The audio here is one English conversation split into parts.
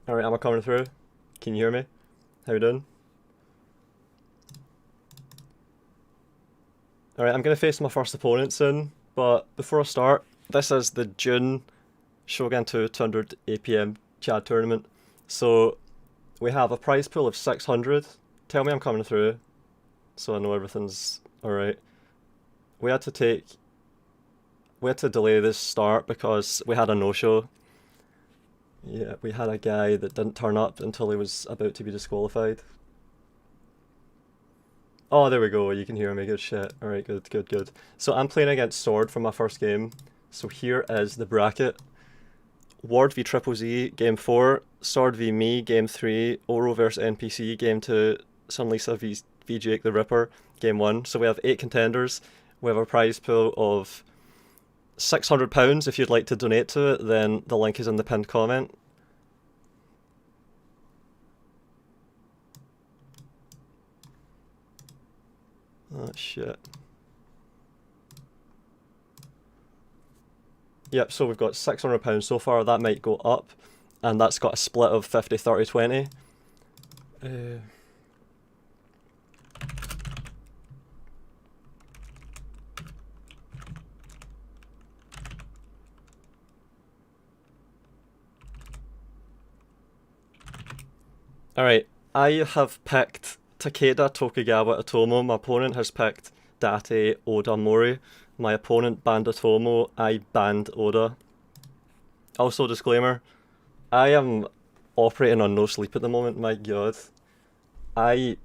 Alright, am I coming through? Can you hear me? How you doing? Alright, I'm gonna face my first opponent soon, but before I start, this is the June Shogun 2 200 APM Chad tournament. So we have a prize pool of 600. Tell me I'm coming through, so I know everything's alright. We had to delay this start because we had a no-show. Yeah, we had a guy that didn't turn up until he was about to be disqualified. Oh, there we go, you can hear me, good shit. Alright, good, good, good. So I'm playing against Sword for my first game. So here is the bracket. Ward v TripleZ, game 4. Sword v me, game 3. Oro vs NPC, game 2. SunLisa v Jake the Ripper, game 1. So we have 8 contenders. We have a prize pool of £600. If you'd like to donate to it, then the link is in the pinned comment. Oh shit. Yep, so we've got £600 so far. That might go up, and that's got a split of 50, 30, 20. Alright, I have picked Takeda Tokugawa Otomo. My opponent has picked Date Oda Mori. My opponent banned Otomo. I banned Oda. Also, disclaimer, I am operating on no sleep at the moment, my god. I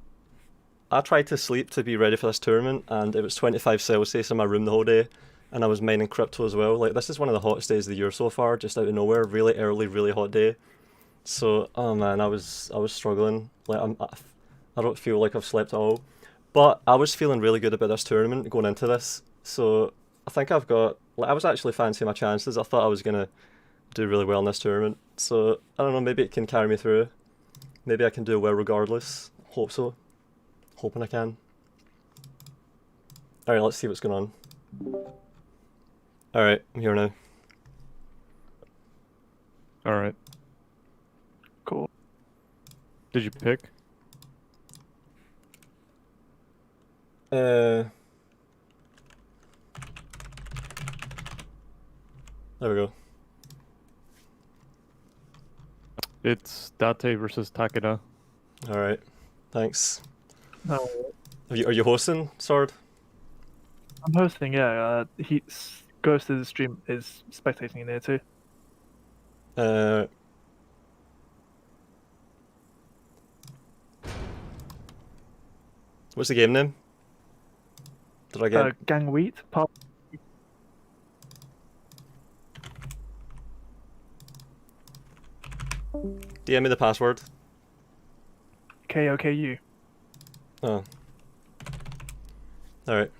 tried to sleep to be ready for this tournament, and it was 25 Celsius in my room the whole day, and I was mining crypto as well. Like, this is one of the hottest days of the year so far, just out of nowhere. Really early, really hot day. So, oh man, I was struggling. Like, I don't feel like I've slept at all. But I was feeling really good about this tournament going into this. So, I think I've got, like, I was actually fancying my chances. I thought I was gonna do really well in this tournament. So, I don't know, maybe it can carry me through. Maybe I can do well regardless. Hope so. Hoping I can. Alright, let's see what's going on. Alright, I'm here now. Alright. Cool. Did you pick? There we go. It's Date versus Takeda. Alright, thanks. No, Are you hosting, Sword? I'm hosting. Yeah, Ghost is stream is spectating in there too. What's the game name? Did I get? Gang Wheat. DM me the password. KOKU. Oh. Alright.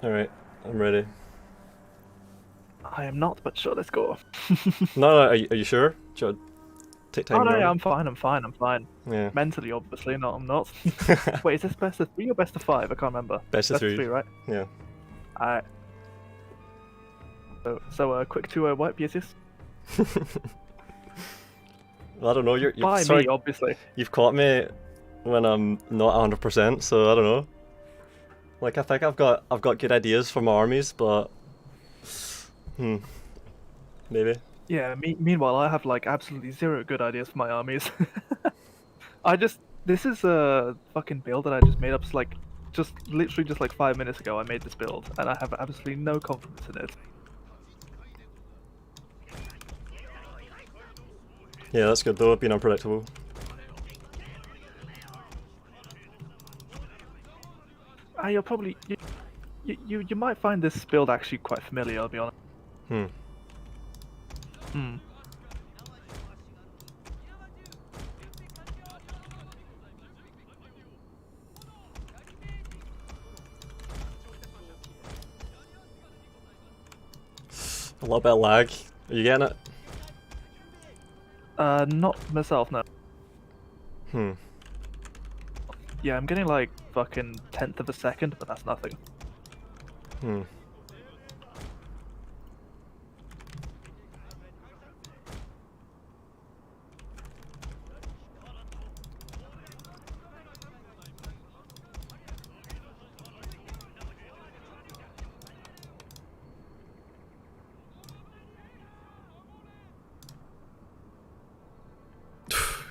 Alright, I'm ready. I am not, but sure, let's go. No, are you sure? Should I take time? Oh no, to yeah, remember? I'm fine. Yeah. Mentally, obviously, I'm not. Wait, is this best of 3 or best of 5? I can't remember. Best of 3. Right? Yeah. Alright. So, quick to wipe, yes. Well, I don't know. You're By sorry, me, obviously. you've caught me when I'm not 100%, so I don't know. Like, I think I've got good ideas for my armies, but maybe. Yeah. Meanwhile, I have like absolutely 0 good ideas for my armies. This is a fucking build that I just made up. Literally just like 5 minutes ago, I made this build, and I have absolutely no confidence in it. Yeah, that's good though. Being unpredictable. You'll probably you might find this build actually quite familiar. I'll be honest. A little bit of lag. Are you getting it? Not myself, no. Hmm. Yeah, I'm getting like fucking 10th of a second, but that's nothing. Hmm.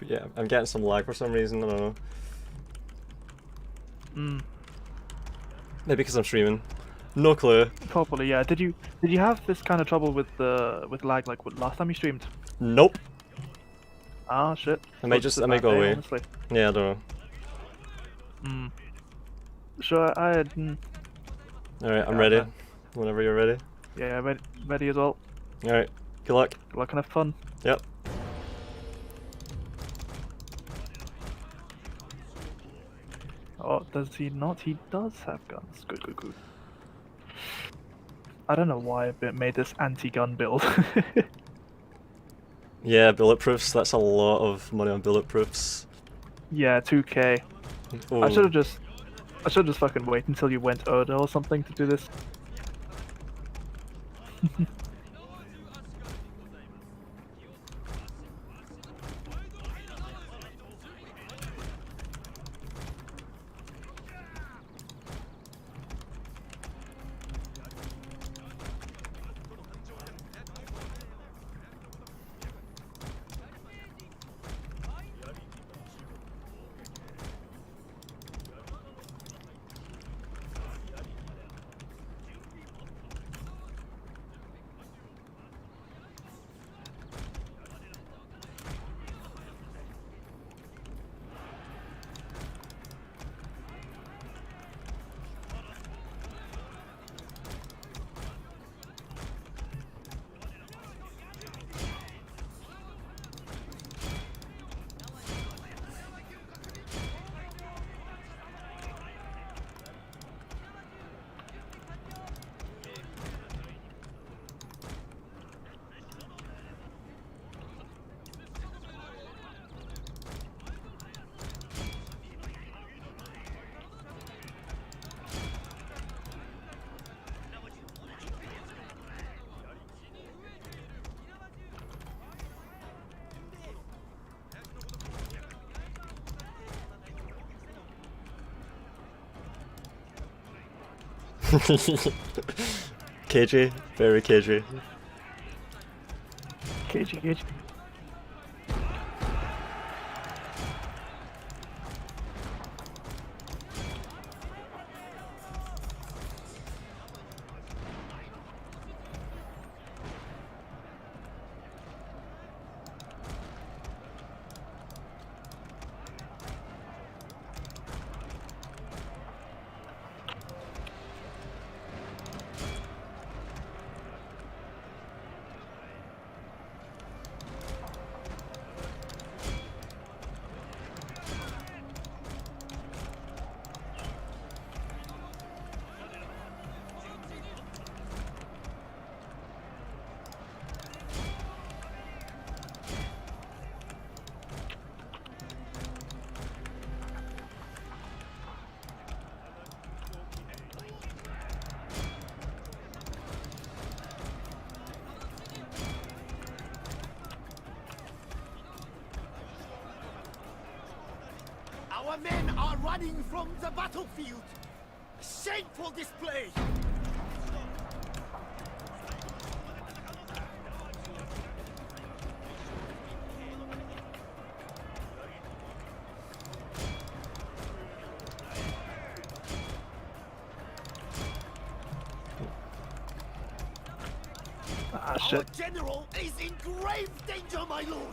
Yeah, I'm getting some lag for some reason, I don't know. Maybe because I'm streaming. No clue. Probably, yeah. Did you have this kind of trouble with lag like last time you streamed? Nope. Ah, shit. I may go away. Honestly. Yeah, I don't know. Sure, Alright, I'm ready. man. Whenever you're ready. Yeah, ready as well. Alright, good luck. Good luck and have fun. Yep. Oh, does he not? He does have guns. Good, good, good. I don't know why I made this anti-gun build. Yeah, bulletproofs, that's a lot of money on bulletproofs. Yeah, 2k. Ooh. I should have just fucking wait until you went Oda or something to do this. KG, very KG. KG. Our men are running from the battlefield! Shameful display! Ah, Our shit. general is in grave danger, my lord!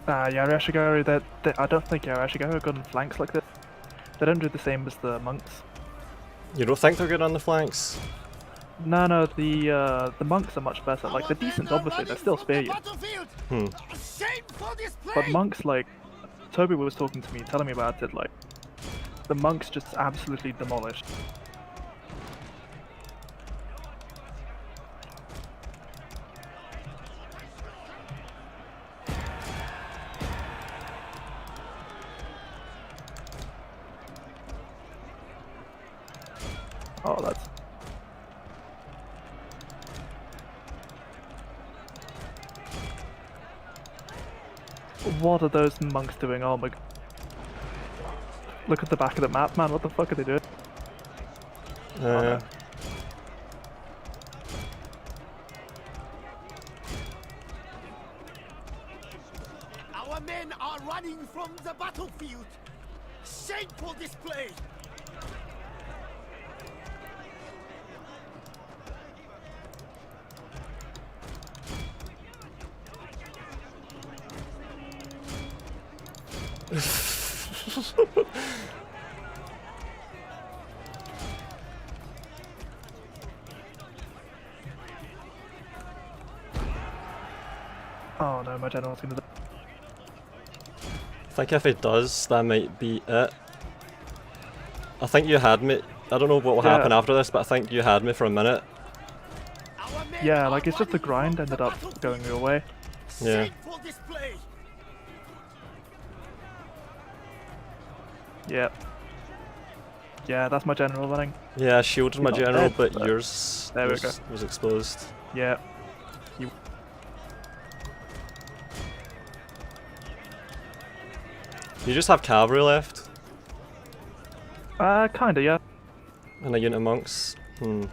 Yarashigari, I don't think Yarashigari are good on flanks like this. They don't do the same as the monks. You don't think they're good on the flanks? No, the monks are much better. Like, they're decent, obviously. They're still spear you. But monks, like, Toby was talking to me, telling me about it. Like, the monks just absolutely demolished. Oh, that's. What are those monks doing? Oh my. Look at the back of the map, man. What the fuck are they doing? No. Our men are running from the battlefield. Shameful display. Oh no, my general's gonna die. I think if it does, that might be it. I think you had me. I don't know what will happen after this, but I think you had me for a minute. Yeah, like it's just the grind ended up going your way. Yeah. Yeah. Yeah, that's my general running. Yeah, I shielded my not general, dead, but but- yours There we go. was exposed. Yeah. You just have cavalry left, Kinda, yeah. and a unit of monks. And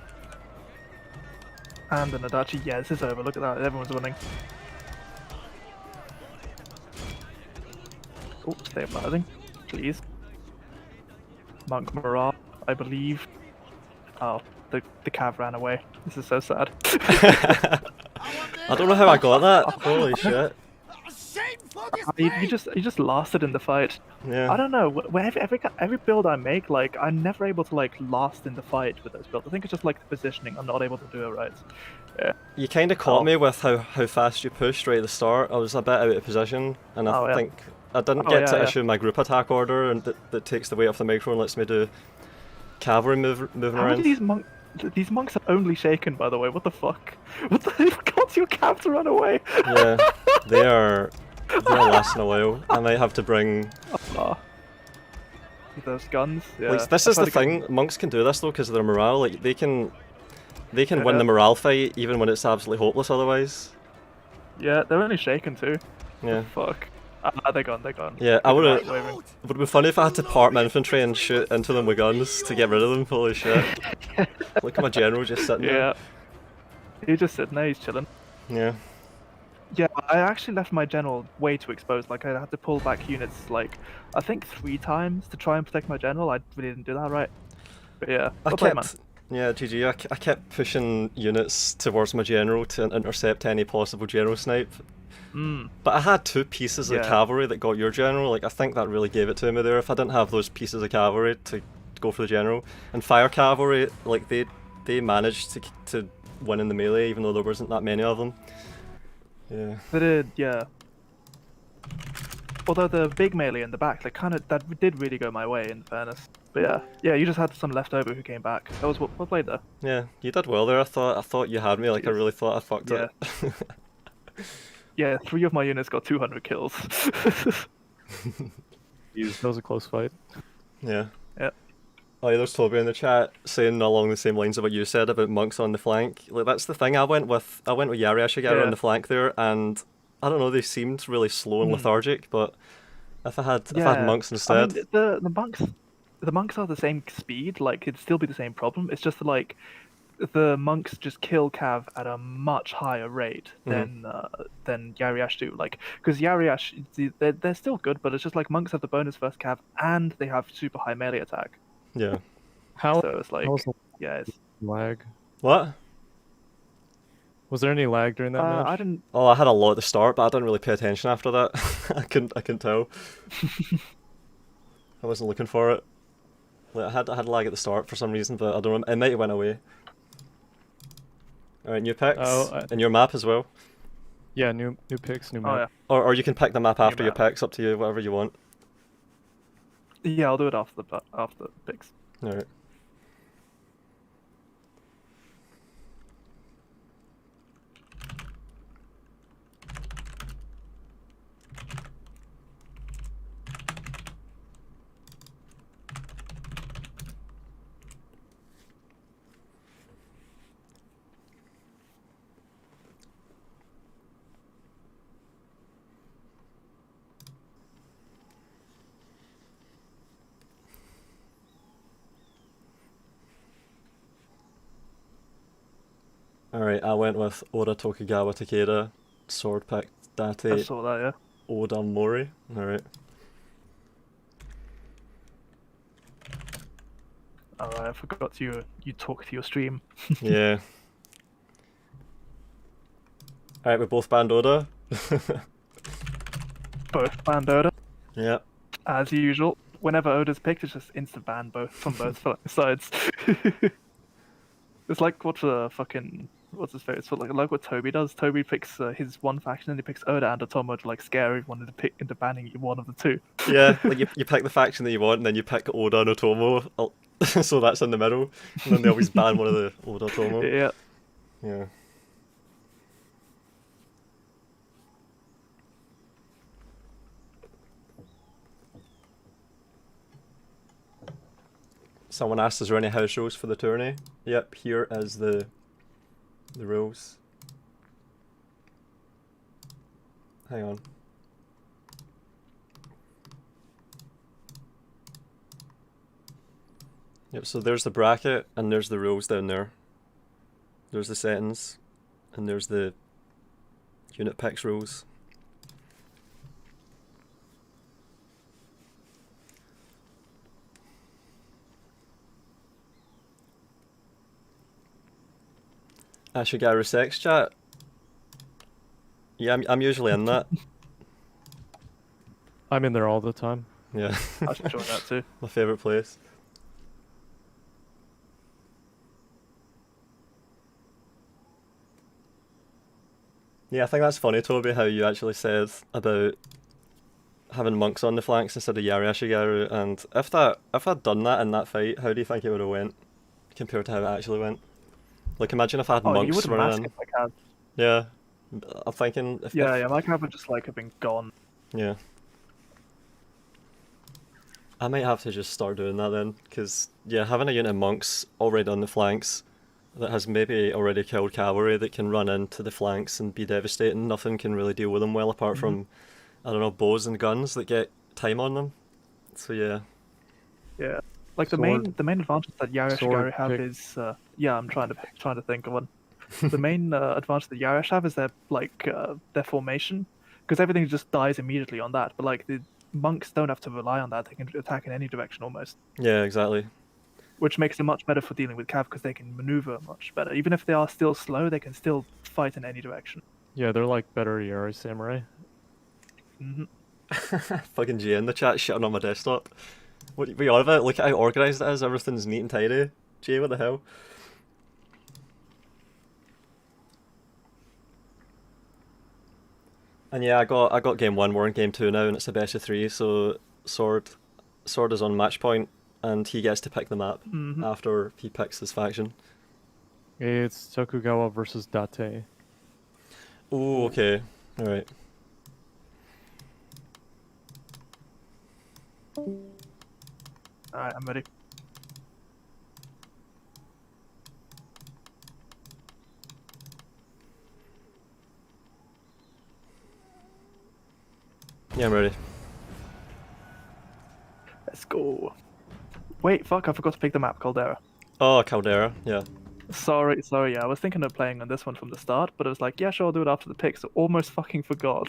an Adachi. Yeah, this is over. Look at that. Everyone's winning. Oh, stabilizing. Please. Monk morale, I believe. Oh, the cav ran away. This is so sad. I don't know how I got that. Holy shit. You just lasted in the fight. Yeah. I don't know. Every build I make, like I'm never able to like last in the fight with those builds. I think it's just like the positioning. I'm not able to do it right. Yeah. You kind of caught me with how fast you pushed right at the start. I was a bit out of position, and I think I didn't get to issue my group attack order, and that takes the weight off the micro and lets me do cavalry moving How around. do these monks are only shaken, by the way? What the fuck? What the fuck caused your cav to run away? Yeah, they're lasting a while. I might have to bring. Those guns. Yeah. Like, this is the thing. Monks can do this though because of their morale. Like they can win the morale fight even when it's absolutely hopeless otherwise. Yeah, they're only shaken too. Yeah. Fuck. They're gone. They're gone. Yeah, I would have. Waving. It would be funny if I had to part my infantry and shoot into them with guns to get rid of them. Holy shit! Look at my general just sitting there. Yeah. He's just sitting there. He's chilling. Yeah. Yeah, I actually left my general way too exposed. Like I had to pull back units like I think 3 times to try and protect my general. I really didn't do that right. But yeah, Yeah, GG. I kept pushing units towards my general to intercept any possible general snipe. But I had 2 pieces of cavalry that got your general. Like I think that really gave it to me there. If I didn't have those pieces of cavalry to go for the general, and fire cavalry, like they managed to win in the melee even though there wasn't that many of them. Yeah. They did, yeah. Although the big melee in the back, that did really go my way in fairness. But yeah, you just had some left over who came back. That was what played there. Yeah, you did well there. I thought you had me. Like I really thought I fucked it. Yeah, 3 of my units got 200 kills. That was a close fight. Yeah. Yeah. Oh, yeah, there's Toby in the chat saying along the same lines of what you said about monks on the flank. Like that's the thing. I went with Yariashigaru on the flank there, and I don't know. They seemed really slow and lethargic. But if I had monks instead, I mean, the monks are the same speed. Like it'd still be the same problem. It's just like the monks just kill cav at a much higher rate than Yariash do. Like because Yariash they're still good, but it's just like monks have the bonus first cav and they have super high melee attack. Yeah. So it's like it's lag. What? Was there any lag during that match? I didn't. Oh, I had a lot at the start, but I didn't really pay attention after that. I couldn't tell. I wasn't looking for it. Like, I had lag at the start for some reason, but I don't know. It might have went away. Alright, new picks. Oh, and your map as well. Yeah, new picks, new Oh map. yeah. Or you can pick the map after your map. picks, up to you, whatever you want. Yeah, I'll do it after the picks. Alright. Alright, I went with Ora Tokugawa Takeda, sword pick I Date saw that, yeah. Oda Mori. Alright. Alright, I forgot you talk to your stream. Yeah. Alright, we both banned Oda. Both banned Oda, Yeah. as usual. Whenever Oda's picked, it's just instant ban from both sides. It's like what's his face? It's like what Toby does. Toby picks his one faction and he picks Oda and Otomo to like scare everyone into banning one of the two. Yeah, like you pick the faction that you want, and then you pick Oda and Otomo, so that's in the middle, and then they always ban one of the Oda Otomo. Yeah. Yeah. Someone asked, is there any house rules for the tourney? Yep, here is the rules. Hang on. Yep, so there's the bracket, and there's the rules down there. There's the settings, and there's the unit picks rules. Ashigaru sex chat. Yeah, I'm usually in that. I'm in there all the time. Yeah. I should join that too. My favourite place. Yeah, I think that's funny, Toby, how you actually said about having monks on the flanks instead of Yari Ashigaru, and if I'd done that in that fight, how do you think it would have went compared to how it actually went? Like, imagine if I had Oh, you monks would have running masked in. it like Yeah. I'm thinking if yeah, my cap would just like have been gone. Yeah. I might have to just start doing that then, because, yeah, having a unit of monks already on the flanks that has maybe already killed cavalry that can run into the flanks and be devastating, nothing can really deal with them well apart from, I don't know, bows and guns that get time on them. So, yeah. Yeah. Like the Sword. main advantage that Yari Sword Ashigaru have pick. is yeah, I'm trying to think of one. The main advantage that Yarish have is their formation, because everything just dies immediately on that. But like the monks don't have to rely on that; they can attack in any direction almost, Yeah, exactly. which makes it much better for dealing with cav because they can maneuver much better. Even if they are still slow, they can still fight in any direction. Yeah, they're like better Yari samurai. Fucking G in the chat shitting on my desktop. What are you on about? Look at how organised it is, everything's neat and tidy. Jay, what the hell? And yeah, I got game 1, we're in game 2 now, and it's a best of 3, so Sword is on match point, and he gets to pick the map after he picks his faction. It's Tokugawa versus Date. Oh, okay. Alright. Alright, I'm ready. Yeah, I'm ready. Let's go. Wait, fuck! I forgot to pick the map, Caldera. Oh, Caldera, yeah. Sorry, yeah, I was thinking of playing on this one from the start, but I was like, yeah, sure, I'll do it after the pick, so almost fucking forgot.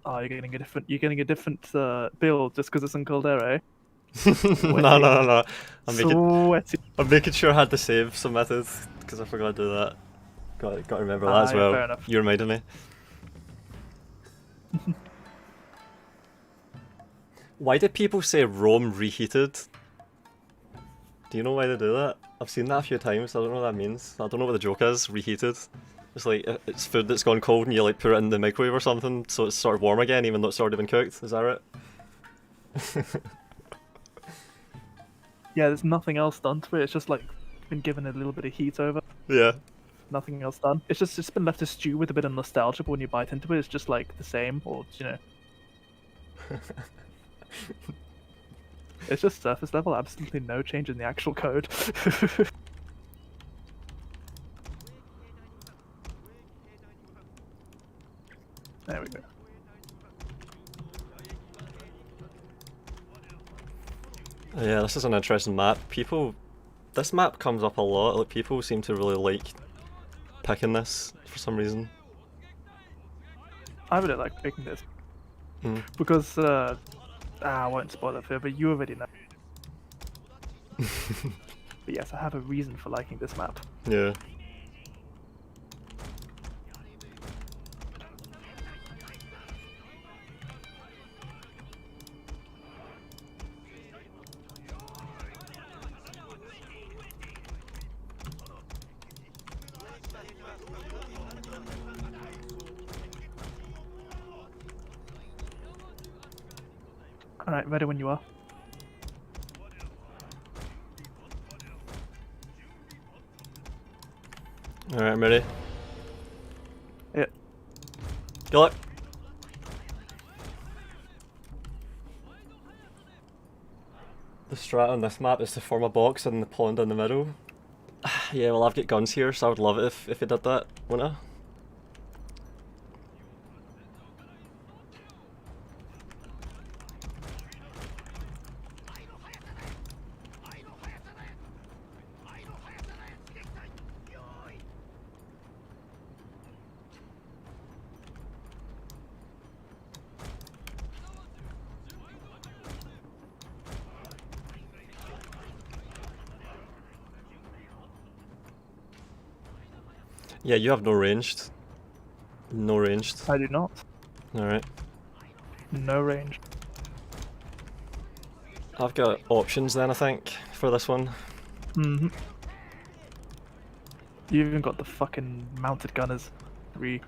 Oh, you're getting a different build just because it's in Caldera, eh? No. Sweaty. I'm making sure I had the save submitted, because I forgot to do that. Got to remember that as yeah, well. fair enough. You reminded me. Why did people say Rome reheated? Do you know why they do that? I've seen that a few times. I don't know what that means. I don't know what the joke is. Reheated. It's like it's food that's gone cold and you like put it in the microwave or something, so it's sort of warm again, even though it's already been cooked. Is that right? Yeah, there's nothing else done to it. It's just like been given a little bit of heat over. Yeah. Nothing else done. It's been left to stew with a bit of nostalgia, but when you bite into it, it's just like the same, or you know. It's just surface level, absolutely no change in the actual code. There we go. Yeah, this is an interesting map. This map comes up a lot. Like people seem to really like picking this for some reason. I really like picking this because I won't spoil it for you, but you already know. But yes, I have a reason for liking this map. Yeah. Alright, ready when you are. Alright, I'm ready. Yeah. Good luck. The strat on this map is to form a box in the pond in the middle. Yeah, well I've got guns here, so I would love it if it did that, wouldn't I? Yeah, you have no ranged. No ranged. I do not. Alright. No range. I've got options then, I think, for this one. You even got the fucking mounted gunners. 3.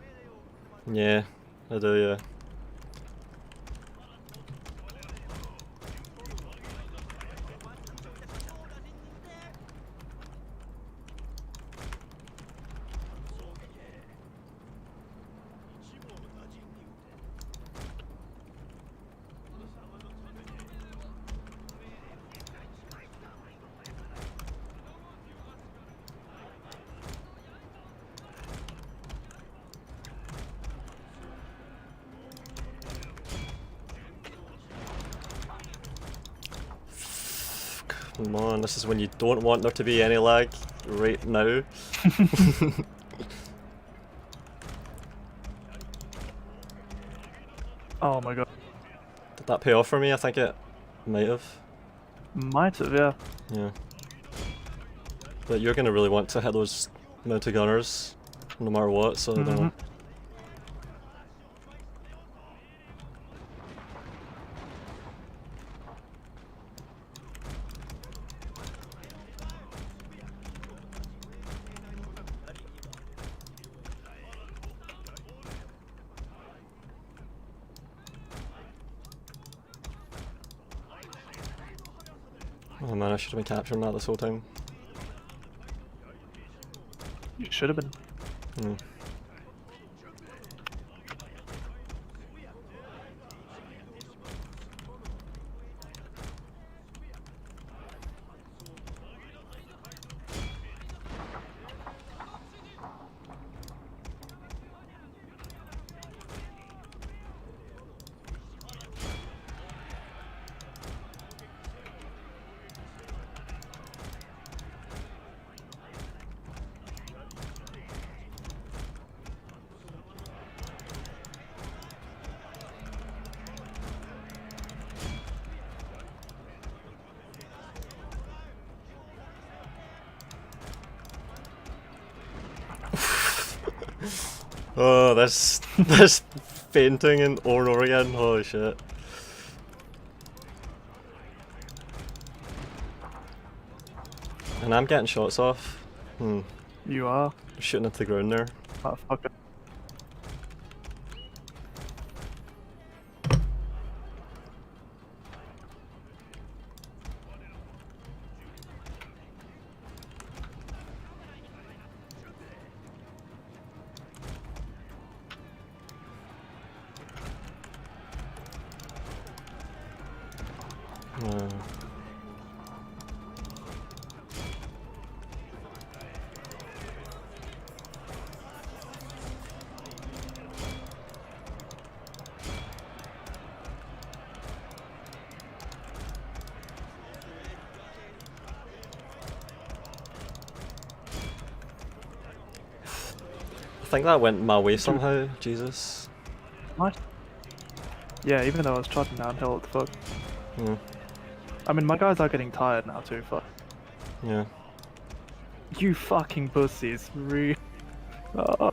Yeah, I do, yeah. Come on, this is when you don't want there to be any lag right now. Oh my god. Did that pay off for me? I think it might have. Might have, yeah. Yeah. But you're gonna really want to hit those mounted gunners no matter what, so I don't know. Oh man, I should have been capturing that this whole time. You should have been. Oh, this fainting and over and over again. Holy shit. And I'm getting shots off. You are. Shooting into the ground there. Oh, fuck it. I think that went my way somehow. Jesus. Nice. Yeah, even though I was trotting downhill, what the fuck? Hmm. I mean, my guys are getting tired now too, fuck. Yeah. You fucking pussies. Oh.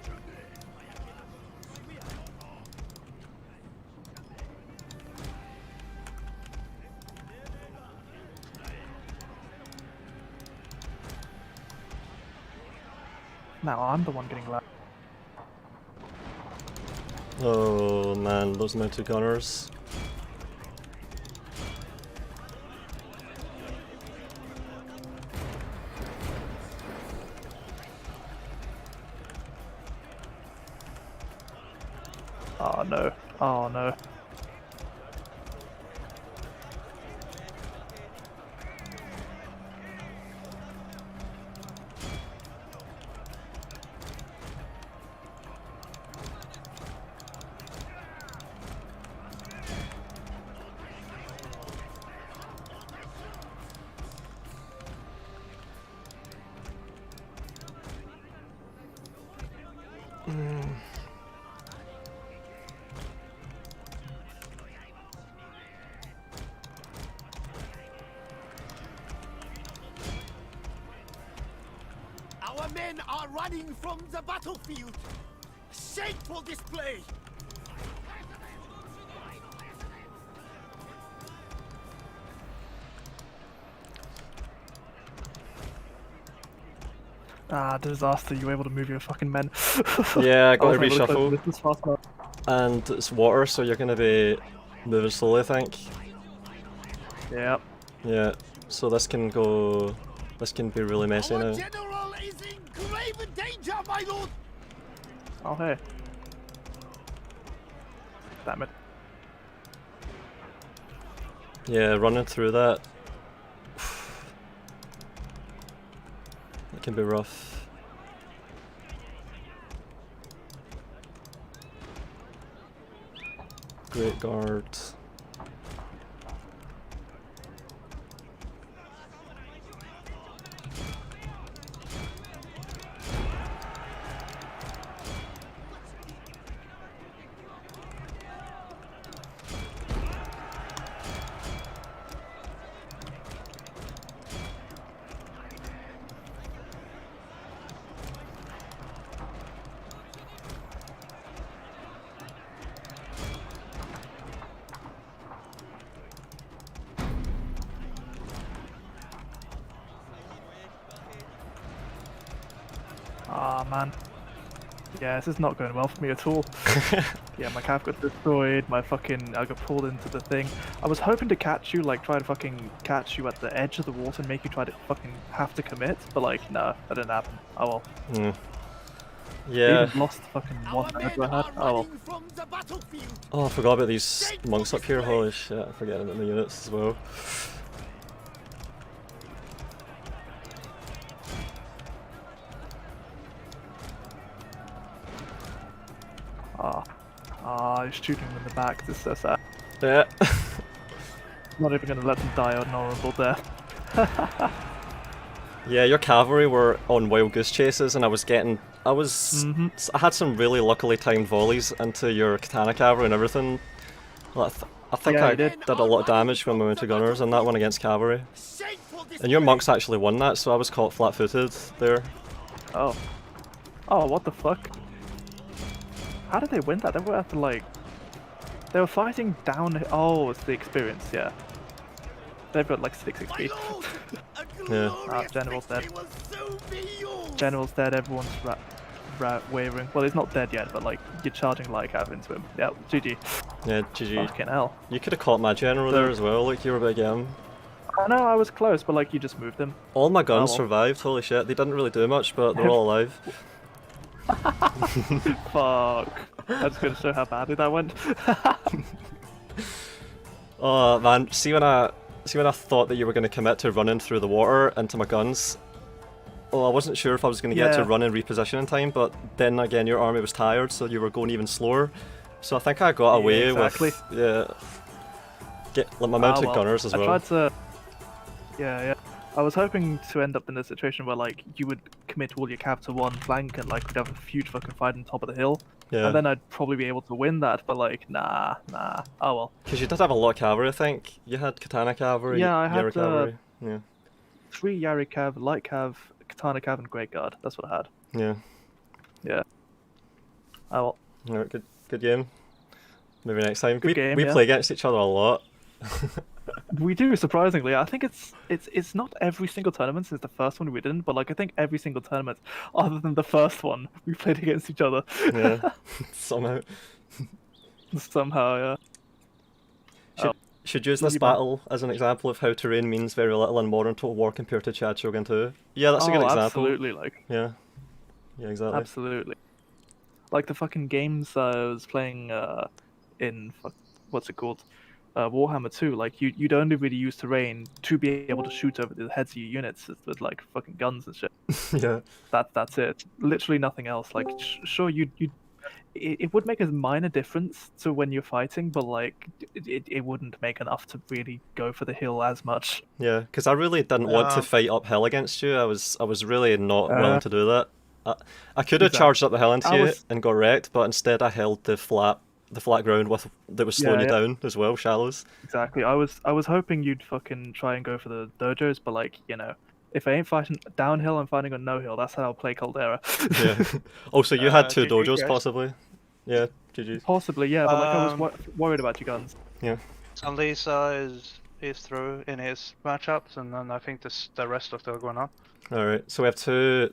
Now I'm the one getting loud. Oh man, those mounted gunners. Oh no. Oh no. Our men are running from the battlefield. Shameful display. Ah, disaster, you were able to move your fucking men. Yeah, I got to wasn't able close reshuffle. the distance fast enough. And it's water, so you're gonna be moving slowly, I think. Yep. Yeah, so this can go. This can be really messy Our now. general is in grave danger, my lord. Oh hey. Damn it. Yeah, running through that. It can be rough. Great guard. Ah man. Yeah, this is not going well for me at all. Yeah, my calf got destroyed, I got pulled into the thing. I was hoping to catch you, like try to fucking catch you at the edge of the water and make you try to fucking have to commit, but like, no, that didn't happen. Oh well. Mm. I Yeah. even lost the fucking Our one men I had. are Oh well. running from the battlefield. Oh, I forgot about these monks up here. Holy shit, I'm forgetting about the units as well. You're shooting them in the back, this is so sad. Yeah. Not even gonna let them die an honorable death. Yeah, your cavalry were on wild goose chases, and I had some really luckily timed volleys into your katana cavalry and everything. Well, I think Yeah, I you did did. a lot of damage when we went to gunners on that one against cavalry. Shameful display. And your monks actually won that, so I was caught flat-footed there. Oh. Oh, what the fuck? How did they win that? They were after like... They were fighting down... Oh, it's the experience, yeah. They've got like 6 My XP. lord, a Yeah. glorious General's dead. victory will soon be yours. General's dead, everyone's wavering. Well, he's not dead yet, but like, you're charging like half into him. Yeah, GG. Yeah, GG. Fucking hell. You could have caught my general there as well, like you were about game. I know, I was close, but like, you just moved him. All my guns well. survived, holy shit. They didn't really do much, but they're all alive. Fuck. That's gonna show how badly that went. Oh man, see when I thought that you were going to commit to running through the water into my guns. Oh, I wasn't sure if I was going to get to Yeah. run and reposition in time, but then again your army was tired, so you were going even slower. So I think I got away exactly. with get like my mounted well, gunners as I well. tried to. Yeah. I was hoping to end up in a situation where like you would commit all your cav to one flank and like we'd have a huge fucking fight on top of the hill, Yeah, and then I'd probably be able to win that. But like, nah. Oh well. because you did have a lot of cavalry, I think. You had katana cavalry, Yeah, I had, Yara cavalry. Yeah, 3 Yari cav, light cav, katana cav, and great guard. That's what I had. yeah. Yeah. Oh well. Alright, good game. Maybe next time. Good game, we yeah. play against each other a lot. We do, surprisingly. I think it's not every single tournament since the first one we didn't, but like I think every single tournament other than the first one we played against each other. Yeah, somehow. Somehow, yeah. Should use this You man. battle as an example of how terrain means very little in modern Total War compared to Chad Shogun 2. Yeah, that's a good example. Absolutely, like Yeah. Yeah, exactly. absolutely. Like the fucking games I was playing in what's it called? Warhammer 2, like you'd only really use terrain to be able to shoot over the heads of your units with like fucking guns and shit. Yeah. That's it. Literally nothing else. Like sure it would make a minor difference to when you're fighting, but like it wouldn't make enough to really go for the hill as much. Yeah, because I really didn't want to fight uphill against you. I was really not willing to do that. I could have Exactly. charged up the hill into I you was- and got wrecked, but instead I held the flat ground that was slowing you Yeah. down as well, shallows. Exactly. I was hoping you'd fucking try and go for the dojos, but like, you know, if I ain't fighting downhill, I'm fighting on no hill. That's how I'll play Caldera. Yeah. Also, you had 2 GG, dojos guys. possibly. Yeah, GG. Possibly, yeah, but like I was Um, worried about your guns. Yeah. SunLisa is through in his matchups, and then I think the rest of the going on. Alright, so we have two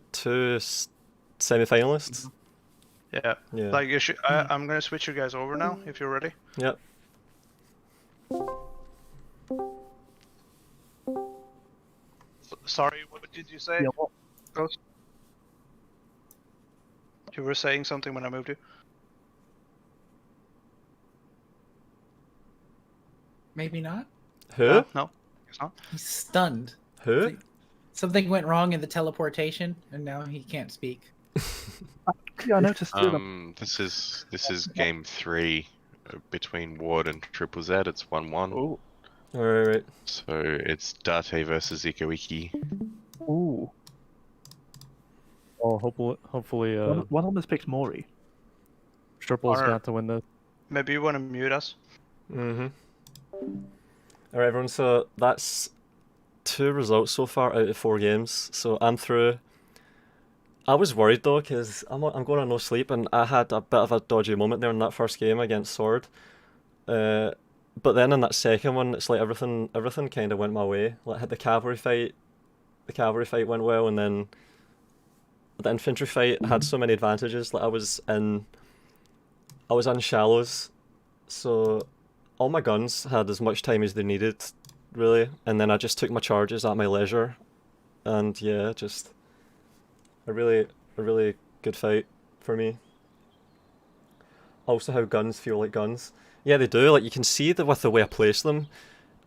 semi-finalists. Yeah. Yeah. Like you should. I'm gonna switch you guys over now if you're ready. Yep. Sorry, what did you say? Yeah, what? Ghost? You were saying something when I moved you. Maybe not. Who? No, it's not. He's stunned. Who? Something went wrong in the teleportation, and now he can't speak. Yeah, I noticed too. This is game 3 between Ward and TripleZ. It's 1-1. Ooh. Alright. So it's Date versus Ikoiki. Ooh. Oh, hopefully, One of them has picked Mori. Triple's Or- got to win this. Maybe you want to mute us. Mm-hmm. Alright everyone, so that's 2 results so far out of 4 games, so I'm through. I was worried though, because I'm going on no sleep, and I had a bit of a dodgy moment there in that first game against Sword. But then in that second one, it's like everything kind of went my way. Like the cavalry fight went well, and then the infantry fight had so many advantages. Like I was in shallows, so all my guns had as much time as they needed, really, and then I just took my charges at my leisure, and yeah, just a really good fight for me. Also, how guns feel like guns. Yeah, they do. Like you can see that with the way I place them,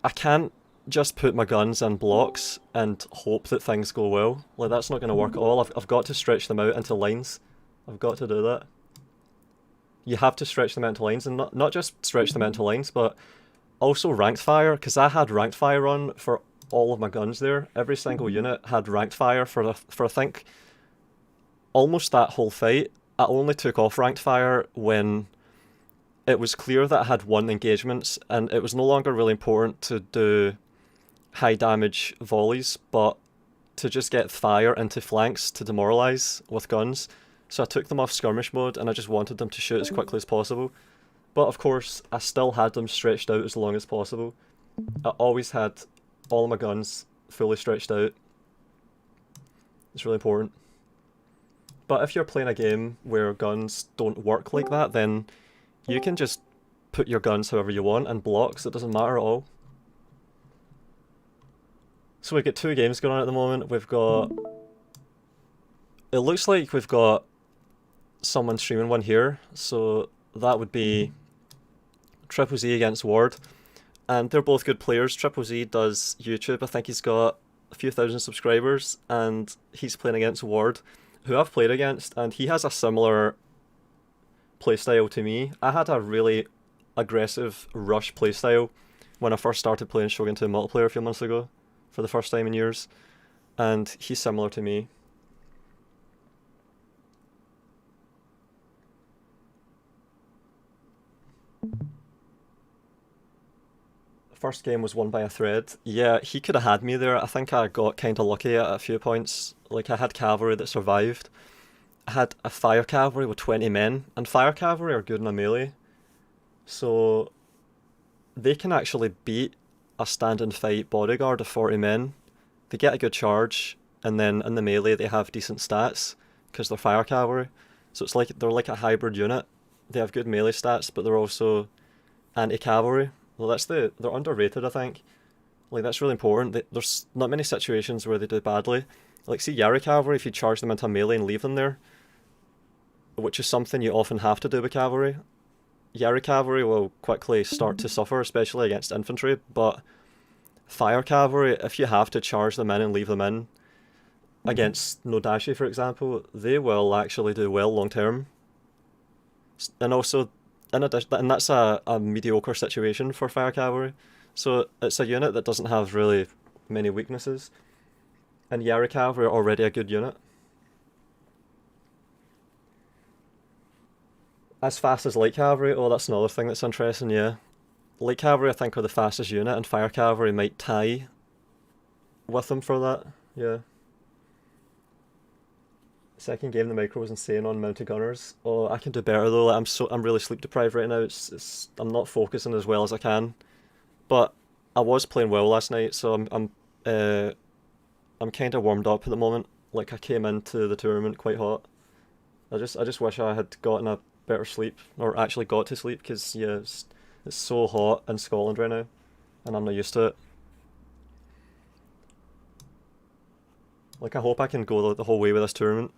I can't just put my guns in blocks and hope that things go well. Like that's not going to work at all. I've got to stretch them out into lines. I've got to do that. You have to stretch them out into lines, and not just stretch them out into lines, but also ranked fire, because I had ranked fire on for all of my guns there. Every single unit had ranked fire for I think almost that whole fight. I only took off ranked fire when it was clear that I had 1 engagements, and it was no longer really important to do high damage volleys, but to just get fire into flanks to demoralize with guns. So I took them off skirmish mode, and I just wanted them to shoot as quickly as possible. But of course, I still had them stretched out as long as possible. I always had all of my guns fully stretched out, It's really important. But if you're playing a game where guns don't work like that, then you can just put your guns however you want and blocks. It doesn't matter at all. So we've got 2 games going on at the moment. We've got... It looks like we've got someone streaming one here. So that would be TripleZ against Ward. And they're both good players. TripleZ does YouTube. I think he's got a few thousand subscribers. And he's playing against Ward, who I've played against. And he has a similar playstyle to me. I had a really aggressive rush playstyle when I first started playing Shogun 2 multiplayer a few months ago. For the first time in years, and he's similar to me. The first game was won by a thread. Yeah, he could have had me there. I think I got kind of lucky at a few points. Like, I had cavalry that survived. I had a fire cavalry with 20 men, and fire cavalry are good in a melee. So they can actually beat a stand and fight bodyguard of 40 men. They get a good charge, and then in the melee they have decent stats because they're fire cavalry. So it's like they're like a hybrid unit. They have good melee stats, but they're also anti-cavalry. Well, they're underrated, I think. Like, that's really important. There's not many situations where they do badly. Like, see Yari cavalry, if you charge them into melee and leave them there, which is something you often have to do with cavalry. Yari cavalry will quickly start to suffer, especially against infantry, but fire cavalry, if you have to charge them in and leave them in, against Nodashi, for example, they will actually do well long term. And also, in addition, and that's a mediocre situation for fire cavalry, so it's a unit that doesn't have really many weaknesses, and Yari cavalry are already a good unit. As fast as light cavalry, oh, that's another thing that's interesting, yeah. Light cavalry, I think, are the fastest unit, and fire cavalry might tie with them for that, yeah. Second game, the micro was insane on mounted gunners. Oh, I can do better though. Like, I'm really sleep deprived right now. I'm not focusing as well as I can, but I was playing well last night, so I'm kind of warmed up at the moment. Like, I came into the tournament quite hot. I just wish I had gotten a better sleep, or actually got to sleep, because yeah, it's so hot in Scotland right now, and I'm not used to it. Like, I hope I can go the whole way with this tournament.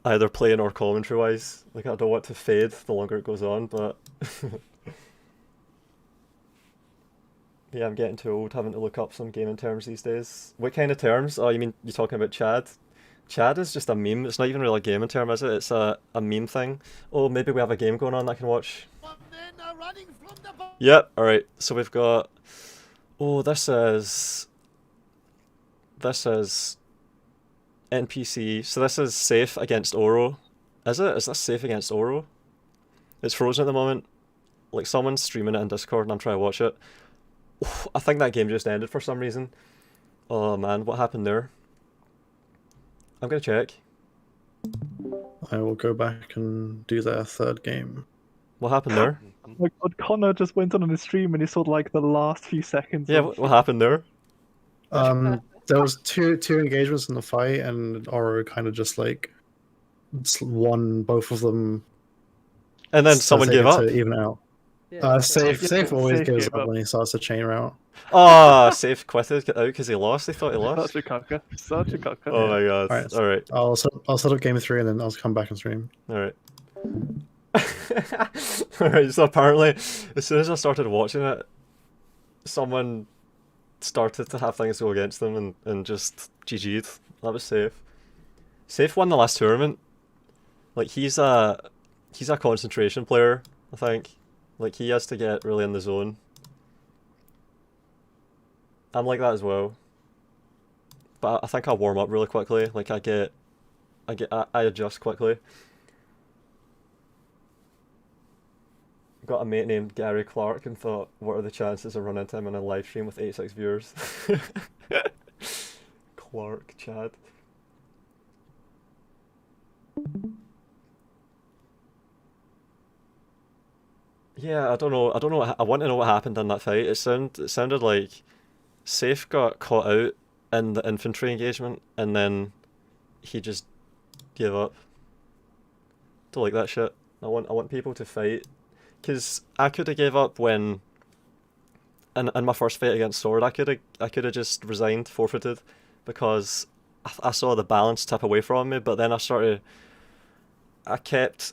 Either playing or commentary wise. Like, I don't want to fade the longer it goes on, but yeah, I'm getting too old having to look up some gaming terms these days. What kind of terms? Oh, you mean you're talking about Chad? Chad is just a meme. It's not even really a gaming term, is it? It's a meme thing. Oh, maybe we have a game going on that I can watch. Yep, alright. So we've got... Oh, this is NPC. So this is Saif against Oro. Is it? Is this Saif against Oro? It's frozen at the moment. Like, someone's streaming it in Discord and I'm trying to watch it. Oh, I think that game just ended for some reason. Oh man, what happened there? I'm gonna check. I will go back and do their third game. What happened there? Oh my god, Connor just went on his stream and he saw like the last few seconds. Yeah, of... what happened there? There was two engagements in the fight, and Oro kind of just like won both of them. And then someone gave up? To even out. Saif always gives up when he starts a chain route. Oh, Saif quitted out because he lost. They thought he lost. Such a cucker. Such a cucker. Oh my god. Alright. I'll set up game 3 and then I'll come back and stream. Alright. Alright, so apparently, as soon as I started watching it, someone started to have things go against them and just GG'd. That was Saif. Saif won the last tournament. Like, he's a concentration player, I think. Like, he has to get really in the zone. I'm like that as well. But I think I warm up really quickly. Like, I adjust quickly. Got a mate named Gary Clark and thought, what are the chances of running into him in a live stream with 86 viewers? Clark, Chad. Yeah, I don't know. I want to know what happened in that fight. It sounded like Saif got caught out in the infantry engagement, and then he just gave up. Don't like that shit. I want people to fight, because I could have gave up when in my first fight against Sword. I could have just resigned, forfeited, because I saw the balance tip away from me. But then I kept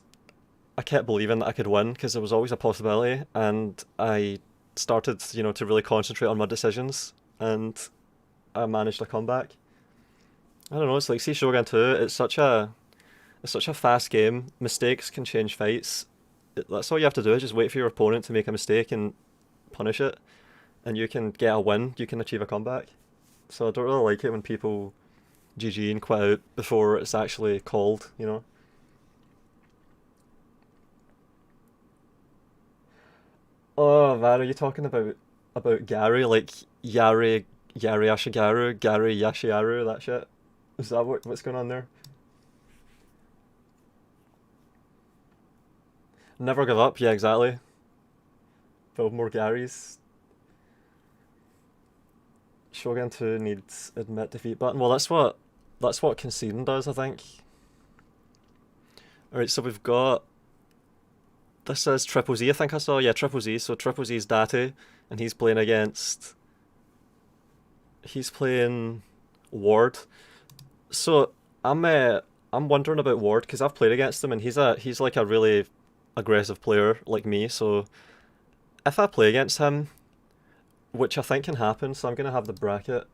believing that I could win, because there was always a possibility, and I started, to really concentrate on my decisions, and I managed a comeback. I don't know, it's like, see Shogun 2, it's such a fast game. Mistakes can change fights. That's all you have to do, is just wait for your opponent to make a mistake and punish it, and you can get a win, you can achieve a comeback. So I don't really like it when people GG and quit out before it's actually called, Oh man, are you talking about Gary, like Yari Ashigaru, Gary Yashiaru, that shit? Is that what's going on there? Never give up, yeah, exactly. Build more Garys. Shogun 2 needs admit defeat button. Well, that's what conceding does, I think. Alright, so we've got, this is TripleZ, I think I saw. Yeah, TripleZ. So TripleZ's Date, and he's playing Ward. So I'm wondering about Ward, because I've played against him, and he's like a really aggressive player like me. So if I play against him, which I think can happen, so I'm gonna have the bracket.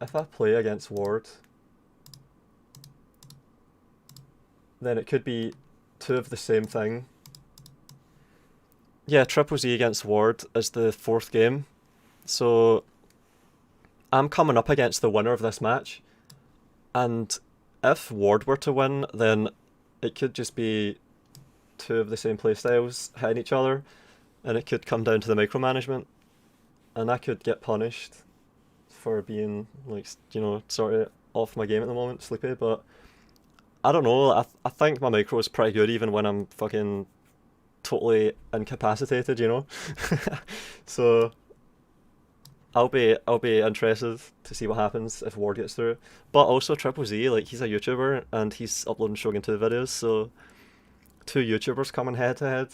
If I play against Ward, then it could be two of the same thing. Yeah, TripleZ against Ward is the 4th game. So I'm coming up against the winner of this match, and if Ward were to win, then it could just be two of the same playstyles hitting each other, and it could come down to the micromanagement, and I could get punished for being, like, sort of off my game at the moment, sleepy. But I don't know, I think my micro is pretty good even when I'm fucking totally incapacitated, So I'll be interested to see what happens if Ward gets through. But also TripleZ, like, he's a YouTuber and he's uploading Shogun 2 videos, so 2 YouTubers coming head to head.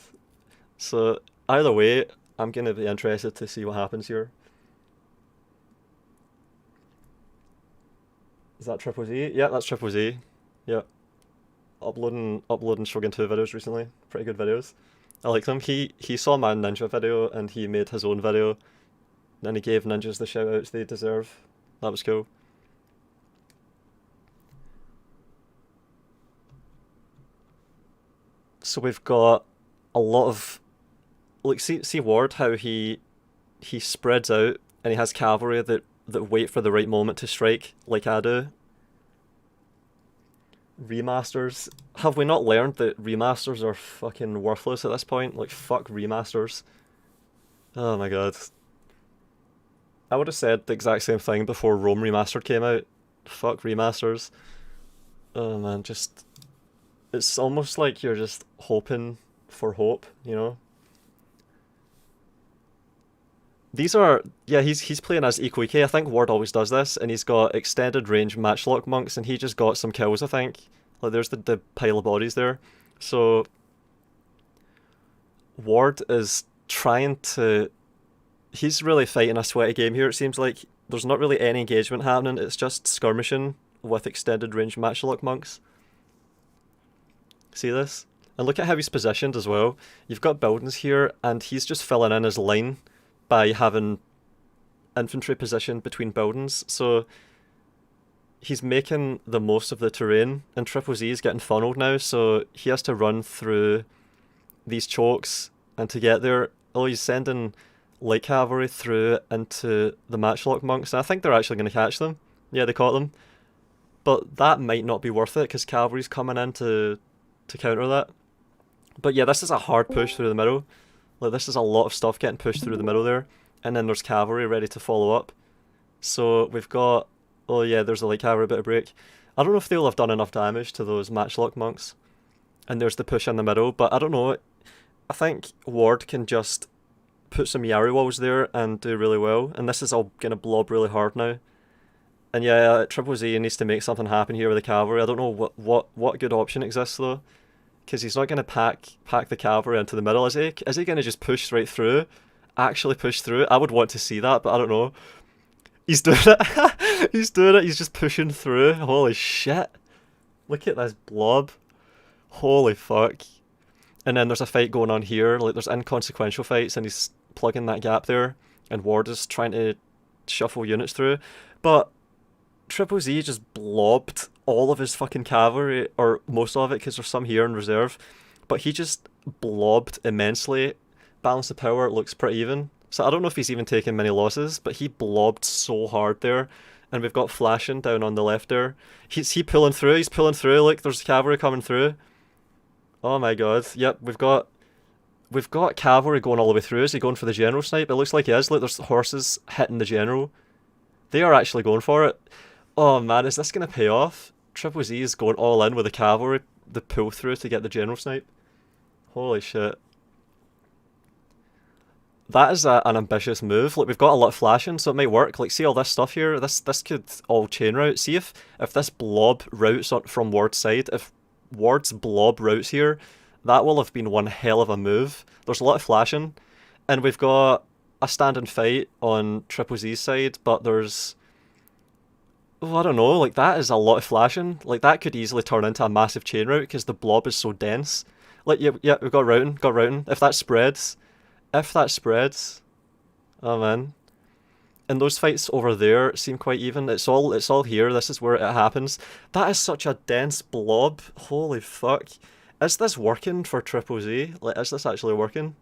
So either way, I'm gonna be interested to see what happens here. Is that TripleZ? Yeah, that's TripleZ. Yeah. Uploading Shogun 2 videos recently. Pretty good videos. I like them. He saw my ninja video and he made his own video. Then he gave ninjas the shout outs they deserve. That was cool. So we've got a lot of, like, see Ward, how he spreads out and he has cavalry that wait for the right moment to strike, like I do. Remasters. Have we not learned that remasters are fucking worthless at this point? Like, fuck remasters. Oh my god. I would have said the exact same thing before Rome Remastered came out. Fuck remasters. Oh man, just, it's almost like you're just hoping for hope, These are, yeah, he's playing as Ikoike. I think Ward always does this, and he's got extended range matchlock monks, and he just got some kills, I think. Like, there's the pile of bodies there. So Ward is trying to, he's really fighting a sweaty game here. It seems like there's not really any engagement happening, it's just skirmishing with extended range matchlock monks. See this? And look at how he's positioned as well. You've got buildings here, and he's just filling in his line by having infantry positioned between buildings. So he's making the most of the terrain, and TripleZ is getting funneled now, so he has to run through these chokes, and to get there, he's sending light cavalry through into the matchlock monks, and I think they're actually going to catch them. Yeah, they caught them. But that might not be worth it, because cavalry's coming in to counter that. But yeah, this is a hard push through the middle. Like, this is a lot of stuff getting pushed through the middle there, and then there's cavalry ready to follow up. So we've got, oh yeah, there's a light cavalry bit of break. I don't know if they'll have done enough damage to those matchlock monks. And there's the push in the middle, but I don't know. I think Ward can just put some Yari walls there and do really well. And this is all going to blob really hard now. And yeah, TripleZ needs to make something happen here with the cavalry. I don't know what good option exists though, because he's not going to pack the cavalry into the middle, is he? Is he going to just push right through? Actually push through? I would want to see that, but I don't know. He's doing it. He's doing it. He's just pushing through. Holy shit. Look at this blob. Holy fuck. And then there's a fight going on here. Like, there's inconsequential fights, and he's plugging that gap there. And Ward is trying to shuffle units through. But TripleZ just blobbed all of his fucking cavalry, or most of it, because there's some here in reserve. But he just blobbed immensely. Balance of power looks pretty even. So I don't know if he's even taken many losses, but he blobbed so hard there. And we've got flashing down on the left there. He's pulling through. He's pulling through. Look, there's cavalry coming through. Oh my god. Yep, we've got cavalry going all the way through. Is he going for the general snipe? It looks like he is. Look, there's horses hitting the general. They are actually going for it. Oh man, is this going to pay off? TripleZ is going all in with the cavalry, the pull through to get the general snipe. Holy shit. That is an ambitious move. Like, we've got a lot of flashing, so it might work. Like, see all this stuff here? This could all chain route. See if this blob routes from Ward's side. If Ward's blob routes here, that will have been one hell of a move. There's a lot of flashing, and we've got a stand and fight on TripleZ's side, but there's... Oh, I don't know. Like, that is a lot of flashing. Like, that could easily turn into a massive chain route because the blob is so dense. Like, yeah, we've got routing. If that spreads... Oh man. And those fights over there seem quite even. It's all here. This is where it happens. That is such a dense blob. Holy fuck. Is this working for TripleZ? Like, is this actually working?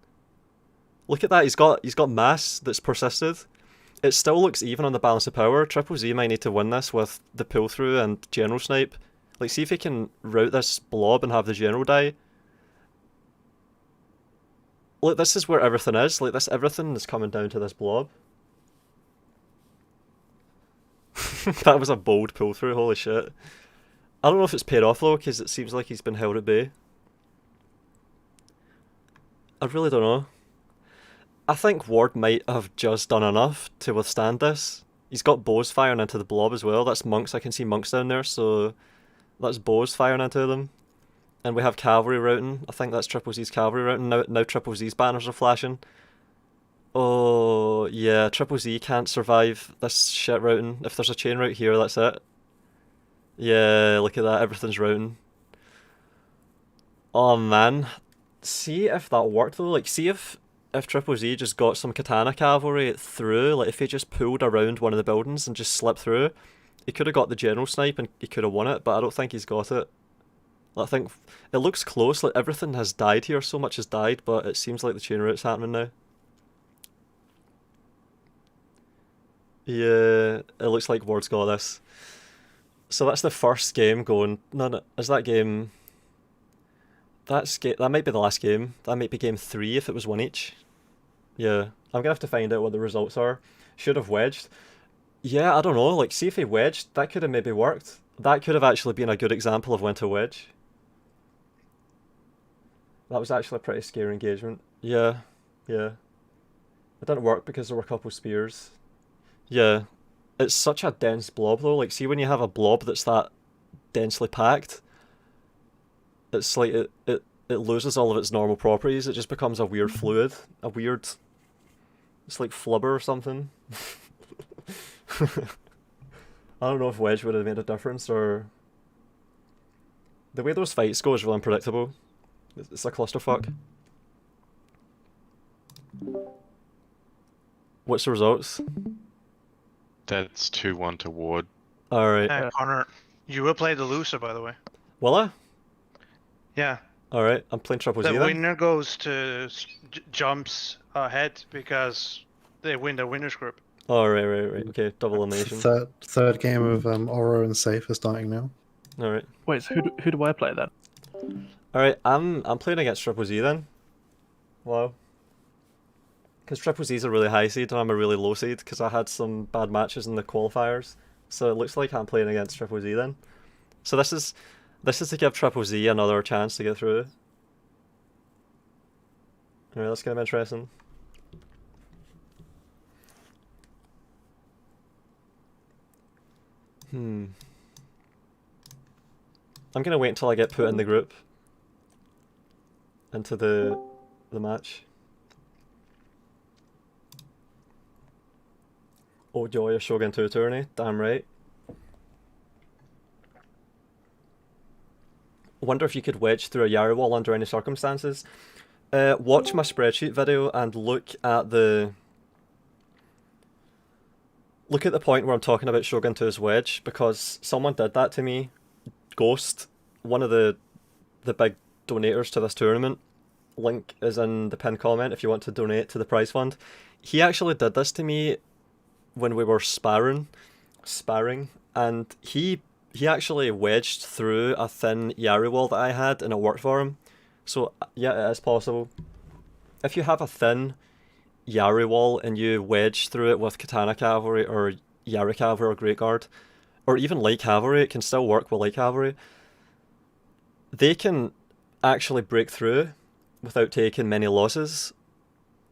Look at that. He's got mass that's persisted. It still looks even on the balance of power. TripleZ might need to win this with the pull through and general snipe. Like, see if he can route this blob and have the general die. Look, this is where everything is. Like, everything is coming down to this blob. That was a bold pull through, holy shit. I don't know if it's paid off though, because it seems like he's been held at bay. I really don't know. I think Ward might have just done enough to withstand this. He's got bows firing into the blob as well. That's monks. I can see monks down there, so that's bows firing into them. And we have cavalry routing. I think that's TripleZ's cavalry routing. Now TripleZ's banners are flashing. Oh, yeah, TripleZ can't survive this shit routing. If there's a chain route here, that's it. Yeah, look at that, everything's routing. Oh man. See if that worked though. Like, see if TripleZ just got some katana cavalry through, like if he just pulled around one of the buildings and just slipped through, he could have got the general snipe and he could have won it, but I don't think he's got it. I think it looks close, like everything has died here, so much has died, but it seems like the chain route's happening now. Yeah, it looks like Ward's got this. So that's the first game going. No, is that game... That might be the last game. That might be game 3 if it was one each. Yeah, I'm gonna have to find out what the results are. Should have wedged. Yeah, I don't know, like, see if he wedged, that could have maybe worked. That could have actually been a good example of when to wedge. That was actually a pretty scary engagement. Yeah. It didn't work because there were a couple spears. Yeah. It's such a dense blob though, like, see when you have a blob that's that densely packed, it's like it loses all of its normal properties, it just becomes a weird fluid. It's like flubber or something. I don't know if wedge would have made a difference, or... The way those fights go is really unpredictable. It's a clusterfuck. What's the results? That's 2-1 to Ward. Alright. Connor, you will play the loser, by the way. Will I? Yeah. Alright, I'm playing TripleZ The then. winner goes to jumps ahead because they win the winners group. Oh, right. Okay, double elimination. Third game of Oro and Saif is starting now. Alright. Wait, so who do I play then? Alright, I'm playing against TripleZ then. Wow. Because TripleZ's a really high seed and I'm a really low seed because I had some bad matches in the qualifiers. So it looks like I'm playing against TripleZ then. So this is to give TripleZ another chance to get through. Alright, that's gonna be interesting. I'm gonna wait until I get put in the group. Into the match. Oh joy, a Shogun 2 tourney, damn right. Wonder if you could wedge through a Yari wall under any circumstances. Watch my spreadsheet video and look at the point where I'm talking about Shogun 2's wedge, because someone did that to me. Ghost, one of the big donators to this tournament. Link is in the pinned comment if you want to donate to the prize fund. He actually did this to me when we were sparring, and he actually wedged through a thin Yari wall that I had, and it worked for him. So yeah, it is possible. If you have a thin Yari wall and you wedge through it with Katana Cavalry or Yari Cavalry or Great Guard, or even Light Cavalry, it can still work with Light Cavalry. They can actually break through without taking many losses.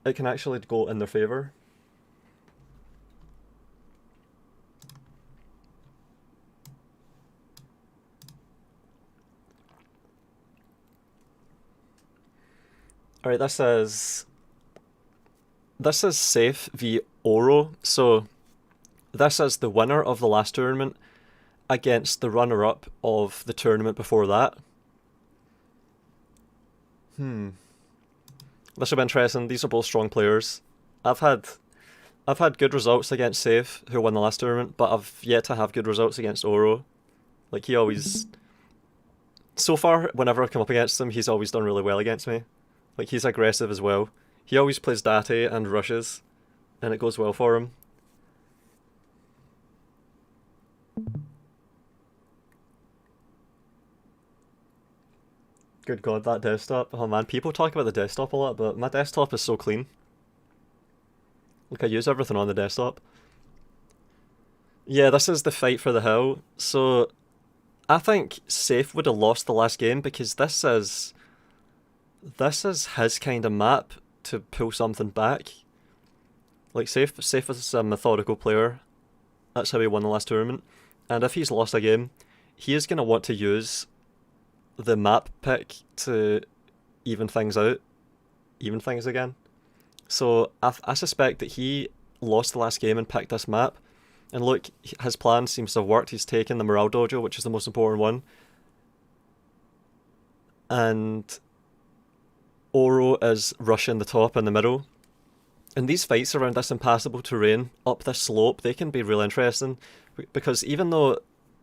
It can actually go in their favour. Alright, this is Saif v Oro. So this is the winner of the last tournament against the runner-up of the tournament before that. This should be interesting. These are both strong players. I've had good results against Saif, who won the last tournament, but I've yet to have good results against Oro. Like, he always... So far, whenever I've come up against him, he's always done really well against me. Like, he's aggressive as well. He always plays Date and rushes, and it goes well for him. Good god, that desktop. Oh man, people talk about the desktop a lot, but my desktop is so clean. Like, I use everything on the desktop. Yeah, this is the fight for the hill. So, I think Saif would have lost the last game because this is his kind of map to pull something back. Like, Saif is a methodical player. That's how he won the last tournament. And if he's lost a game, he is going to want to use the map pick to even things out. Even things again. So, I suspect that he lost the last game and picked this map. And look, his plan seems to have worked. He's taken the Morale Dojo, which is the most important one. And Oro is rushing the top and the middle. And these fights around this impassable terrain, up this slope, they can be really interesting. Because even though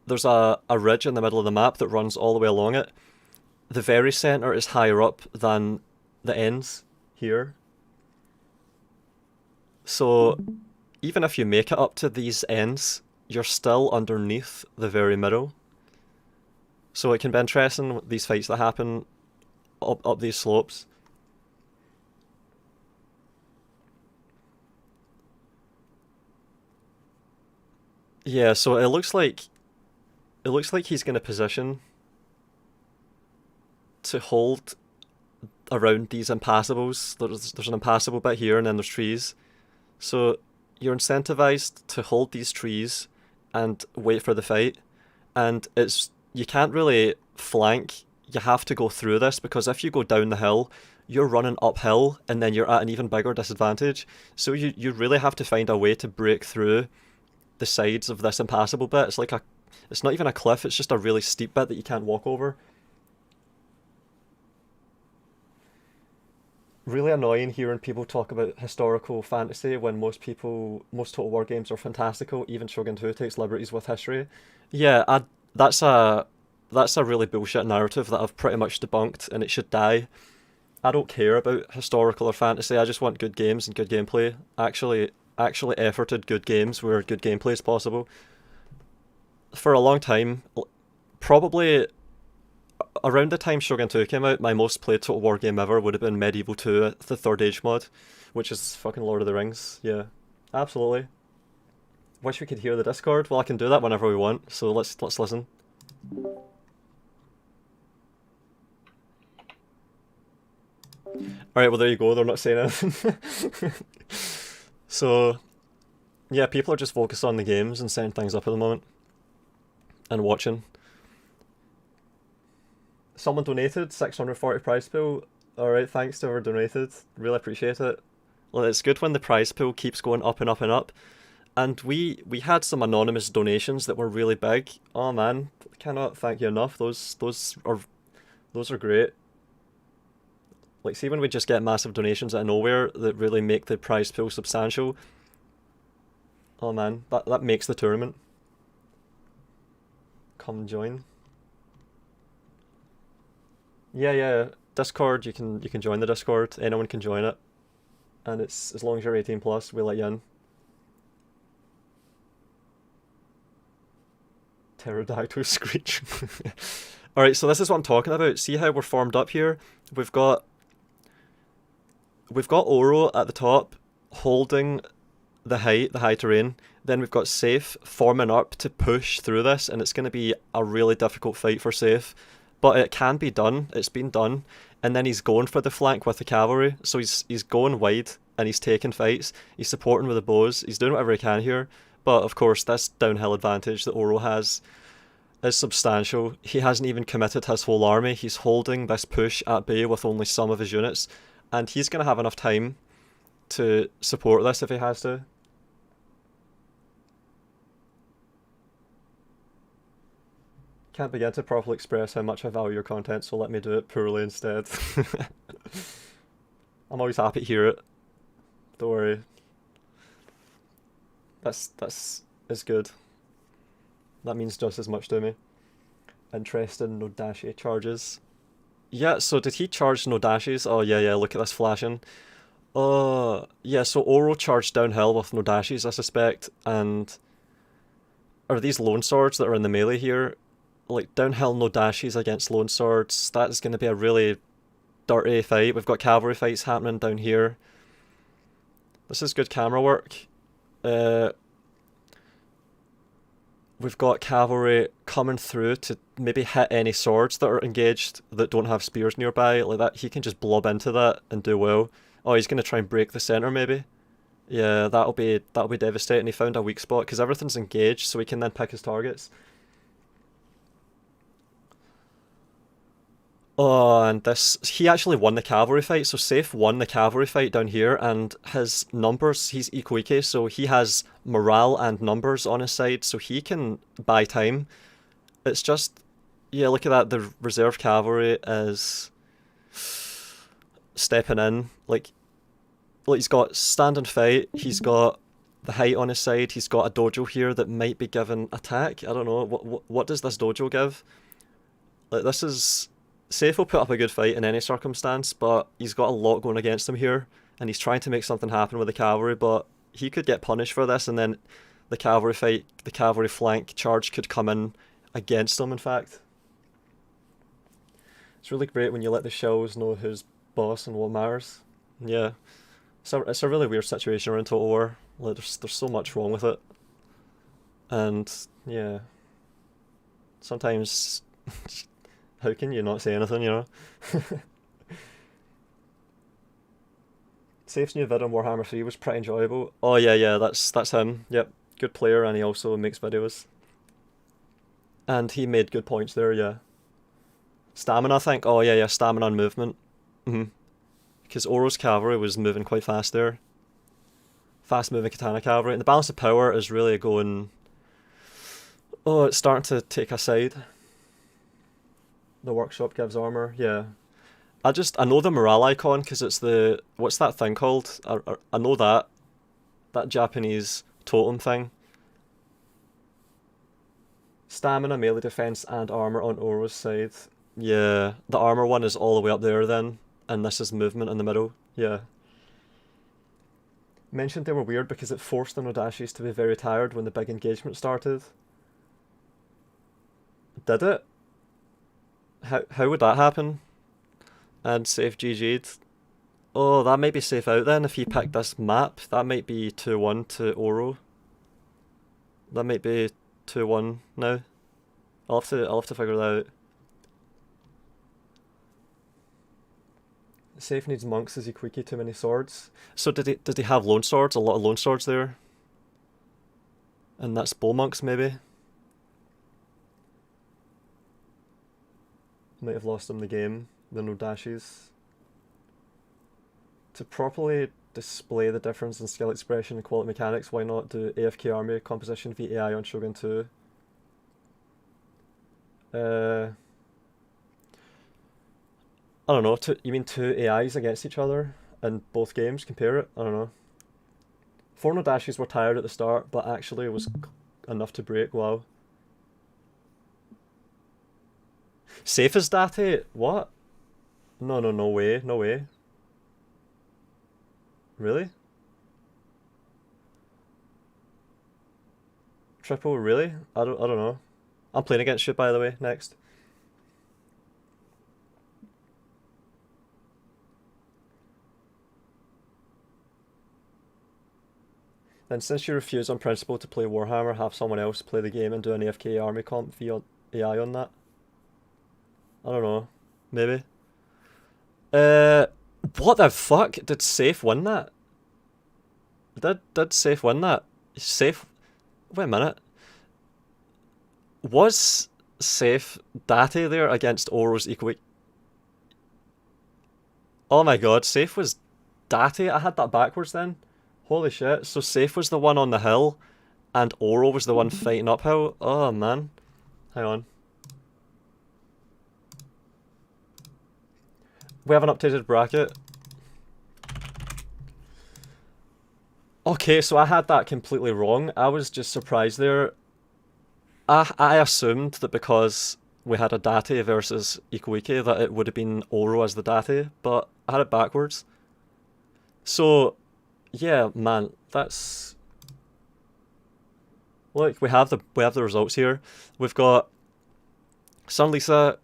there's a ridge in the middle of the map that runs all the way along it, the very centre is higher up than the ends here. So even if you make it up to these ends, you're still underneath the very middle. So it can be interesting, these fights that happen up these slopes. Yeah, so it looks like he's going to position to hold around these impassables. There's an impassable bit here and then there's trees. So you're incentivized to hold these trees and wait for the fight. And you can't really flank. You have to go through this, because if you go down the hill, you're running uphill and then you're at an even bigger disadvantage. So you really have to find a way to break through the sides of this impassable bit. It's not even a cliff, it's just a really steep bit that you can't walk over. Really annoying hearing people talk about historical fantasy when most Total War games are fantastical. Even Shogun 2 takes liberties with history. Yeah, that's a really bullshit narrative that I've pretty much debunked, and it should die. I don't care about historical or fantasy, I just want good games and good gameplay. Actually efforted good games where good gameplay is possible. For a long time, probably around the time Shogun 2 came out, my most played Total War game ever would have been Medieval 2, the Third Age mod, which is fucking Lord of the Rings. Yeah, absolutely. Wish we could hear the Discord. Well, I can do that whenever we want, so let's listen. Alright, well there you go, they're not saying anything. So, yeah, people are just focused on the games and setting things up at the moment. and watching. Someone donated 640 prize pool. Alright, thanks to whoever donated. Really appreciate it. Well, it's good when the prize pool keeps going up and up and up. And we had some anonymous donations that were really big. Oh man, cannot thank you enough. Those are great. Like, see when we just get massive donations out of nowhere that really make the prize pool substantial. Oh man, that makes the tournament. Come join. Yeah. Discord, you can join the Discord. Anyone can join it. And it's as long as you're 18 plus, we'll let you in. Pterodactyl screech. Alright, so this is what I'm talking about. See how we're formed up here? We've got Oro at the top holding the high terrain. Then we've got Saif forming up to push through this, and it's going to be a really difficult fight for Saif. But it can be done. It's been done. And then he's going for the flank with the cavalry. So he's going wide and he's taking fights. He's supporting with the bows. He's doing whatever he can here. But of course, this downhill advantage that Oro has is substantial. He hasn't even committed his whole army. He's holding this push at bay with only some of his units. And he's going to have enough time to support this if he has to. Can't begin to properly express how much I value your content, so let me do it poorly instead. I'm always happy to hear it. Don't worry. That's is good. That means just as much to me. Interesting, no dashi charges. Yeah, so did he charge no dashes? Oh yeah, look at this flashing. Yeah, so Oro charged downhill with no dashes, I suspect, and are these lone swords that are in the melee here? Like, downhill no dashes against lone swords, that is going to be a really dirty fight. We've got cavalry fights happening down here. This is good camera work. We've got cavalry coming through to maybe hit any swords that are engaged that don't have spears nearby. Like that, he can just blob into that and do well. Oh, he's going to try and break the center maybe. Yeah, that'll be devastating. He found a weak spot because everything's engaged, so he can then pick his targets. Oh, and he actually won the cavalry fight, so Saif won the cavalry fight down here, and his numbers, he's eco-EK, so he has morale and numbers on his side, so he can buy time. It's just, yeah, look at that, the reserve cavalry is stepping in, like he's got stand and fight, he's got the height on his side, he's got a dojo here that might be given attack, I don't know, what does this dojo give? Like, this is... Saif will put up a good fight in any circumstance, but he's got a lot going against him here, and he's trying to make something happen with the cavalry, but he could get punished for this, and then the cavalry fight, the cavalry flank charge could come in against him, in fact. It's really great when you let the shells know who's boss and what matters. Yeah. So it's a really weird situation we're in Total War. Like, there's so much wrong with it. And, yeah. Sometimes... How can you not say anything, you know? Saif's new vid on Warhammer 3 was pretty enjoyable. Oh yeah, that's him. Yep, good player, and he also makes videos. And he made good points there, yeah. Stamina, I think. Oh yeah, stamina and movement. Because Oro's cavalry was moving quite fast there. Fast moving katana cavalry. And the balance of power is really going... Oh, it's starting to take a side. The workshop gives armor, yeah. I know the morale icon because it's the... What's that thing called? I know that. That Japanese totem thing. Stamina, melee defense, and armor on Oro's side. Yeah, the armor one is all the way up there then. And this is movement in the middle, yeah. Mentioned they were weird because it forced the Nodashis to be very tired when the big engagement started. Did it? How would that happen? And Saif GG'd. Oh, that might be Saif out then if he picked this map. That might be 2-1 to Oro. That might be 2-1 now. I'll have to figure that out. Saif needs monks, is he quickie too many swords? So did he have lone swords? A lot of lone swords there? And that's bow monks maybe? Might have lost them the game. The no dashes. To properly display the difference in skill expression and quality mechanics, why not do AFK army composition VAI on Shogun 2? I don't know. You mean two AIs against each other in both games? Compare it? I don't know. 4 no dashes were tired at the start, but actually it was enough to break. Wow. Safe as Date? What? No way. No way. Really? Triple, really? I don't know. I'm playing against you, by the way, next. Then since you refuse on principle to play Warhammer, have someone else play the game and do an AFK army comp via AI on that. I don't know. Maybe. What the fuck? Did Saif win that? Did Saif win that? Saif... Wait a minute. Was Saif Date there against Oro's equal... Oh my god, Saif was Date? I had that backwards then. Holy shit. So Saif was the one on the hill, and Oro was the one fighting uphill? Oh man. Hang on. We have an updated bracket. Okay, so I had that completely wrong. I was just surprised there. I assumed that because we had a Date versus Ikuike that it would have been Oro as the Date, but I had it backwards. So, yeah, man, that's... Look, we have the results here. We've got SunLisa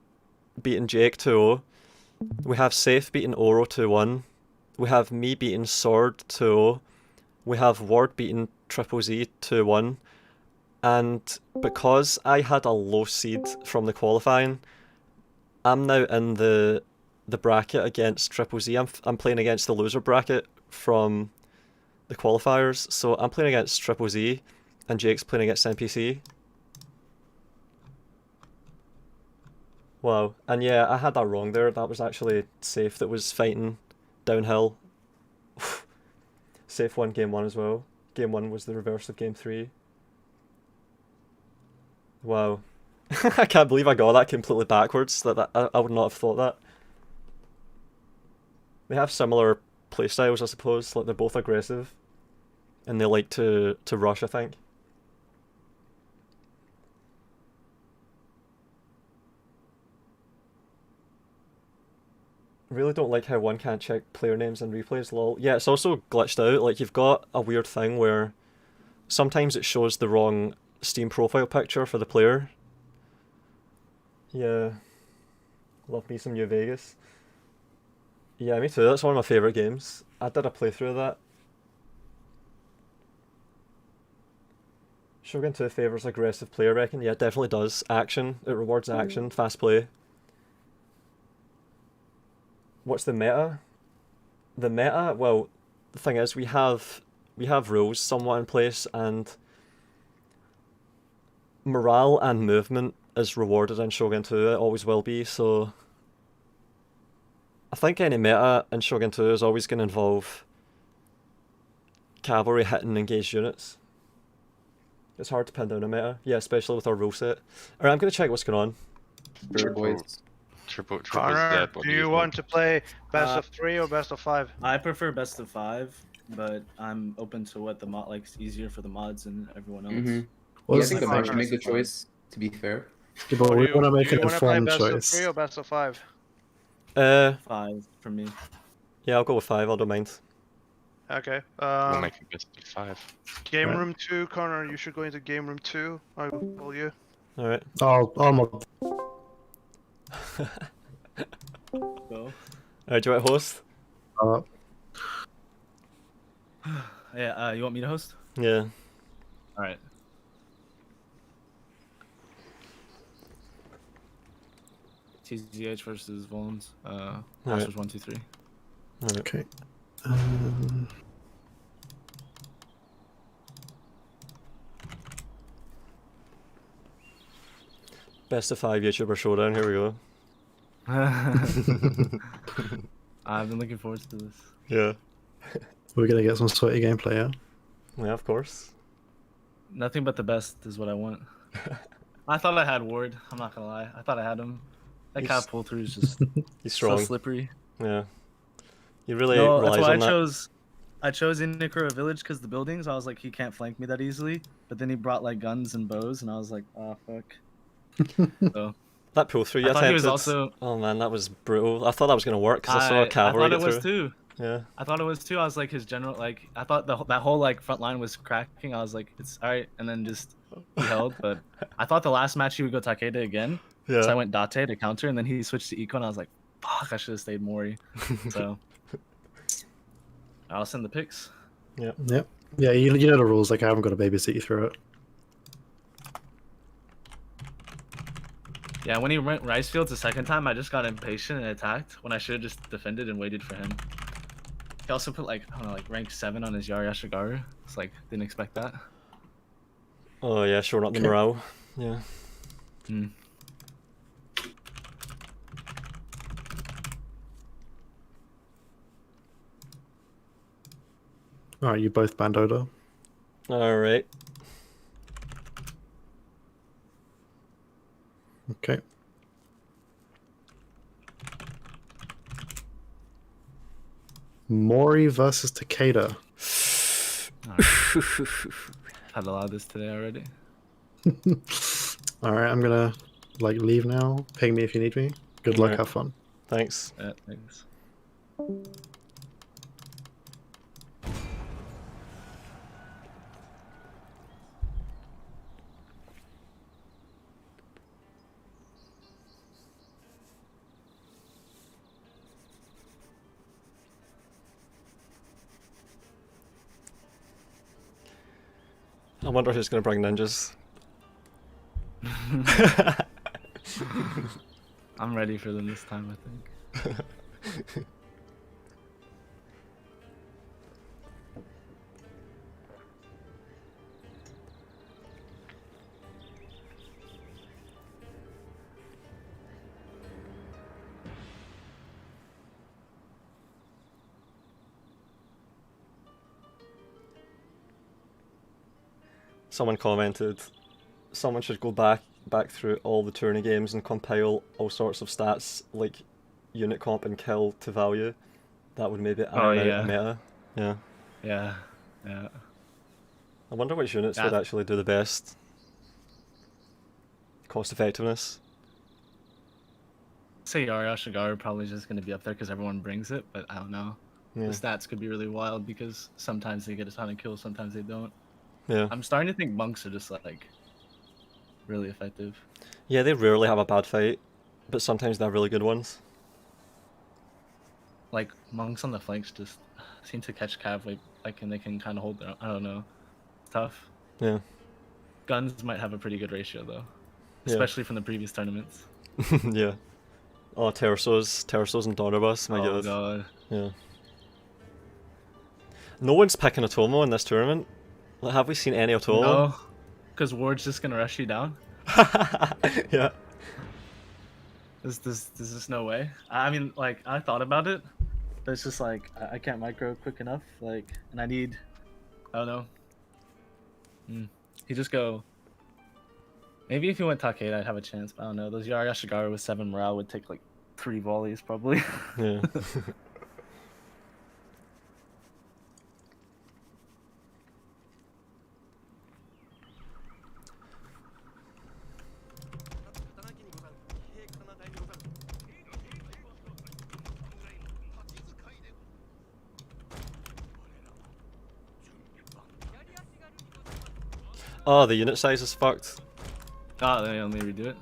beating Jake 2-0. We have Saif beating Oro 2-1. We have me beating Sword 2-0. We have Ward beating TripleZ 2-1. And because I had a low seed from the qualifying, I'm now in the bracket against TripleZ. I'm playing against the loser bracket from the qualifiers. So I'm playing against TripleZ and Jake's playing against NPC. Wow. And yeah, I had that wrong there. That was actually Saif that was fighting downhill. Saif won game 1 as well. Game 1 was the reverse of game 3. Wow. I can't believe I got that completely backwards. I would not have thought that. They have similar playstyles, I suppose. Like, they're both aggressive. And they like to rush, I think. Really don't like how one can't check player names and replays, lol. Yeah, it's also glitched out. Like, you've got a weird thing where sometimes it shows the wrong Steam profile picture for the player. Yeah. Love me some New Vegas. Yeah, me too. That's one of my favourite games. I did a playthrough of that. Shogun 2 favours aggressive play, I reckon. Yeah, it definitely does. Action. It rewards action. Fast play. What's the meta? The meta? Well, the thing is, we have rules somewhat in place, and morale and movement is rewarded in Shogun 2. It always will be, so I think any meta in Shogun 2 is always going to involve cavalry hitting engaged units. It's hard to pin down a meta. Yeah, especially with our rule set. Alright, I'm going to check what's going on. Triple Connor, Z, what do you want to play best of 3 or best of 5? I prefer best of 5, but I'm open to what the mod likes easier for the mods and everyone else. Well, I think I'm actually make the choice, to be fair. Yeah, but we want to make an Do you want to play informed best choice. of 3 or best of 5? 5 for me. Yeah, I'll go with 5. I don't mind. Okay. We'll make it best of 5. Game Right. room 2, Connor. You should go into game room 2. I will call you. Alright. I'll mod. Go. Alright, do you want to host? Yeah, you want me to host? Yeah. Alright. TZH versus Volound. Masters 1, 2, 3. Alright. Okay. Best of 5 YouTuber showdown, here we go. I've been looking forward to this. Yeah. We're gonna get some sweaty gameplay, yeah? Yeah, of course. Nothing but the best is what I want. I thought I had Ward. I'm not gonna lie. I thought I had him. That He's- cat pull through is just He's so strong. slippery. Yeah. You really No, that's relies why I on that. chose Inikura Village because the buildings. I was like, he can't flank me that easily. But then he brought like guns and bows, and I was like, oh fuck. So That pull through you I thought he was attempted. also. Oh man, that was brutal. I thought that was gonna work because I saw a cavalry I thought get it was through. too. Yeah. I thought it was too. I was like his general. Like I thought that whole like front line was cracking. I was like, it's all right, and then just he held. But I thought the last match he would go Takeda again. Yeah. So I went Date to counter, and then he switched to Eco, and I was like, fuck, I should have stayed Mori. So I'll send the pics. Yeah. Yep. Yeah, you know the rules. Like I haven't got to babysit you through it. Yeah, when he went rice fields the second time, I just got impatient and attacked when I should have just defended and waited for him. He also put like I don't know, like rank 7 on his Yari Ashigaru. It's like didn't expect that. Oh yeah, showing up the Okay. morale. Yeah. Hmm. All right, you both banned Oda. All right. Okay. Mori versus Takeda. Had a lot of this today already. All right, I'm gonna like leave now. Ping me if you need me. Good luck. Alright. Have fun. Thanks. Yeah, thanks. I wonder who's gonna bring ninjas. I'm ready for them this time, I think. Someone commented, someone should go back through all the tourney games and compile all sorts of stats like unit comp and kill to value. That would maybe iron out yeah. a meta. Yeah. Yeah, yeah. I wonder which units would Yeah. actually do the best. Cost effectiveness. Say Yari Ashigaru probably just going to be up there because everyone brings it, but I don't know. Yeah. The stats could be really wild because sometimes they get a ton of kills, sometimes they don't. Yeah. I'm starting to think monks are just like really effective. Yeah, they rarely have a bad fight, but sometimes they have really good ones. Like monks on the flanks just seem to catch cav like and they can kind of hold their own. I don't know. It's tough. Yeah. Guns might have a pretty good ratio though, Yeah. especially from the previous tournaments. Yeah. Oh, Tersos and Donnerbus, my Oh god. god. Yeah. No one's picking Otomo in this tournament. Like, have we seen any Otomo? No, because Ward's just gonna rush you down. Yeah. There's just no way. I mean, like I thought about it, but it's just like I can't micro quick enough. Like, and I need, I don't know. He just go. Maybe if he went Takeda, I'd have a chance. But I don't know. Those Yari Ashigaru with 7 morale would take like 3 volleys probably. Yeah. Oh, the unit size is fucked. Oh, they only redo it.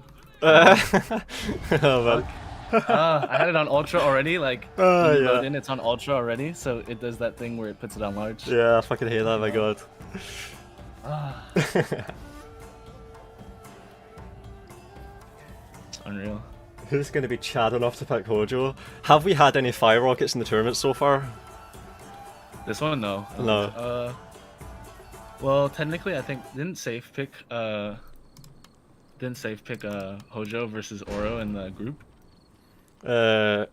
Oh man. I had it on ultra already. Like, Oh, when you yeah. load in, it's on ultra already, so it does that thing where it puts it on large. Yeah, I fucking hate that, my god. Ah. It's unreal. Who's going to be Chad enough to pick Hojo? Have we had any fire rockets in the tournament so far? This one, no. No. Well, technically, I think didn't Saif pick Hojo versus Oro in the group? Yeah,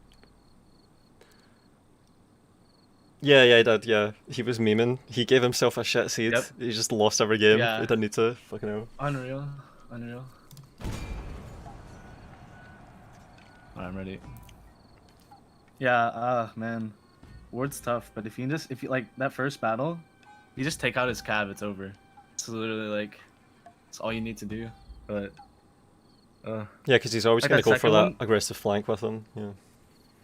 he did, yeah. He was memeing. He gave himself a shit seed. Yep. He just lost every game. Yeah. He didn't need to. Fucking hell. Unreal. Unreal. Alright, I'm ready. Yeah, man. Ward's tough, but if you like that first battle, you just take out his cav, it's over. It's literally like, it's all you need to do. But, Yeah, because he's always like going to that go for second that one? aggressive flank with him. Yeah.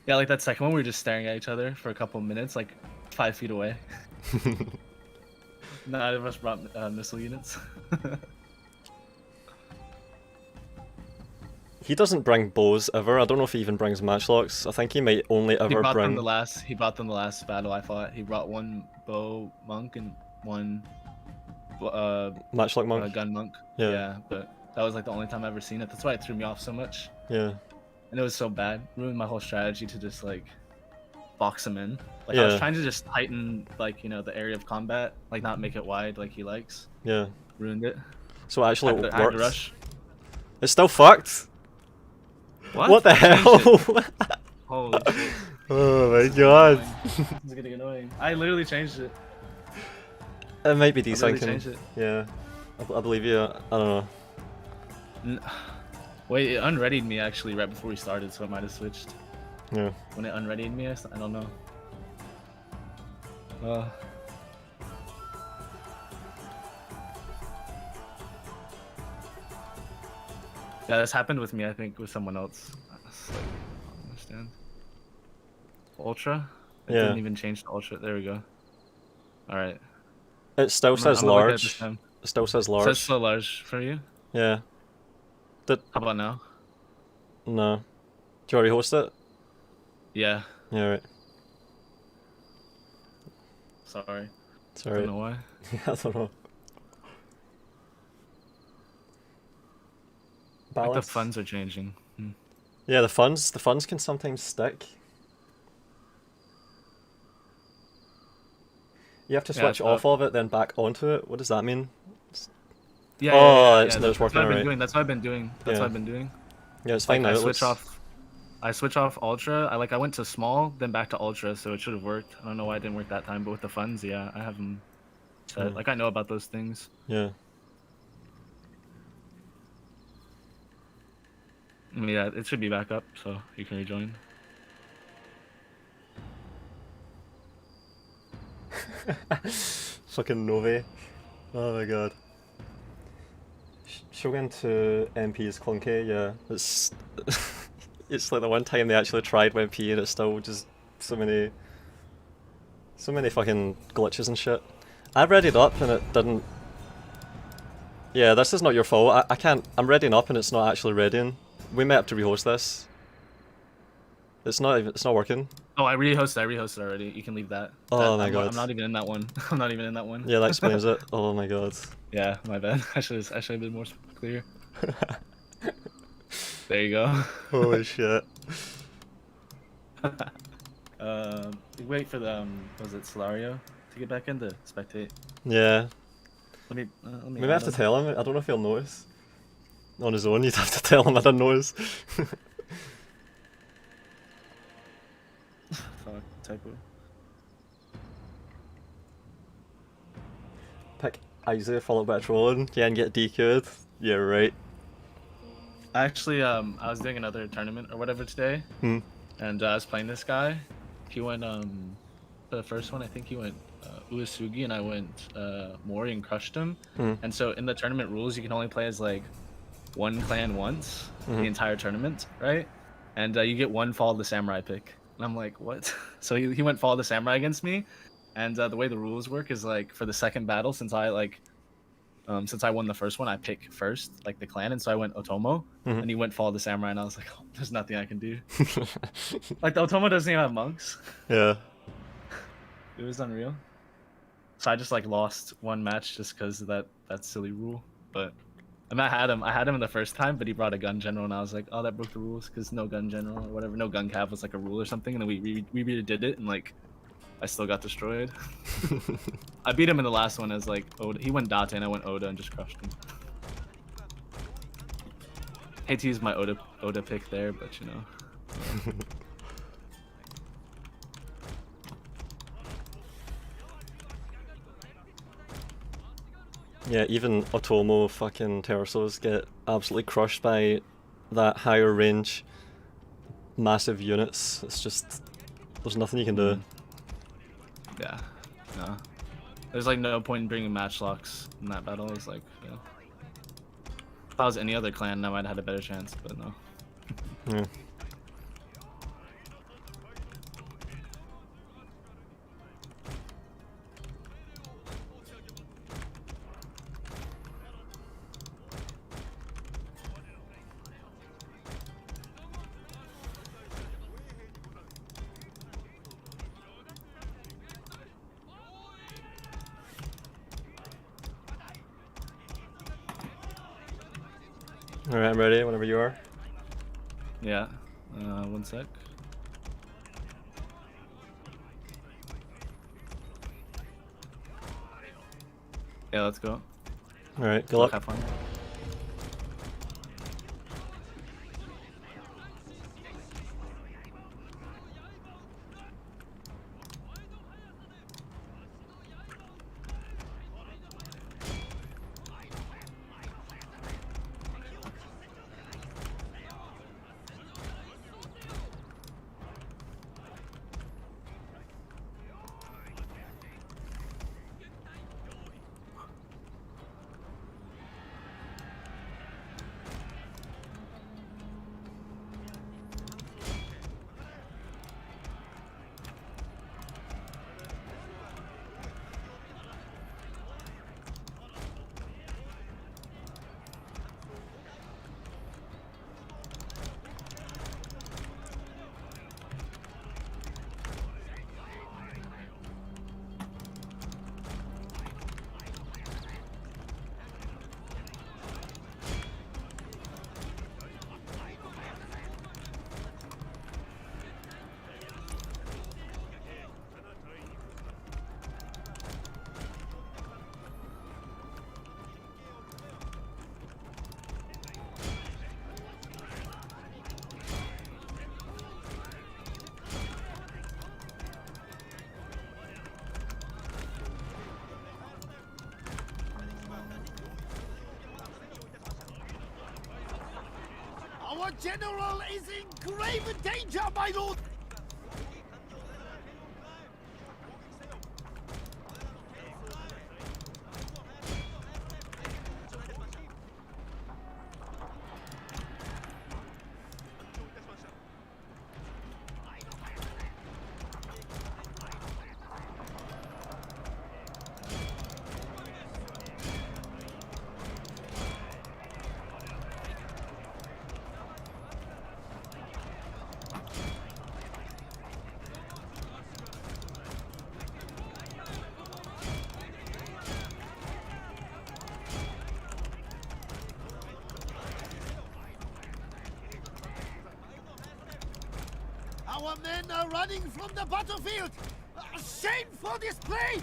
yeah, like that second one, we were just staring at each other for a couple minutes, like 5 feet away. Neither of us brought missile units. He doesn't bring bows ever. I don't know if he even brings matchlocks. I think he might only He ever brought them bring the last. He brought them the last battle I fought. He brought one bow monk and one matchlock monk. gun monk. Yeah. Yeah, but that was like the only time I ever seen it. That's why it threw me off so much. Yeah. And it was so bad. Ruined my whole strategy to just like box him in. Like I was Yeah. trying to just tighten like the area of combat, like not make it wide like he likes. Yeah. Ruined it. So actually it I had to works. rush. It's still fucked. What the I changed hell? it. Holy shit. Oh my god. It's getting annoying. I literally changed it. It might be I literally desyncing. changed it. Yeah. I believe you. I don't know. Wait, it unreadied me actually right before we started, so I might have switched. Yeah. When it unreadied me, I don't know. Yeah, this happened with me, I think, with someone else. It's like, I don't understand. Ultra? It Yeah. didn't even change to Ultra. There we go. Alright. It still says I'm gonna look at it this large. time. It still says It large. says so large for you? Yeah. How about now? No. Do you already host it? Yeah. Yeah, right. Sorry. It's alright. Don't know why. I don't know. Like the Balance. funds are changing. Yeah, the funds can sometimes stick. You have to Yeah, switch it's off of it, then back onto it. What does that mean? Yeah, Oh, yeah, it's yeah. working That's what I've been alright. doing. That's what I've been doing. That's Yeah. what I've been doing. Yeah, it's fine Like, now. I switch off ultra. I went to small, then back to ultra, so it should have worked. I don't know why it didn't work that time, but with the funds, yeah, I have them set. Hmm. Like I know about those things. Yeah. Yeah, it should be back up, so you can rejoin. Fucking Novi. Oh my god. Shogun to MP is clunky, yeah. It's it's like the one time they actually tried MP and it's still just so many fucking glitches and shit. I readied up and it didn't. Yeah, this is not your fault. I can't. I'm readying up and it's not actually readying. We might have to rehost this. It's not working. Oh, I rehosted already. You can leave that. Oh my god. I'm not even in that one. I'm not even in that one. Yeah, that explains it. Oh my god. Yeah, my bad. I should have been more clear. There you go. Holy shit. Wait for the was it Solario to get back into spectate? Yeah. Let me Maybe I have to tell him. I don't know if he'll notice. On his own, you'd have to tell him I didn't notice. Fuck, typo. Pick Isaiah followed by trolling. Yeah, and get DQ'd. Yeah, right. Actually, I was doing another tournament or whatever today, Hmm. and I was playing this guy. He went the first one I think he went Uesugi, and I went Mori and crushed him. Hmm. And so in the tournament rules, you can only play as like one clan once the entire tournament, right? And you get one Fall of the Samurai pick. And I'm like, what? So he went Fall of the Samurai against me, and the way the rules work is like for the second battle, since I won the first one, I pick first, like the clan, and so I went Otomo, and he went Fall of the Samurai, and I was like, oh, there's nothing I can do. Like the Otomo doesn't even have monks. Yeah. It was unreal. So I just like lost one match just because of that silly rule. But I had him in the first time, but he brought a gun general, and I was like, oh, that broke the rules because no gun general or whatever, no gun cav was like a rule or something, and then we redid it, and like I still got destroyed. I beat him in the last one as like Oda. He went Date and I went Oda and just crushed him. Hate to use my Oda pick there, but you know. Yeah, even Otomo fucking Tersos get absolutely crushed by that higher range massive units. It's just, there's nothing you can do. Yeah, no. There's like no point in bringing matchlocks in that battle. It's like, yeah. If I was any other clan, I might have had a better chance, but no. Yeah. Alright, I'm ready whenever you are. Yeah, 1 sec. Yeah, let's go. Alright, good luck. Have fun. Our general is in grave danger, my lord! Our men are running from the battlefield! Shameful display!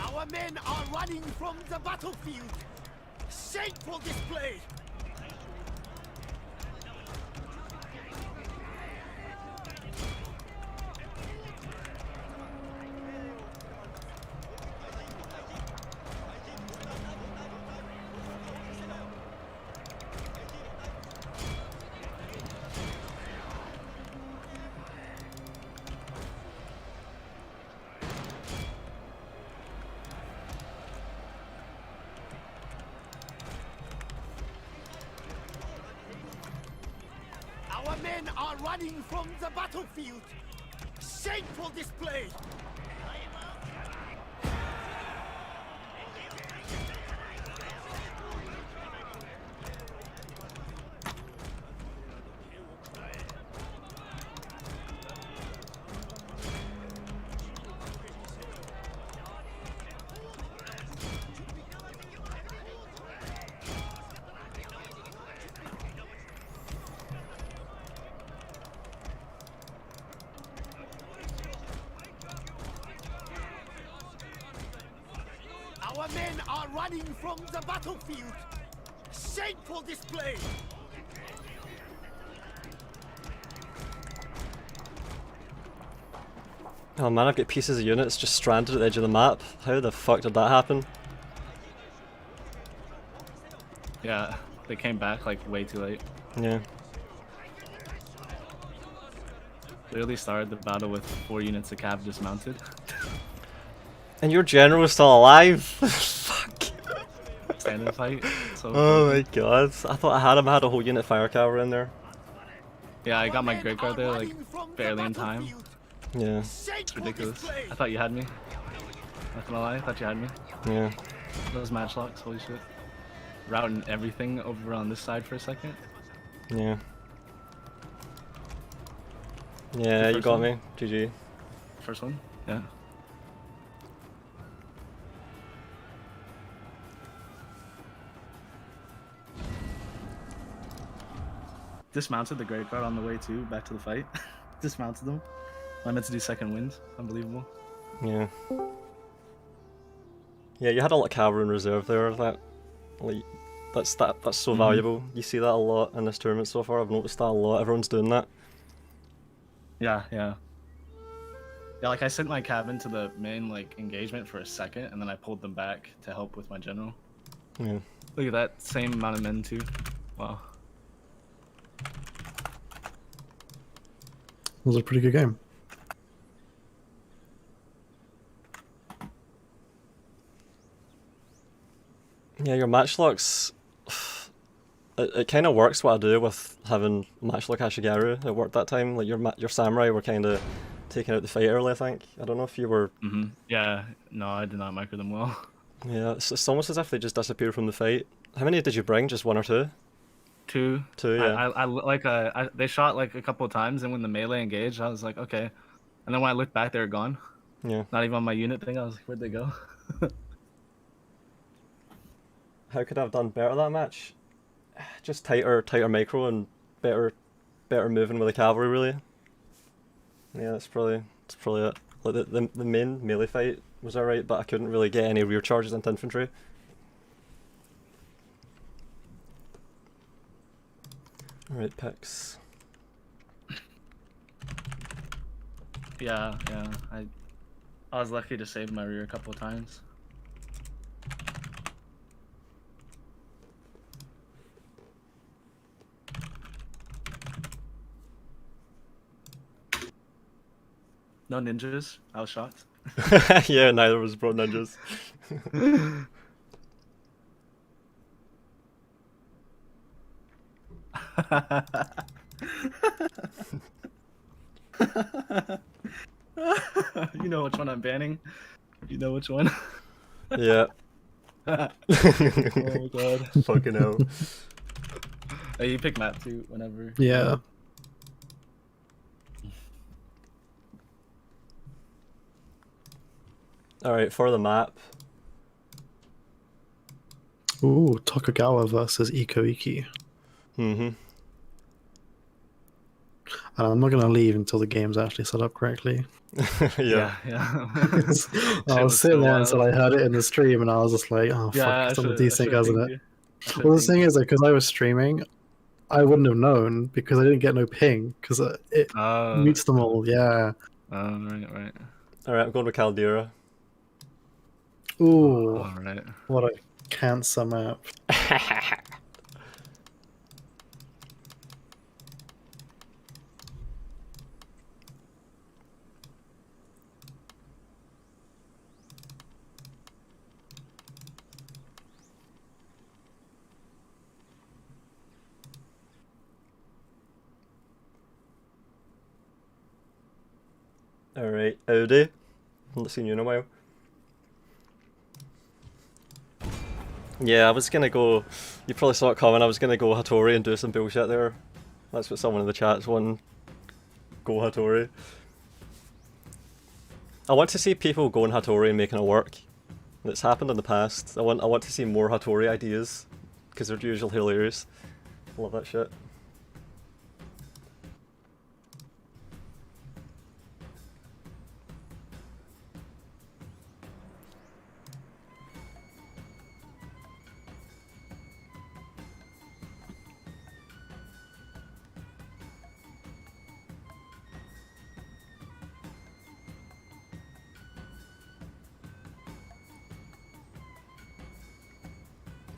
Our men are running from the battlefield! Shameful display! Our men are running from the battlefield! Shameful display! are running from the battlefield. Shameful display. Oh man, I've got pieces of units just stranded at the edge of the map. How the fuck did that happen? Yeah, they came back like way too late. Yeah. Literally started the battle with 4 units of cav dismounted. And your general is still alive? Fuck. Standing fight. So Oh crazy. my god. I thought I had him. I had a whole unit fire cavalry in there. Yeah, I got my great guard there like barely in time. Yeah. It's ridiculous. I thought you had me. Not gonna lie, I thought you had me. Yeah. Those matchlocks, holy shit. Routing everything over on this side for a second. Yeah. Yeah, you got me. GG. First one? Yeah. Dismounted the great guard on the way too, back to the fight. Dismounted them. I meant to do second wind. Unbelievable. Yeah. Yeah, you had a lot of cavalry in reserve there. That's so valuable. You see that a lot in this tournament so far. I've noticed that a lot. Everyone's doing that. Yeah, yeah. Yeah, like I sent my cav into the main like engagement for a second, and then I pulled them back to help with my general. Yeah. Look at that, same amount of men too. Wow. It was a pretty good game. Yeah, your matchlocks. It kind of works what I do with having matchlock Ashigaru. It worked that time. Like your samurai were kind of taking out the fight early. I think. I don't know if you were. Yeah. No, I did not micro them well. Yeah, it's almost as if they just disappeared from the fight. How many did you bring? Just 1 or 2? Two. Yeah. They shot like a couple of times, and when the melee engaged, I was like, okay. And then when I looked back, they were gone. Yeah. Not even on my unit thing. I was like, where'd they go? How could I have done better that match? Just tighter micro and better moving with the cavalry, really. Yeah, that's probably it. Like the main melee fight was alright, but I couldn't really get any rear charges into infantry. Alright, picks. Yeah. I was lucky to save my rear a couple of times. No ninjas. I was shocked. Yeah, neither of us brought ninjas. You know which one I'm banning. You know which one. Yeah. Oh god. Fucking hell. Hey, you pick map too whenever. Yeah. Alright, for the map. Ooh, Tokugawa versus Iko-Iki. Mm-hmm. And I'm not gonna leave until the game's actually set up correctly. Yeah. I was sitting there until I heard it in the stream, and I was just like, "Oh fuck, it's on the desync, hasn't it?" Well, the thing is that because I was streaming, I wouldn't have known because I didn't get no ping because it mutes them all. Yeah. Right. Alright, I'm going with Caldera. Ooh. Alright. What a cancer map. Alright, Audi. I've not seen you in a while. Yeah, I was gonna go. You probably saw it coming. I was gonna go Hattori and do some bullshit there. That's what someone in the chat's wanting. Go Hattori. I want to see people going Hattori and making it work. It's happened in the past. I want to see more Hattori ideas because they're usually hilarious. I love that shit.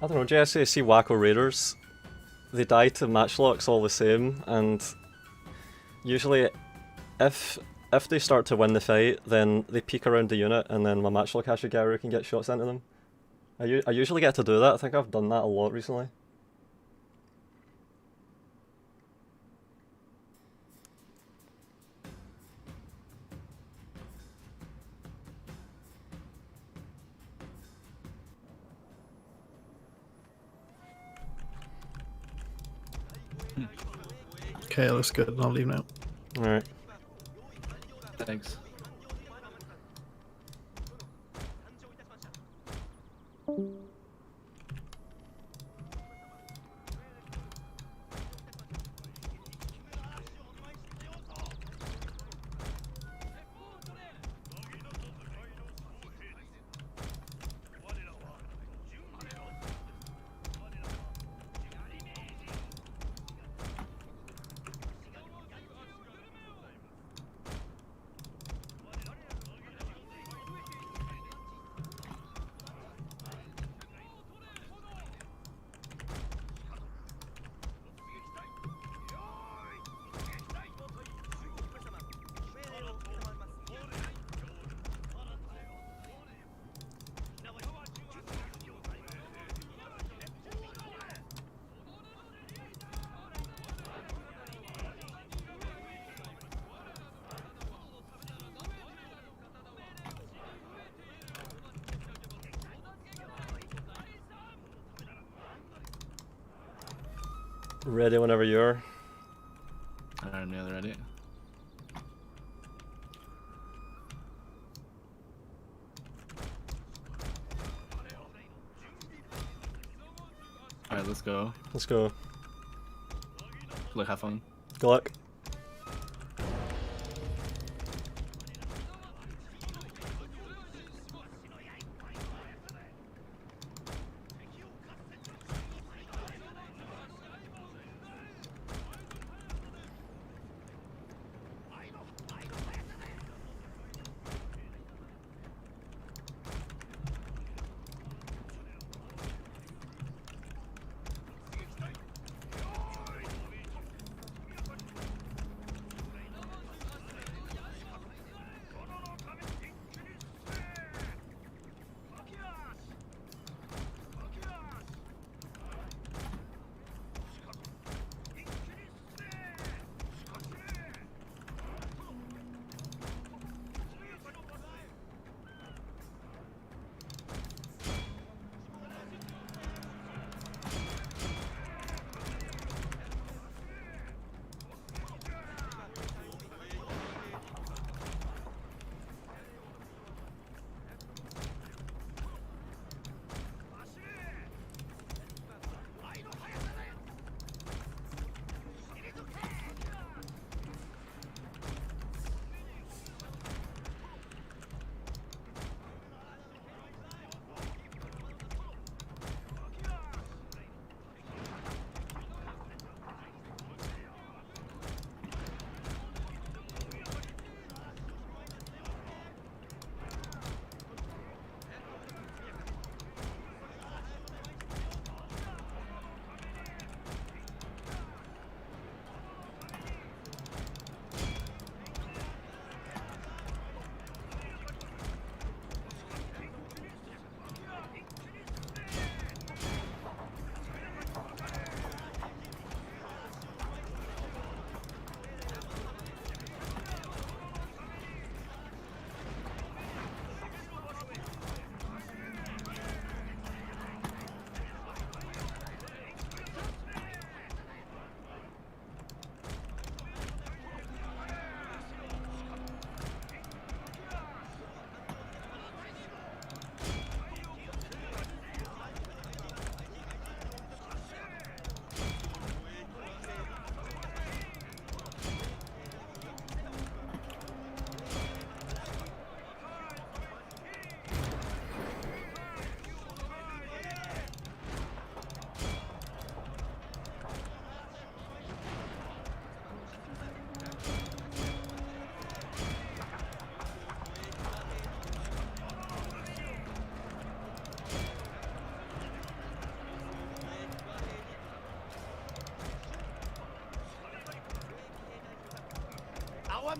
I don't know, Jesse, see Wacko Raiders. They die to matchlocks all the same, and usually if they start to win the fight, then they peek around the unit, and then my matchlock Ashigaru can get shots into them. I usually get to do that. I think I've done that a lot recently. Okay, looks good. I'll leave now. Alright. Thanks. Ready whenever you are. I'm nearly ready. Alright, let's go. Let's go. Look, have fun. Good luck.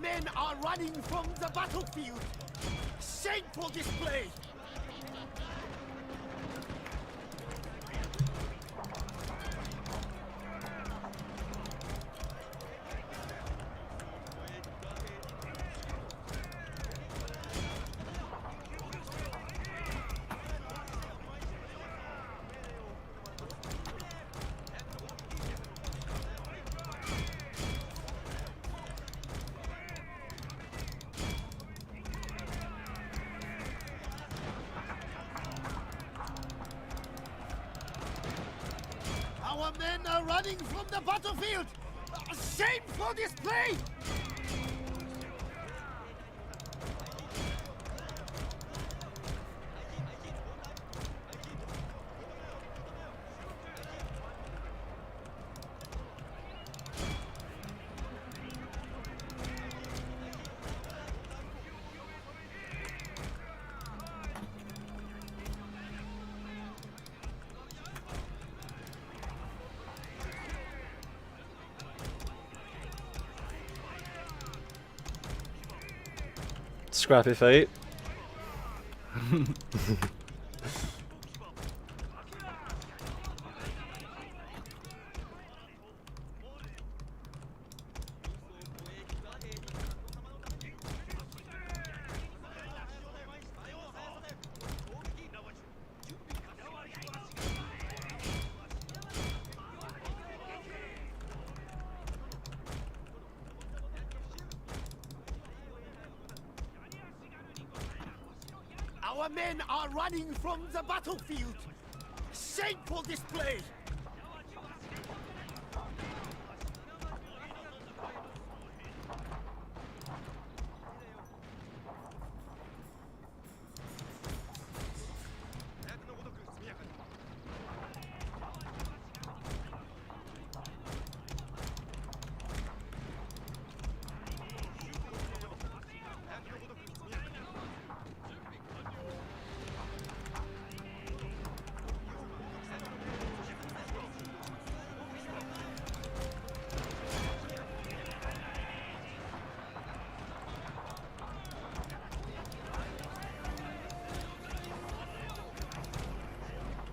men are running from the battlefield. Shameful display. Our men are running from the battlefield! Shameful display! Scrappy fight. Our men are running from the battlefield! Shameful display!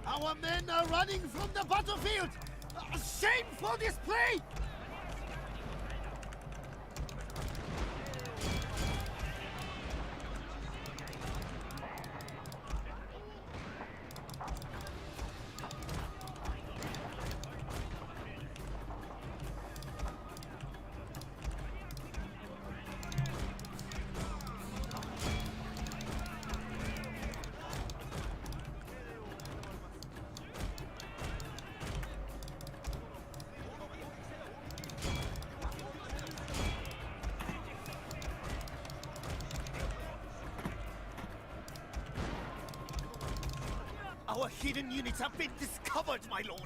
Our men are running from the battlefield! Shameful display! Our hidden units have been discovered, my lord!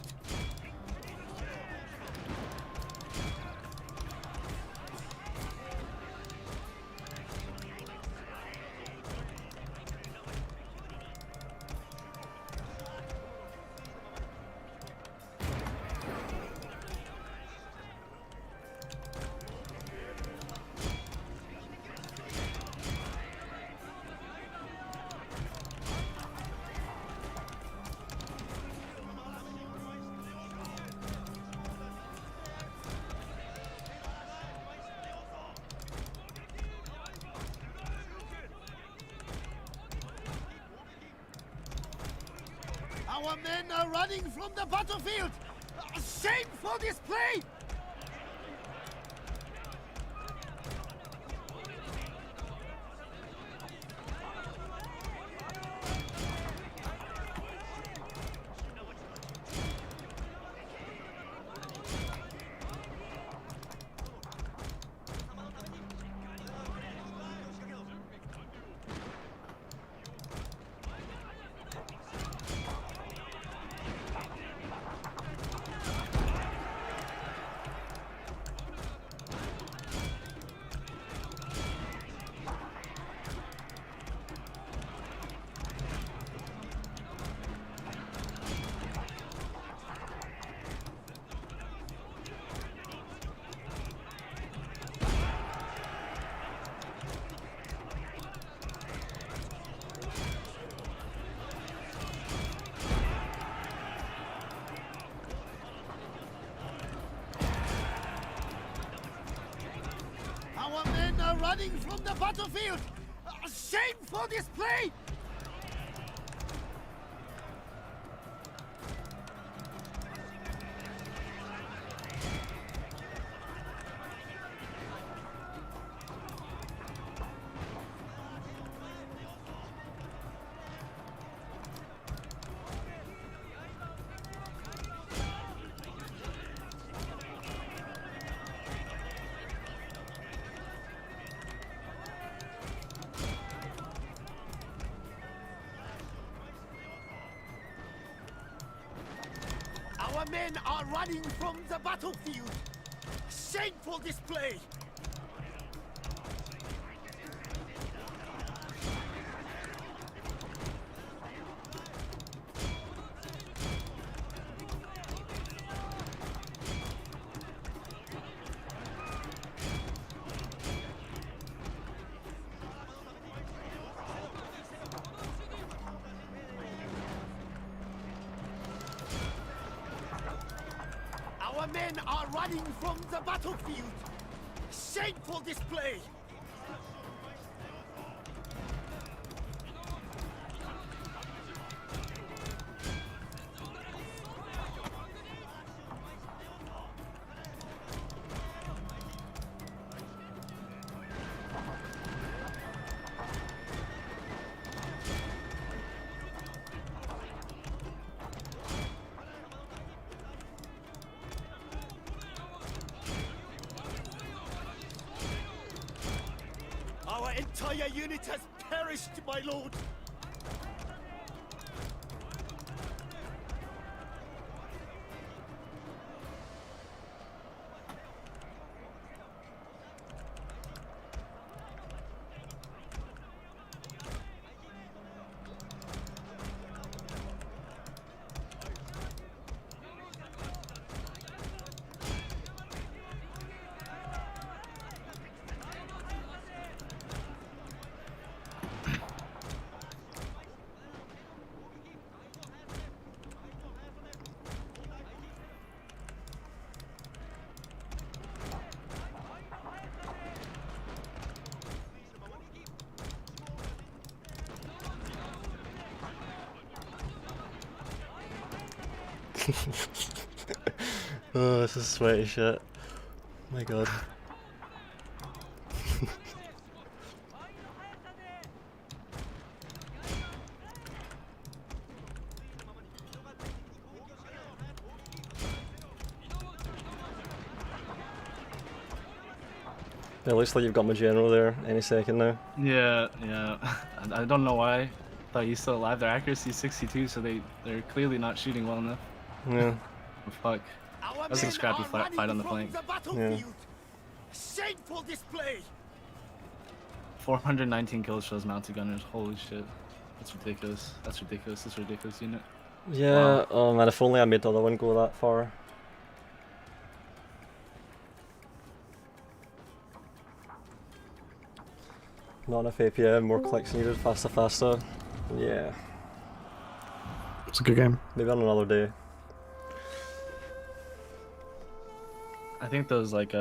Our men are running from the battlefield! Shameful display! running from the battlefield! Shameful display! Our men are running from the battlefield! Shameful display! Our men are running from the battlefield! Shameful display! Our entire unit has perished, my lord! Oh, this is sweaty shit. My god. It looks like you've got my general there any second now. Yeah, yeah. I don't know why. Thought he's still alive. Their accuracy is 62, so they're clearly not shooting well enough. Yeah. Oh, fuck. That's a scrappy fight on the flank. Yeah. Shameful display! 419 kills shows mounted gunners. Holy shit. That's ridiculous. That's ridiculous. That's a ridiculous unit. Yeah, Wow. oh man, if only I made the other one go that far. Not enough APM, more clicks needed, faster, faster. Yeah. It's a good game. Maybe on another day. I think those like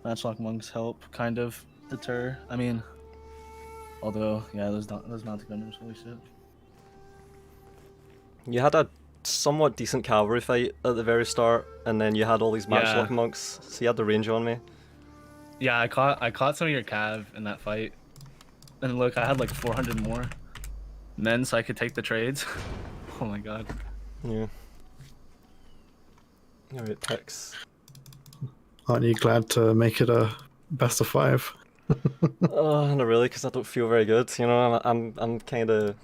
matchlock monks help kind of deter. I mean, although yeah, those mounted gunners. Holy shit. You had a somewhat decent cavalry fight at the very start, and then you had all these matchlock monks, so you had the range on me. Yeah, I caught some of your cav in that fight, and look, I had like 400 more men, so I could take the trades. Oh my god. Yeah. Alright, picks. Aren't you glad to make it a best of 5? Oh, not really, because I don't feel very good. You know, I'm kind of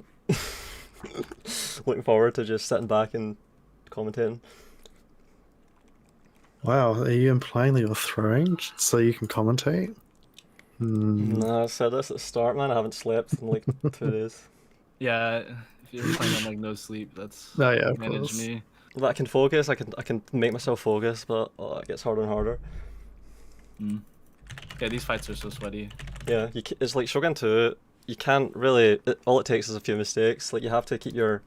looking forward to just sitting back and commentating. Wow, are you implying that you're throwing so you can commentate? No, I said this at the start, man. I haven't slept in like 2 days. Yeah, if you're playing on like no sleep, that's Oh yeah, of manage course. me. But I can focus. I can make myself focus, but it gets harder and harder. Yeah, these fights are so sweaty. Yeah, it's like Shogun 2. You can't really. All it takes is a few mistakes. Like you have to keep your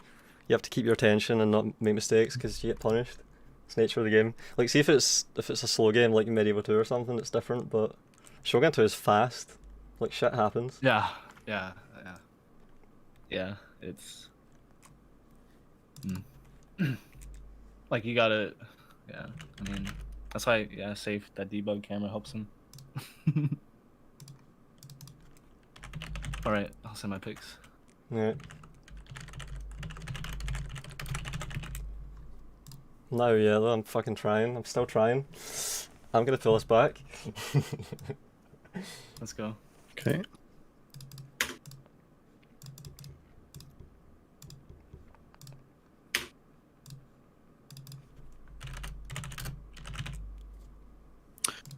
attention and not make mistakes because you get punished. It's the nature of the game. Like see if it's a slow game like Medieval 2 or something, it's different. But Shogun 2 is fast. Like shit happens. Yeah. It's like you gotta. Yeah. I mean, that's why Saif, that debug camera helps him. All right, I'll send my pics. Yeah. No, yeah, I'm fucking trying. I'm still trying. I'm gonna pull us back. Let's go. Okay.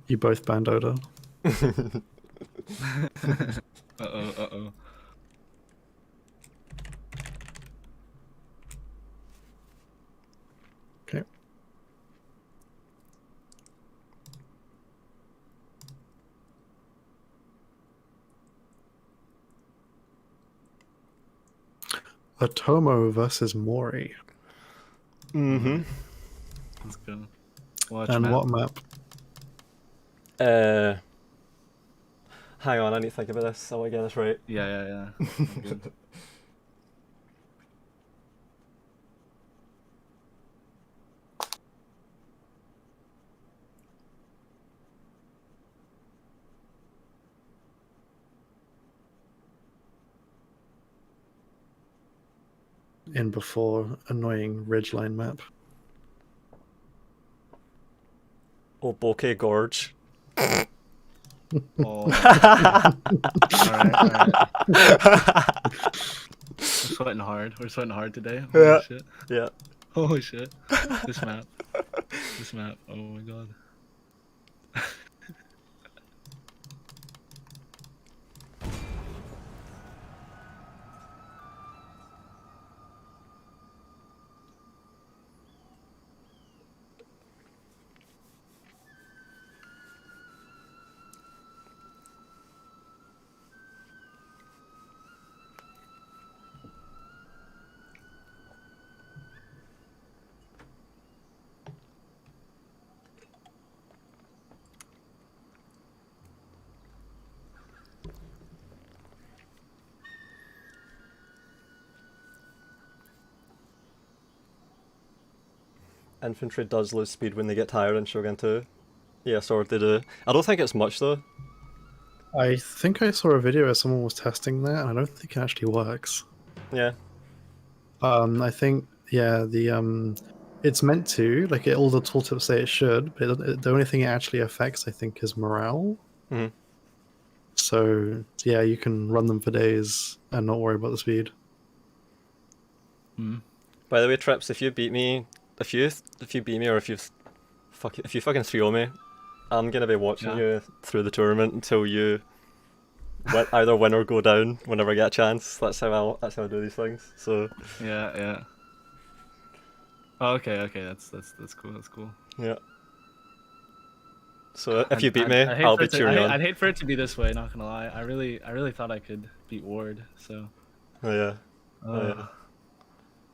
You both banned Oda. Uh-oh. Okay. Atomo versus Mori. Mm-hmm. Let's go. Watch And map. what map? Hang on, I need to think about this. I want to get this right. Yeah. Good. In before annoying ridgeline map. Oh, Bokeh Gorge. Oh. Alright. We're sweating hard today. Holy shit. Yeah. Holy shit. This map. Oh my god. Infantry does lose speed when they get tired in Shogun 2. Yeah, sword they do. I don't think it's much though. I think I saw a video where someone was testing that, and I don't think it actually works. Yeah. I think it's meant to, like, all the tooltips say it should, but the only thing it actually affects, I think, is morale. Mhm. So yeah, you can run them for days and not worry about the speed. By the way, Trips, if you beat me, if you beat me, or if you fucking throw me, I'm gonna be watching you through the tournament until you either win or go down whenever I get a chance. That's how I do these things. So Yeah. Oh, okay. That's cool. That's cool. yeah. So if you beat me, I'd hate I'll for be it to- cheering on. I'd hate for it to be this way. Not gonna lie. I really thought I could beat Ward. So. Oh yeah.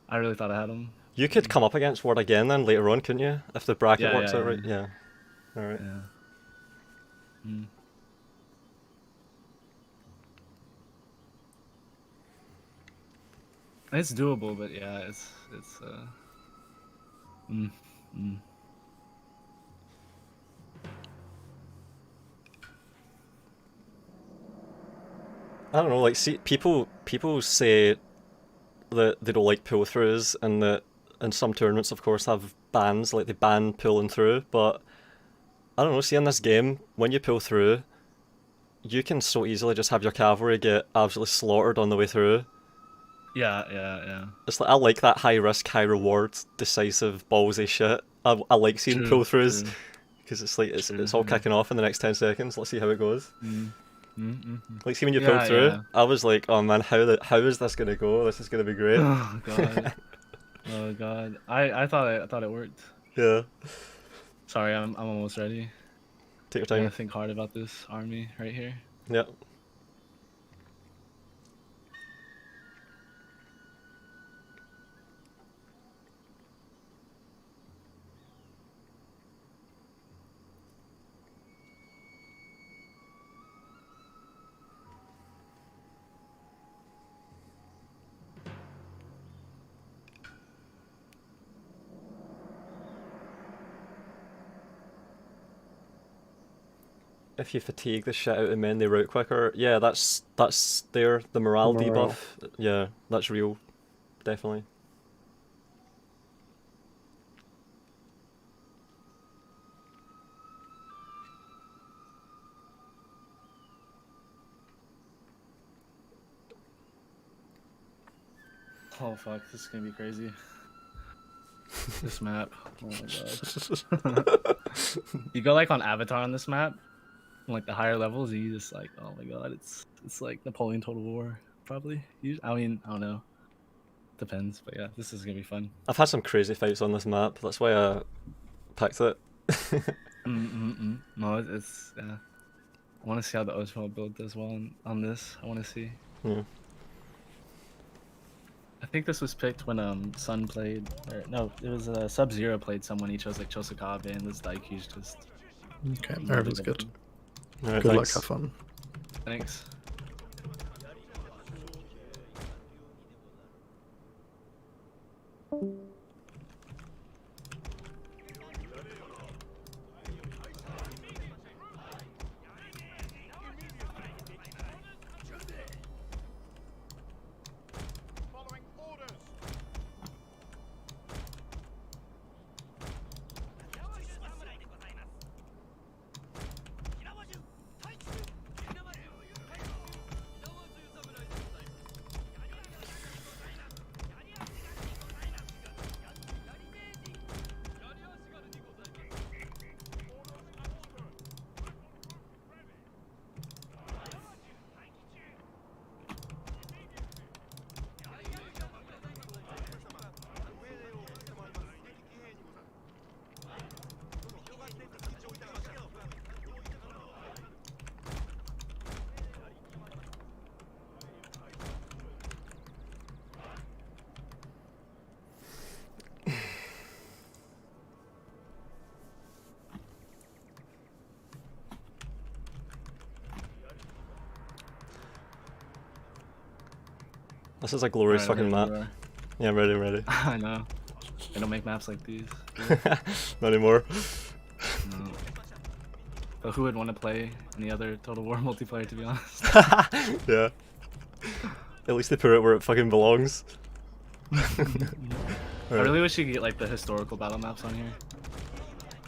I really thought I had him. You could come up against Ward again then later on, couldn't you? If the bracket works out right. Yeah. Alright. Yeah. It's doable, but yeah, it's I don't know, like, see, people say that they don't like pull-throughs, and that in some tournaments, of course, have bans, like they ban pulling through, but I don't know, see in this game, when you pull through, you can so easily just have your cavalry get absolutely slaughtered on the way through. Yeah. It's like, I like that high risk, high reward, decisive, ballsy shit. I like seeing pull-throughs, because it's like, it's all kicking off in the next 10 seconds, let's see how it goes. Like, see when you pull through, I was like, oh man, how is this gonna go? This is gonna be great. Oh god. Oh god. I thought it worked. Yeah. Sorry, I'm almost ready. Take your I'm time. gonna think hard about this army right here. Yeah. if you fatigue the shit out of men, they route quicker. Yeah, that's there. The morale debuff. Yeah, that's real. Definitely. Oh fuck, this is gonna be crazy. This map. Oh my god. You go like on Avatar on this map, like the higher levels, and you just like, oh my god, it's like Napoleon Total War, probably. I mean, I don't know. Depends, but yeah, this is gonna be fun. I've had some crazy fights on this map. That's why I picked it. No, it's yeah. I want to see how the Oswald build does well on this. I want to see. Yeah. I think this was picked when Sun played, or no, it was Sub-Zero played someone. He chose like Chosokabe, and this Daiki's just. Okay, everything's good. All right, Good luck, thanks. have fun. Thanks. This is a glorious fucking map. Yeah, I'm ready. I know. They don't make maps like these. Not anymore. No. But who would want to play any other Total War multiplayer, to be honest? Yeah. At least they put it where it fucking belongs. I really wish you could get like the historical battle maps on here.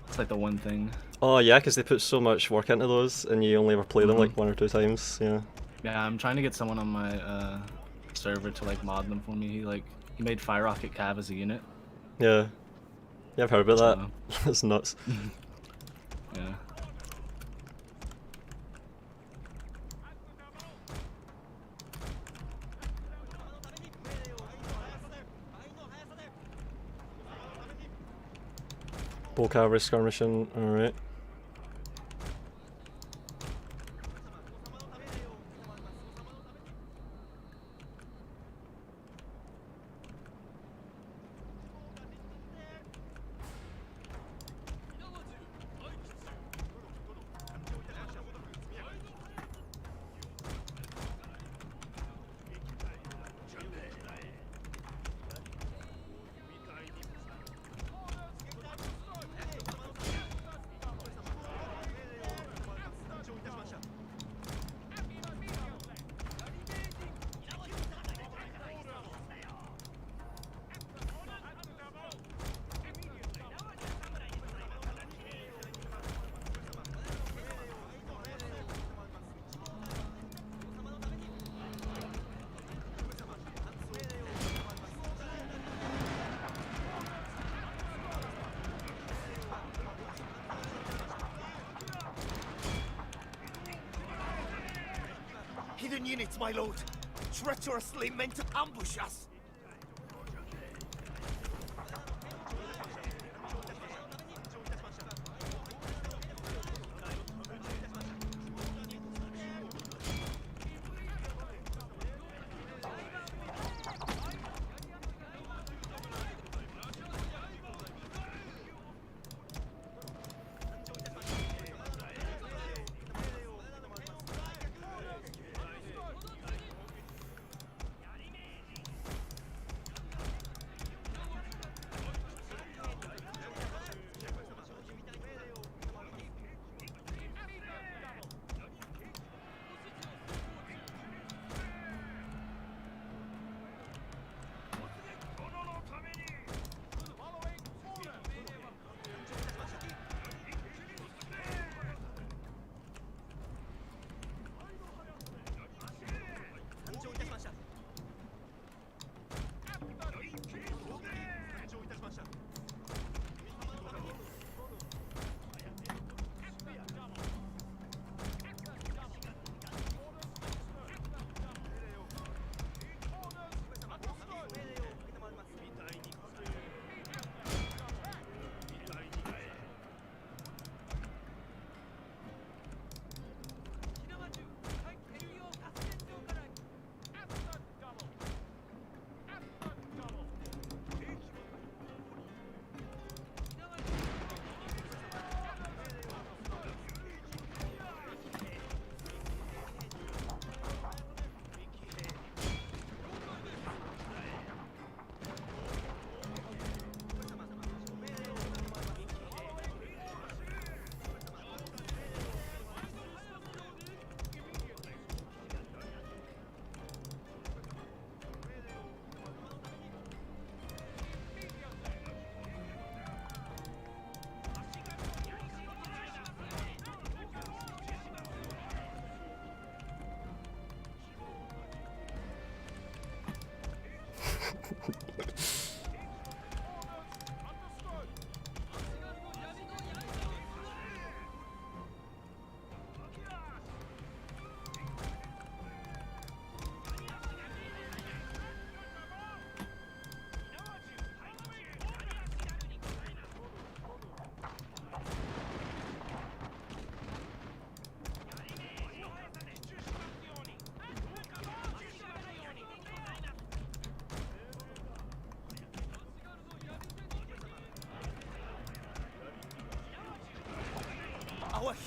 It's like the one thing. Oh yeah, because they put so much work into those, and you only ever play them like 1 or 2 times. Yeah. Yeah, I'm trying to get someone on my server to like mod them for me. He made Fire Rocket Cav as a unit. Yeah. Yeah, I've heard about that. That's nuts. Yeah. Bull cavalry skirmishing, alright. Hidden units, my lord. Treacherously meant to ambush us.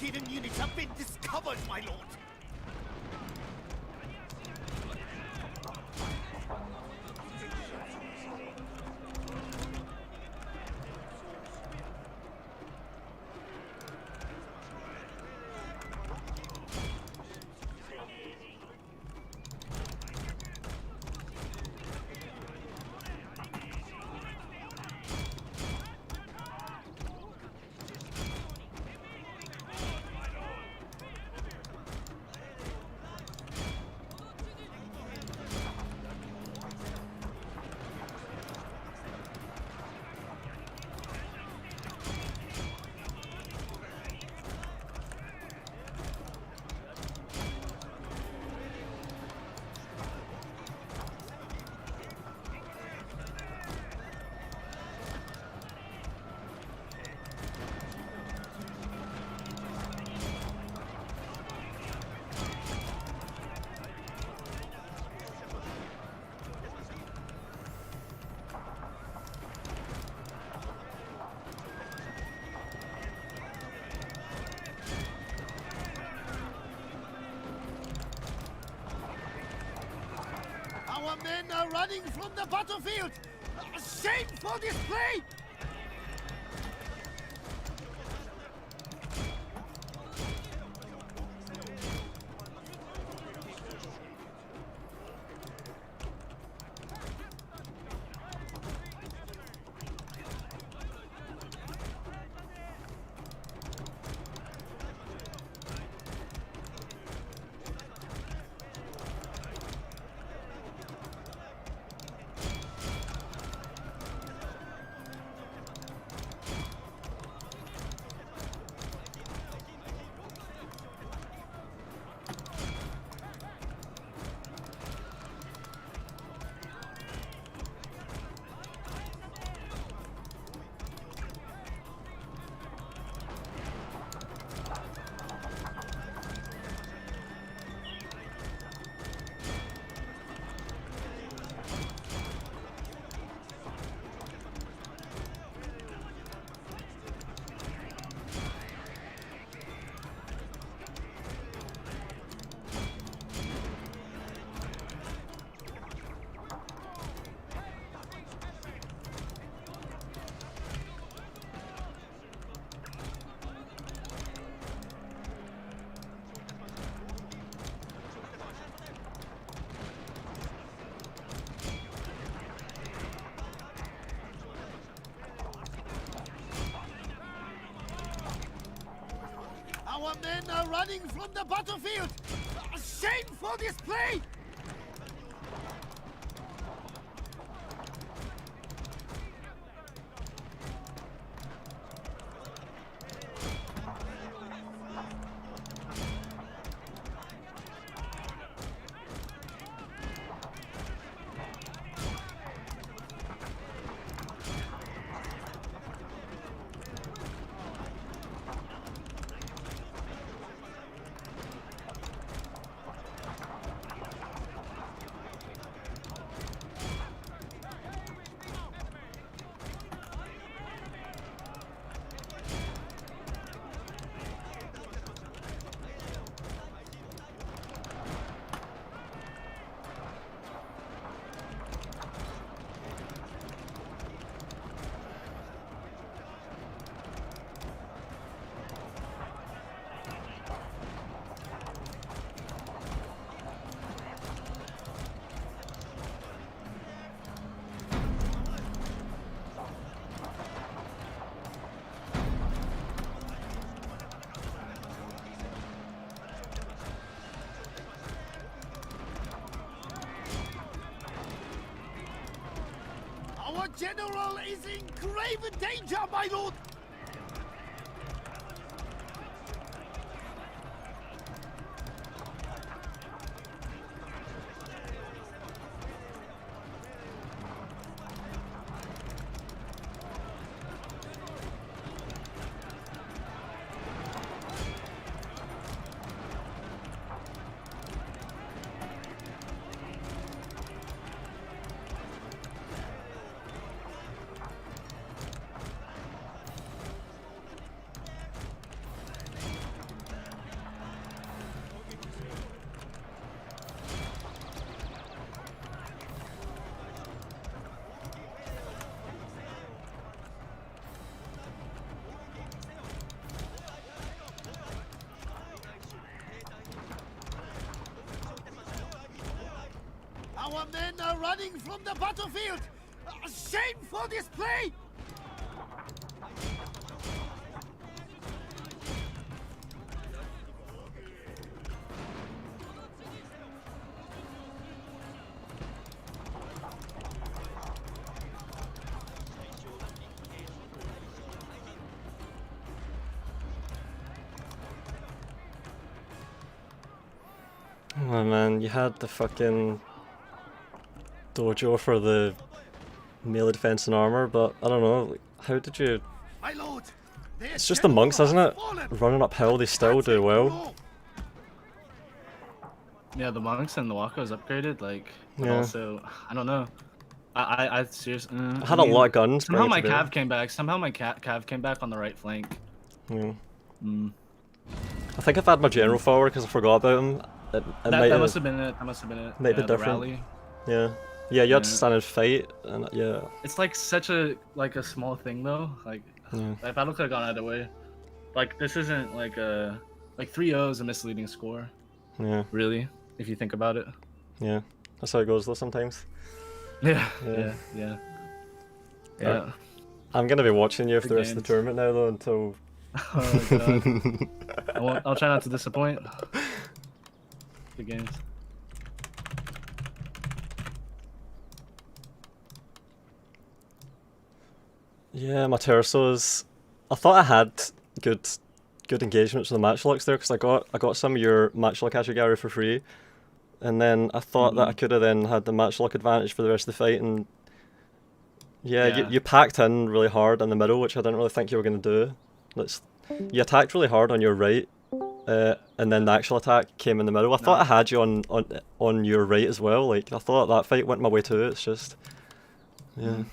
hidden units have been discovered, my lord. Our men are running from the battlefield! A shameful display! Our men are running from the battlefield! A shameful display! Our general is in grave danger, my lord! Our men are running from the battlefield! Shameful display! Oh man, you had the fucking dojo for the melee defense and armor, but I don't know, like, how did you... My lord, It's just the monks, isn't it? Running uphill, they still do well. Yeah, the monks and the Wako's upgraded, like, but Yeah. also, I don't know. I seriously... I had a lot of guns. Somehow my bringing it cav came back. Somehow my cav came back on the right flank. Yeah. Mm. I think I've had my general forward because I forgot about him. It That must have been it. That must have been it. Might be the different. rally. Yeah. Yeah, you had to Yeah. stand and fight, and yeah. It's like such a small thing though. Like Yeah. that battle could have gone either way. Like this isn't like a 3-0 is a misleading score. Yeah. Really, if you think about it. Yeah. That's how it goes though sometimes. Yeah. Yeah. Yeah. Yeah. I'm gonna be watching you for Good the rest of the games. tournament now though until... Oh god. I'll try not to disappoint. Good games. Yeah, my tersos. I thought I had good engagements with the matchlocks there because I got some of your matchlock Ashigari for free, and then I thought that I could have then had the matchlock advantage for the rest of the fight, and yeah, Yeah. You packed in really hard in the middle, which I didn't really think you were gonna do. You attacked really hard on your right, and then the actual attack came in the middle. I thought I had you on your right as well. Like I thought that fight went my way too. It's just, yeah.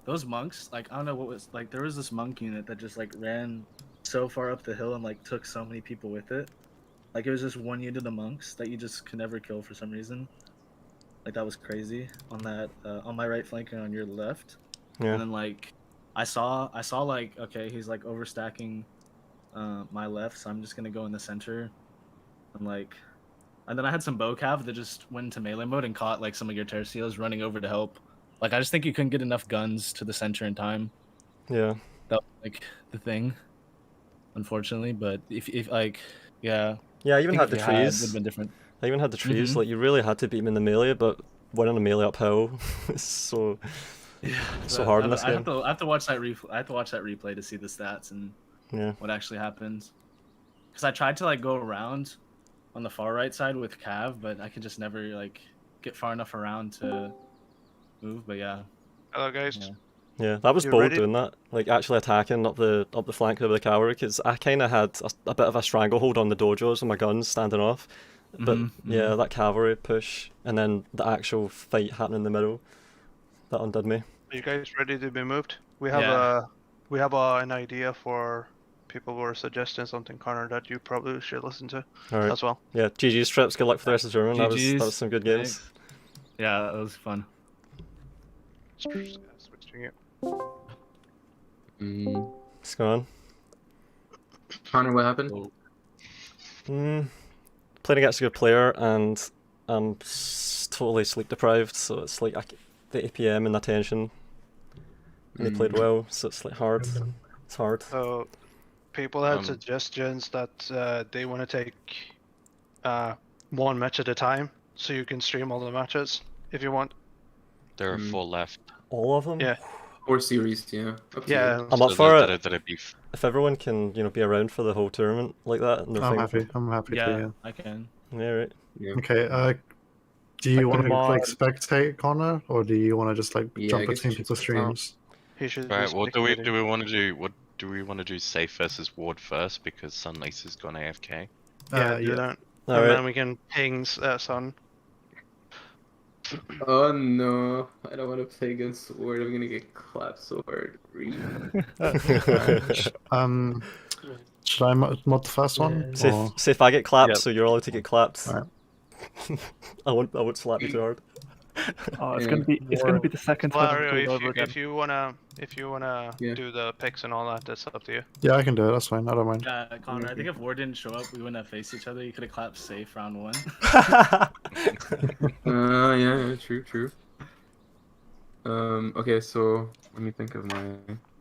Those monks, like I don't know what was like. There was this monk unit that just like ran so far up the hill and like took so many people with it. Like it was just one unit of monks that you just could never kill for some reason. Like that was crazy on that on my right flank and on your left. Yeah. And then like I saw like okay he's like overstacking my left, so I'm just gonna go in the center and then I had some bow cav that just went into melee mode and caught like some of your tercios running over to help. Like I just think you couldn't get enough guns to the center in time. Yeah. That was like the thing, unfortunately. But if like yeah. Yeah, I even had the Would trees. have been different. I even had the trees. Like you really had to beat him in the melee, but winning a melee uphill is so hard in this game. I have to watch that replay. I have to watch that replay to see the stats and what actually happens. Because I tried to like go around on the far right side with Cav, but I could just never like get far enough around to move. But yeah. Hello guys. Yeah, that was You bold ready? doing that. Like actually attacking up the flank of the cavalry, because I kind of had a bit of a stranglehold on the dojos and my guns standing off. But yeah, that cavalry push and then the actual fight happening in the middle, that undid me. Are you guys ready to be moved? We have an idea for people who are suggesting something, Connor, that you probably should listen to Alright. as well. Yeah, GG's trips. Good luck for the rest of the tournament. That was some good games. Thanks. Yeah, that was fun. Switching it. What's going on? Connor, what happened? Playing against a good player and I'm totally sleep deprived, so it's like the APM and attention. And they played well, so it's like hard. It's hard. So people had suggestions that they want to take one match at a time, so you can stream all the matches if you want. There are 4 left. All of them? Yeah. 4 series, yeah. Up to Yeah. you. I'm up for it. That'd be If everyone can, be around for the whole tournament like that, and they're I'm thinking- happy. I'm happy Yeah, to. I can. Yeah, right. Yeah. Okay. Do you want to mod. like spectate Connor, or do you want to just like Yeah, I jump guess between we should people's check it out. streams? He should. be Right, what do we spectating. want to do? What do we want to do? Safe versus Ward first because SunLisa's gone AFK. Yeah, do that. All And right. then we can ping Sun. Oh no, I don't want to play against Ward. I'm gonna get clapped so hard. Should I mod the first one? Or... Say if I get clapped, Yep. so you're allowed to get clapped. Alright. I won't slap you too hard. Oh, it's Yeah. gonna be the second time I've Valerio, played over again. if you wanna Yeah. do the picks and all that, that's up to you. Yeah, I can do it. That's fine. I don't mind. Connor, I think if War didn't show up, we wouldn't have faced each other. You could have clapped safe round 1. Yeah, true. Okay, so let me think of my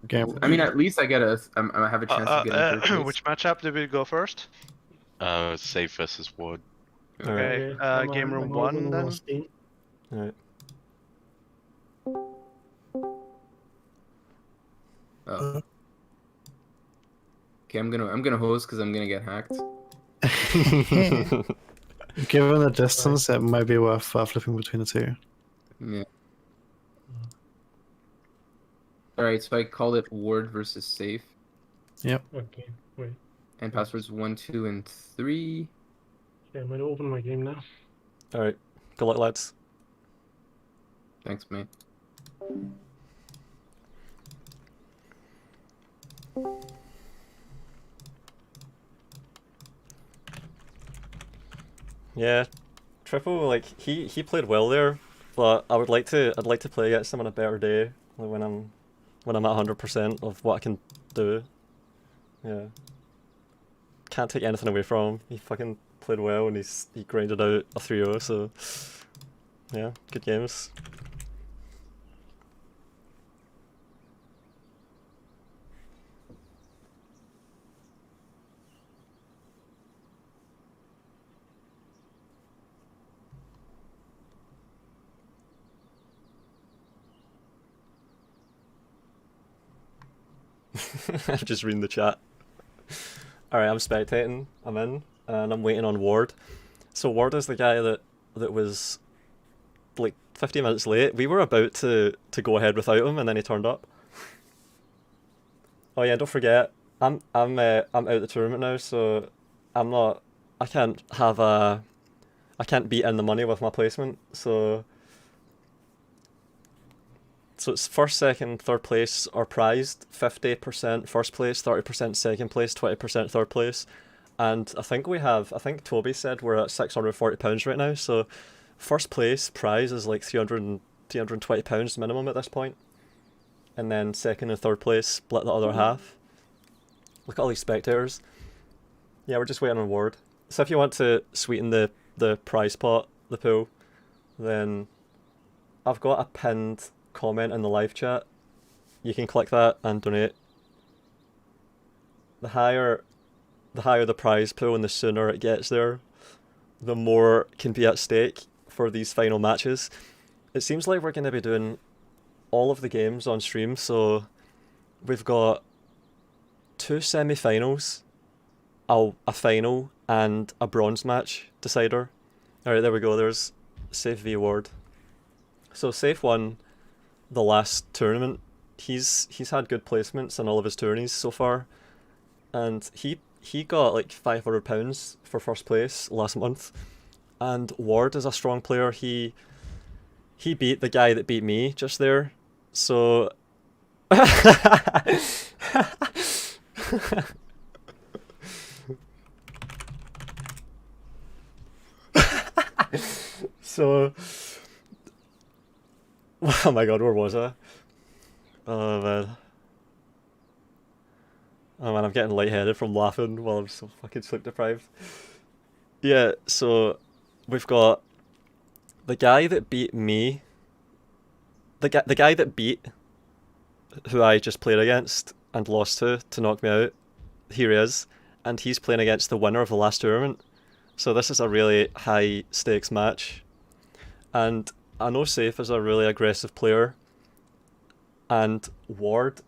Game. I mean, at least I have a chance of getting third place. Which matchup did we go first? Safe versus Ward. Okay, game room 1 then. Alright. Oh. Okay, I'm gonna host because I'm gonna get hacked. Given the distance, it might be worth flipping between the two. Yeah. Alright, so I call it Ward versus Safe. Yep. Okay, wait. And passwords 1, 2, and 3. Yeah, I'm gonna open my game now. Alright. Good luck, lads. Thanks, mate. Yeah, Triple, like he played well there, but I'd like to play against him on a better day, like when I'm at 100% of what I can do. Yeah, can't take anything away from him. He fucking played well and he grinded out a 3-0. So yeah, good games. I'm just reading the chat. Alright, I'm spectating, I'm in, and I'm waiting on Ward. So Ward is the guy that was like 15 minutes late. We were about to go ahead without him, and then he turned up. Oh yeah, don't forget, I'm out the tournament now, so I can't beat in the money with my placement, so it's first, second, third place are prized, 50% first place, 30% second place, 20% third place. And I think Toby said we're at £640 right now, so first place prize is like £320 minimum at this point. And then second and third place split the other half. Look at all these spectators. Yeah, we're just waiting on Ward. So if you want to sweeten the prize pot, the pool, then I've got a pinned comment in the live chat. You can click that and donate. The higher the prize pool and the sooner it gets there, the more can be at stake for these final matches. It seems like we're going to be doing all of the games on stream, so we've got 2 semi-finals, a final, and a bronze match decider. Alright, there we go, there's Safe v Ward. So Safe won the last tournament. He's had good placements in all of his tourneys so far, and he got like £500 for first place last month. And Ward is a strong player. He beat the guy that beat me just there, so so oh my god, where was I? Oh man. Oh man, I'm getting lightheaded from laughing while I'm so fucking sleep deprived. Yeah, so we've got the guy that beat me. The guy that beat who I just played against and lost to knock me out. Here he is, and he's playing against the winner of the last tournament. So this is a really high stakes match. And I know Saif is a really aggressive player, and Ward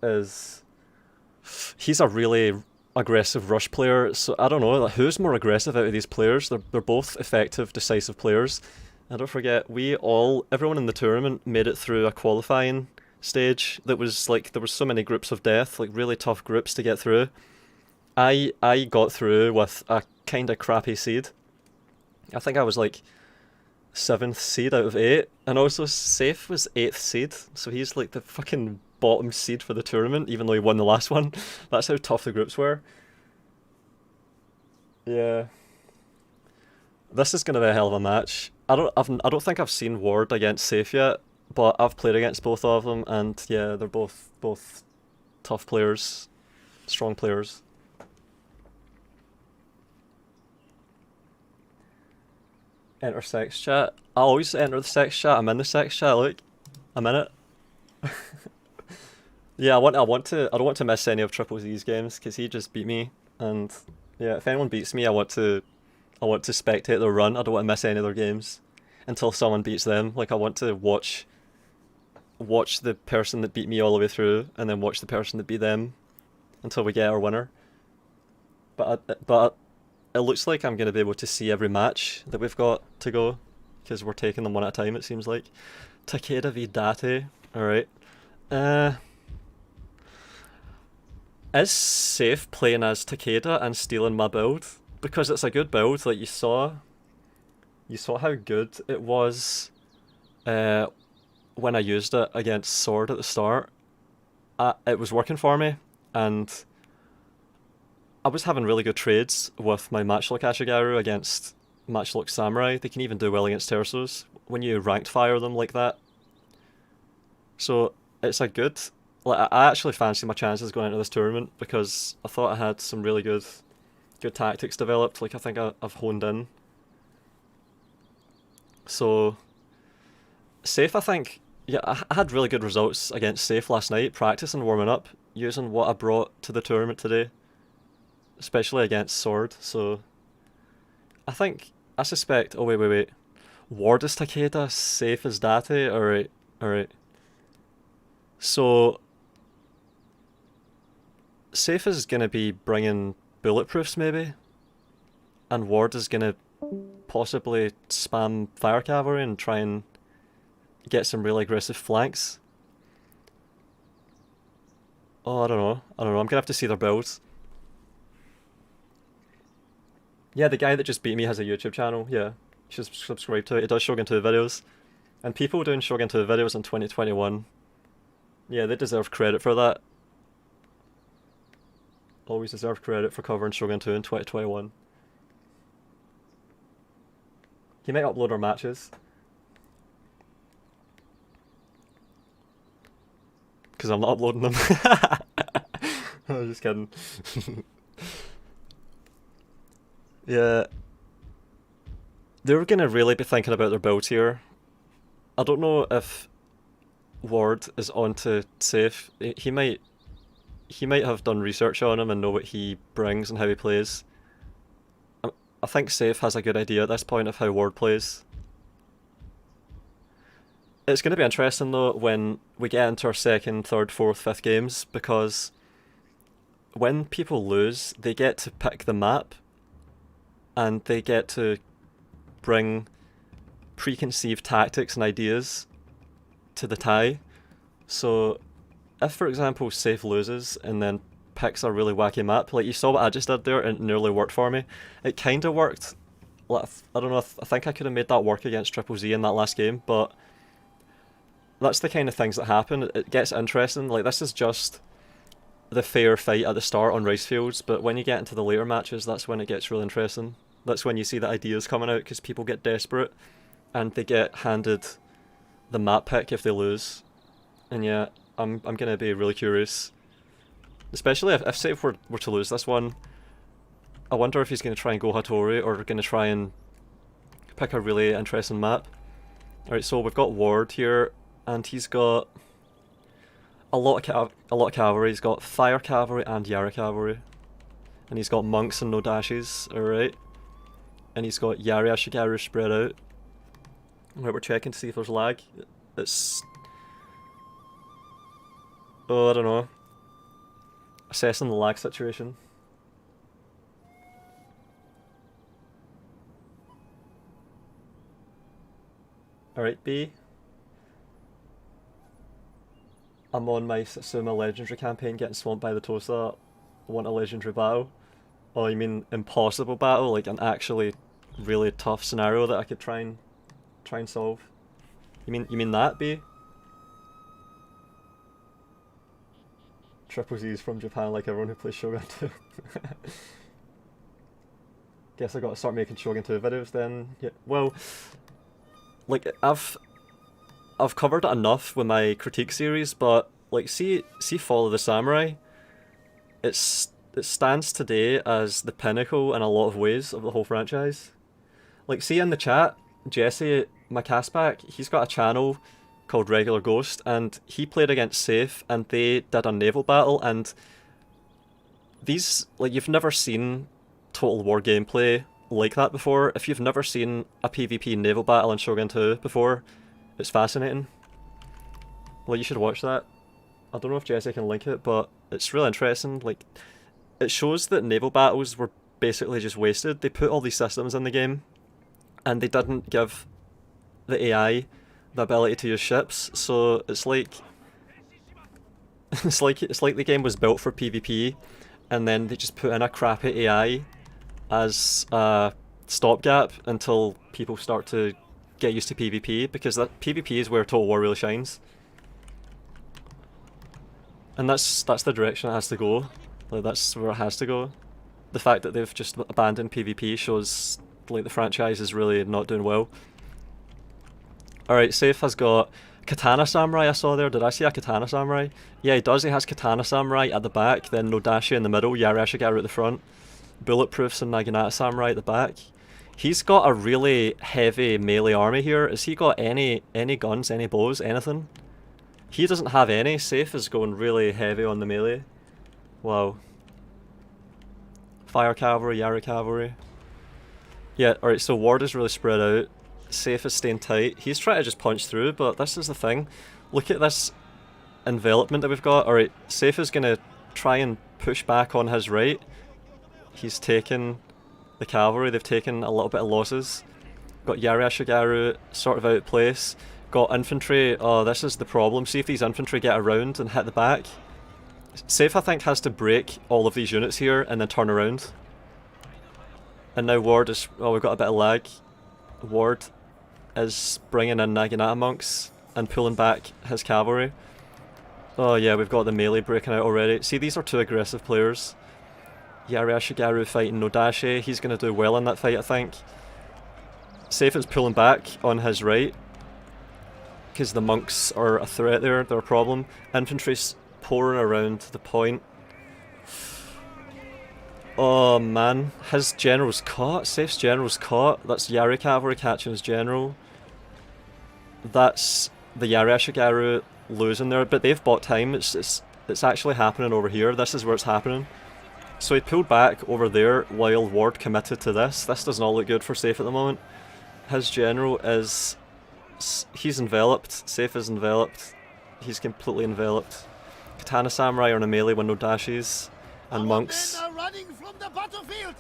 he's a really aggressive rush player, so I don't know, like, who's more aggressive out of these players? They're both effective, decisive players. And don't forget, everyone in the tournament made it through a qualifying stage that was like, there was so many groups of death, like really tough groups to get through. I got through with a kind of crappy seed. I think I was like 7th seed out of 8, and also Saif was 8th seed, so he's like the fucking bottom seed for the tournament, even though he won the last one. That's how tough the groups were. Yeah. This is going to be a hell of a match. I don't think I've seen Ward against Saif yet, but I've played against both of them, and yeah, they're both tough players, strong players. Enter sex chat. I always enter the sex chat. I'm in the sex chat. Look, I'm in it. Yeah, I don't want to miss any of TripleZ's games because he just beat me, and yeah, if anyone beats me, I want to spectate their run. I don't want to miss any of their games until someone beats them. Like I want to watch the person that beat me all the way through, and then watch the person that beat them until we get our winner. But it looks like I'm gonna be able to see every match that we've got to go because we're taking them one at a time. It seems like. Takeda v Date. All right. Is Saif playing as Takeda and stealing my build? Because it's a good build, like you saw how good it was when I used it against Sword at the start. It was working for me, and I was having really good trades with my Matchlock Ashigaru against Matchlock Samurai. They can even do well against Tersos when you ranked fire them like that. So it's a good... Like, I actually fancy my chances going into this tournament because I thought I had some really good tactics developed. Like I think I've honed in. So Saif, I think, yeah, I had really good results against Saif last night, practicing warming up, using what I brought to the tournament today, especially against Sword. So I suspect. Oh wait. Ward is Takeda, Saif is Date. Alright. So Saif is gonna be bringing bulletproofs maybe, and Ward is gonna possibly spam fire cavalry and try and get some really aggressive flanks. Oh, I don't know. I'm gonna have to see their builds. Yeah, the guy that just beat me has a YouTube channel. Yeah, you should subscribe to it. He does Shogun 2 videos, and people doing Shogun 2 videos in 2021. Yeah, they deserve credit for that. Always deserve credit for covering Shogun 2 in 2021. He might upload our matches. Because I'm not uploading them. I'm just kidding. Yeah. They're going to really be thinking about their builds here. I don't know if Ward is onto Saif. He might have done research on him and know what he brings and how he plays. I think Saif has a good idea at this point of how Ward plays. It's going to be interesting though when we get into our second, third, fourth, fifth games, because when people lose, they get to pick the map and they get to bring preconceived tactics and ideas to the tie. So if, for example, Saif loses and then picks a really wacky map, like you saw what I just did there, and it nearly worked for me. It kind of worked. Like, I don't know, I think I could have made that work against TripleZ in that last game, but that's the kind of things that happen. It gets interesting. Like, this is just the fair fight at the start on rice fields, but when you get into the later matches, that's when it gets really interesting. That's when you see the ideas coming out, because people get desperate and they get handed the map pick if they lose. And yeah, I'm gonna be really curious, especially if Saif were to lose this one. I wonder if he's gonna try and go Hattori or gonna try and pick a really interesting map. Alright, so we've got Ward here, and he's got a lot of cavalry. He's got fire cavalry and Yara cavalry, and he's got monks and no dashes. Alright, and he's got Yari Ashigaru spread out. Right, we're checking to see if there's lag. It's... oh, I don't know. Assessing the lag situation. Alright, B. I'm on my Satsuma legendary campaign getting swamped by the Tosa. I want a legendary battle. Oh, you mean impossible battle? Like an actually really tough scenario that I could try and solve? You mean that, B? TripleZ is from Japan, like everyone who plays Shogun 2. Guess I gotta start making Shogun 2 videos then. Yeah, well, like I've covered it enough with my critique series, but like see Fall of the Samurai, it stands today as the pinnacle in a lot of ways of the whole franchise. Like see in the chat, Jesse, my castback, he's got a channel called Regular Ghost, and he played against Saif, and they did a naval battle, and these, like, you've never seen Total War gameplay like that before. If you've never seen a PvP naval battle in Shogun 2 before, it's fascinating. Well, you should watch that. I don't know if Jesse can link it, but it's really interesting. Like, it shows that naval battles were basically just wasted. They put all these systems in the game, and they didn't give the AI the ability to use ships, so it's like it's like the game was built for PvP, and then they just put in a crappy AI as a stopgap until people start to get used to PvP, because that PvP is where Total War really shines. And that's the direction it has to go. Like, that's where it has to go. The fact that they've just abandoned PvP shows like the franchise is really not doing well. Alright, Saif has got Katana Samurai I saw there. Did I see a Katana Samurai? Yeah, he does. He has Katana Samurai at the back, then Nodashi in the middle, Yarashigaru at the front, Bulletproofs and Naginata Samurai at the back. He's got a really heavy melee army here. Has he got any guns, any bows, anything? He doesn't have any. Saif is going really heavy on the melee. Wow. Fire Cavalry, Yari Cavalry. Yeah, alright, so Ward is really spread out. Saif is staying tight. He's trying to just punch through, but this is the thing. Look at this envelopment that we've got. Alright, Saif is going to try and push back on his right. He's taken the cavalry. They've taken a little bit of losses. Got Yarashigaru sort of out of place. Got infantry. Oh, this is the problem. See if these infantry get around and hit the back. Saif, I think, has to break all of these units here and then turn around. And now Ward is... Oh, we've got a bit of lag. Ward is bringing in Naginata monks and pulling back his cavalry. Oh yeah, we've got the melee breaking out already. See, these are two aggressive players. Yarashigaru fighting Nodashi. He's going to do well in that fight, I think. Saif is pulling back on his right, because the monks are a threat there, they're a problem. Infantry's pouring around the point. Oh man, his general's caught. Saif's general's caught. That's Yari Cavalry catching his general. That's the Yarashigaru losing there, but they've bought time. It's actually happening over here. This is where it's happening. So he pulled back over there while Ward committed to this. This does not look good for Saif at the moment. His general is... he's enveloped. Saif is enveloped. He's completely enveloped. Katana Samurai are in a melee with Nodashis and monks.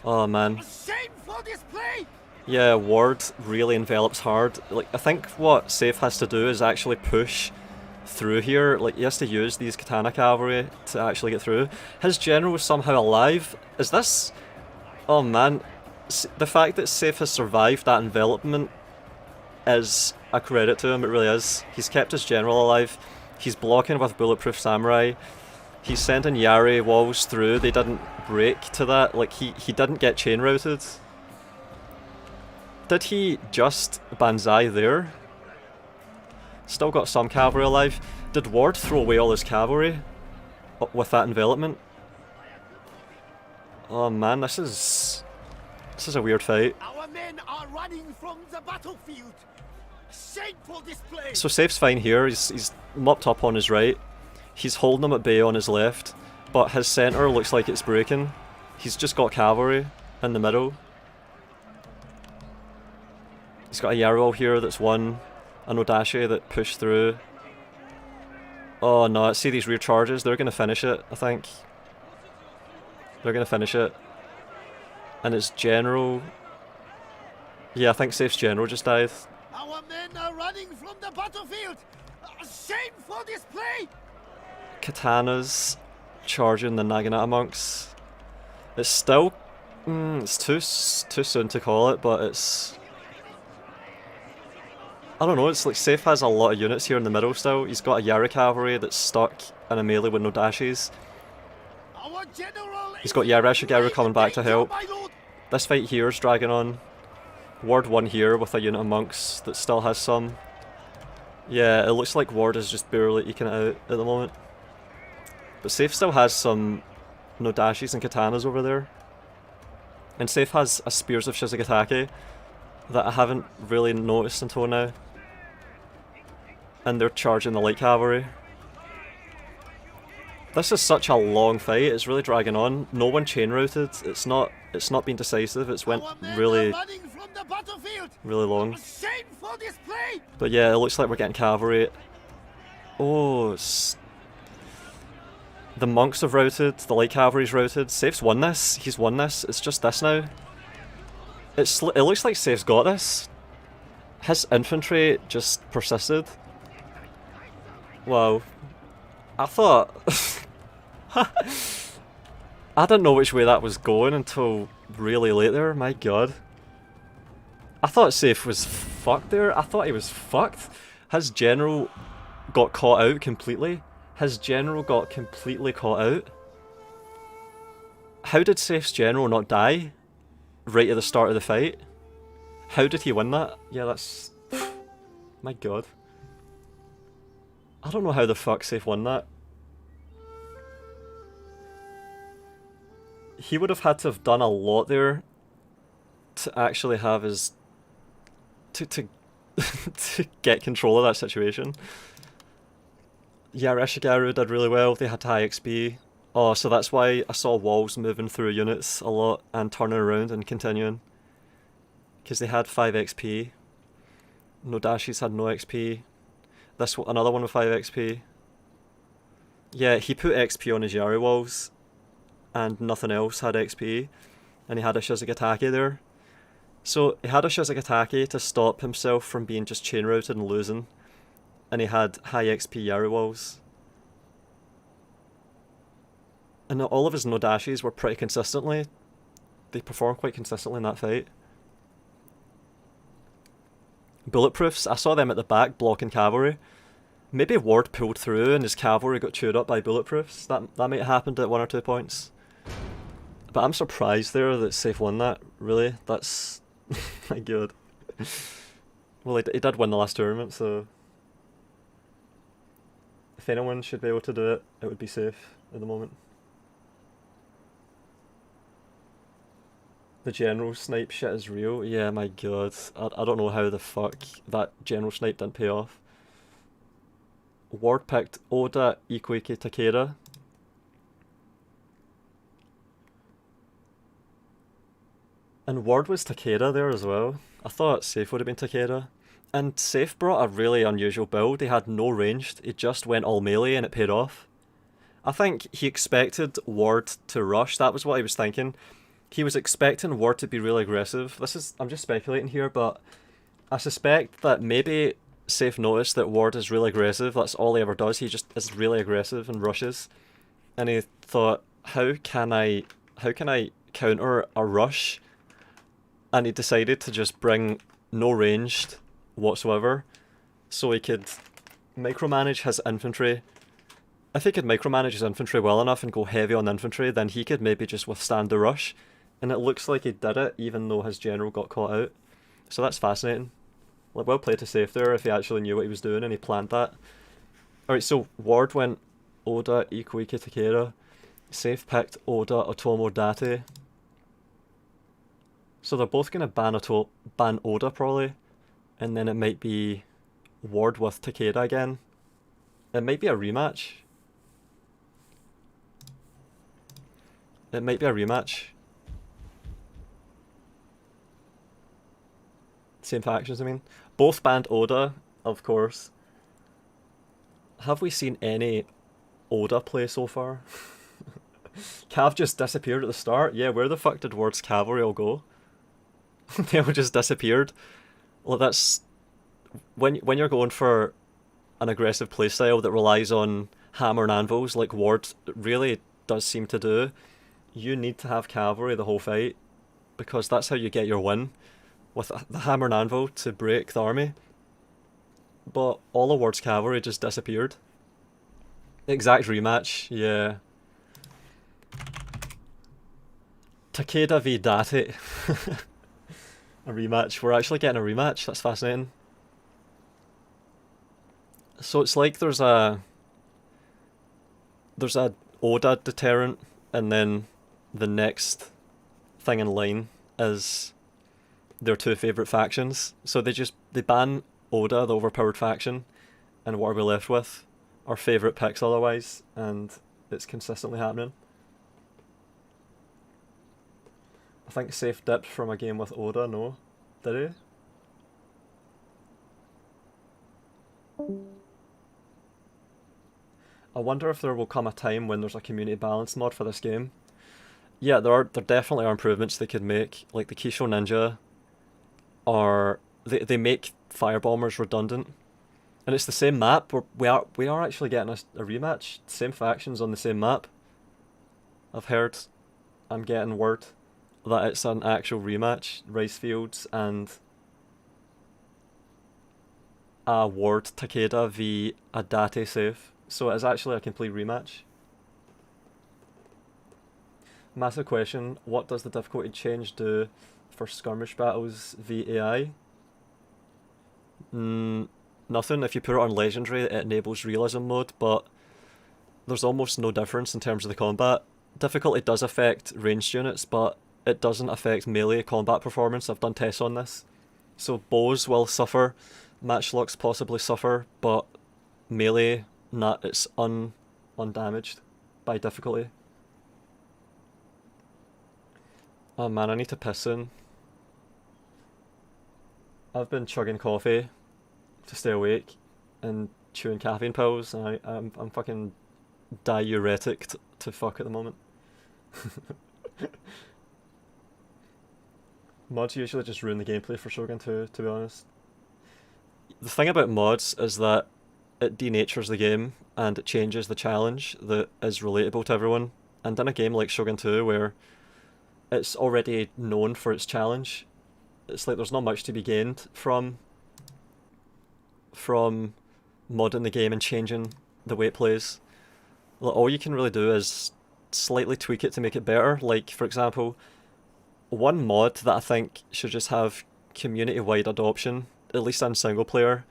Oh man. Yeah, Ward really envelops hard. Like, I think what Saif has to do is actually push through here. Like, he has to use these Katana Cavalry to actually get through. His general is somehow alive. Is this... Oh man. The fact that Saif has survived that envelopment is a credit to him, it really is. He's kept his general alive. He's blocking with Bulletproof Samurai. He's sending Yari walls through. They didn't break to that. Like, he didn't get chain routed. Did he just banzai there? Still got some cavalry alive. Did Ward throw away all his cavalry with that envelopment? Oh man, this is a weird fight. Our men are running from the battlefield. Shameful display. So Saif's fine here. He's mopped up on his right. He's holding them at bay on his left, but his centre looks like it's breaking. He's just got cavalry in the middle. He's got a Yarrow here that's won, a Nodashi that pushed through. Oh no, see these rear charges, they're going to finish it, I think. They're going to finish it. And it's general... Yeah, I think Saif's general just died. Our men are running from the battlefield. Shameful display. Katanas charging the Naginata monks. It's still... it's too soon to call it, but it's... I don't know, it's like Saif has a lot of units here in the middle still. He's got a Yari Cavalry that's stuck in a melee with Nodashis. He's got Yarashigaru coming back to help. This fight here is dragging on. Ward 1 here with a unit of monks that still has some. Yeah, it looks like Ward is just barely eking it out at the moment. But Saif still has some Nodashis and Katanas over there. And Saif has a Spears of Shizugatake that I haven't really noticed until now. And they're charging the light cavalry. This is such a long fight, it's really dragging on. No one chain routed, it's not been decisive, it's went really long. But yeah, it looks like we're getting cavalry. Oh, the monks have routed, the light cavalry's routed. Saif's won this, he's won this, it's just this now. It looks like Saif's got this. His infantry just persisted. Wow. I thought... I didn't know which way that was going until really late there, my god. I thought Saif was fucked there, I thought he was fucked. His general got caught out completely. His general got completely caught out. How did Saif's general not die right at the start of the fight? How did he win that? Yeah, that's... my god. I don't know how the fuck Saif won that. He would have had to have done a lot there to actually have his... to get control of that situation. Yeah, Reshigaru did really well, they had high XP. Oh, so that's why I saw walls moving through units a lot and turning around and continuing. Because they had 5 XP. Nodashis had no XP. This another one with 5 XP. Yeah, he put XP on his Yari walls. And nothing else had XP. And he had a Shizugatake there. So he had a Shizugatake to stop himself from being just chain routed and losing. And he had high XP Yari walls. And all of his Nodashis were pretty consistently. They performed quite consistently in that fight. Bulletproofs, I saw them at the back blocking cavalry. Maybe Ward pulled through and his cavalry got chewed up by bulletproofs. That might have happened at 1 or 2 points. But I'm surprised there that Saif won that, really. That's... my god. Well, he did win the last tournament, so... if anyone should be able to do it, it would be Saif at the moment. The general snipe shit is real? Yeah, my god. I don't know how the fuck that general snipe didn't pay off. Ward picked Oda Ikuiki Takeda. And Ward was Takeda there as well. I thought Saif would have been Takeda. And Saif brought a really unusual build. He had no ranged, he just went all melee and it paid off. I think he expected Ward to rush, that was what he was thinking. He was expecting Ward to be really aggressive. I'm just speculating here, but I suspect that maybe Saif noticed that Ward is really aggressive, that's all he ever does, he just is really aggressive and rushes. And he thought, how can I counter a rush? And he decided to just bring no ranged whatsoever, so he could micromanage his infantry. If he could micromanage his infantry well enough and go heavy on infantry, then he could maybe just withstand the rush. And it looks like he did it, even though his general got caught out. So that's fascinating. Like, well played to Saif there if he actually knew what he was doing and he planned that. Alright, so Ward went Oda Ikuiki Takeda. Saif picked Oda Otomo Date. So they're both going to ban Oda probably. And then it might be Ward with Takeda again. It might be a rematch. It might be a rematch. Same factions, I mean. Both banned Oda, of course. Have we seen any Oda play so far? Cav just disappeared at the start? Yeah, where the fuck did Ward's cavalry all go? They all just disappeared. Well, that's... When you're going for an aggressive playstyle that relies on hammer and anvils, like Ward really does seem to do, you need to have cavalry the whole fight, because that's how you get your win, with the hammer and anvil to break the army. But all of Ward's cavalry just disappeared. Exact rematch, yeah. Takeda v Date. A rematch. We're actually getting a rematch. That's fascinating. So it's like there's a Oda deterrent, and then the next thing in line is their two favourite factions. So they ban Oda, the overpowered faction, and what are we left with? Our favourite picks otherwise, and it's consistently happening. I think Saif dipped from a game with Oda, no? Did he? I wonder if there will come a time when there's a community balance mod for this game. Yeah, there definitely are improvements they could make. Like the Kisho Ninja they make firebombers redundant. And it's the same map. We are actually getting a rematch. Same factions on the same map. I'm getting word that it's an actual rematch. Rice Fields and a Ward Takeda v a Date Saif. So it's actually a complete rematch. Massive question, what does the difficulty change do for skirmish battles v AI? Nothing. If you put it on legendary, it enables realism mode, but there's almost no difference in terms of the combat. Difficulty does affect ranged units, but it doesn't affect melee combat performance. I've done tests on this. So bows will suffer, matchlocks possibly suffer, but melee, it's undamaged by difficulty. Oh man, I need to piss soon. I've been chugging coffee to stay awake and chewing caffeine pills, and I'm fucking diuretic to fuck at the moment. Mods usually just ruin the gameplay for Shogun 2, to be honest. The thing about mods is that it denatures the game and it changes the challenge that is relatable to everyone. And in a game like Shogun 2 where it's already known for its challenge, it's like there's not much to be gained from modding the game and changing the way it plays. Like, all you can really do is slightly tweak it to make it better. Like, for example, one mod that I think should just have community-wide adoption, at least in single player,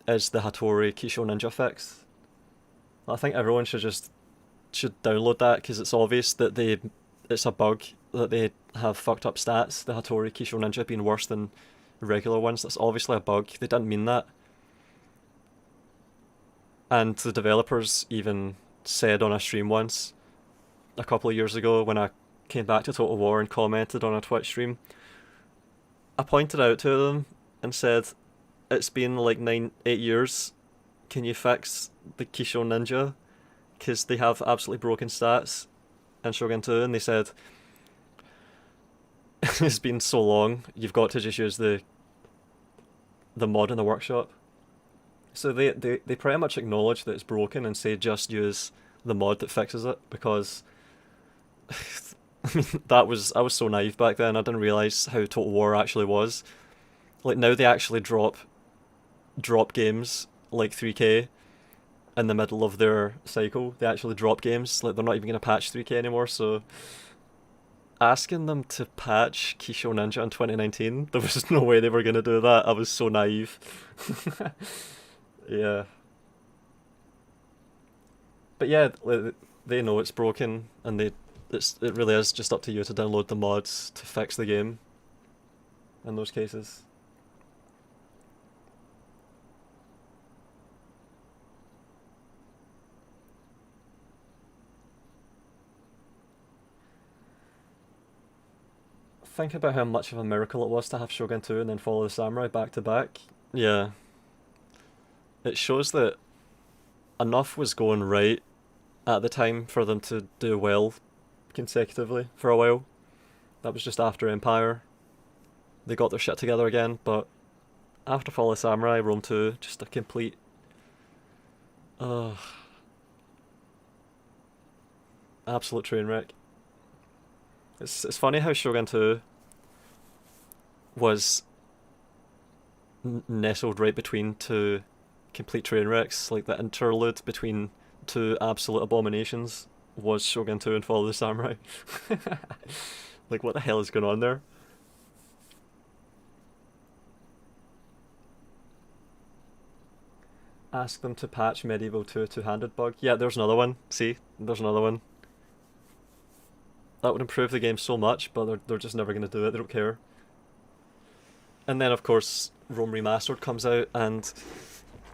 is the Hattori Kisho Ninja fix. I think everyone should download that, because it's obvious that it's a bug that they have fucked up stats. The Hattori Kisho Ninja being worse than regular ones. That's obviously a bug. They didn't mean that. And the developers even said on a stream once, a couple of years ago, when I came back to Total War and commented on a Twitch stream, I pointed out to them and said, it's been like 8 years, can you fix the Kisho Ninja? Because they have absolutely broken stats in Shogun 2, and they said, it's been so long, you've got to just use the mod in the workshop. So they pretty much acknowledge that it's broken and say just use the mod that fixes it, because I mean, I was so naive back then. I didn't realise how Total War actually was. Like, now they actually drop games like 3K in the middle of their cycle. They actually drop games. Like, they're not even going to patch 3K anymore, so asking them to patch Kisho Ninja in 2019, there was no way they were going to do that. I was so naive. Yeah. But yeah, they know it's broken, and it really is just up to you to download the mods to fix the game in those cases. Think about how much of a miracle it was to have Shogun 2 and then Follow the Samurai back to back. Yeah. It shows that enough was going right at the time for them to do well consecutively for a while. That was just after Empire. They got their shit together again, but after Follow the Samurai, Rome 2, just a complete... absolute train wreck. It's funny how Shogun 2 was nestled right between two complete train wrecks. Like, the interlude between two absolute abominations was Shogun 2 and Follow the Samurai. Like, what the hell is going on there? Ask them to patch Medieval 2 two-handed bug. Yeah, there's another one. See? There's another one. That would improve the game so much, but they're just never going to do it. They don't care. And then, of course, Rome Remastered comes out, and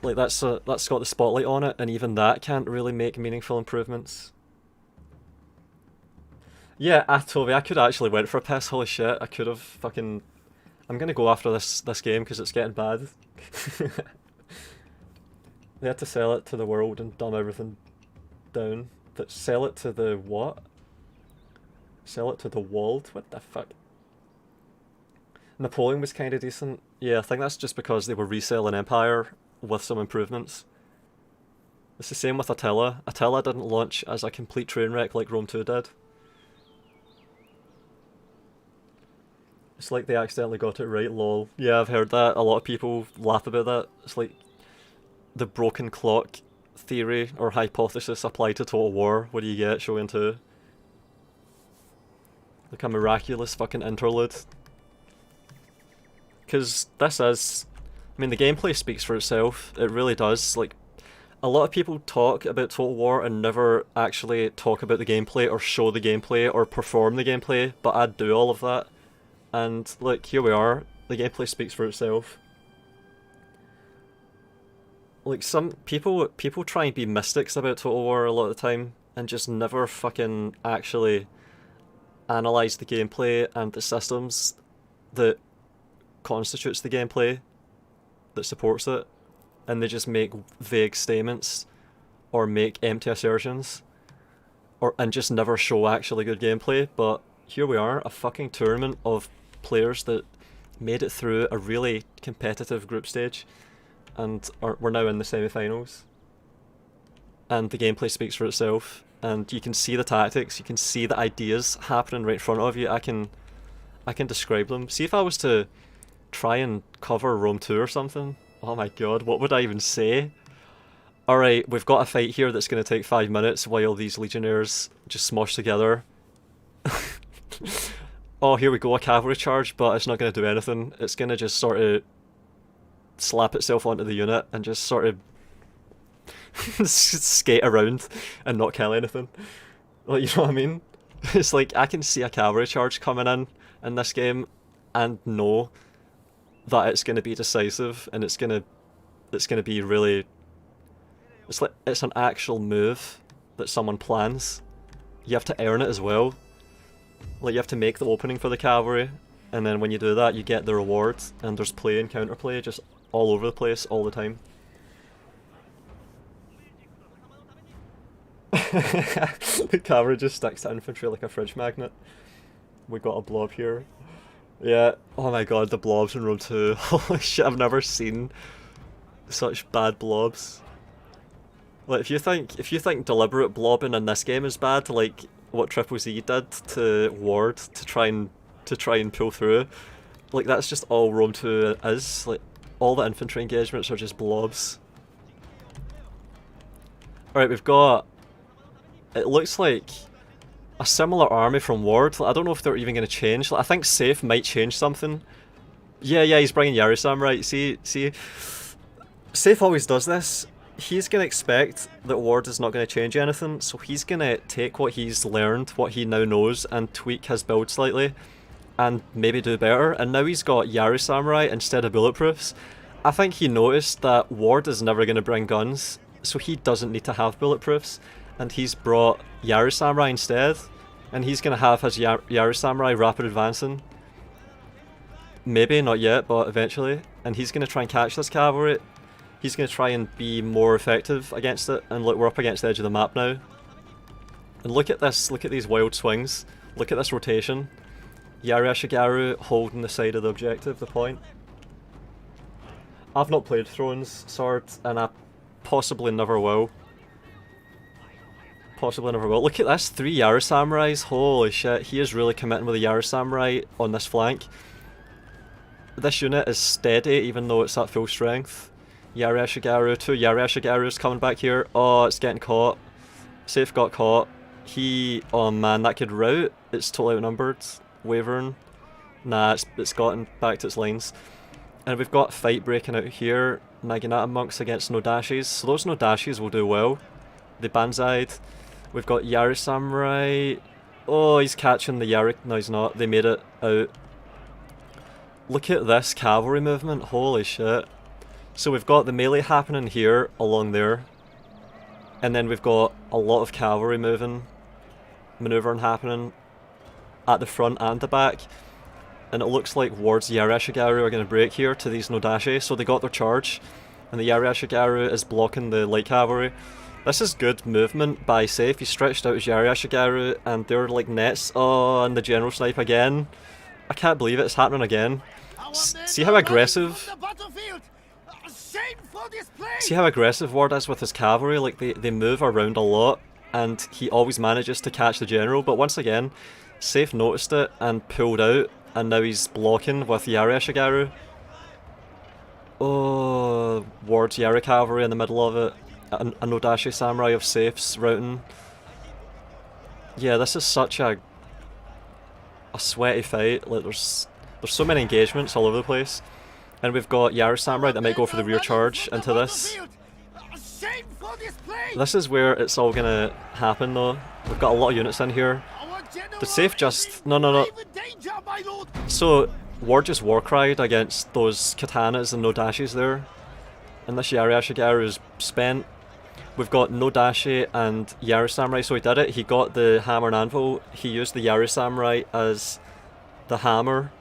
like that's got the spotlight on it, and even that can't really make meaningful improvements. Yeah, Toby, I could actually went for a piss. Holy shit, I could have fucking... I'm gonna go after this game because it's getting bad. They had to sell it to the world and dumb everything down. Sell it to the what? Sell it to the world? What the fuck? Napoleon was kind of decent. Yeah, I think that's just because they were reselling Empire with some improvements. It's the same with Attila. Attila didn't launch as a complete train wreck like Rome 2 did. It's like they accidentally got it right, lol. Yeah, I've heard that. A lot of people laugh about that. It's like the broken clock theory or hypothesis applied to Total War. What do you get, Shogun 2? Like a miraculous fucking interlude. Because this is... I mean, the gameplay speaks for itself. It really does. Like, a lot of people talk about Total War and never actually talk about the gameplay or show the gameplay or perform the gameplay, but I do all of that. And, look, here we are. The gameplay speaks for itself. Like, some people try and be mystics about Total War a lot of the time and just never fucking actually analyze the gameplay and the systems that constitutes the gameplay that supports it, and they just make vague statements or make empty assertions and just never show actually good gameplay. But here we are, a fucking tournament of players that made it through a really competitive group stage, and we're now in the semi-finals, and the gameplay speaks for itself, and you can see the tactics, you can see the ideas happening right in front of you. I can describe them. See, if I was to try and cover Rome 2 or something, oh my god, what would I even say? Alright, we've got a fight here that's going to take 5 minutes while these legionnaires just smosh together. Oh, here we go, a cavalry charge, but it's not going to do anything. It's going to just sort of slap itself onto the unit and just sort of skate around and not kill anything. Like, you know what I mean? It's like, I can see a cavalry charge coming in this game and know that it's going to be decisive, and it's going to be really... It's like, it's an actual move that someone plans. You have to earn it as well. Like, you have to make the opening for the cavalry, and then when you do that, you get the reward, and there's play and counterplay just all over the place, all the time. The cavalry just sticks to infantry like a fridge magnet. We got a blob here. Yeah, oh my god, the blobs in Rome 2. Holy shit, I've never seen such bad blobs. Like, if you think deliberate blobbing in this game is bad, like what TripleZ did to Ward to try and pull through, like, that's just all Rome 2 is. Like, all the infantry engagements are just blobs. Alright, we've got... It looks like a similar army from Ward. Like, I don't know if they're even going to change. Like, I think Saif might change something. Yeah, he's bringing Yari Samurai. See, Saif always does this. He's going to expect that Ward is not going to change anything, so he's going to take what he's learned, what he now knows, and tweak his build slightly, and maybe do better. And now he's got Yari Samurai instead of bulletproofs. I think he noticed that Ward is never going to bring guns, so he doesn't need to have bulletproofs, and he's brought Yari Samurai instead, and he's going to have his Yari Samurai rapid advancing. Maybe, not yet, but eventually. And he's going to try and catch this cavalry. He's going to try and be more effective against it, and look, we're up against the edge of the map now. And look at this, look at these wild swings. Look at this rotation. Yari Ashigaru holding the side of the objective, the point. I've not played Thrones Sword, and I possibly never will. Possibly never will. Look at this, 3 Yari Samurais. Holy shit, he is really committing with the Yari Samurai on this flank. This unit is steady even though it's at full strength. Yari Ashigaru, 2 Yari Ashigarus coming back here. Oh, it's getting caught. Saif got caught. Oh man, that could rout. It's totally outnumbered. Wavering. Nah, it's gotten back to its lines. And we've got fight breaking out here. Naginata monks against Nodashis. So those Nodashis will do well. They banzaied. We've got Yari Samurai. Oh, he's catching the Yari. No, he's not. They made it out. Look at this cavalry movement. Holy shit. So we've got the melee happening here along there. And then we've got a lot of cavalry maneuvering happening at the front and the back. And it looks like Ward's Yari Ashigaru are going to break here to these Nodashi. So they got their charge. And the Yari Ashigaru is blocking the light cavalry. This is good movement by Saif. He stretched out his Yari Ashigaru and they're like nets. Oh, and the general snipe again. I can't believe it, it's happening again. See how aggressive... See how aggressive Ward is with his cavalry? Like, they move around a lot, and he always manages to catch the general, but once again, Saif noticed it and pulled out, and now he's blocking with Yari Ashigaru. Oh, Ward's Yari cavalry in the middle of it. A Nodashi Samurai of Saif's routing. Yeah, this is such a sweaty fight. Like, there's so many engagements all over the place. And we've got Yari Samurai that might go for the rear charge into this. This is where it's all gonna happen though. We've got a lot of units in here. Did Saif just... No. So, Ward just war cried against those katanas and Nodashis there. And this Yari Ashigaru is spent. We've got Nodashi and Yari Samurai, so he did it. He got the hammer and anvil. He used the Yari Samurai as the hammer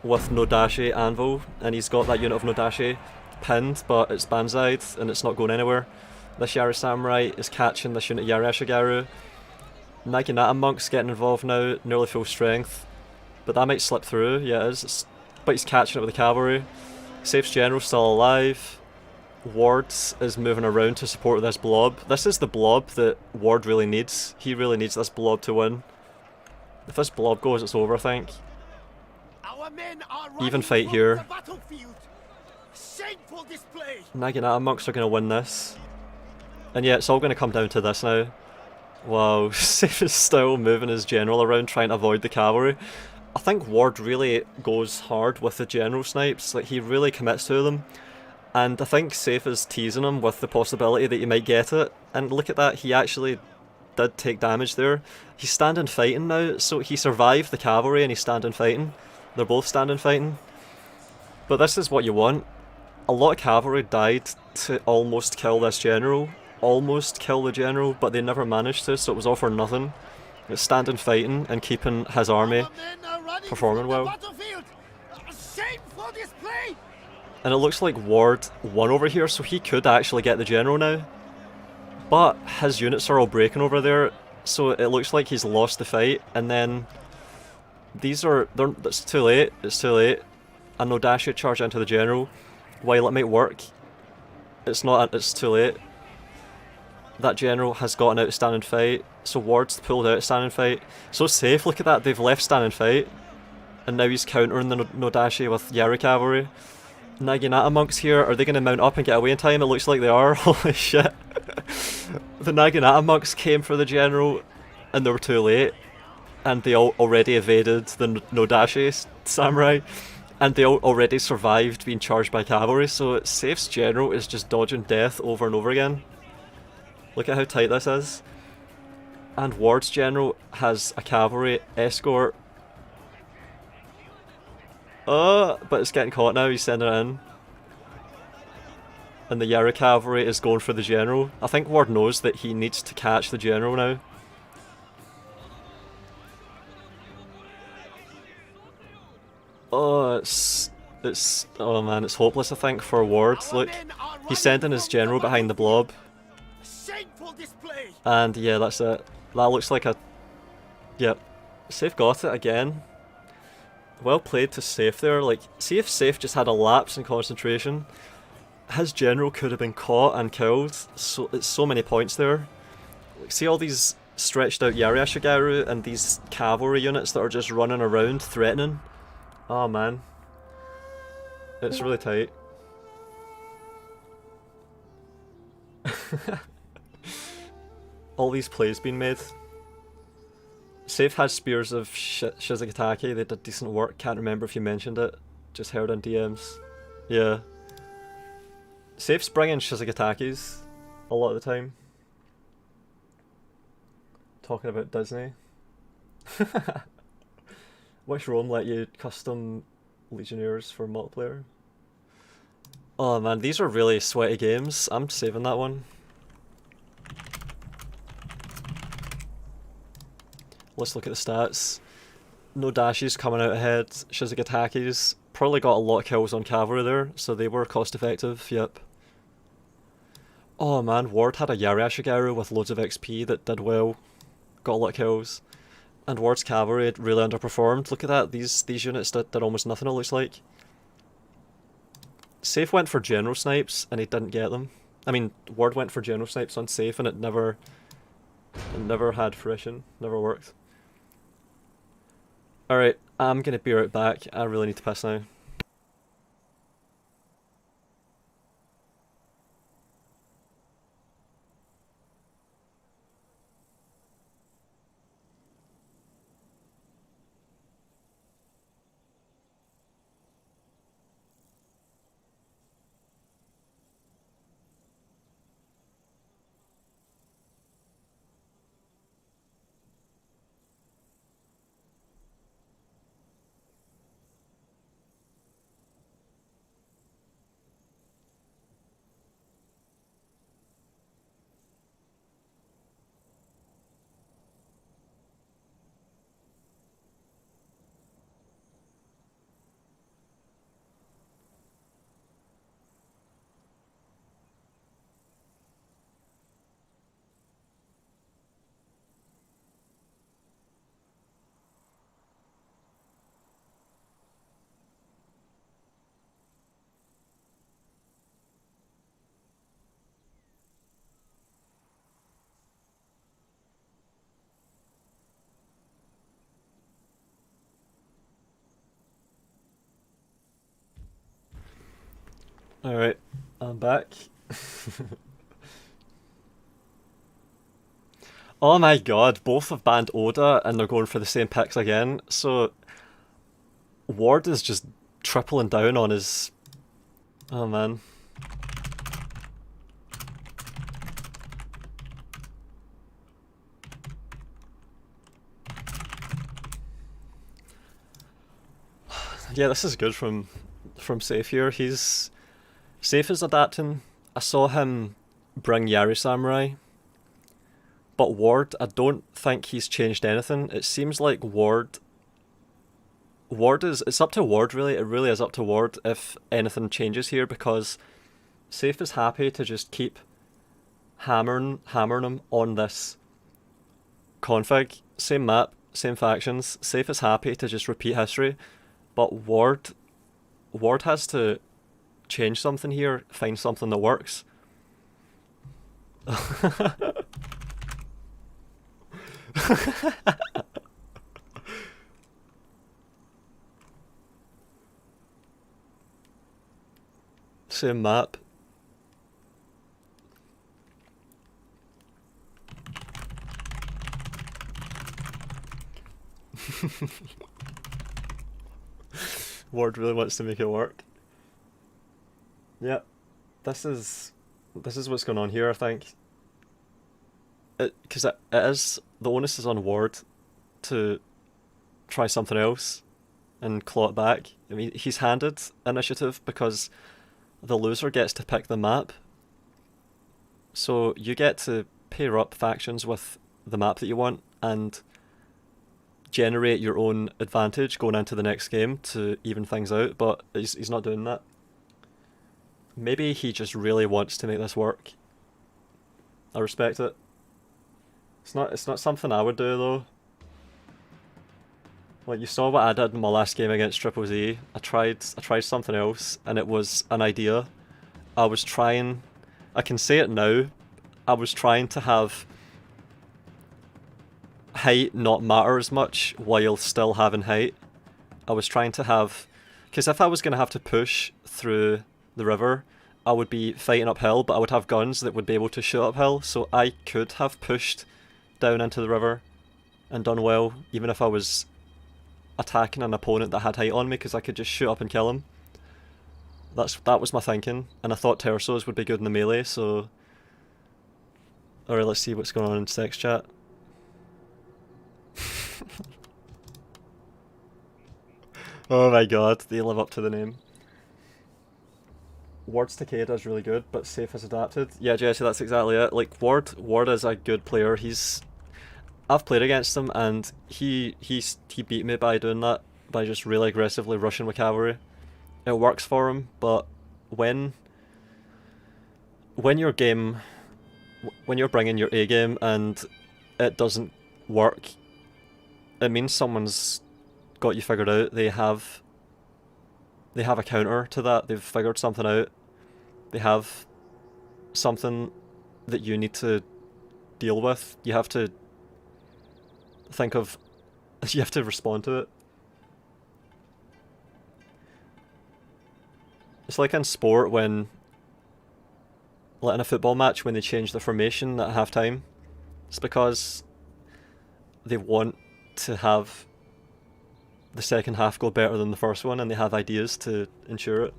with Nodashi anvil, and he's got that unit of Nodashi pinned, but it's banzaied and it's not going anywhere. This Yari Samurai is catching this unit Yari Ashigaru. Naginata monk's getting involved now, nearly full strength. But that might slip through, yeah it is. But he's catching it with the cavalry. Saif's general still alive. Ward is moving around to support this blob. This is the blob that Ward really needs. He really needs this blob to win. If this blob goes, it's over, I think. Even fight here. Naginata monks are going to win this. And yeah, it's all going to come down to this now. Wow, Saif is still moving his general around trying to avoid the cavalry. I think Ward really goes hard with the general snipes. Like, he really commits to them. And I think Saif is teasing him with the possibility that he might get it. And look at that, he actually did take damage there. He's standing fighting now, so he survived the cavalry and he's standing fighting. They're both standing fighting. But this is what you want. A lot of cavalry died to almost kill this general. Almost kill the general, but they never managed to, so it was all for nothing. It's standing fighting and keeping his army performing well. And it looks like Ward won over here, so he could actually get the general now. But his units are all breaking over there, so it looks like he's lost the fight. And then these are... it's too late, it's too late. A Nodashi charge into the general. While it might work, it's not, it's too late. That general has got an outstanding fight, so Ward's pulled out a standing fight. So Saif, look at that, they've left standing fight. And now he's countering the Nodashi with Yari cavalry. Naginata monks here, are they going to mount up and get away in time? It looks like they are. Holy shit. The Naginata monks came for the general and they were too late. And they already evaded the Nodashi samurai. And they already survived being charged by cavalry, so Saif's general is just dodging death over and over again. Look at how tight this is. And Ward's general has a cavalry escort. Oh, but it's getting caught now, he's sending it in. And the Yari cavalry is going for the general. I think Ward knows that he needs to catch the general now. Oh, it's oh man, it's hopeless I think for Ward. Look, he's sending his general behind the blob. And yeah, that's it. That looks like a... Yep. Saif got it again. Well played to Saif there. Like, see if Saif just had a lapse in concentration. His general could have been caught and killed. So it's so many points there. Like, see all these stretched out Yari Ashigaru and these cavalry units that are just running around threatening. Oh man. It's really tight. All these plays being made. Saif has spears of Shizugatake, they did decent work, can't remember if you mentioned it. Just heard on DMs. Yeah. Saif's bringing Shizugatakis a lot of the time. Talking about Disney. Which Rome let you custom Legionnaires for multiplayer? Oh man, these are really sweaty games. I'm saving that one. Let's look at the stats. No dashes coming out ahead. Shizugatakis probably got a lot of kills on cavalry there, so they were cost effective, yep. Oh man, Ward had a Yariashigaru with loads of XP that did well. Got a lot of kills. And Ward's cavalry really underperformed. Look at that, these units did almost nothing, it looks like. Saif went for general snipes and he didn't get them. I mean, Ward went for general snipes on Saif and it never had fruition, never worked. Alright, I'm gonna be right back. I really need to piss now. Alright, I'm back. Oh my god, both have banned Oda and they're going for the same picks again, so Ward is just tripling down on his... Oh man. Yeah, this is good from Saif here. Saif is adapting. I saw him bring Yari Samurai, but Ward, I don't think he's changed anything. It seems like Ward is, it's up to Ward really, it really is up to Ward if anything changes here, because Saif is happy to just keep hammering him on this config. Same map, same factions. Saif is happy to just repeat history, but Ward has to change something here, find something that works. Same map. Ward really wants to make it work. Yeah, this is what's going on here, I think. Because it is, the onus is on Ward to try something else and claw it back. I mean, he's handed initiative because the loser gets to pick the map. So you get to pair up factions with the map that you want and generate your own advantage going into the next game to even things out, but he's not doing that. Maybe he just really wants to make this work. I respect it. It's not something I would do though. Like, you saw what I did in my last game against TripleZ. I tried something else and it was an idea. I was trying, I can say it now, I was trying to have height not matter as much while still having height. I was trying to have, because if I was going to have to push through the river, I would be fighting uphill, but I would have guns that would be able to shoot uphill, so I could have pushed down into the river and done well, even if I was attacking an opponent that had height on me, because I could just shoot up and kill him. That was my thinking, and I thought Tersos would be good in the melee, so... Alright, let's see what's going on in sex chat. Oh my god, they live up to the name. Ward's Takeda is really good, but Saif has adapted. Yeah, Jesse, that's exactly it. Like, Ward is a good player. I've played against him, and he beat me by doing that, by just really aggressively rushing with cavalry. It works for him, but when you're bringing your A game and it doesn't work, it means someone's got you figured out. They have a counter to that. They've figured something out. They have something that you need to deal with. You have to think of... You have to respond to it. It's like in sport when... Like in a football match when they change the formation at half time. It's because they want to have the second half go better than the first one, and they have ideas to ensure it.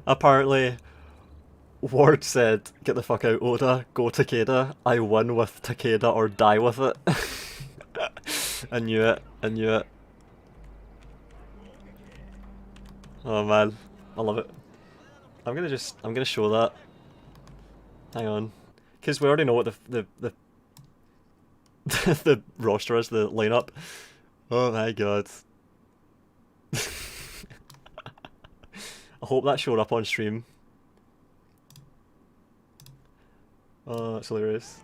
Apparently, Ward said, "Get the fuck out, Oda, go Takeda. I win with Takeda or die with it." I knew it, I knew it. Oh man, I love it. I'm gonna show that. Hang on. Because we already know what the the roster is, the lineup. Oh my god. I hope that showed up on stream. Oh, that's hilarious.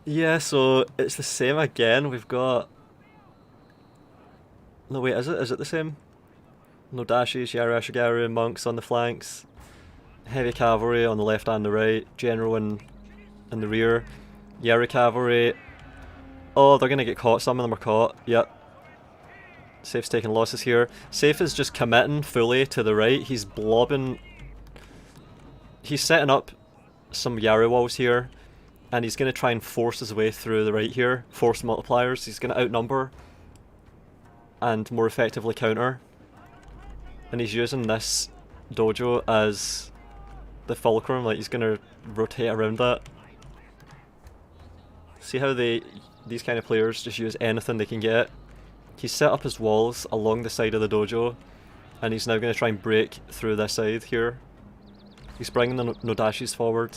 Yeah, so it's the same again. We've got... No wait, is it? Is it the same? No dashes, Yarashigaru, monks on the flanks. Heavy cavalry on the left and the right, general in the rear, Yari cavalry. Oh, they're gonna get caught. Some of them are caught. Yep. Saif's taking losses here. Saif is just committing fully to the right. He's blobbing. He's setting up some Yari walls here, and he's gonna try and force his way through the right here. Force multipliers. He's gonna outnumber and more effectively counter. And he's using this dojo as the fulcrum, like he's gonna rotate around that. See how these kind of players just use anything they can get. He's set up his walls along the side of the dojo, and he's now gonna try and break through this side here. He's bringing the Nodashis forward.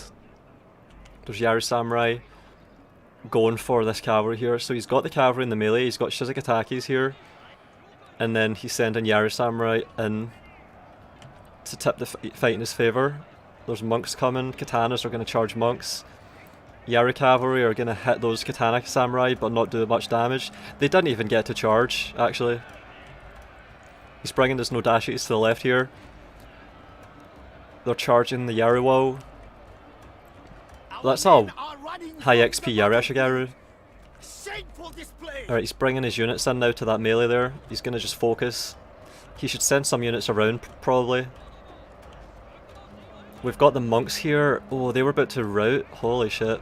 There's Yari Samurai going for this cavalry here. So he's got the cavalry in the melee, he's got Shizukatakis here, and then he's sending Yari Samurai in to tip the fight in his favour. There's monks coming, katanas are going to charge monks. Yari cavalry are going to hit those katana samurai but not do much damage. They didn't even get to charge, actually. He's bringing his Nodashis to the left here. They're charging the Yari wall. That's all high XP Yari Ashigaru. Alright, he's bringing his units in now to that melee there. He's going to just focus. He should send some units around, probably. We've got the monks here. Oh, they were about to rout. Holy shit.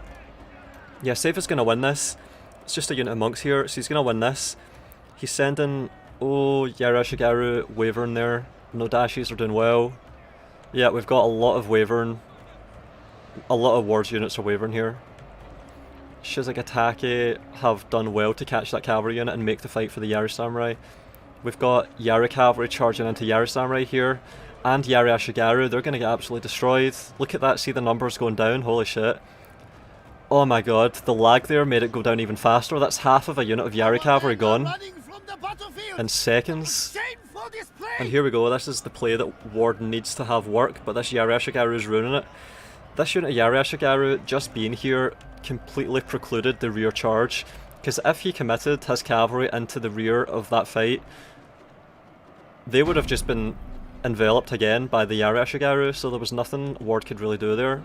Yeah, Saif is going to win this. It's just a unit of monks here, so he's going to win this. He's sending... Oh, Yarashigaru, Wyvern there. No dashes are doing well. Yeah, we've got a lot of Wyvern. A lot of Ward's units are Wyvern here. Shizugatake have done well to catch that cavalry unit and make the fight for the Yari Samurai. We've got Yari cavalry charging into Yari Samurai here. And Yari Ashigaru, they're going to get absolutely destroyed. Look at that, see the numbers going down, holy shit. Oh my god, the lag there made it go down even faster. That's half of a unit of Yari cavalry gone in seconds. And here we go, this is the play that Ward needs to have work, but this Yari Ashigaru is ruining it. This unit of Yari Ashigaru just being here completely precluded the rear charge, because if he committed his cavalry into the rear of that fight, they would have just been enveloped again by the Yari Ashigaru, so there was nothing Ward could really do there.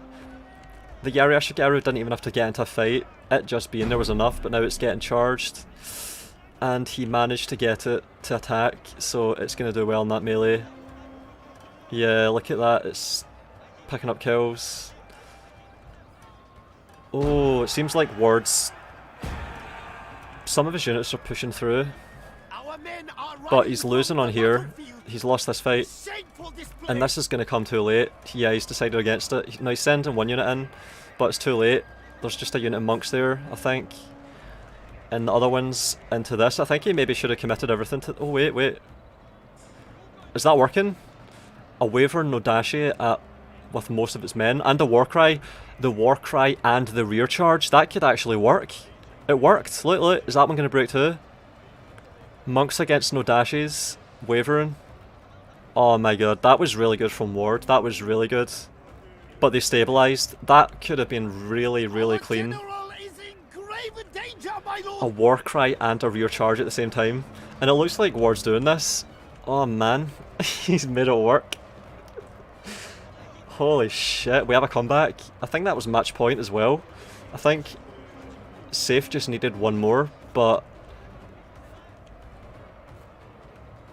The Yari Ashigaru didn't even have to get into a fight, it just being there was enough, but now it's getting charged. And he managed to get it to attack, so it's going to do well in that melee. Yeah, look at that, it's picking up kills. Oh, it seems like Ward's some of his units are pushing through, Our men are but he's running losing from on the here. battlefield. He's lost this fight, Shameful display. and this is going to come too late. Yeah, he's decided against it. Now he's sending one unit in, but it's too late. There's just a unit of monks there, I think. And the other one's into this. I think he maybe should have committed everything to... Oh, wait. Is that working? A Waver Nodashi with most of its men, and a Warcry. The Warcry and the rear charge. That could actually work. It worked. Look. Is that one going to break too? Monks against Nodashis. Wavering. Oh my god, that was really good from Ward. That was really good. But they stabilised. That could have been really, really clean. A Warcry and a rear charge at the same time. And it looks like Ward's doing this. Oh man, he's made it work. Holy shit, we have a comeback. I think that was match point as well. I think Saif just needed one more, but...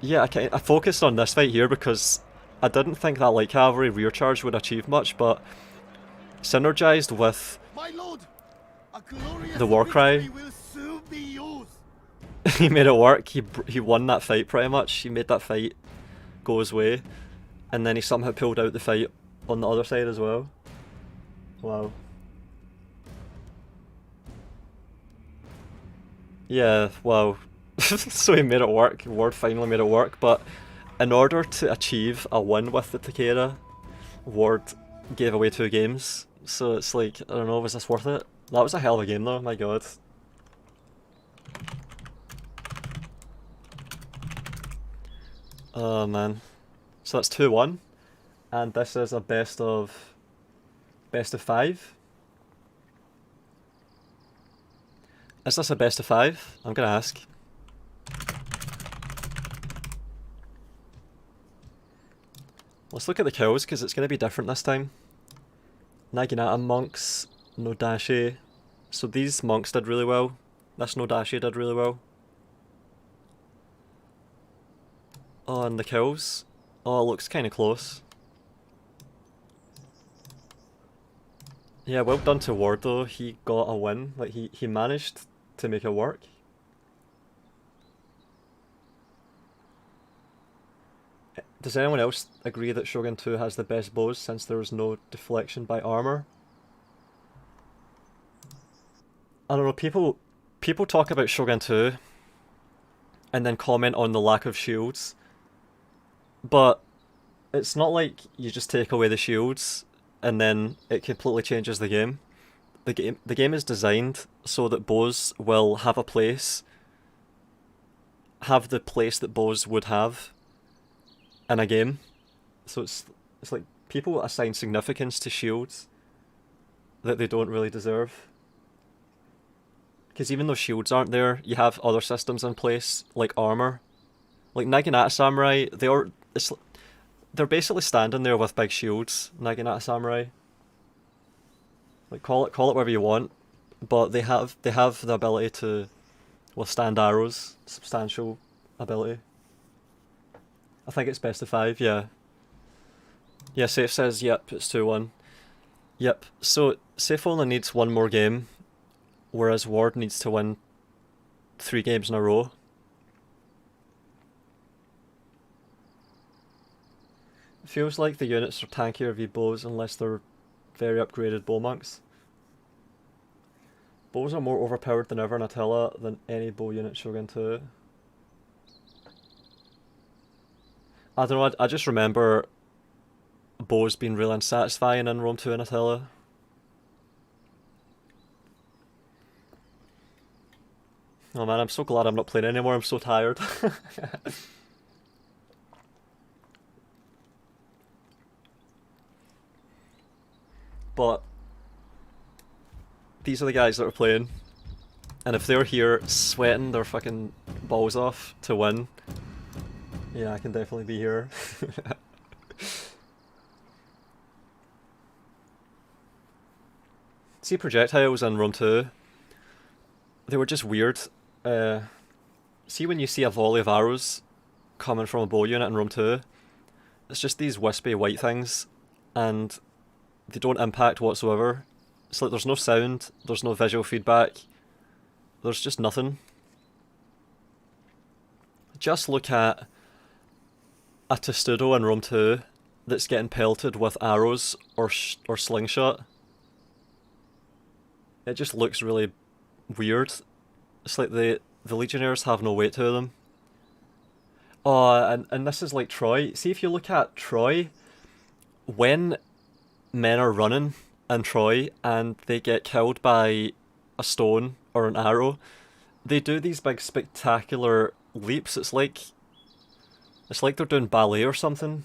Yeah, I focused on this fight here because I didn't think that light cavalry rear charge would achieve much, but synergized with the Warcry, he made it work. He won that fight pretty much. He made that fight go his way, and then he somehow pulled out the fight on the other side as well. Wow. Yeah, wow. So he made it work. Ward finally made it work, but in order to achieve a win with the Takeda, Ward gave away 2 games. So it's like, I don't know, was this worth it? That was a hell of a game though, my god. Oh man. So that's 2-1. And this is a best of 5. Is this a best of 5? I'm gonna ask. Let's look at the kills, because it's going to be different this time. Naginata monks, Nodashi. So these monks did really well. This Nodashi did really well. Oh, and the kills. Oh, it looks kind of close. Yeah, well done to Ward though. He got a win. Like, he managed to make it work. Does anyone else agree that Shogun 2 has the best bows since there is no deflection by armor? I don't know, people talk about Shogun 2 and then comment on the lack of shields, but it's not like you just take away the shields and then it completely changes the game. The game is designed so that bows will have a place, have the place that bows would have in a game. So it's like people assign significance to shields that they don't really deserve. Because even though shields aren't there, you have other systems in place, like armor. Like Naginata Samurai, they're basically standing there with big shields, Naginata Samurai. Like call it whatever you want, but they have the ability to withstand arrows, substantial ability. I think it's best of 5, yeah. Yeah, Saif says, yep, it's 2-1. Yep, so Saif only needs one more game, whereas Ward needs to win 3 games in a row. It feels like the units are tankier v bows unless they're very upgraded bow monks. Bows are more overpowered than ever in Attila than any bow unit Shogun 2. I don't know, I just remember bows being really unsatisfying in Rome 2 and Attila. Oh man, I'm so glad I'm not playing anymore, I'm so tired. But these are the guys that are playing, and if they're here sweating their fucking balls off to win, yeah, I can definitely be here. See projectiles in Rome 2, they were just weird. See when you see a volley of arrows coming from a bow unit in Rome 2, it's just these wispy white things, and they don't impact whatsoever. It's like there's no sound, there's no visual feedback, there's just nothing. just look at a Testudo in Rome 2 that's getting pelted with arrows or slingshot. It just looks really weird. It's like the Legionnaires have no weight to them. Oh, and this is like Troy. See, if you look at Troy, when men are running in Troy and they get killed by a stone or an arrow, they do these big spectacular leaps. It's like they're doing ballet or something.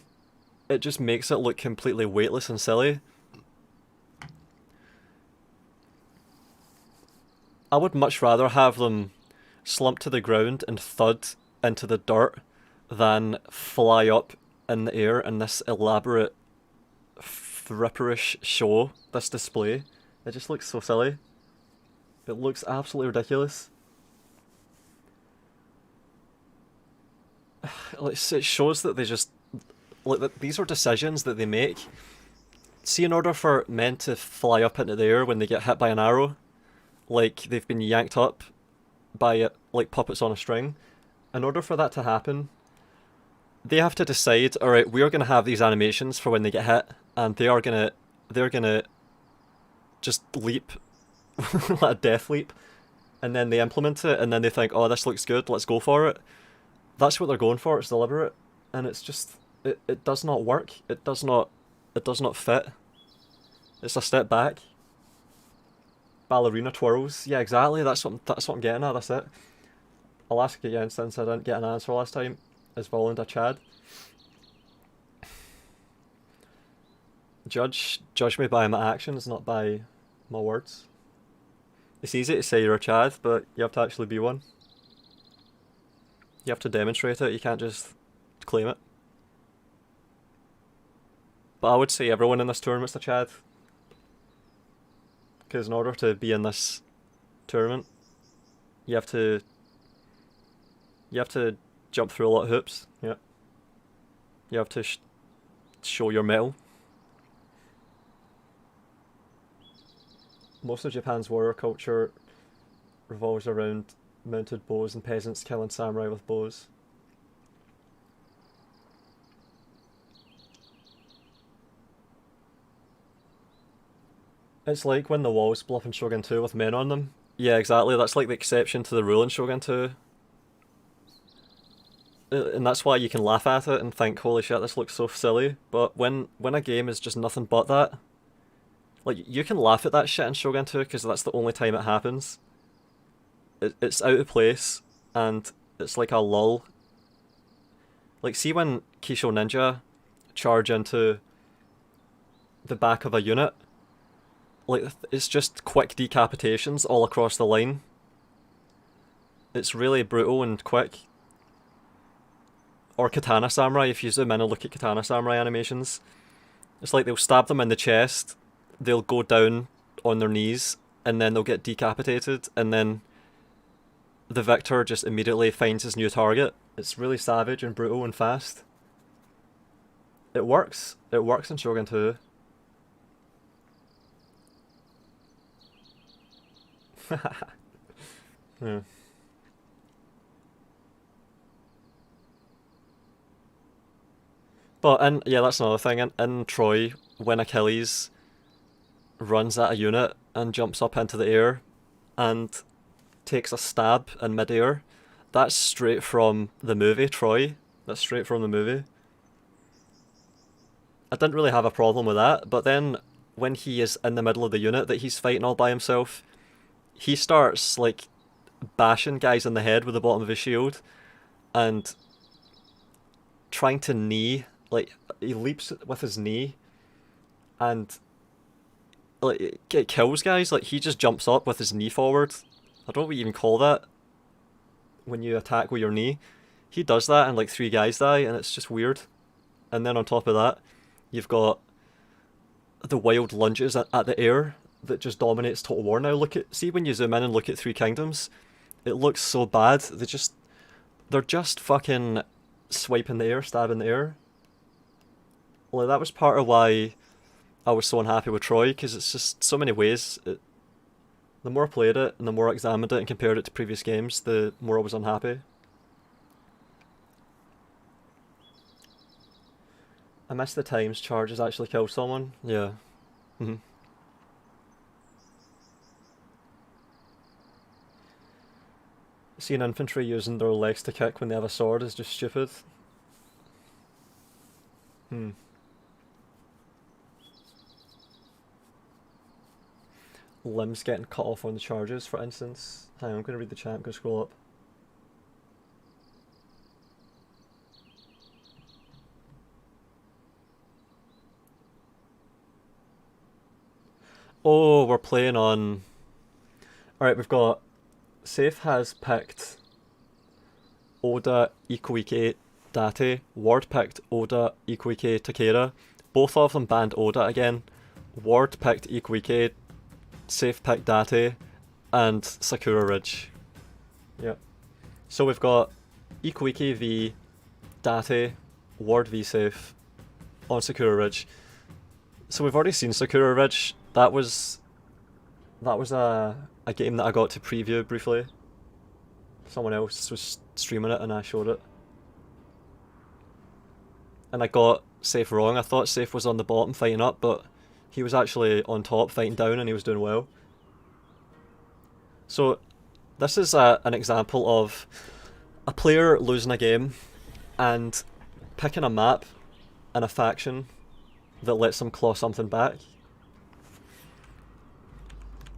It just makes it look completely weightless and silly. I would much rather have them slump to the ground and thud into the dirt than fly up in the air in this elaborate fripperish show, this display. It just looks so silly. It looks absolutely ridiculous. It shows that they just... Like, these are decisions that they make. See, in order for men to fly up into the air when they get hit by an arrow, like they've been yanked up by like puppets on a string, in order for that to happen, they have to decide, alright, we are going to have these animations for when they get hit, and they're gonna just leap, like a death leap, and then they implement it, and then they think, oh, this looks good, let's go for it. That's what they're going for, it's deliberate, and it's just, it does not work, it does not fit. It's a step back. Ballerina twirls, yeah, exactly, that's what I'm getting at, that's it. I'll ask it again since I didn't get an answer last time. Is Volound a Chad? Judge me by my actions, not by my words. It's easy to say you're a Chad, but you have to actually be one. You have to demonstrate it, you can't just claim it. But I would say everyone in this tournament's a Chad. Because in order to be in this tournament, you have to jump through a lot of hoops, yeah. You have to show your mettle. Most of Japan's warrior culture revolves around mounted bows and peasants killing samurai with bows. It's like when the walls blow up in Shogun 2 with men on them. Yeah, exactly, that's like the exception to the rule in Shogun 2. And that's why you can laugh at it and think, holy shit, this looks so silly. But when a game is just nothing but that, like, you can laugh at that shit in Shogun 2 because that's the only time it happens. It's out of place, and it's like a lull. Like, see when Kisho Ninja charge into the back of a unit? Like, it's just quick decapitations all across the line. It's really brutal and quick. Or Katana Samurai, if you zoom in and look at Katana Samurai animations. It's like they'll stab them in the chest, they'll go down on their knees, and then they'll get decapitated, and then the victor just immediately finds his new target. It's really savage and brutal and fast. It works. It works in Shogun 2. Yeah. But yeah, that's another thing. In Troy, when Achilles runs at a unit and jumps up into the air and takes a stab in midair, that's straight from the movie Troy. That's straight from the movie. I didn't really have a problem with that, but then when he is in the middle of the unit that he's fighting all by himself, he starts like bashing guys in the head with the bottom of his shield and trying to knee. Like, he leaps with his knee and like it kills guys. Like, he just jumps up with his knee forward. I don't know what you even call that when you attack with your knee. He does that and like 3 guys die, and it's just weird. And then on top of that, you've got the wild lunges at the air that just dominates Total War now. See when you zoom in and look at 3 Kingdoms, it looks so bad. They're just fucking swiping the air, stabbing the air. Well, that was part of why I was so unhappy with Troy, because it's just so many ways. The more I played it, and the more I examined it and compared it to previous games, the more I was unhappy. I missed the times charges actually killed someone. Yeah. Seeing infantry using their legs to kick when they have a sword is just stupid. Limbs getting cut off on the charges, for instance. Hang on, I'm going to read the chat, I'm going to scroll up. Oh, we're playing on... Alright, we've got... Saif has picked Oda, Ikuike, Date. Ward picked Oda, Ikuike, Takeda. Both of them banned Oda again. Ward picked Ikuike, Saif picked Date, and Sakura Ridge. Yep. So we've got Ikuike v Date, Ward v Saif on Sakura Ridge. So we've already seen Sakura Ridge. That was a game that I got to preview briefly. Someone else was streaming it and I showed it. And I got Saif wrong. I thought Saif was on the bottom fighting up, but he was actually on top fighting down and he was doing well. So this is an example of a player losing a game and picking a map and a faction that lets them claw something back.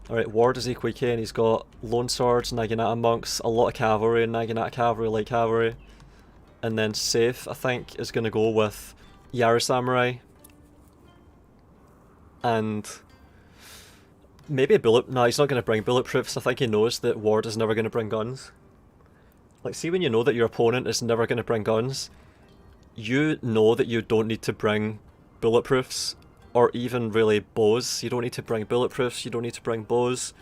Alright, Ward is Ikuike and he's got Lone Swords, Naginata Monks, a lot of cavalry, Naginata Cavalry, Light Cavalry. And then Saif, I think, is going to go with Yara Samurai. And maybe no, he's not going to bring bulletproofs. I think he knows that Ward is never going to bring guns. Like, see when you know that your opponent is never going to bring guns, you know that you don't need to bring bulletproofs. Or even really bows. You don't need to bring bulletproofs, you don't need to bring bows.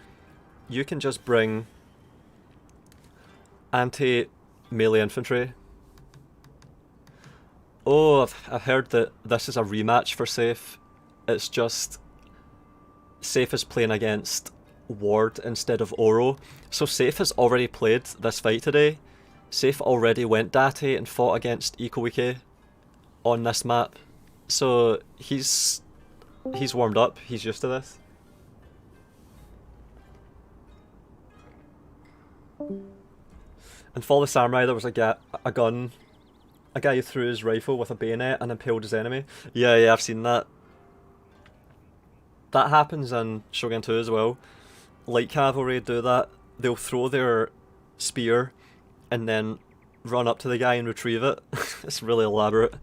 You can just bring anti-melee infantry. Oh, I've heard that this is a rematch for Saif. It's just Saif is playing against Ward instead of Oro. So Saif has already played this fight today. Saif already went Date and fought against Ikuike on this map. So he's warmed up, he's used to this. In Fall of the Samurai there was a guy who threw his rifle with a bayonet and impaled his enemy. Yeah, I've seen that. That happens in Shogun 2 as well. Light cavalry do that. They'll throw their spear and then run up to the guy and retrieve it. It's really elaborate.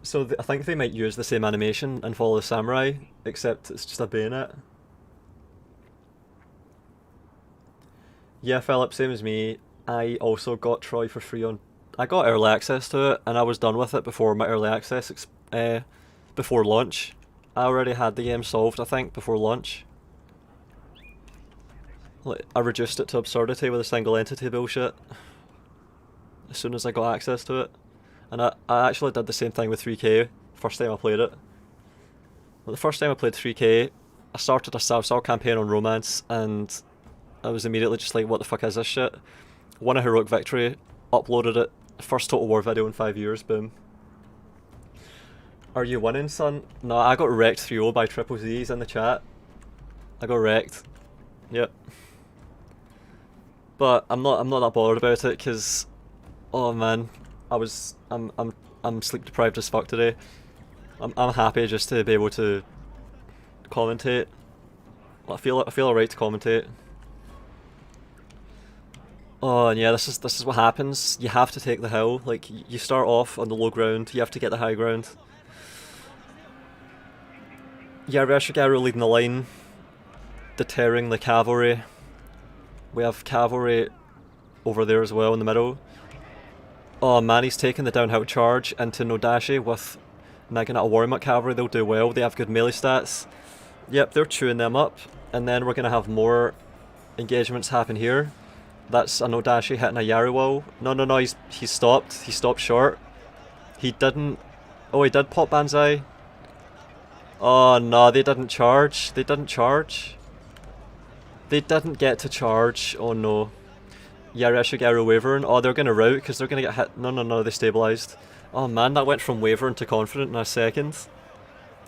So I think they might use the same animation in Fall of the Samurai, except it's just a bayonet. Yeah, Philip, same as me. I also got Troy for free on... I got early access to it, and I was done with it before my early access, before launch. I already had the game solved, I think, before launch. Like, I reduced it to absurdity with a single entity bullshit as soon as I got access to it. And I actually did the same thing with 3K, first time I played it. Well, the first time I played 3K, I started a Salsal campaign on Romance, and I was immediately just like, what the fuck is this shit? Won a heroic victory, uploaded it, first Total War video in 5 years, boom. Are you winning, son? No, I got wrecked 3-0 by TripleZ's in the chat. I got wrecked. Yep. But I'm not that bothered about it, because, oh man, I'm sleep deprived as fuck today. I'm happy just to be able to commentate. I feel alright to commentate. Oh, and yeah, this is what happens. You have to take the hill. Like, you start off on the low ground, you have to get the high ground. Yeah, Reshigaru leading the line, deterring the cavalry. We have cavalry over there as well in the middle. Oh man, he's taking the downhill charge into Nodashi with Naginata Warmut cavalry. They'll do well, they have good melee stats. Yep, they're chewing them up. And then we're going to have more engagements happen here. That's a Nodashi hitting a Yaruwal. No, he stopped. He stopped short. He didn't... Oh, he did pop Banzai. Oh no, they didn't charge. They didn't charge. They didn't get to charge. Oh no. Yareshigaru Wyvern. Oh, they're going to rout because they're going to get hit. No, they stabilised. Oh man, that went from wavering to confident in a second.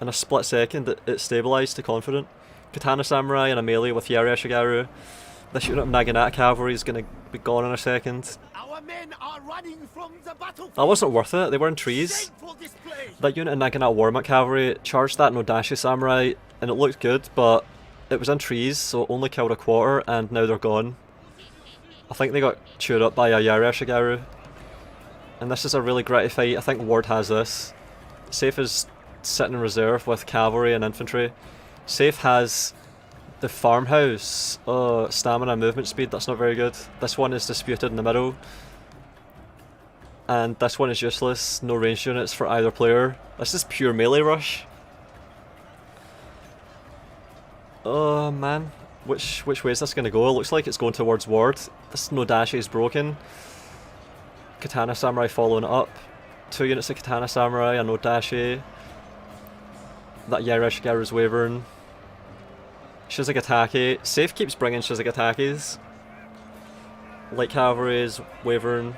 In a split second, it stabilised to confident. Katana Samurai and a melee with Yari Ashigaru. This unit of Naginata cavalry is going to be gone in a second. Our men are running from the battlefield. That wasn't worth it, they were in trees. That unit of Naginata Warmount cavalry charged that Nodashi Samurai and it looked good, but it was in trees, so it only killed a quarter and now they're gone. I think they got chewed up by a Yari Ashigaru. And this is a really gritty fight. I think Ward has this. Saif is sitting in reserve with cavalry and infantry. Saif has the farmhouse, stamina and movement speed, that's not very good. This one is disputed in the middle. And this one is useless, no ranged units for either player. This is pure melee rush. Oh man, which way is this going to go? It looks like it's going towards Ward. This Nodashi is broken. Katana Samurai following it up. 2 units of Katana Samurai, a Nodashi. That Yari Ashigaru is wavering. Shizugatake. Saif keeps bringing Shizugatakes. Light cavalry is wavering.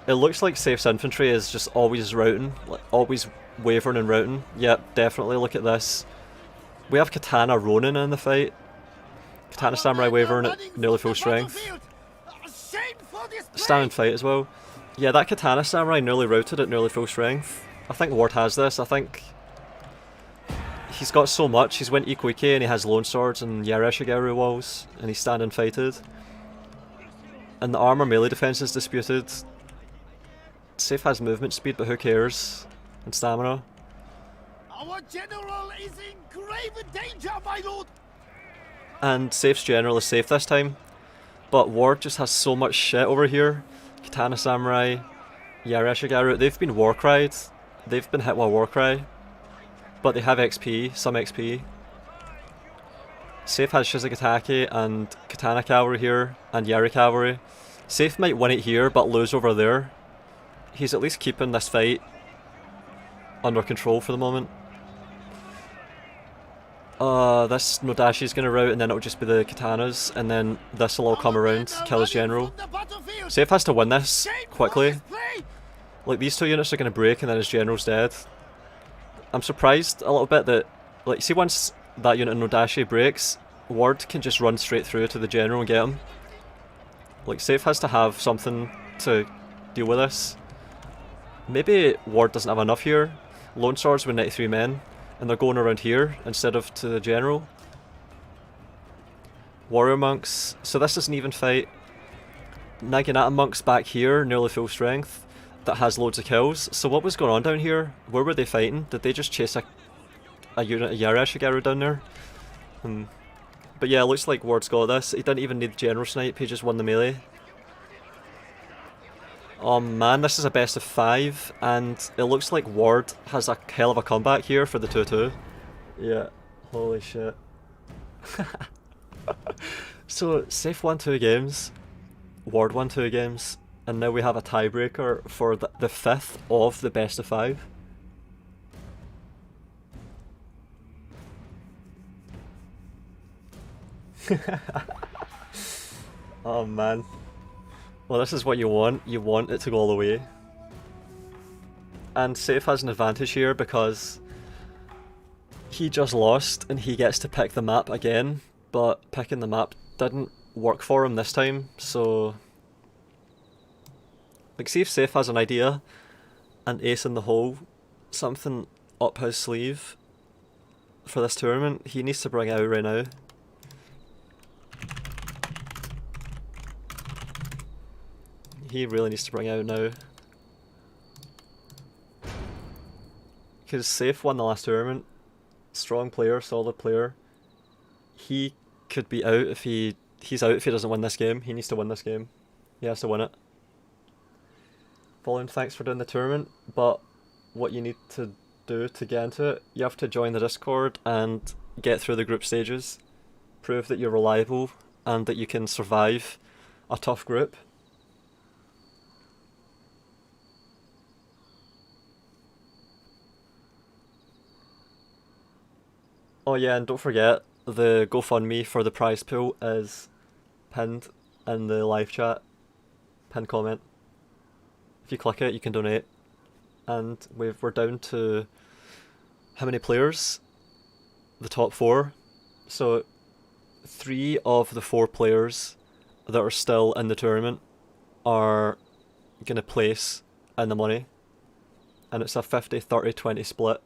It looks like Saif's infantry is just always routing, like always wavering and routing. Yep, definitely look at this. We have Katana Ronin in the fight. Katana Samurai wavering at nearly full strength. Standing fight as well. Yeah, that Katana Samurai nearly routed at nearly full strength. I think Ward has this. I think he's got so much. He's went Ikuike and he has Lone Swords and Yari Ashigaru walls and he's standing fighted. And the armor melee defense is disputed. Saif has movement speed, but who cares? And stamina. Our general is in grave danger, my lord. And Saif's general is safe this time. But Ward just has so much shit over here. Katana Samurai, Yari Ashigaru, they've been Warcried. They've been hit with Warcry. But they have XP, some XP. Saif has Shizugatake and Katana Cavalry here, and Yari Cavalry. Saif might win it here, but lose over there. He's at least keeping this fight under control for the moment. This Nodashi's gonna rout and then it'll just be the Katanas, and then this will all come around, kill his general. Saif has to win this quickly. Like, these 2 units are gonna break and then his general's dead. I'm surprised a little bit that, like, see, once that unit of Nodashi breaks, Ward can just run straight through to the general and get him. Like, Saif has to have something to deal with this. Maybe Ward doesn't have enough here. Lone Swords with 93 men, and they're going around here instead of to the general. Warrior Monks, so this is an even fight. Naginata Monks back here, nearly full strength, that has loads of kills. So what was going on down here? Where were they fighting? Did they just chase a unit of Yari Ashigaru down there? But yeah, it looks like Ward's got this. He didn't even need General Snipe, he just won the melee. Oh man, this is a best of 5, and it looks like Ward has a hell of a comeback here for the 2-2. Yeah, holy shit. So, Saif won 2 games, Ward won 2 games, and now we have a tiebreaker for the 5th of the best of 5. Oh man. Well, this is what you want it to go all the way. And Saif has an advantage here because he just lost and he gets to pick the map again, but picking the map didn't work for him this time, so... Like, see if Saif has an idea, an ace in the hole, something up his sleeve for this tournament, he needs to bring out right now. He really needs to bring out now. Because Saif won the last tournament. Strong player, solid player. He could be out if he's out if he doesn't win this game. He needs to win this game. He has to win it. Volound, thanks for doing the tournament, but what you need to do to get into it, you have to join the Discord and get through the group stages. Prove that you're reliable and that you can survive a tough group. Oh yeah, and don't forget, the GoFundMe for the prize pool is pinned in the live chat. Pinned comment. If you click it, you can donate. and we're down to how many players? The top 4. So 3 of the 4 players that are still in the tournament are gonna place in the money, and it's a 50-30-20 split.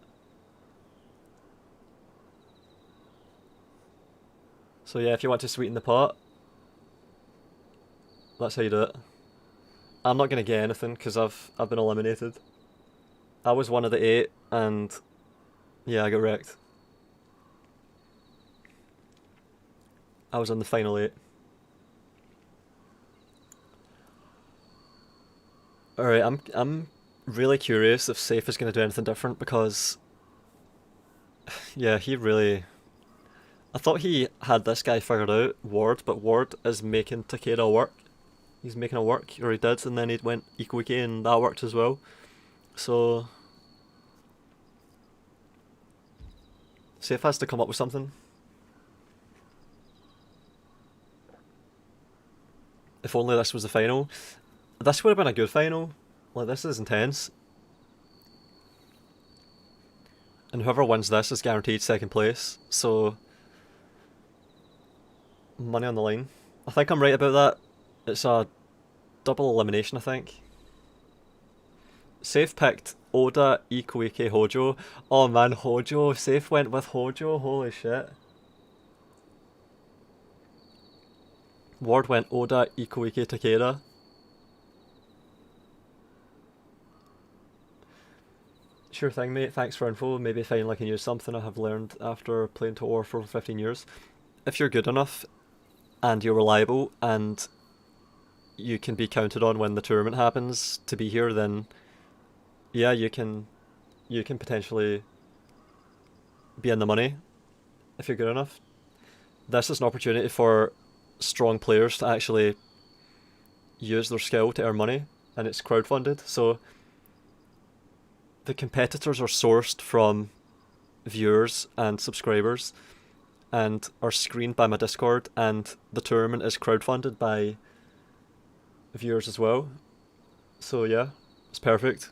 So yeah, if you want to sweeten the pot, that's how you do it. I'm not gonna get anything because I've been eliminated. I was one of the 8, and yeah, I got wrecked. I was in the final 8. Alright, I'm really curious if Saif is gonna do anything different, because yeah, he really, I thought he had this guy figured out, Ward, but Ward is making Takeda work. He's making it work, or he did, and then he went Ikuike and that worked as well. So Saif has to come up with something. If only this was the final. This would have been a good final. Like, this is intense. And whoever wins this is guaranteed second place, so money on the line. I think I'm right about that. It's a double elimination, I think. Saif picked Oda, Ikuike, Hojo. Oh man, Hojo. Saif went with Hojo. Holy shit. Ward went Oda, Ikuike, Takeda. Sure thing, mate. Thanks for info. Maybe finally I can use something I have learned after playing to War for over 15 years. If you're good enough, and you're reliable, and you can be counted on when the tournament happens to be here, then yeah, you can potentially be in the money if you're good enough. This is an opportunity for strong players to actually use their skill to earn money, and it's crowdfunded, so the competitors are sourced from viewers and subscribers and are screened by my Discord, and the tournament is crowdfunded by viewers as well. So yeah, it's perfect.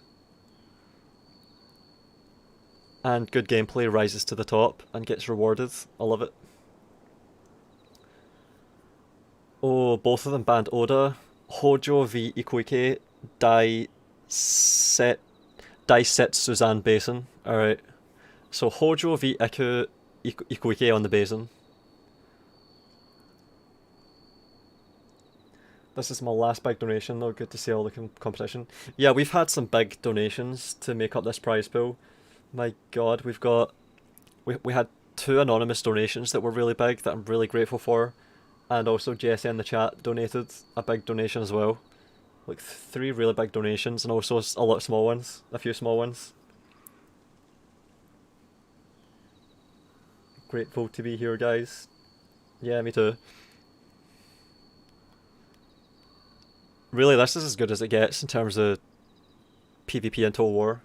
And good gameplay rises to the top and gets rewarded. I love it. Oh, both of them banned Oda. Hojo v Ikuike, Set Suzanne Basin. Alright. So Hojo v Ikuike on the Basin. This is my last big donation though. Good to see all the competition. Yeah, we've had some big donations to make up this prize pool. My god, we had 2 anonymous donations that were really big that I'm really grateful for. And also Jesse in the chat donated a big donation as well. Like 3 really big donations, and also a lot of small ones. A few small ones. Grateful to be here, guys. Yeah, me too. Really, this is as good as it gets in terms of PvP in Total War.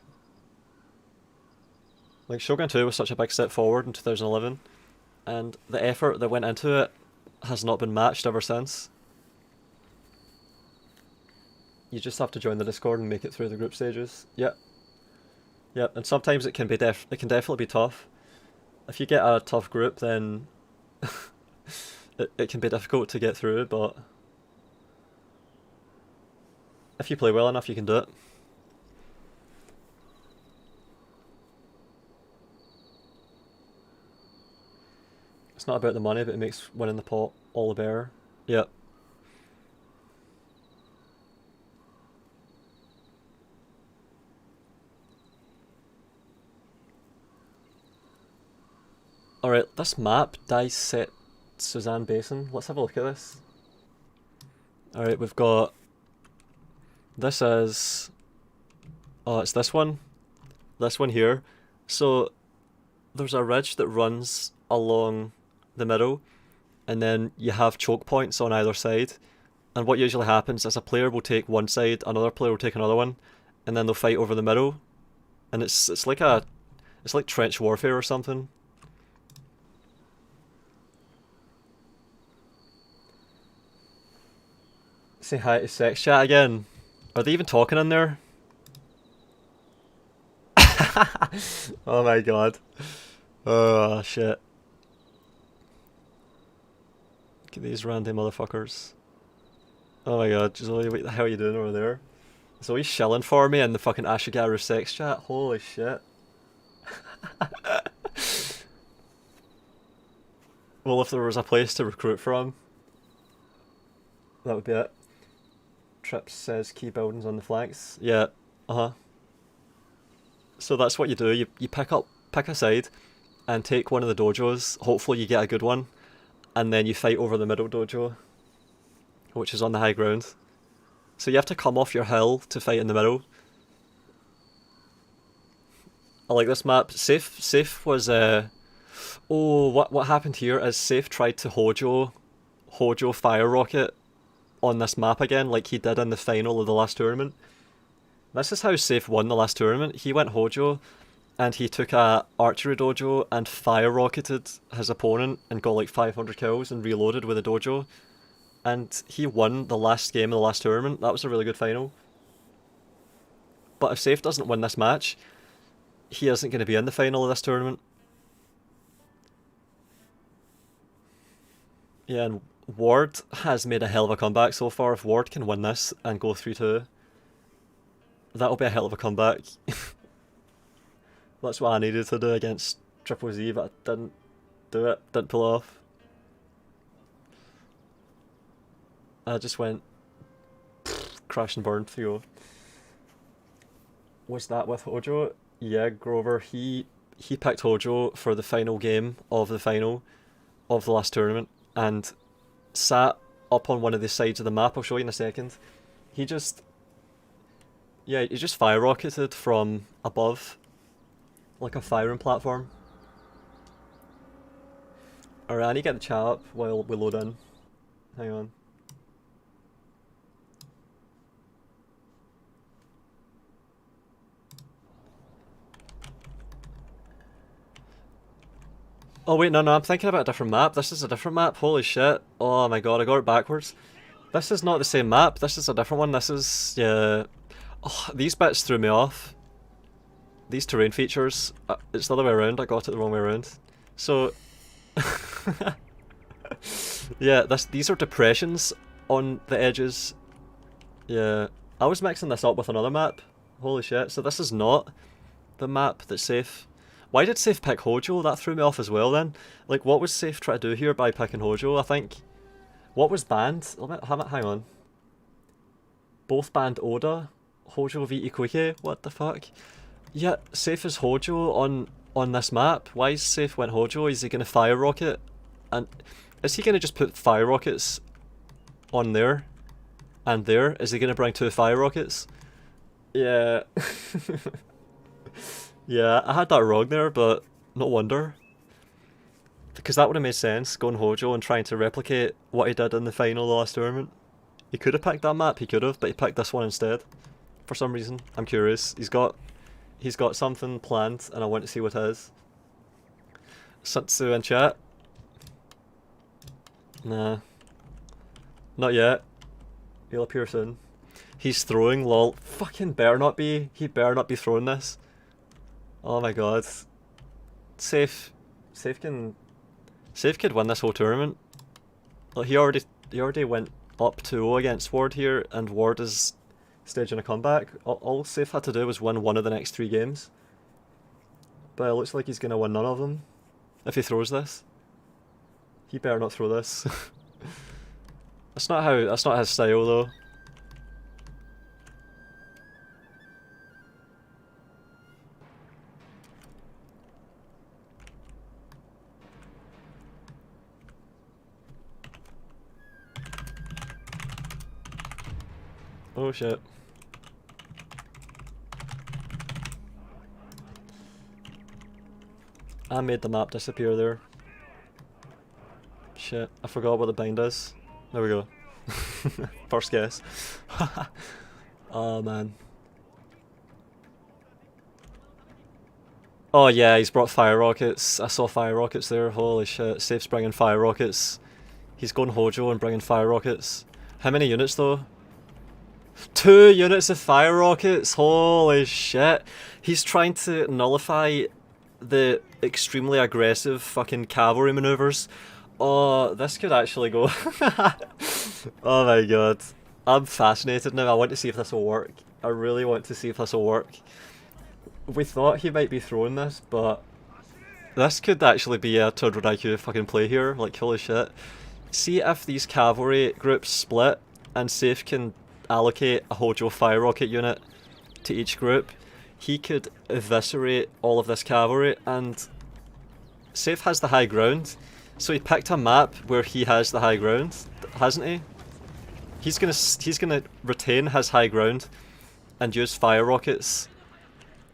Like, Shogun 2 was such a big step forward in 2011, and the effort that went into it has not been matched ever since. You just have to join the Discord and make it through the group stages. Yep. Yep, and sometimes it can definitely be tough. If you get a tough group, then it can be difficult to get through, but if you play well enough, you can do it. It's not about the money, but it makes winning the pot all the better. Yep. Alright, this map, Set Suzanne Basin. Let's have a look at this. Alright, we've got... This is... Oh, it's this one. This one here. So, there's a ridge that runs along the middle, and then you have choke points on either side. And what usually happens is a player will take one side, another player will take another one, and then they'll fight over the middle. And it's like trench warfare or something. Say hi to Sex Chat again. Are they even talking in there? Oh my god. Oh shit. Look at these ranty motherfuckers. Oh my god, Zoe, what the hell are you doing over there? Zoe's shelling for me in the fucking Ashigaru sex chat. Holy shit. Well, if there was a place to recruit from, that would be it. Trips says key buildings on the flanks. Yeah, So that's what you do. You pick a side and take one of the dojos. Hopefully you get a good one. And then you fight over the middle dojo, which is on the high ground. So you have to come off your hill to fight in the middle. I like this map. Saif was oh, what happened here is Saif tried to Hojo fire rocket on this map again, like he did in the final of the last tournament. This is how Saif won the last tournament. He went Hojo, and he took a archery dojo and fire rocketed his opponent and got like 500 kills and reloaded with a dojo. And he won the last game of the last tournament. That was a really good final. But if Saif doesn't win this match, he isn't going to be in the final of this tournament. Yeah, and Ward has made a hell of a comeback so far. If Ward can win this and go 3-2, that'll be a hell of a comeback. That's what I needed to do against TripleZ, but I didn't do it, didn't pull it off. I just went crash and burn 3-0. Was that with Hojo? Yeah, Grover, he picked Hojo for the final game of the final of the last tournament and sat up on one of the sides of the map. I'll show you in a second. He just fire rocketed from above, like a firing platform. Alright, I need to get the chat up while we load in. Hang on. Oh wait, no, I'm thinking about a different map. This is a different map, holy shit. Oh my god, I got it backwards. This is not the same map, this is a different one. This is, yeah... Oh, these bits threw me off. These terrain features, it's the other way around, I got it the wrong way around. So... yeah, these are depressions on the edges. Yeah, I was mixing this up with another map. Holy shit, so this is not the map that's Saif. Why did Saif pick Hojo? That threw me off as well then. Like, what was Saif trying to do here by picking Hojo, I think? What was banned? Hang on. Both banned Oda. Hojo v Ikuike? What the fuck? Yeah, Saif is Hojo on this map. Why is Saif went Hojo? Is he going to fire rocket? And is he going to just put fire rockets on there? And there? Is he going to bring 2 fire rockets? Yeah. Yeah, I had that wrong there, but no wonder. Because that would have made sense, going Hojo and trying to replicate what he did in the final of the last tournament. He could have picked that map, he could have, but he picked this one instead. For some reason, I'm curious. He's got something planned, and I want to see what it is. Sutsu in chat? Nah. Not yet. He'll appear soon. He's throwing, lol. Fucking better not be. He better not be throwing this. Oh my god. Saif could win this whole tournament. Like, he already went up 2-0 against Ward here, and Ward is staging a comeback. All Saif had to do was win one of the next 3 games. But it looks like he's gonna win none of them if he throws this. He better not throw this. That's not his style though. Oh shit. I made the map disappear there. Shit, I forgot what the bind is. There we go. First guess. Oh man. Oh yeah, he's brought fire rockets. I saw fire rockets there. Holy shit, Saif's bringing fire rockets. He's going Hojo and bringing fire rockets. How many units though? 2 units of fire rockets, holy shit. He's trying to nullify the extremely aggressive fucking cavalry maneuvers. Oh, this could actually go. Oh my god. I'm fascinated now. I want to see if this will work. I really want to see if this will work. We thought he might be throwing this, but this could actually be a TripleZHacker fucking play here. Like, holy shit. See if these cavalry groups split and Saif can allocate a Hojo fire rocket unit to each group. He could eviscerate all of this cavalry, and Saif has the high ground. So he picked a map where he has the high ground, hasn't he? He's gonna retain his high ground and use fire rockets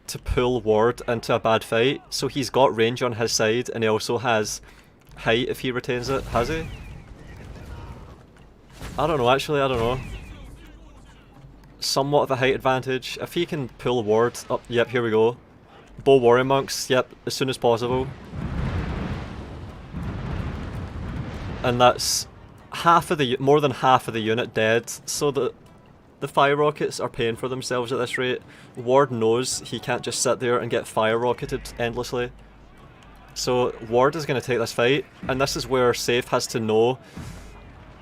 to pull Ward into a bad fight. So he's got range on his side, and he also has height if he retains it. Has he? I don't know, actually, I don't know. Somewhat of a height advantage. If he can pull Ward up, yep, here we go. Bow Warrior Monks, yep, as soon as possible. And that's more than half of the unit dead, so the fire rockets are paying for themselves at this rate. Ward knows he can't just sit there and get fire rocketed endlessly. So Ward is going to take this fight, and this is where Saif has to know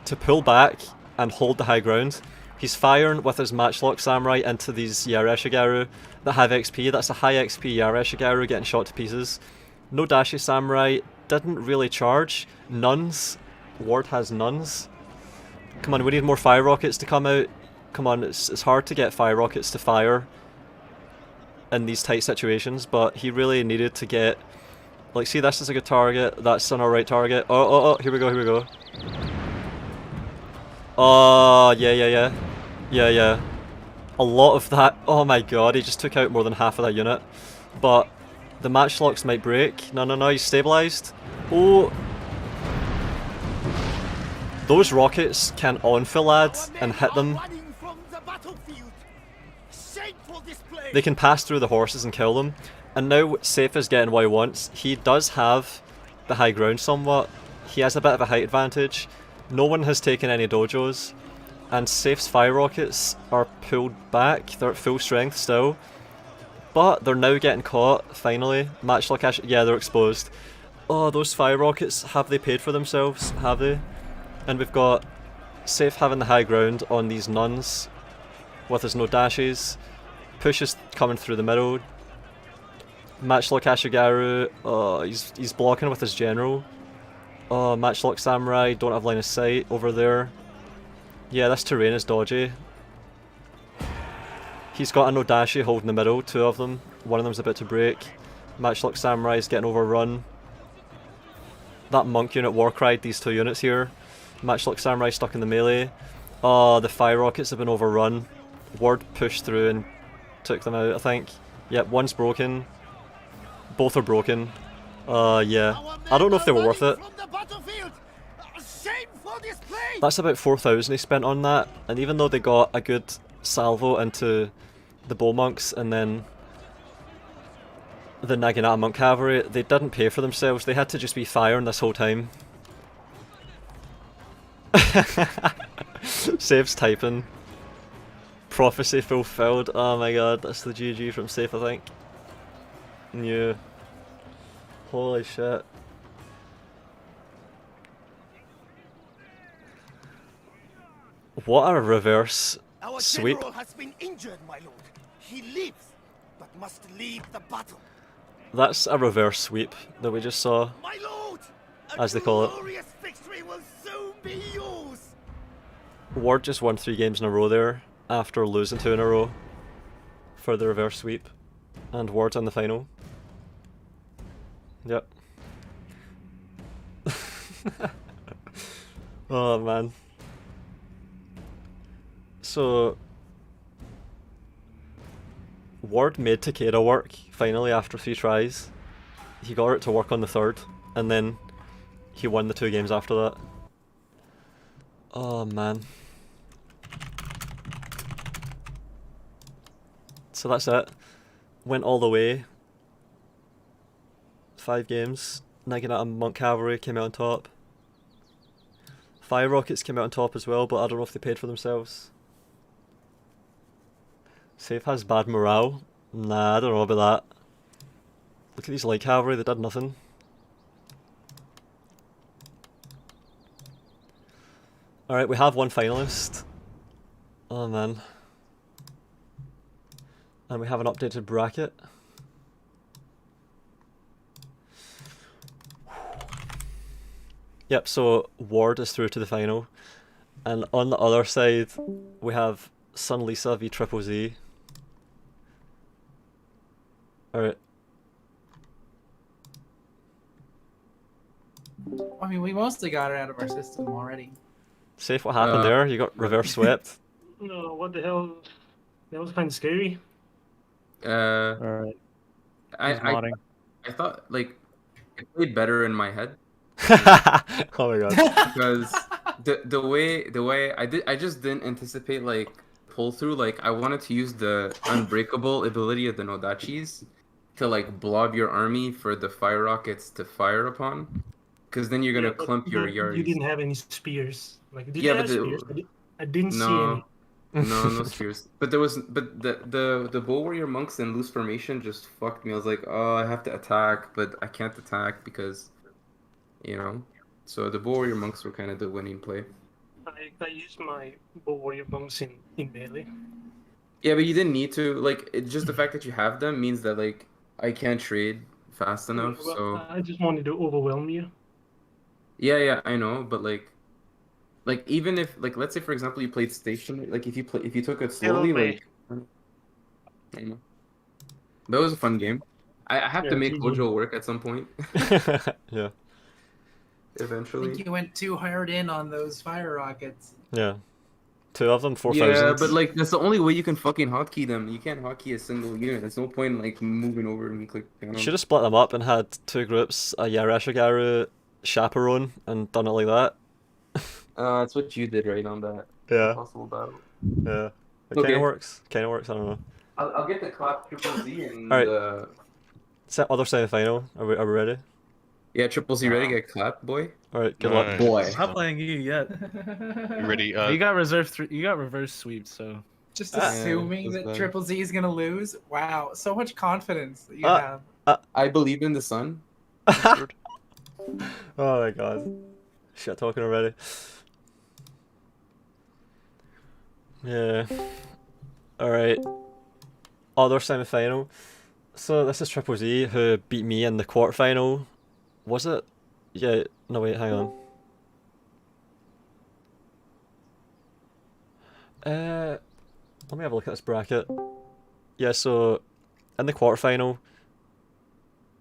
to pull back and hold the high ground. He's firing with his Matchlock Samurai into these Yareshigaru that have XP. That's a high XP Yareshigaru getting shot to pieces. No Dashi Samurai, didn't really charge. Nuns. Ward has nuns. Come on, we need more fire rockets to come out. Come on, it's hard to get fire rockets to fire in these tight situations, but he really needed to get... Like, see, this is a good target. That's an alright target. Oh, here we go, here we go. Oh, yeah. A lot of that. Oh my god, he just took out more than half of that unit. But the matchlocks might break. No, he's stabilised. Oh. Those rockets can enfilade and hit them. They can pass through the horses and kill them. And now Saif is getting what he wants. He does have the high ground somewhat. He has a bit of a height advantage. No one has taken any dojos. And Saif's fire rockets are pulled back. They're at full strength still. But they're now getting caught, finally. Matchlock Ash, yeah, they're exposed. Oh, those fire rockets, have they paid for themselves? Have they? And we've got Saif having the high ground on these nuns with his no dashes. Push is coming through the middle. Matchlock Ashigaru, he's blocking with his general. Oh, Matchlock Samurai, don't have line of sight over there. Yeah, this terrain is dodgy. He's got a no dashi holding the middle, 2 of them. One of them's about to break. Matchlock Samurai is getting overrun. That monk unit warcried these 2 units here. Matchlock Samurai stuck in the melee. Oh, the fire rockets have been overrun. Ward pushed through and took them out, I think. Yep, one's broken. Both are broken. Yeah. I don't know if they were worth it. That's about 4,000 he spent on that, and even though they got a good salvo into the bow monks and then the Naginata monk cavalry, they didn't pay for themselves. They had to just be firing this whole time. Saif's typing. Prophecy fulfilled. Oh my god, that's the GG from Saif, I think. Yeah. Holy shit. What a reverse sweep. Our general has been injured, my lord. He lives, but must leave the battle. That's a reverse sweep that we just saw, my lord, as they call it. Glorious victory will soon be yours. Ward just won 3 games in a row there, after losing 2 in a row for the reverse sweep. And Ward's on the final. Yep. Oh man. So Ward made Takeda work finally after 3 tries. He got it to work on the 3rd, and then he won the 2 games after that. Oh man. So that's it. Went all the way. 5 games. Naginata Monk Cavalry came out on top. Fire Rockets came out on top as well, but I don't know if they paid for themselves. Saif has bad morale. Nah, I don't know about that. Look at these light cavalry, they did nothing. Alright, we have one finalist. Oh man. And we have an updated bracket. Yep, so Ward is through to the final. And on the other side, we have SunLisa v TripleZ. Alright. I mean, we mostly got it out of our system already. Saif, what happened there? You got reverse swept? No, what the hell? That was kind of scary. Alright. I thought like it played better in my head. Oh my god. Because the way I just didn't anticipate like pull through. Like I wanted to use the unbreakable ability of the Nodachis to like blob your army for the fire rockets to fire upon. Because then you're gonna clump your yards. You didn't have any spears. Like did you have spears? I didn't see any. No spears. But the bow warrior monks in loose formation just fucked me. I was like, oh, I have to attack, but I can't attack because, you know. So the bow warrior monks were kind of the winning play. I used my bow warrior monks in melee. Yeah, but you didn't need to. Like, just the fact that you have them means that like I can't trade fast enough. Well, so I just wanted to overwhelm you. Yeah, I know, but like even if like let's say for example you played stationary, like if you took it slowly, like I don't know. That was a fun game. I have to make Gojo work at some point. Yeah. Eventually. I think you went too hard in on those fire rockets. Yeah. 2 of them, 4,000. Yeah, but like that's the only way you can fucking hotkey them. You can't hotkey a single unit. There's no point in like moving over and click. You should have split them up and had 2 groups, a Yarashigaru chaperone, and done it like that. That's what you did right on that. Yeah. Impossible battle. Yeah. It kind of works. Kind of works. I don't know. I'll get the clap TripleZ and Alright. Other semi-final. Are we ready? Yeah, TripleZ ready to get clapped, boy. Alright, good luck. Boy. I'm not playing you yet. You ready? You got reverse sweep, so. Just assuming that TripleZ is gonna lose. Wow, so much confidence that you have. I believe in the sun. Oh my god. Shit talking already. Yeah. Alright. Other semi-final. So this is TripleZ who beat me in the quarterfinal. Was it? Yeah, no wait, hang on. Let me have a look at this bracket. Yeah, so in the quarterfinal.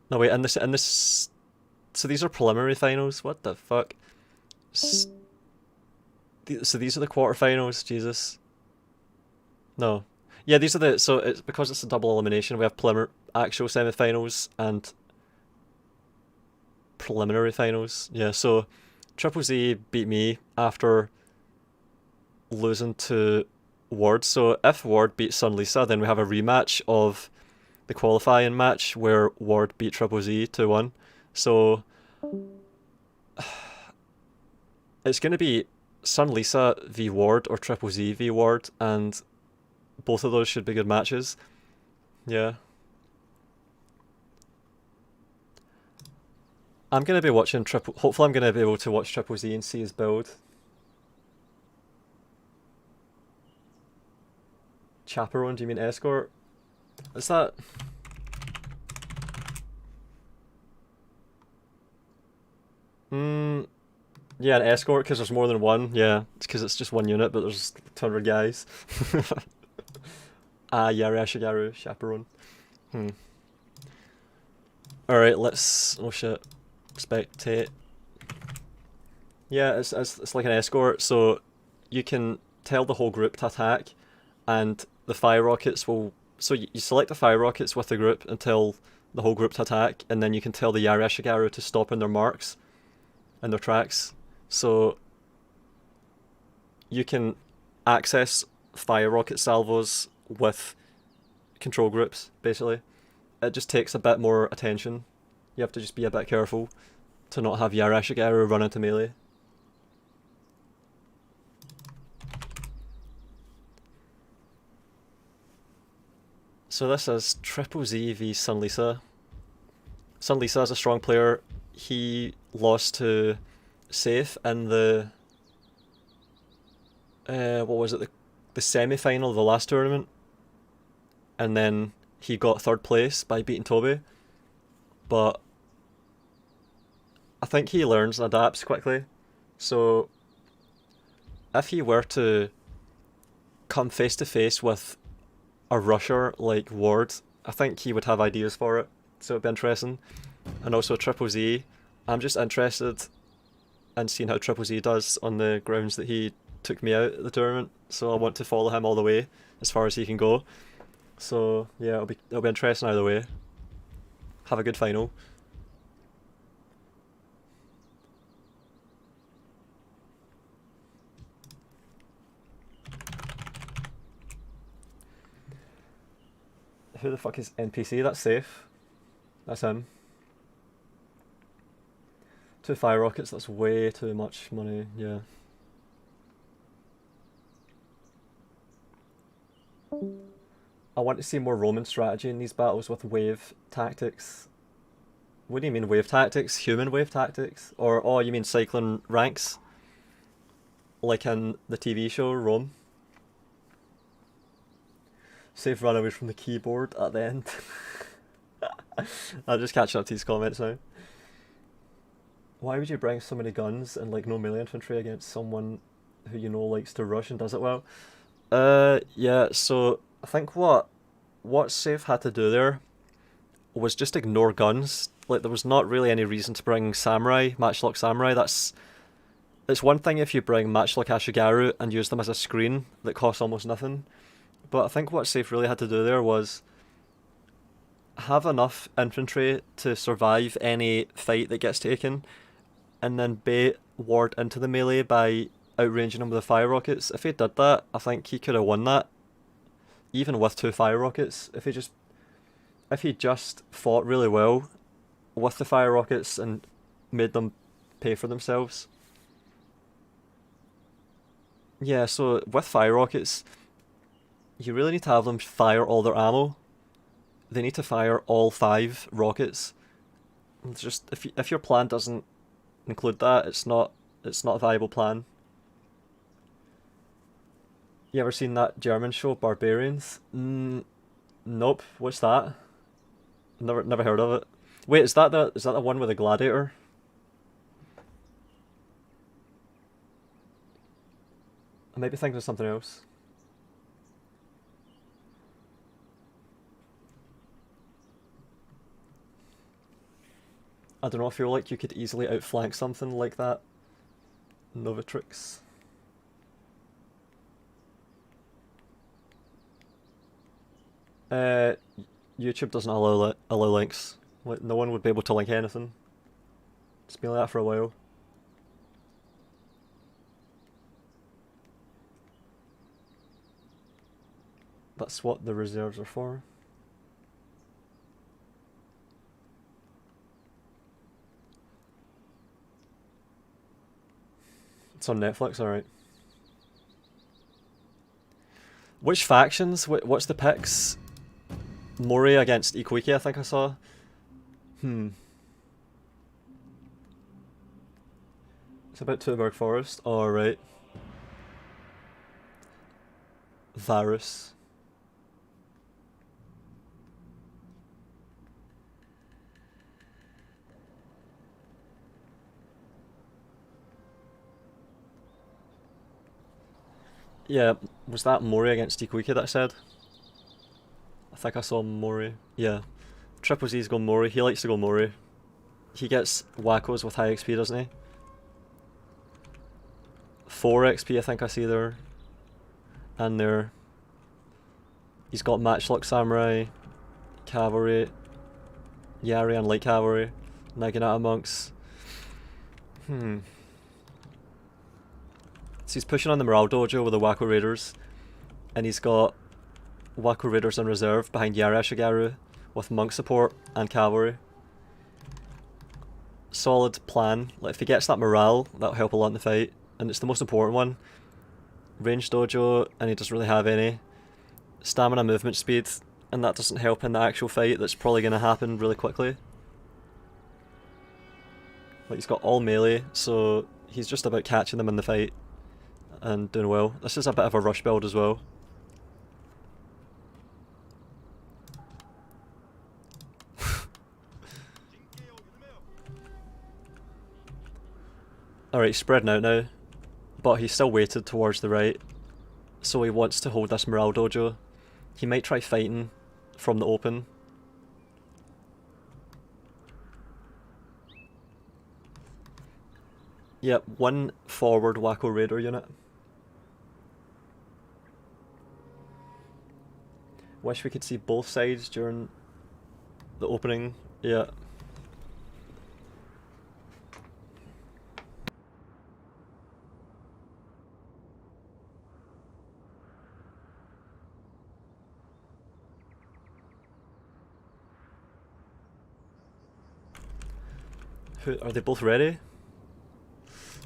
No wait, in this so these are preliminary finals. What the fuck? So these are the quarterfinals. Jesus. No. Yeah, these are the. So it's because it's a double elimination. We have actual semi-finals and preliminary finals. Yeah. So TripleZ beat me after losing to Ward. So if Ward beats SunLisa, then we have a rematch of the qualifying match where Ward beat TripleZ 2-1. So it's going to be SunLisa v Ward or TripleZ v Ward, and both of those should be good matches. Yeah. I'm going to be watching hopefully I'm going to be able to watch TripleZ and see his build. Chaperone, do you mean escort? Is that... Yeah, an escort because there's more than one. Yeah, it's because it's just one unit, but there's 200 guys. Yarashigaru, chaperone. Alright, let's... Oh shit. Spectate. Yeah, it's like an escort, so you can tell the whole group to attack, and the fire rockets will... So you select the fire rockets with the group and tell the whole group to attack, and then you can tell the Yarashigaru to stop in their marks and their tracks. So you can access fire rocket salvos with control groups, basically. It just takes a bit more attention. You have to just be a bit careful to not have Yarashigaru run into melee. So this is TripleZ v SunLisa. SunLisa is a strong player. He lost to Saif in the what was it, the semi-final of the last tournament, and then he got third place by beating Toby. But I think he learns and adapts quickly. So if he were to come face to face with a rusher like Ward, I think he would have ideas for it. So it'd be interesting. And also TripleZ, I'm just interested in seeing how TripleZ does on the grounds that he took me out at the tournament. So I want to follow him all the way as far as he can go. So yeah, it'll be interesting either way. Have a good final. Who the fuck is NPC? That's Saif. That's him. 2 fire rockets, that's way too much money, yeah. I want to see more Roman strategy in these battles with wave tactics. What do you mean wave tactics? Human wave tactics? Or, oh, you mean cycling ranks? Like in the TV show Rome? Safe run away from the keyboard at the end. I'll just catch up to these comments now. Why would you bring so many guns and like no melee infantry against someone who you know likes to rush and does it well? Yeah, so I think what Saif had to do there was just ignore guns. Like there was not really any reason to bring samurai, matchlock samurai. It's one thing if you bring matchlock Ashigaru and use them as a screen that costs almost nothing. But I think what Saif really had to do there was have enough infantry to survive any fight that gets taken, and then bait Ward into the melee by outranging him with the fire rockets. If he did that, I think he could have won that, even with 2 fire rockets. If he just fought really well with the fire rockets and made them pay for themselves. Yeah, so with fire rockets, you really need to have them fire all their ammo. They need to fire all 5 rockets. It's just if your plan doesn't include that, it's not a viable plan. You ever seen that German show Barbarians? Nope. What's that? Never heard of it. Wait, is that the one with the gladiator? I might be thinking of something else. I don't know, I feel like you could easily outflank something like that. Novatrix. YouTube doesn't allow links. Like, no one would be able to link anything. It's been like that for a while. That's what the reserves are for. It's on Netflix, alright. Which factions? What's the picks? Mori against Ikoiki, I think I saw. It's about Tuberg Forest. Alright. Varus. Yeah, was that Mori against Ikoiki that I said? I think I saw Mori. Yeah. TripleZ's going Mori. He likes to go Mori. He gets wackos with high XP, doesn't he? 4 XP I think I see there. And there. He's got Matchlock Samurai, Cavalry, Yari and Light Cavalry, Naginata Monks. So he's pushing on the Morale Dojo with the Wako Raiders, and he's got Wako Raiders in reserve behind Yari Ashigaru with Monk support and Cavalry. Solid plan. Like if he gets that morale, that'll help a lot in the fight, and it's the most important one. Range Dojo, and he doesn't really have any. Stamina, movement speed, and that doesn't help in the actual fight that's probably going to happen really quickly. Like, he's got all melee, so he's just about catching them in the fight and doing well. This is a bit of a rush build as well. Alright, spreading out now, but he's still weighted towards the right, so he wants to hold this morale dojo. He might try fighting from the open. Yep, one forward Wacko Raider unit. Wish we could see both sides during the opening. Yeah. Are they both ready?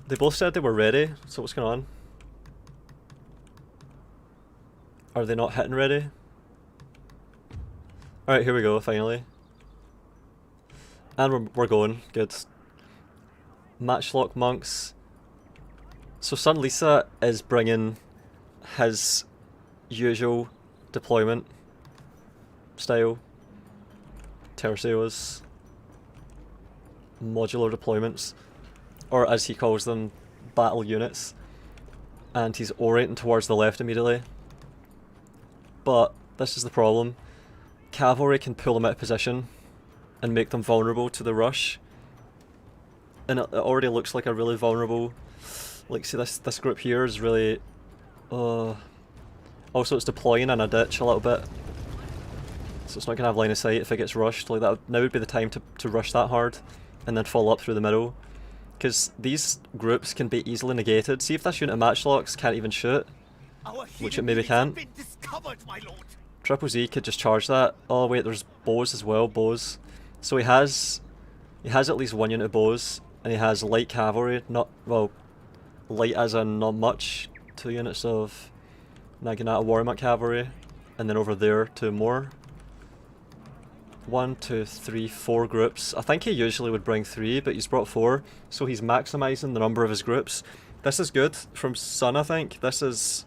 They both said they were ready, so what's going on? Are they not hitting ready? Alright, here we go, finally. And we're going, good. Matchlock monks. So SunLisa is bringing his usual deployment style. Terceos. Modular deployments, or as he calls them, battle units, and he's orienting towards the left immediately. But this is the problem. Cavalry can pull them out of position and make them vulnerable to the rush, and it already looks like a really vulnerable, like, see this group here is really also it's deploying in a ditch a little bit, so it's not gonna have line of sight if it gets rushed. Like, that now would be the time to rush that hard and then follow up through the middle, because these groups can be easily negated. See if this unit of matchlocks can't even shoot, which it maybe can't. TripleZ could just charge that. Oh wait, there's bows as well, bows. So he has at least one unit of bows, and he has light cavalry, not, well, light as in not much, 2 units of Naginata Warmont cavalry, and then over there 2 more. 1, 2, 3, 4 groups. I think he usually would bring 3, but he's brought 4, so he's maximising the number of his groups. This is good from Sun, I think. This is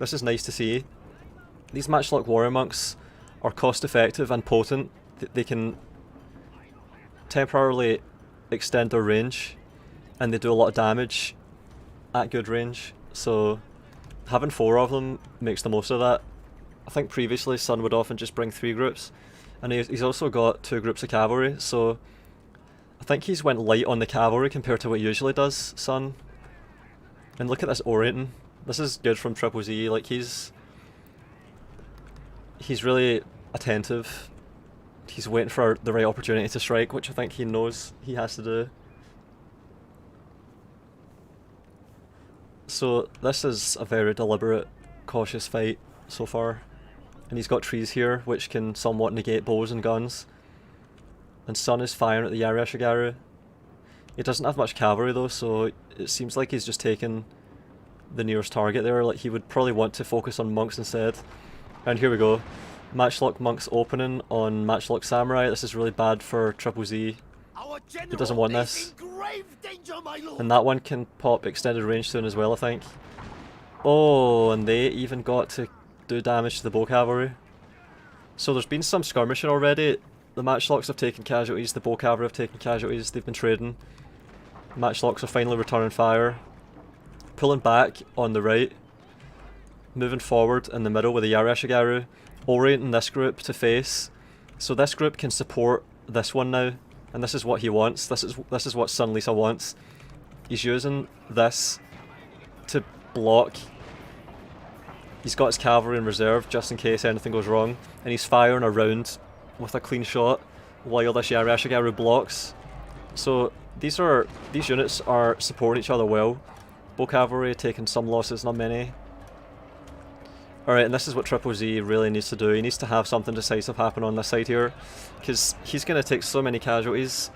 nice to see. These Matchlock Warrior Monks are cost effective and potent. They can temporarily extend their range, and they do a lot of damage at good range, so having 4 of them makes the most of that. I think previously Sun would often just bring 3 groups. And he's also got 2 groups of cavalry, so I think he's went light on the cavalry compared to what he usually does, Sun. And look at this orienting. This is good from TripleZ. Like, he's really attentive. He's waiting for the right opportunity to strike, which I think he knows he has to do. So this is a very deliberate, cautious fight so far. And he's got trees here, which can somewhat negate bows and guns. And Sun is firing at the Yari-Ashigaru. He doesn't have much cavalry though, so it seems like he's just taking the nearest target there. Like, he would probably want to focus on monks instead. And here we go. Matchlock monks opening on Matchlock samurai. This is really bad for TripleZ. He doesn't want this. And that one can pop extended range soon as well, I think. Oh, and they even got to do damage to the bow cavalry. So there's been some skirmishing already. The matchlocks have taken casualties, the bow cavalry have taken casualties, they've been trading. Matchlocks are finally returning fire. Pulling back on the right. Moving forward in the middle with the Yari-Ashigaru. Orienting this group to face. So this group can support this one now. And this is what he wants. This is what SunLisa wants. He's using this to block. He's got his cavalry in reserve just in case anything goes wrong, and he's firing around with a clean shot while this Yari-Ashigaru blocks. So these units are supporting each other well. Bow cavalry taking some losses, not many. Alright, and this is what TripleZ really needs to do. He needs to have something decisive happen on this side here, because he's going to take so many casualties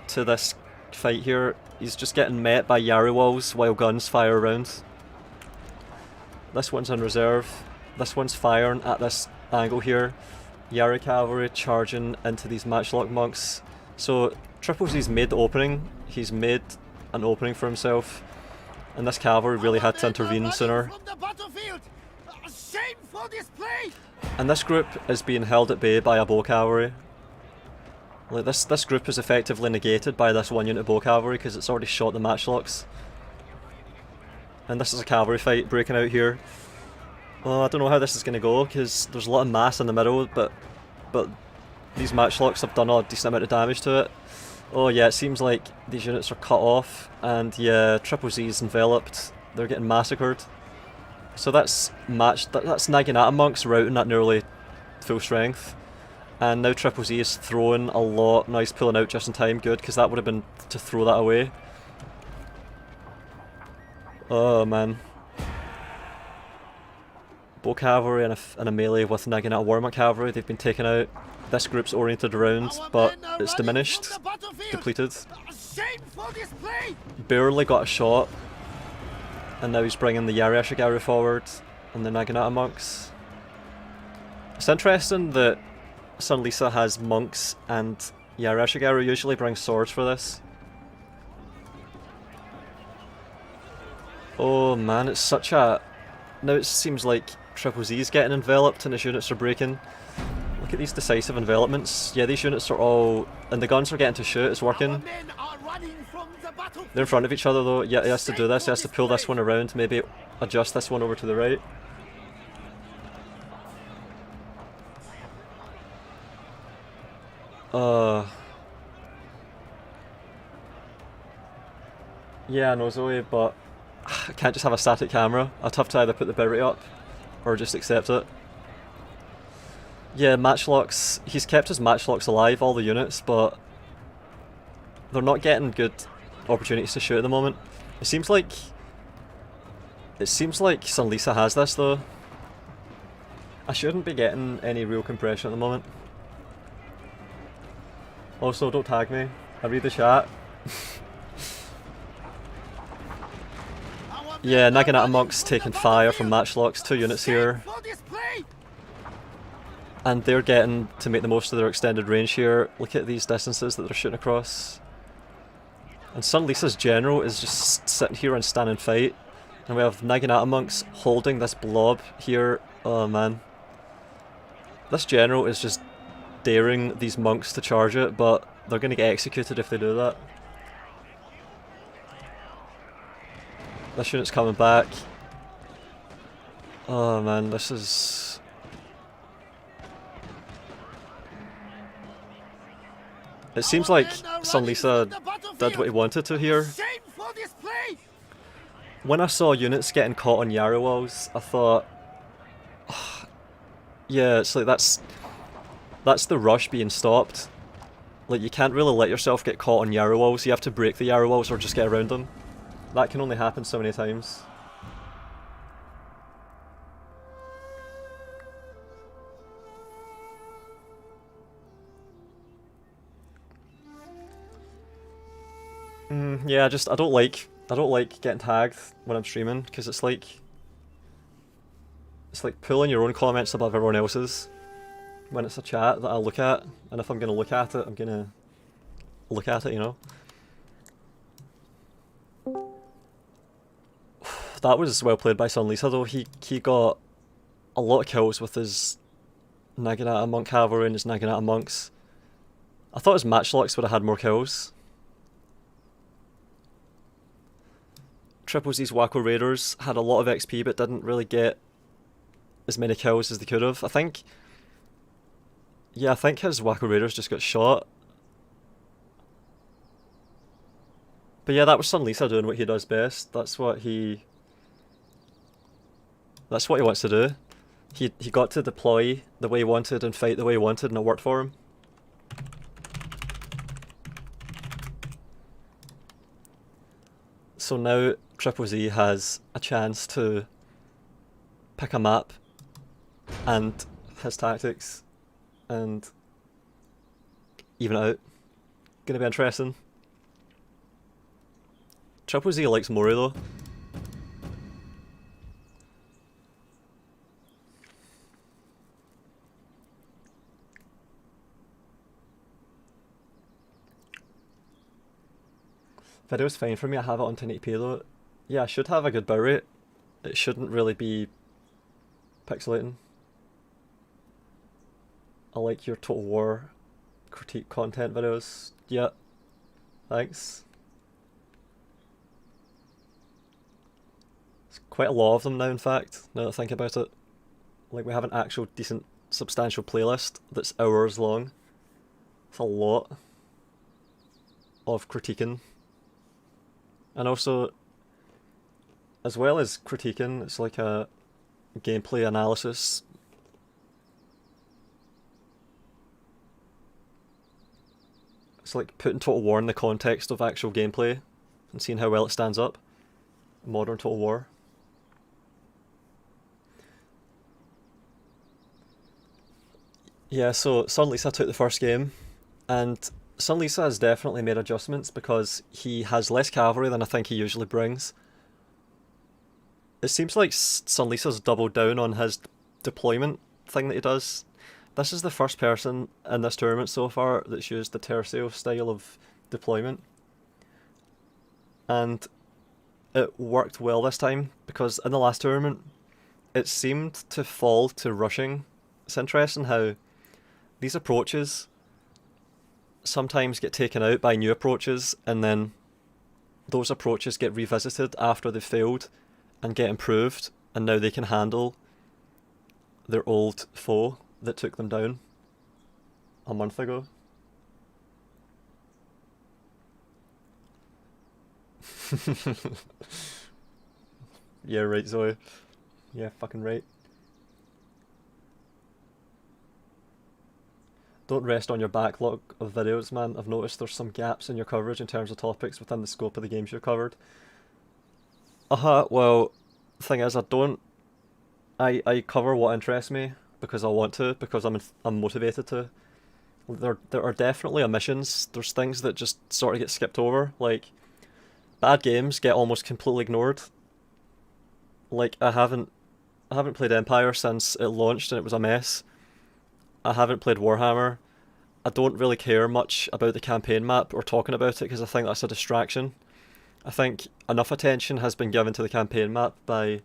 to this fight here. He's just getting met by Yari walls while guns fire around. This one's in reserve. This one's firing at this angle here. Yari cavalry charging into these matchlock monks. So TripleZ's made the opening. He's made an opening for himself, and this cavalry really had to intervene sooner. And this group is being held at bay by a bow cavalry. Like this group is effectively negated by this one unit of bow cavalry because it's already shot the matchlocks. And this is a cavalry fight breaking out here. Oh, I don't know how this is going to go because there's a lot of mass in the middle, but these matchlocks have done a decent amount of damage to it. Oh yeah, it seems like these units are cut off, and yeah, TripleZ's enveloped. They're getting massacred. So that's Naginata monks routing at nearly full strength. And now TripleZ is throwing a lot. Now he's pulling out just in time, good, because that would have been to throw that away. Oh man. Bow cavalry and a melee with Naginata Warmont cavalry, they've been taken out. This group's oriented around, but it's diminished, depleted. Barely got a shot. And now he's bringing the Yari Ashigaru forward and the Naginata monks. It's interesting that SunLisa has monks and Yari Ashigaru usually brings swords for this. Oh man, it's such a... Now it seems like TripleZ's getting enveloped and his units are breaking. Look at these decisive envelopments. Yeah, these units are all... And the guns are getting to shoot, it's working. They're in front of each other though. Yeah, he has to do this, he has to pull this one around, maybe adjust this one over to the right. Yeah, I know Zoe, but I can't just have a static camera. I'd have to either put the bitrate rate up or just accept it. Yeah, matchlocks. He's kept his matchlocks alive, all the units, but they're not getting good opportunities to shoot at the moment. It seems like SunLisa has this though. I shouldn't be getting any real compression at the moment. Also, don't tag me. I read the chat. Yeah, Naginata monks taking fire from matchlocks, 2 units here. And they're getting to make the most of their extended range here. Look at these distances that they're shooting across. And SunLisa's general is just sitting here and stand and fight. And we have Naginata monks holding this blob here. Oh man. This general is just daring these monks to charge it, but they're going to get executed if they do that. This unit's coming back. Oh man, this is... It seems like SunLisa did what he wanted to here. When I saw units getting caught on Yari walls, I thought... Oh, yeah, it's like that's the rush being stopped. Like, you can't really let yourself get caught on Yari walls, you have to break the Yari walls or just get around them. That can only happen so many times. Yeah, I don't like getting tagged when I'm streaming because it's like pulling your own comments above everyone else's when it's a chat that I'll look at, and if I'm gonna look at it, I'm gonna look at it, you know. That was well played by SunLisa though. He got a lot of kills with his Naginata monk cavalry and his Naginata monks. I thought his matchlocks would have had more kills. TripleZ's Wacko Raiders had a lot of XP but didn't really get as many kills as they could have. I think his Wacko Raiders just got shot. But yeah, that was SunLisa doing what he does best. That's what he wants to do. He got to deploy the way he wanted and fight the way he wanted, and it worked for him. So now TripleZ has a chance to pick a map and his tactics and even it out. Gonna be interesting. TripleZ likes Mori though. Video's fine for me, I have it on 1080p though. Yeah, I should have a good bitrate. rate. It shouldn't really be pixelating. I like your Total War critique content videos. Yeah, thanks. There's quite a lot of them now, in fact, now that I think about it. Like, we have an actual decent, substantial playlist that's hours long. It's a lot of critiquing. And also, as well as critiquing, it's like a gameplay analysis. It's like putting Total War in the context of actual gameplay and seeing how well it stands up. Modern Total War. Yeah, so SunLisa took the first game, and SunLisa has definitely made adjustments because he has less cavalry than I think he usually brings. It seems like SunLisa's doubled down on his deployment thing that he does. This is the first person in this tournament so far that's used the tercio style of deployment. And it worked well this time, because in the last tournament, it seemed to fall to rushing. It's interesting how these approaches sometimes get taken out by new approaches, and then those approaches get revisited after they've failed and get improved, and now they can handle their old foe that took them down a month ago. Yeah, right, Zoe. Yeah, fucking right. Don't rest on your backlog of videos, man. I've noticed there's some gaps in your coverage in terms of topics within the scope of the games you've covered. Well, the thing is, I cover what interests me because I want to, because I'm motivated to. There are definitely omissions. There's things that just sort of get skipped over. Like, bad games get almost completely ignored. Like, I haven't played Empire since it launched and it was a mess. I haven't played Warhammer. I don't really care much about the campaign map or talking about it because I think that's a distraction. I think enough attention has been given to the campaign map by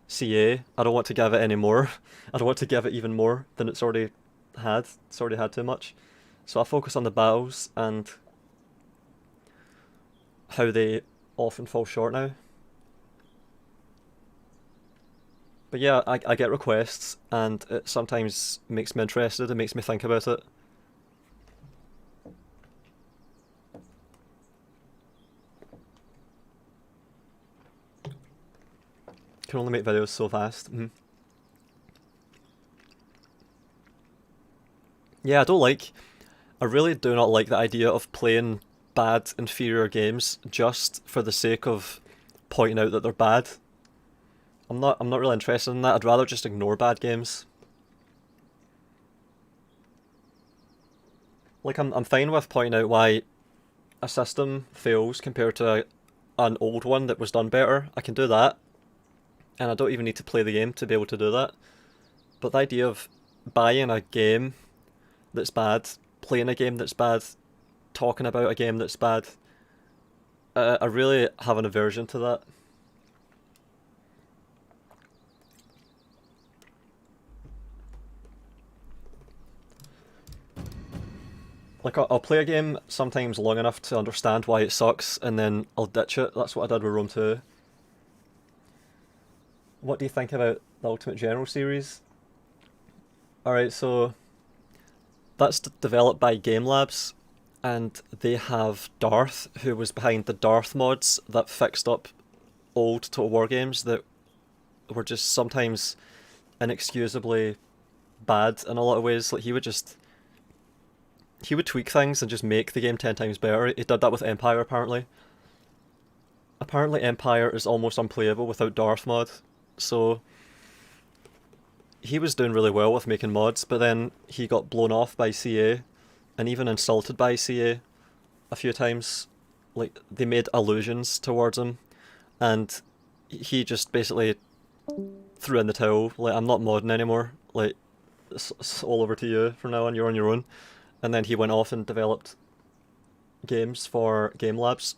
CA. I don't want to give it any more. I don't want to give it even more than it's already had. It's already had too much. So I focus on the battles and how they often fall short now. But yeah, I get requests, and it sometimes makes me interested, it makes me think about it. Can only make videos so fast. Yeah, I really do not like the idea of playing bad, inferior games just for the sake of pointing out that they're bad. I'm not really interested in that. I'd rather just ignore bad games. Like, I'm fine with pointing out why a system fails compared to an old one that was done better. I can do that. And I don't even need to play the game to be able to do that. But the idea of buying a game that's bad, playing a game that's bad, talking about a game that's bad, I really have an aversion to that. Like, I'll play a game sometimes long enough to understand why it sucks, and then I'll ditch it. That's what I did with Rome 2. What do you think about the Ultimate General series? Alright, so that's developed by Game Labs, and they have Darth, who was behind the Darth mods that fixed up old Total War games that were just sometimes inexcusably bad in a lot of ways. Like, he would tweak things and just make the game 10 times better. He did that with Empire, apparently. Apparently Empire is almost unplayable without Darth mod, so he was doing really well with making mods, but then he got blown off by CA, and even insulted by CA a few times. Like, they made allusions towards him, and he just basically threw in the towel. Like, I'm not modding anymore. Like, it's all over to you from now on, you're on your own. And then he went off and developed games for Game Labs.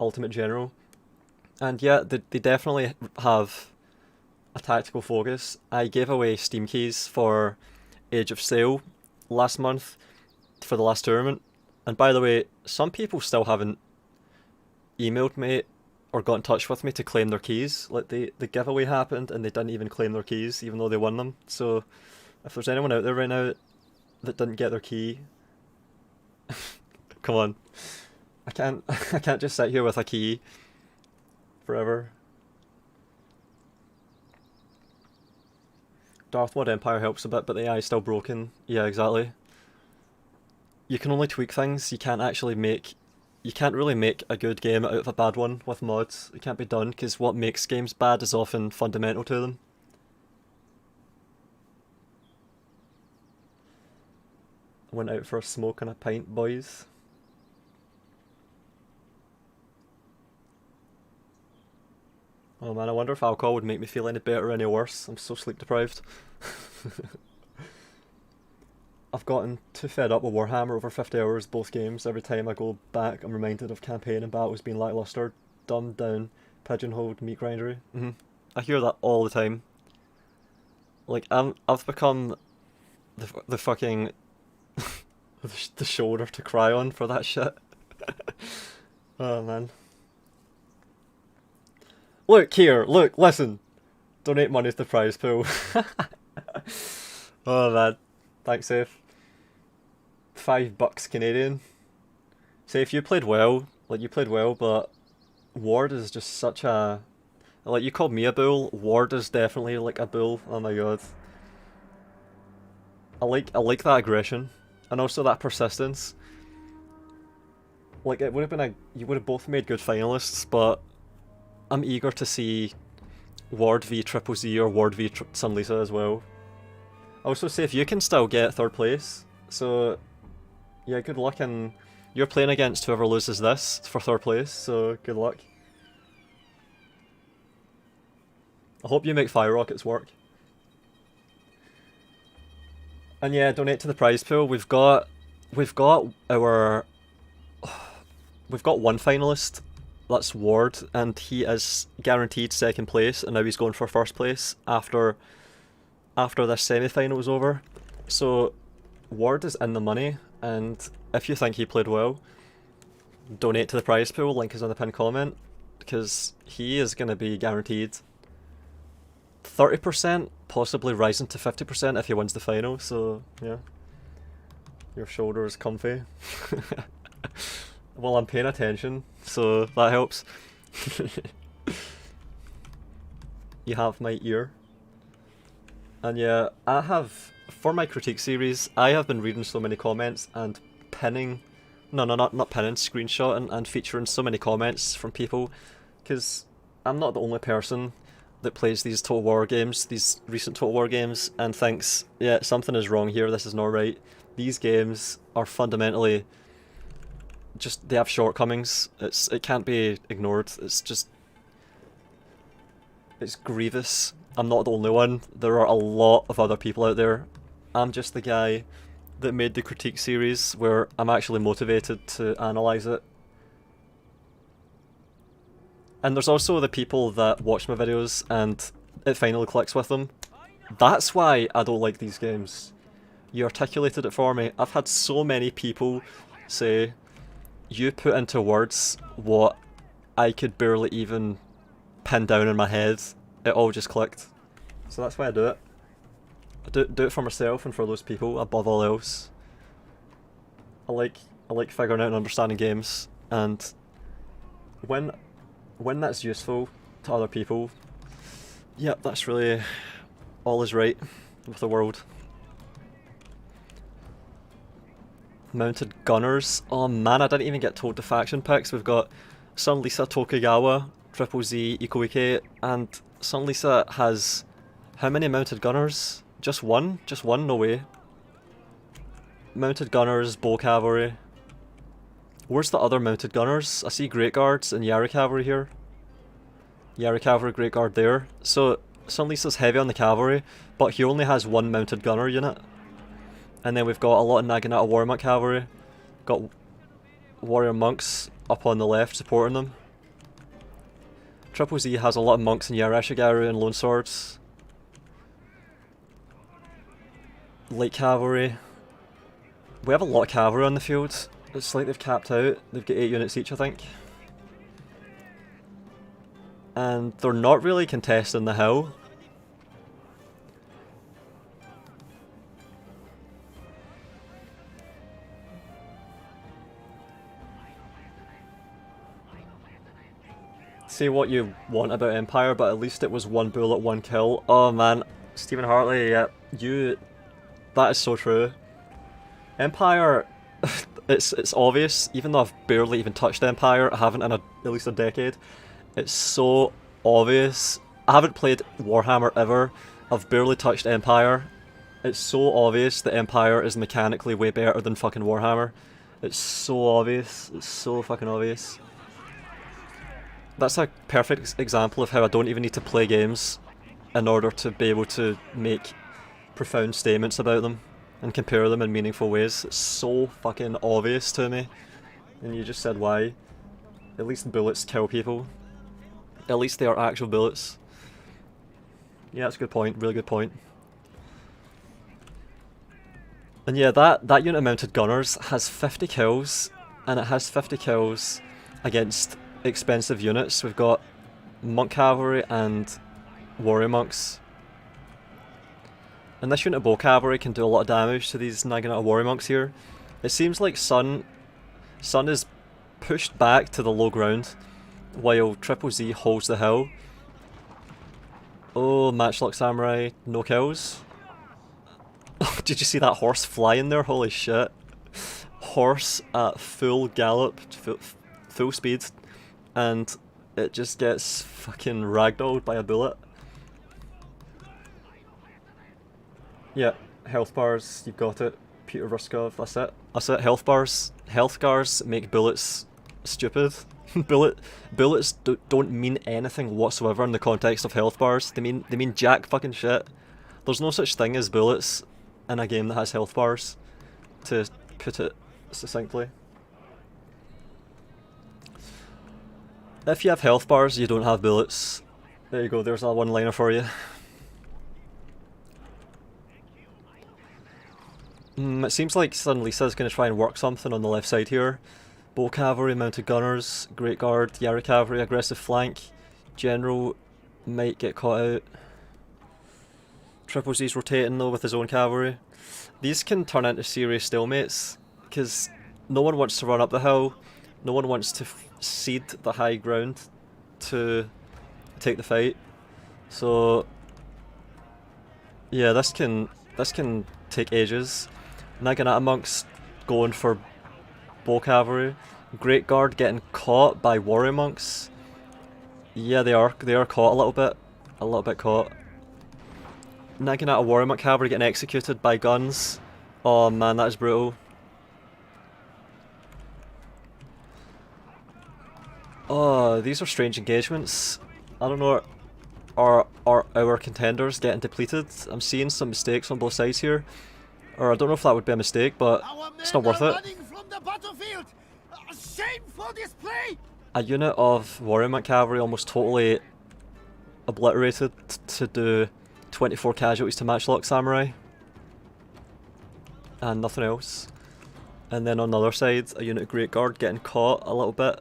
Ultimate General. And yeah, they definitely have a tactical focus. I gave away Steam keys for Age of Sail last month for the last tournament. And by the way, some people still haven't emailed me or got in touch with me to claim their keys. Like the giveaway happened and they didn't even claim their keys even though they won them. So if there's anyone out there right now that didn't get their key, come on. I can't just sit here with a key forever. Darthwood Empire helps a bit, but the AI is still broken. Yeah, exactly. You can only tweak things. You can't really make a good game out of a bad one with mods. It can't be done, because what makes games bad is often fundamental to them. I went out for a smoke and a pint, boys. Oh man, I wonder if alcohol would make me feel any better or any worse. I'm so sleep deprived. I've gotten too fed up with Warhammer over 50 hours both games. Every time I go back, I'm reminded of campaign and battles being lackluster, dumbed down, pigeonholed, meat grindery. I hear that all the time. Like, I've become the fucking the shoulder to cry on for that shit. Oh man. Look here, look, listen. Donate money to the prize pool. Oh man. Thanks, Saif. $5 Canadian. Saif, you played well. Like, you played well, but Ward is just such a... Like, you called me a bull. Ward is definitely like a bull. Oh my god. I like that aggression. And also that persistence. Like, it would have been you would have both made good finalists, but I'm eager to see Ward v TripleZ or Ward v SunLisa as well. Also, Saif, you can still get third place, so yeah, good luck, and you're playing against whoever loses this for third place, so good luck. I hope you make Fire Rockets work. And yeah, donate to the prize pool. We've got one finalist. That's Ward, and he is guaranteed second place, and now he's going for first place after this semi-final is over. So Ward is in the money, and if you think he played well, donate to the prize pool. Link is on the pinned comment, because he is going to be guaranteed 30%, possibly rising to 50% if he wins the final. So yeah, your shoulder is comfy. Well, I'm paying attention, so that helps. You have my ear. And yeah, for my critique series, I have been reading so many comments and pinning, not pinning, screenshotting and featuring so many comments from people, because I'm not the only person that plays these Total War games, these recent Total War games, and thinks, yeah, something is wrong here, this is not right. These games are fundamentally just, they have shortcomings. It can't be ignored. It's grievous. I'm not the only one. There are a lot of other people out there. I'm just the guy that made the critique series where I'm actually motivated to analyze it. And there's also the people that watch my videos and it finally clicks with them. That's why I don't like these games. You articulated it for me. I've had so many people say, you put into words what I could barely even pin down in my head. It all just clicked. So that's why I do it. I do it for myself and for those people above all else. I like figuring out and understanding games, and when that's useful to other people, yep, that's really all is right with the world. Mounted gunners. Oh man, I didn't even get told the faction picks. We've got SunLisa, Tokugawa, TripleZ, Ikoike, and SunLisa has how many mounted gunners? Just one? Just one? No way. Mounted gunners, bow cavalry. Where's the other mounted gunners? I see Great Guards and Yari cavalry here. Yari cavalry, Great Guard there. So SunLisa's heavy on the cavalry, but he only has one mounted gunner unit. And then we've got a lot of Naginata Warmonk cavalry. Got warrior monks up on the left supporting them. TripleZ has a lot of monks and Yarashigaru and lone swords. Light cavalry. We have a lot of cavalry on the field. It's like they've capped out. They've got 8 units each, I think. And they're not really contesting the hill. Say what you want about Empire, but at least it was 1 bullet, 1 kill. Oh man, Stephen Hartley, yeah, that is so true. Empire, it's obvious, even though I've barely even touched Empire, I haven't in at least a decade. It's so obvious. I haven't played Warhammer ever. I've barely touched Empire. It's so obvious that Empire is mechanically way better than fucking Warhammer. It's so obvious. It's so fucking obvious. That's a perfect example of how I don't even need to play games in order to be able to make profound statements about them and compare them in meaningful ways. It's so fucking obvious to me. And you just said why. At least bullets kill people. At least they are actual bullets. Yeah, that's a good point. Really good point. And yeah, that unit of mounted gunners has 50 kills, and it has 50 kills against expensive units. We've got monk cavalry and warrior monks. And this unit of bow cavalry can do a lot of damage to these Naginata warrior monks here. It seems like Sun is pushed back to the low ground while TripleZ holds the hill. Oh, Matchlock Samurai, no kills. Did you see that horse flying there? Holy shit. Horse at full gallop, full speed, and it just gets fucking ragdolled by a bullet. Yeah, health bars, you've got it. Peter Ruskov, that's it. That's it, health bars. Health bars make bullets stupid. Bullets don't mean anything whatsoever in the context of health bars. They mean jack fucking shit. There's no such thing as bullets in a game that has health bars, to put it succinctly. If you have health bars, you don't have bullets. There you go, there's a one-liner for you. It seems like SunLisa is going to try and work something on the left side here. Bow cavalry, mounted gunners, great guard, Yari cavalry, aggressive flank. General might get caught out. TripleZ's rotating though with his own cavalry. These can turn into serious stalemates, because no one wants to run up the hill, no one wants to cede the high ground to take the fight. So yeah, this can take ages. Naginata monks going for bow cavalry. Great guard getting caught by warrior monks. Yeah, they are caught a little bit caught. Naginata warrior monk cavalry getting executed by guns. Oh man, that is brutal. Oh, these are strange engagements. I don't know, are our contenders getting depleted? I'm seeing some mistakes on both sides here. Or I don't know if that would be a mistake, but it's not worth it. A unit of warrior monk cavalry almost totally obliterated to do 24 casualties to Matchlock Samurai. And nothing else. And then on the other side, a unit of Great Guard getting caught a little bit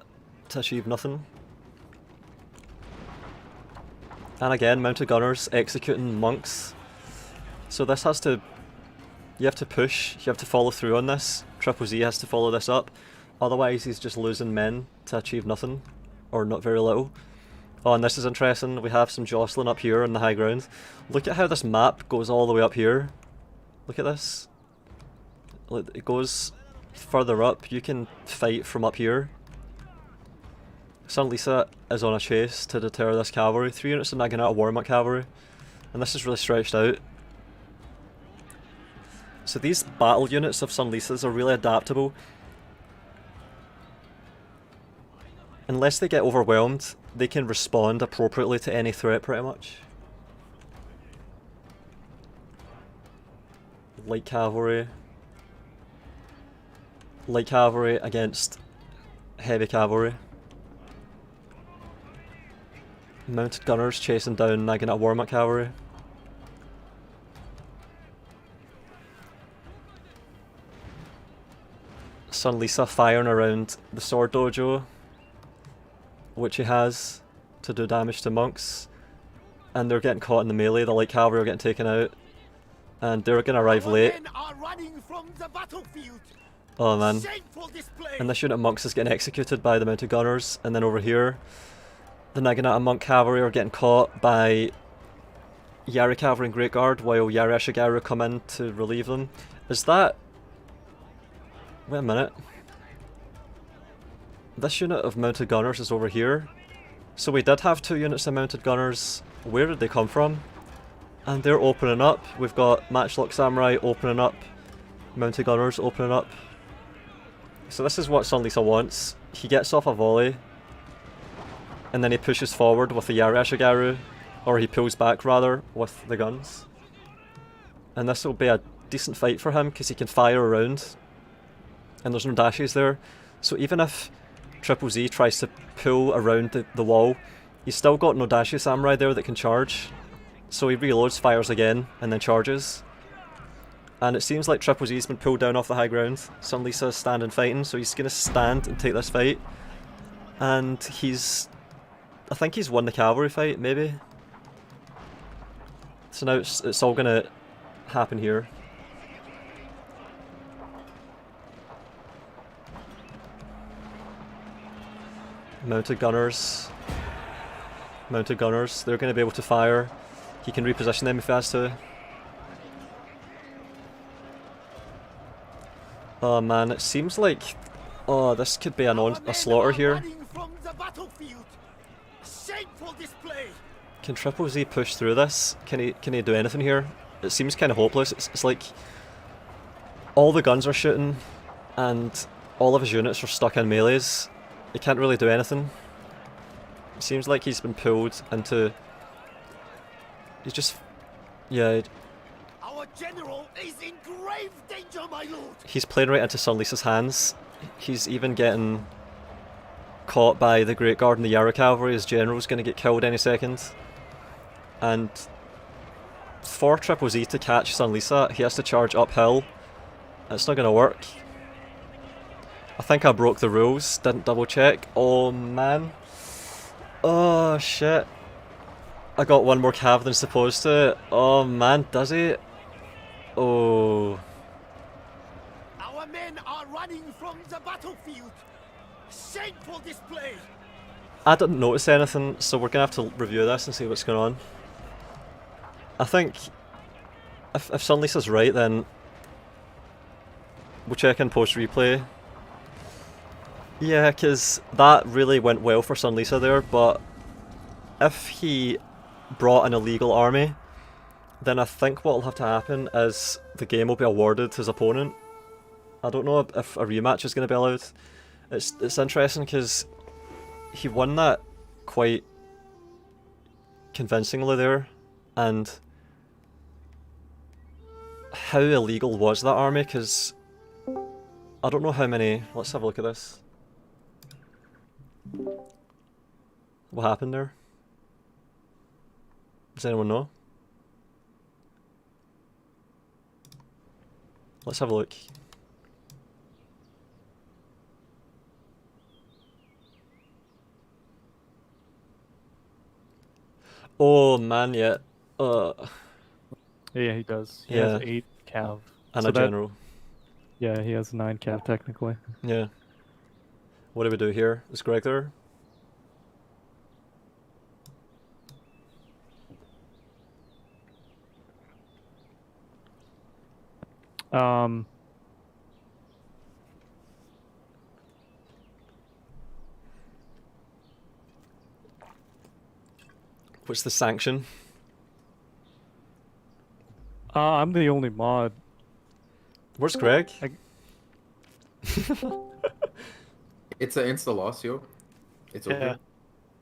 to achieve nothing. And again, mounted gunners executing monks. So this has to... You have to push, you have to follow through on this. TripleZ has to follow this up. Otherwise he's just losing men to achieve nothing. Or not very little. Oh, and this is interesting. We have some jostling up here on the high ground. Look at how this map goes all the way up here. Look at this. It goes further up. You can fight from up here. SunLisa is on a chase to deter this cavalry. 3 units of Naginata warrior monk cavalry. And this is really stretched out. So these battle units of SunLisa's are really adaptable. Unless they get overwhelmed, they can respond appropriately to any threat pretty much. Light cavalry. Light cavalry against heavy cavalry. Mounted gunners chasing down Naginata Warmack cavalry. SunLisa firing around the sword dojo, which he has to do damage to monks, and they're getting caught in the melee. The light cavalry are getting taken out, and they're going to arrive late. Oh man. And this unit of monks is getting executed by the mounted gunners, and then over here the Naginata monk cavalry are getting caught by Yari cavalry and Great Guard while Yari Ashigaru come in to relieve them. Is that... Wait a minute. This unit of mounted gunners is over here. So we did have 2 units of mounted gunners. Where did they come from? And they're opening up. We've got Matchlock Samurai opening up. Mounted gunners opening up. So this is what SunLisa wants. He gets off a volley, and then he pushes forward with the Yari Ashigaru, or he pulls back rather, with the guns. And this will be a decent fight for him, because he can fire around, and there's no dashes there. So even if TripleZ tries to pull around the wall, he's still got no Dashi Samurai there that can charge. So he reloads, fires again, and then charges. And it seems like TripleZ's been pulled down off the high ground. SunLisa is standing fighting, so he's going to stand and take this fight. And he's... I think he's won the cavalry fight, maybe? So now it's all going to happen here. Mounted gunners. Mounted gunners. They're going to be able to fire. He can reposition them if he has to. Oh man, it seems like... Oh, this could be a slaughter here. Can TripleZ push through this? Can he do anything here? It seems kind of hopeless. It's like... all the guns are shooting, and all of his units are stuck in melees. He can't really do anything. It seems like he's been pulled into... He's just... Yeah... Our general is in grave danger, my lord. He's playing right into SunLisa's hands. He's even getting caught by the Great Guard and the Yara Cavalry. His general's going to get killed any second. And for TripleZ to catch SunLisa, he has to charge uphill. It's not going to work. I think I broke the rules, didn't double check. Oh man. Oh shit. I got one more cav than supposed to. Oh man, does he? Oh. Our men are running from the battlefield. Shameful display. I didn't notice anything, so we're gonna have to review this and see what's going on. I think if SunLisa's right, then we'll check in post replay. Yeah, because that really went well for SunLisa there, but if he brought an illegal army, then I think what will have to happen is the game will be awarded to his opponent. I don't know if a rematch is going to be allowed. It's interesting because he won that quite convincingly there, and how illegal was that army? Because I don't know how many... Let's have a look at this. What happened there? Does anyone know? Let's have a look. Oh man, yeah. Yeah, he does. He Yeah. has 8 cav. And So a that- general. Yeah, he has 9 cav technically. Yeah. What do we do here? Is Greg there? What's the sanction? I'm the only mod. Where's Greg? It's an insta loss, yo. It's over.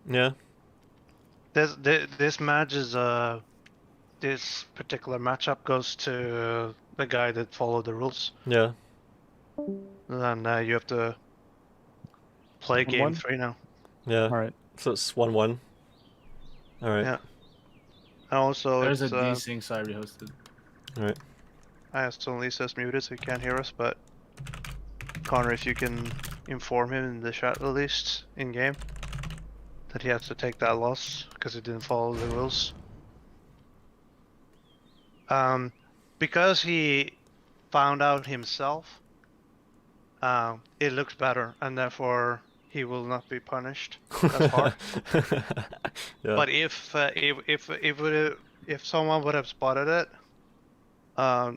Yeah. This match is this particular matchup goes to the guy that followed the rules. Yeah. And then you have to play game 3 now. Yeah. Alright. So it's 1-1. Alright. Yeah. And also, There's it's, a desync, so I rehosted. Alright. I have SunLisa muted, so he can't hear us, but Connor, if you can inform him in the chat at least, in game, that he has to take that loss, because he didn't follow the rules. Because he found out himself, it looks better, and therefore he will not be punished as hard. Yeah. But if someone would have spotted it,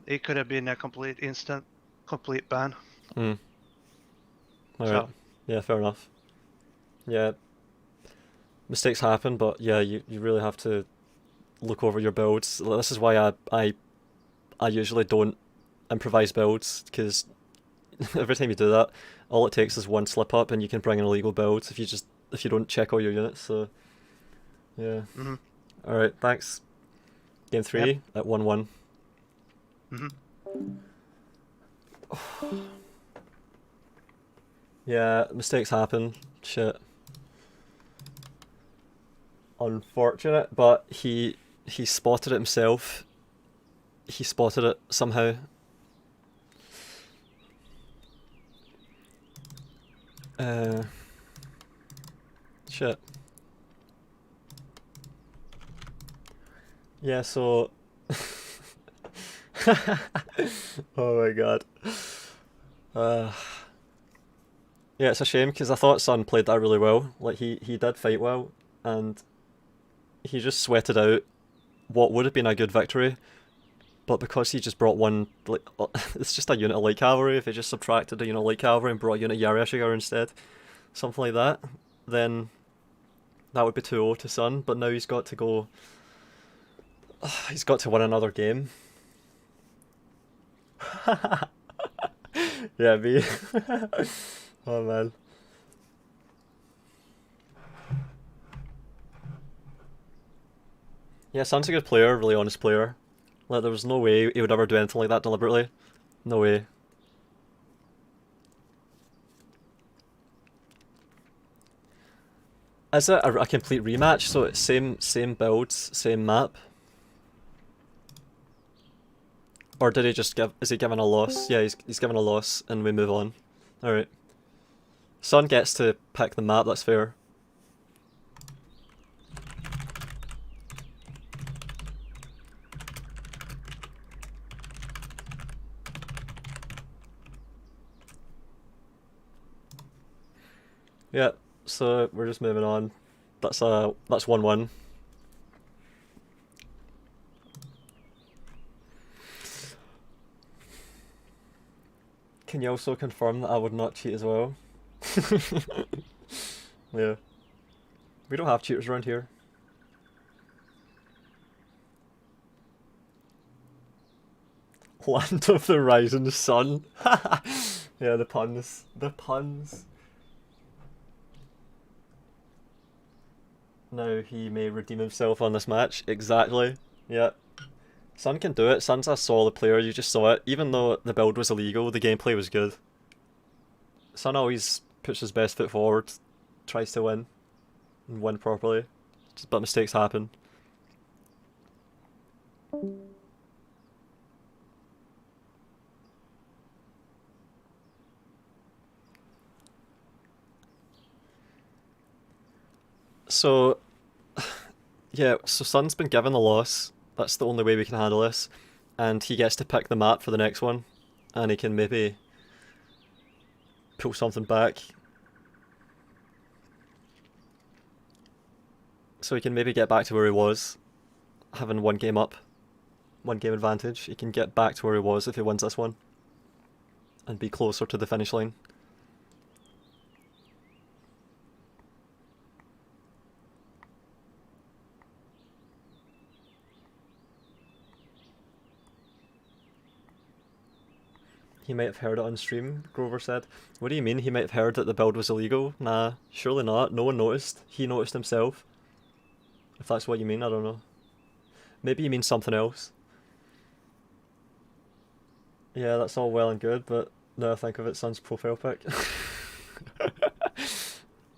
it could have been a complete ban. Mm. Alright. So. Yeah, fair enough. Yeah. Mistakes happen, but yeah, you really have to look over your builds. This is why I usually don't improvise builds, because every time you do that, all it takes is one slip up and you can bring an illegal build if you don't check all your units. So yeah. Mm-hmm. All right, thanks. Game 3 at 1-1. Mm-hmm. Yeah, mistakes happen. Shit. Unfortunate, but he spotted it himself. He spotted it somehow. Shit. Yeah, so oh my god. Yeah, it's a shame because I thought Sun played that really well. Like he did fight well, and he just sweated out what would have been a good victory, but because he just brought one, like, it's just a unit of light cavalry. If he just subtracted a unit of light cavalry and brought a unit of Yariashigar instead, something like that, then that would be 2-0 to Sun. But now he's got to go. He's got to win another game. Yeah, me. Oh man. Yeah, Sun's a good player, really honest player. Like, there was no way he would ever do anything like that deliberately. No way. Is it a complete rematch? So it's same builds, same map? Or did he just is he given a loss? Yeah, he's given a loss and we move on. Alright. Sun gets to pick the map, that's fair. Yeah, so we're just moving on. That's 1-1. Can you also confirm that I would not cheat as well? Yeah. We don't have cheaters around here. Land of the rising sun. Yeah, the puns. The puns. Now he may redeem himself on this match. Exactly. Yeah. Sun can do it. Sun's a solid player. You just saw it. Even though the build was illegal, the gameplay was good. Sun always puts his best foot forward, tries to win, and win properly. But mistakes happen. So, yeah, so Sun's been given the loss. That's the only way we can handle this. And he gets to pick the map for the next one. And he can maybe pull something back. So he can maybe get back to where he was, having one game up, one game advantage. He can get back to where he was if he wins this one, and be closer to the finish line. He might have heard it on stream, Grover said. What do you mean he might have heard that the build was illegal? Nah, surely not. No one noticed. He noticed himself. If that's what you mean, I don't know. Maybe you mean something else. Yeah, that's all well and good, but now I think of it, Sun's profile pic.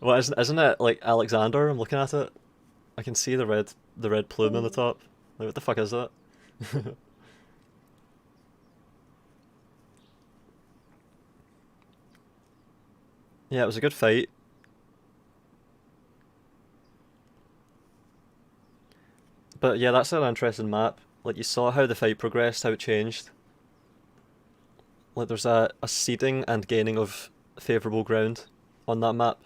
Well, isn't it like Alexander? I'm looking at it. I can see the red plume on the top. Like, what the fuck is that? Yeah, it was a good fight. But yeah, that's an interesting map. Like, you saw how the fight progressed, how it changed. Like, there's a seeding and gaining of favourable ground on that map.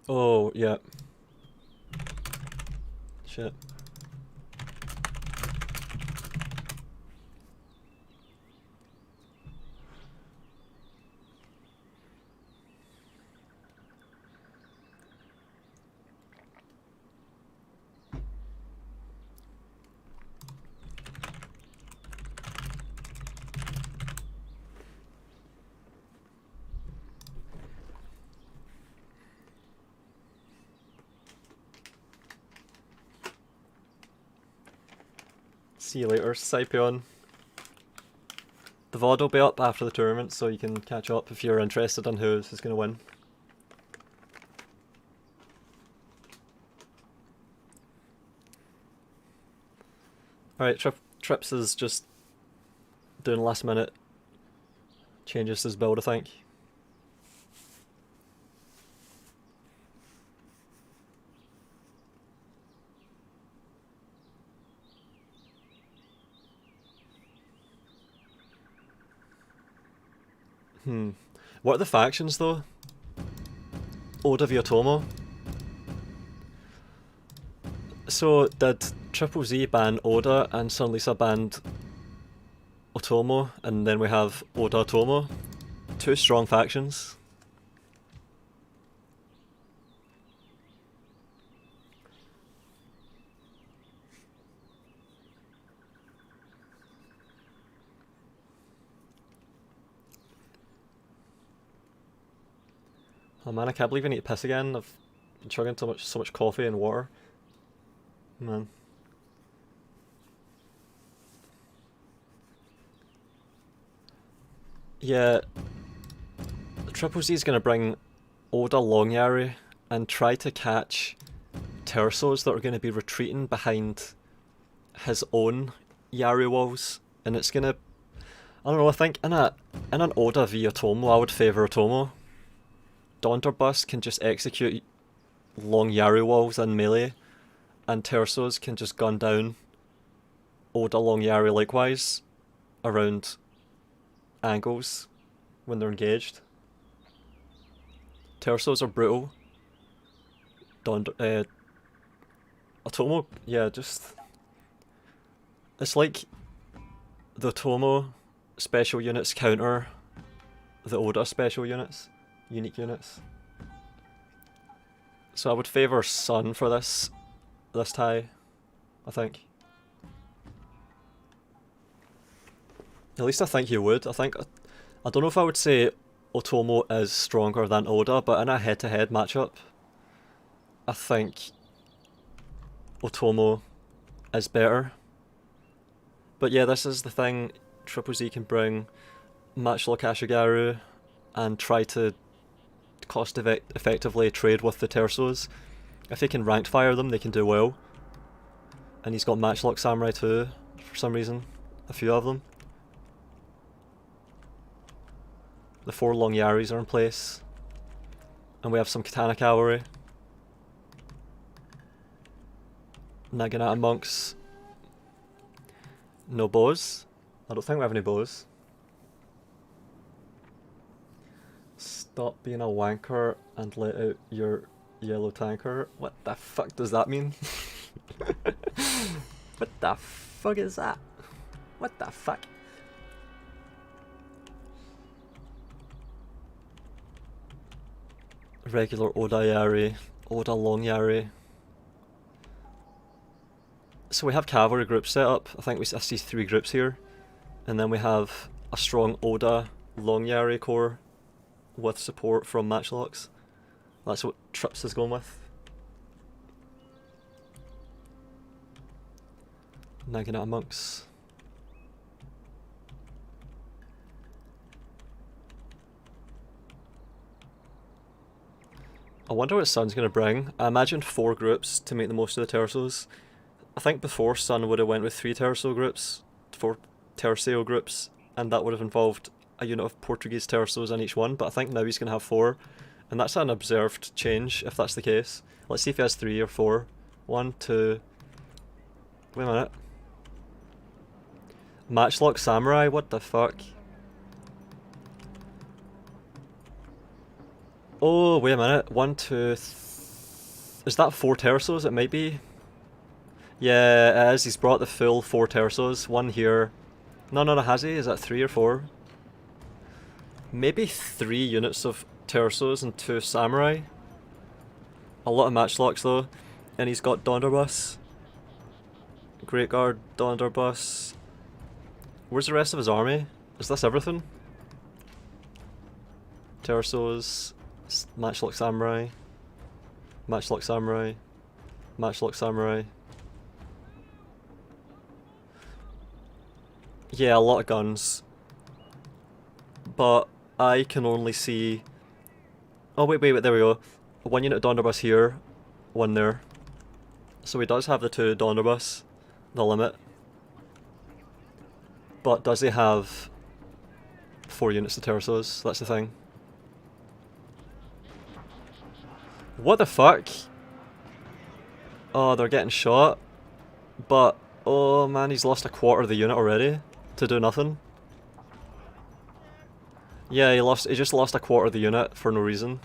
Oh, yeah. Shit. See you later, Scipion. The VOD will be up after the tournament, so you can catch up if you're interested in who's going to win. Alright, Trips is just doing last minute changes to his build, I think. What are the factions though? Oda via Tomo. So did TripleZ ban Oda and SunLisa banned Otomo, and then we have Oda Otomo. Two strong factions. Oh man, I can't believe I need to piss again. I've been chugging so much coffee and water. Man. Yeah, TripleZ is going to bring Oda Longyari and try to catch Tersos that are going to be retreating behind his own Yari walls, and it's going to... I don't know, I think in an Oda v Otomo, I would favour Otomo. Donderbus can just execute long Yari walls in melee, and Tersos can just gun down Oda long Yari likewise around angles when they're engaged. Tersos are brutal. Otomo, yeah, just... It's like the Otomo special units counter the Oda special units. Unique units. So I would favour Sun for this tie, I think. At least I think you would. I don't know if I would say Otomo is stronger than Oda, but in a head-to-head matchup, I think Otomo is better. But yeah, this is the thing. TripleZ can bring Matchlock Ashigaru and try to cost-effectively trade with the Tersos. If they can ranked fire them, they can do well. And he's got Matchlock Samurai too, for some reason. A few of them. The 4 long Yaris are in place. And we have some Katana Cavalry. Naginata Monks. No bows. I don't think we have any bows. Stop being a wanker and let out your yellow tanker. What the fuck does that mean? What the fuck is that? What the fuck? Regular Oda Yari, Oda Long Yari. So we have cavalry groups set up. I think I see 3 groups here. And then we have a strong Oda Long Yari core with support from Matchlocks. That's what Trips is going with. Nagging out monks. I wonder what Sun's going to bring. I imagined 4 groups to make the most of the terraces. I think before Sun would have went with 3 terraceal groups, 4 terraceal groups, and that would have involved a unit of Portuguese terraces on each one, but I think now he's going to have 4, and that's an observed change if that's the case. Let's see if he has 3 or 4. 1, 2... Wait a minute. Matchlock Samurai? What the fuck? Oh, wait a minute. 1, 2... Is that 4 terraces? It might be. Yeah, it is. He's brought the full 4 terraces. 1 here. No, has he? Is that 3 or 4? Maybe 3 units of terraces and 2 samurai. A lot of matchlocks though. And he's got Donderbus. Great Guard, Donderbus. Where's the rest of his army? Is this everything? Terraces, Matchlock Samurai, Matchlock Samurai, Matchlock Samurai. Yeah, a lot of guns. But I can only see... Oh wait, there we go. 1 unit of Donderbus here, 1 there. So he does have the 2 Donderbus, the limit. But does he have 4 units of terraces? That's the thing. What the fuck? Oh, they're getting shot. But, oh man, he's lost a quarter of the unit already to do nothing. Yeah, he just lost a quarter of the unit for no reason.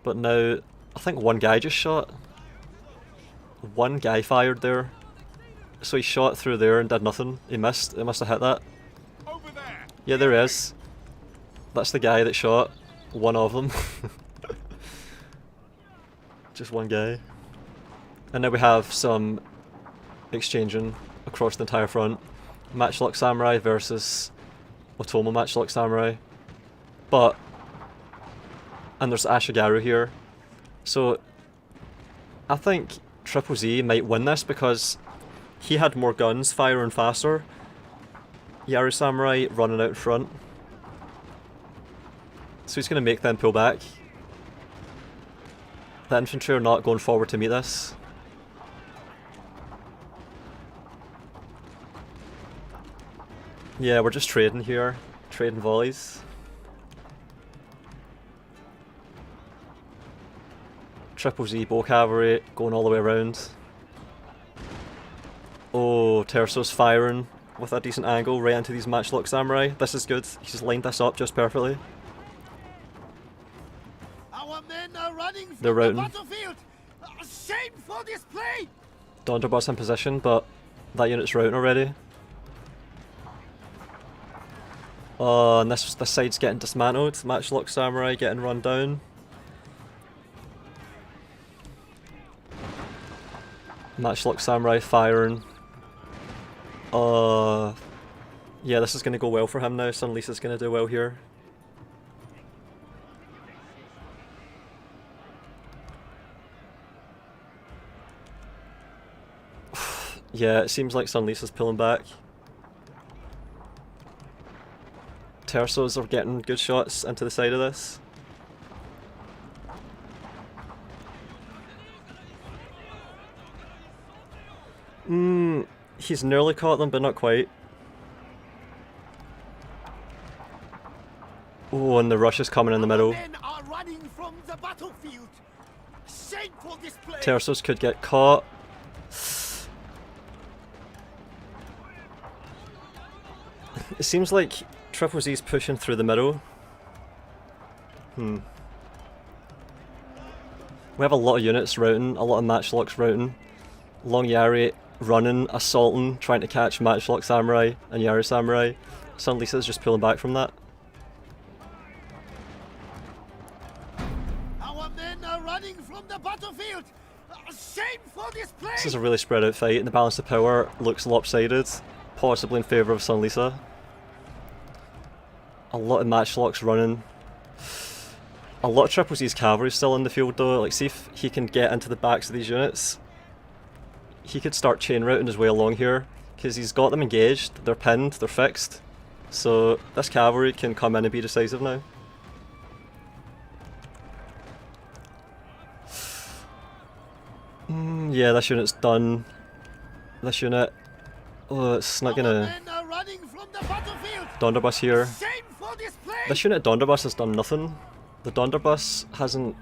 But now, I think 1 guy just shot. 1 guy fired there. So he shot through there and did nothing. He missed. It must have hit that. Yeah, there he is. That's the guy that shot. 1 of them. Just 1 guy. And now we have some exchanging across the entire front. Matchlock Samurai versus Otomo Matchlock Samurai. But... And there's Ashigaru here. So... I think TripleZ might win this because he had more guns firing faster. Yaru Samurai running out in front. So he's going to make them pull back. The infantry are not going forward to meet this. Yeah, we're just trading here. Trading volleys. TripleZ bow cavalry going all the way around. Oh, Terso's firing with a decent angle right into these Matchlock Samurai. This is good. He's lined this up just perfectly. Our men are running from They're routing. the battlefield. Shameful display. Donderbus in position, but that unit's routing already. Oh, and this side's getting dismantled. Matchlock Samurai getting run down. Matchlock Samurai firing. Yeah, this is going to go well for him now. SunLisa's going to do well here. Yeah, it seems like SunLisa's pulling back. Tersos are getting good shots into the side of this. He's nearly caught them, but not quite. Oh, and the rush is coming in the middle. Men are running from the battlefield. Shameful display. Tersos could get caught. It seems like TripleZ's pushing through the middle. We have a lot of units routing, a lot of matchlocks routing. Long Yari running, assaulting, trying to catch Matchlock Samurai and Yari Samurai. SunLisa's just pulling back from that. Our men are running from the battlefield. Shameful display. This is a really spread out fight and the balance of power looks lopsided, possibly in favour of SunLisa. A lot of matchlocks running. a lot of Triple Z's cavalry still in the field though. Like, see if he can get into the backs of these units. He could start chain routing his way along here, because he's got them engaged, they're pinned, they're fixed. So this cavalry can come in and be decisive now. Yeah, this unit's done. This unit... Oh, it's not gonna... Donderbus here. This unit Donderbus has done nothing. The Donderbus hasn't...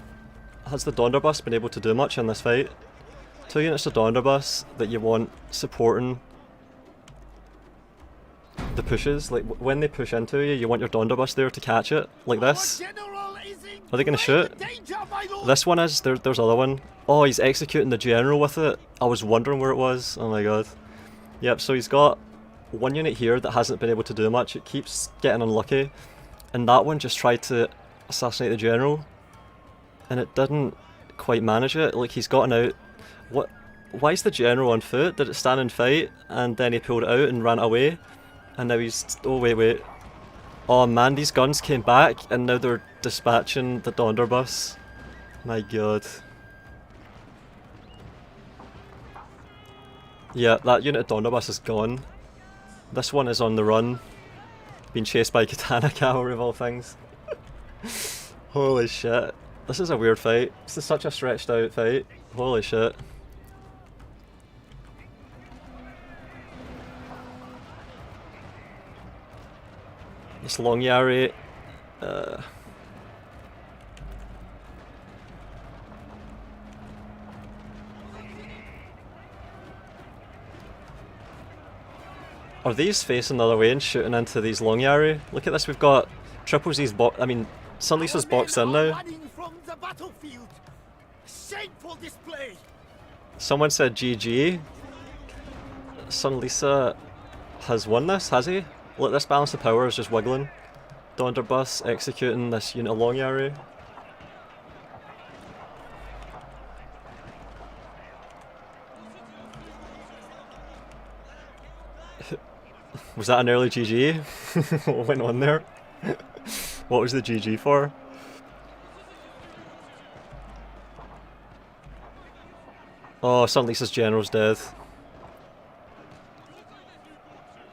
Has the Donderbus been able to do much in this fight? 2 units of Donderbus that you want supporting the pushes. Like, when they push into you, you want your Donderbus there to catch it, like this. Are they gonna shoot? This one is. There's other one. Oh, he's executing the general with it. I was wondering where it was. Oh my god. Yep, so he's got one unit here that hasn't been able to do much. It keeps getting unlucky. And that one just tried to assassinate the general. And it didn't quite manage it. Like, he's gotten out. What? Why is the general on foot? Did it stand and fight? And then he pulled it out and ran away? And now he's... Oh, wait. Oh man, these guns came back and now they're dispatching the Donderbus. My god. Yeah, that unit of Donderbus is gone. This one is on the run. Being chased by Katana cavalry of all things. Holy shit. This is a weird fight. This is such a stretched out fight. Holy shit. This long Yari, are these facing the other way and shooting into these long Yari? Look at this, we've got Triple Z's box. I mean, SunLisa's boxed in now. Someone said GG. SunLisa has won this, has he? Look, this balance of power is just wiggling. Donderbus executing this unit of long Yari. Was that an early GG? What went on there? What was the GG for? Oh, SunLisa's general's dead.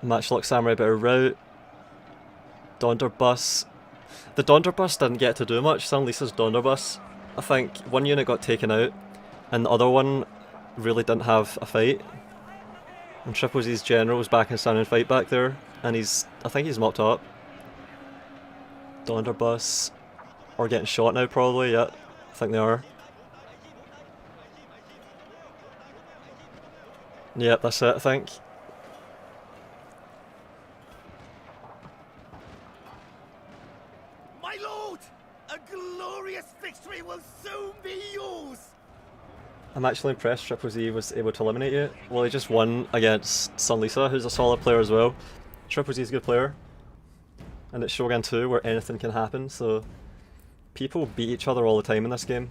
Matchlock Samurai better route. Donderbus. The Donderbus didn't get to do much. SunLisa's Donderbus, I think one unit got taken out and the other one really didn't have a fight. And Triple Z's general was back in stand and fight back there and I think he's mopped up. Donderbus are getting shot now probably, yeah. I think they are. Yep, that's it I think. I'm actually impressed Triple Z was able to eliminate you. Well, he just won against SunLisa, who's a solid player as well. Triple Z's a good player. And it's Shogun 2 where anything can happen, so people beat each other all the time in this game.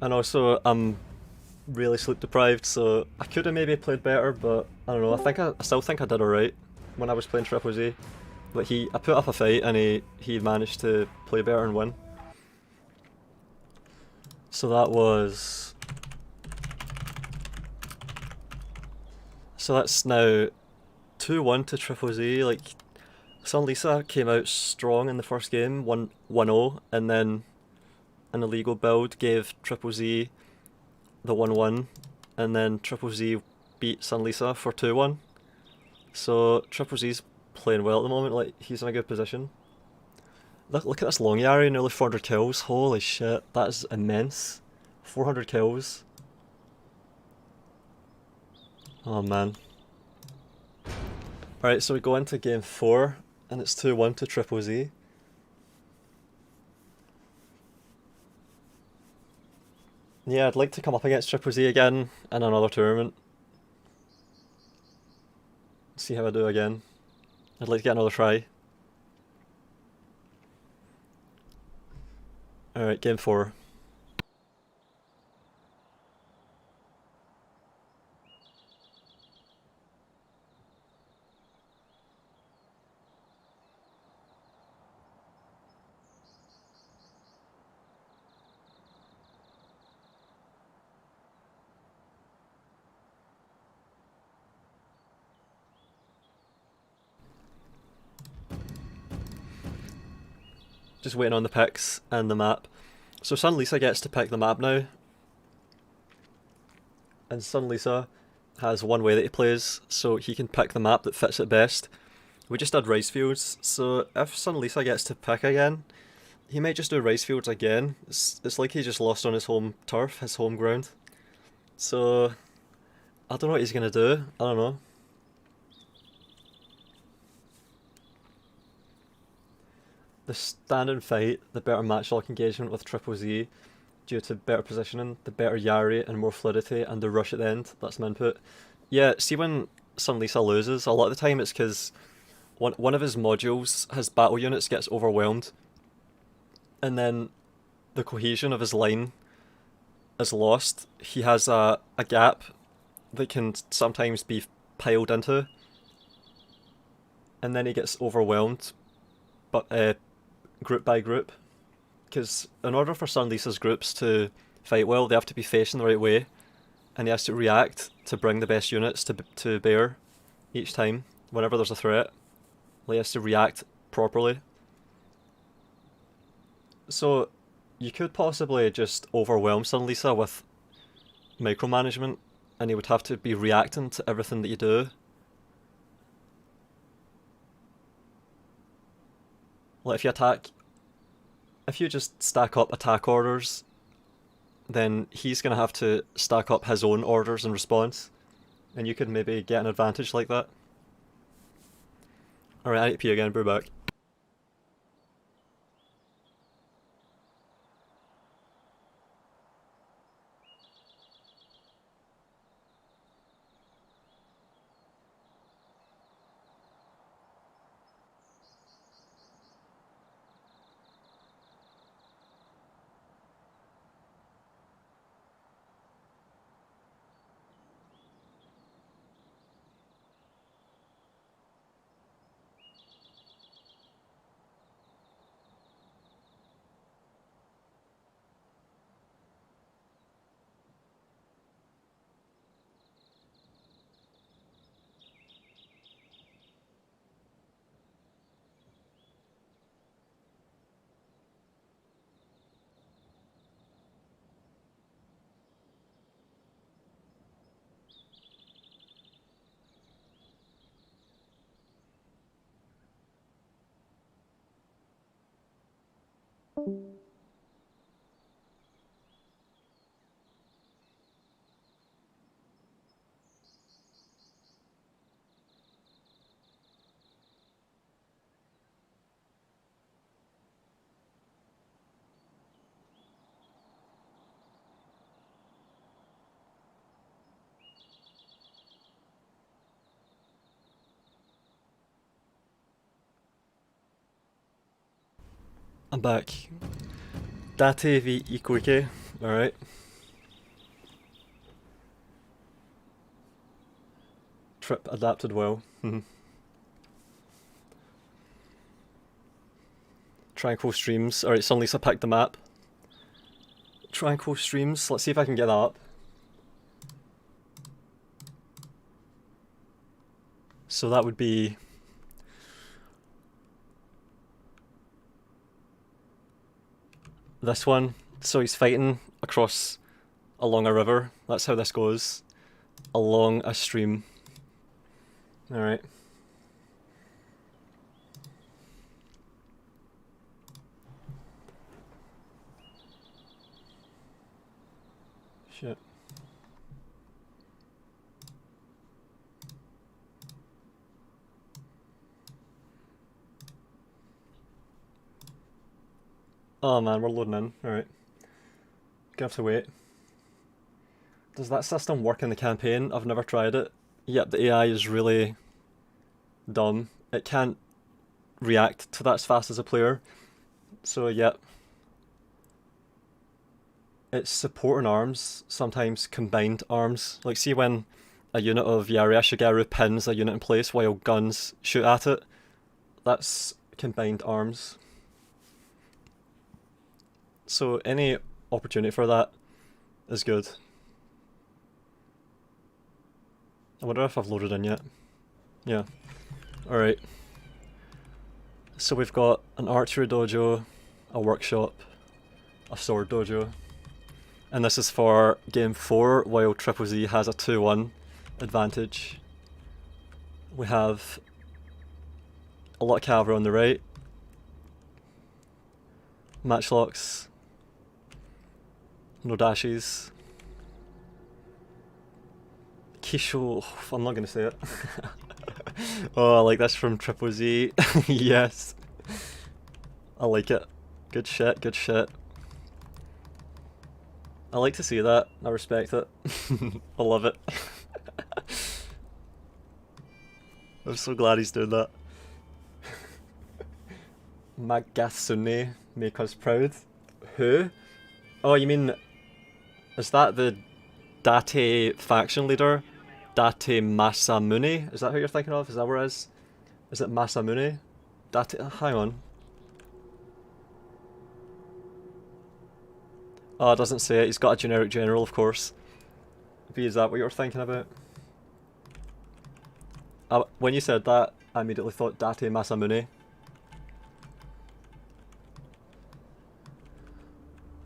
And also, I'm really sleep deprived, so I could have maybe played better, but I don't know, I still think I did alright when I was playing Triple Z. But I put up a fight and he managed to play better and win. So that was... So that's now 2-1 to Triple Z. Like, SunLisa came out strong in the first game, 1-0, and then an illegal build gave Triple Z the 1-1, and then Triple Z beat SunLisa for 2-1. So Triple Z's playing well at the moment, like he's in a good position. Look at this long Yari, nearly 400 kills, holy shit, that is immense. 400 kills. Oh man. Alright, so we go into game 4, and it's 2-1 to Triple Z. Yeah, I'd like to come up against Triple Z again in another tournament. See how I do again. I'd like to get another try. Alright, game 4. Just waiting on the picks and the map. So SunLisa gets to pick the map now. And SunLisa has one way that he plays, so he can pick the map that fits it best. We just did rice fields, so if SunLisa gets to pick again, he might just do rice fields again. It's like he just lost on his home turf, his home ground. So, I don't know what he's going to do. I don't know. The stand and fight, the better matchlock engagement with TripleZ, due to better positioning, the better Yari and more fluidity, and the rush at the end. That's my input. Yeah, see when SunLisa loses, a lot of the time it's because one of his modules, his battle units, gets overwhelmed. And then the cohesion of his line is lost. He has a gap that can sometimes be piled into. And then he gets overwhelmed, but group by group. Because in order for SunLisa's groups to fight well, they have to be facing the right way. And he has to react to bring the best units to bear each time, whenever there's a threat. He has to react properly. So, you could possibly just overwhelm SunLisa with micromanagement, and he would have to be reacting to everything that you do. Like if you just stack up attack orders, then he's going to have to stack up his own orders in response, and you could maybe get an advantage like that. Alright, I need to pee again, be back. I'm back. Date v Ikuike, alright. Trip adapted well. Tranquil streams. Alright, SunLisa picked the map. Tranquil streams, let's see if I can get that up. So that would be this one. So he's fighting along a river. That's how this goes. Along a stream. Alright. Shit. Oh man, we're loading in. Alright. Gonna have to wait. Does that system work in the campaign? I've never tried it. Yep, the AI is really dumb. It can't react to that as fast as a player. So yep. It's supporting arms, sometimes combined arms. Like see when a unit of Yari pins a unit in place while guns shoot at it? That's combined arms. So any opportunity for that is good. I wonder if I've loaded in yet. Yeah. Alright. So we've got an archery dojo, a workshop, a sword dojo. And this is for game 4, while TripleZ has a 2-1 advantage. We have a lot of cavalry on the right. Matchlocks. No dashes. Kisho, I'm not gonna say it. Oh, I like this from TripleZ. Yes. I like it. Good shit, good shit. I like to see that. I respect it. I love it. I'm so glad he's doing that. Magasune, make us proud. Who? Oh, you mean... Is that the Date faction leader? Date Masamune? Is that who you're thinking of? Is that where it is? Is it Masamune? Date... Hang on. Oh, it doesn't say it. He's got a generic general, of course. V, is that what you were thinking about? When you said that, I immediately thought Date Masamune.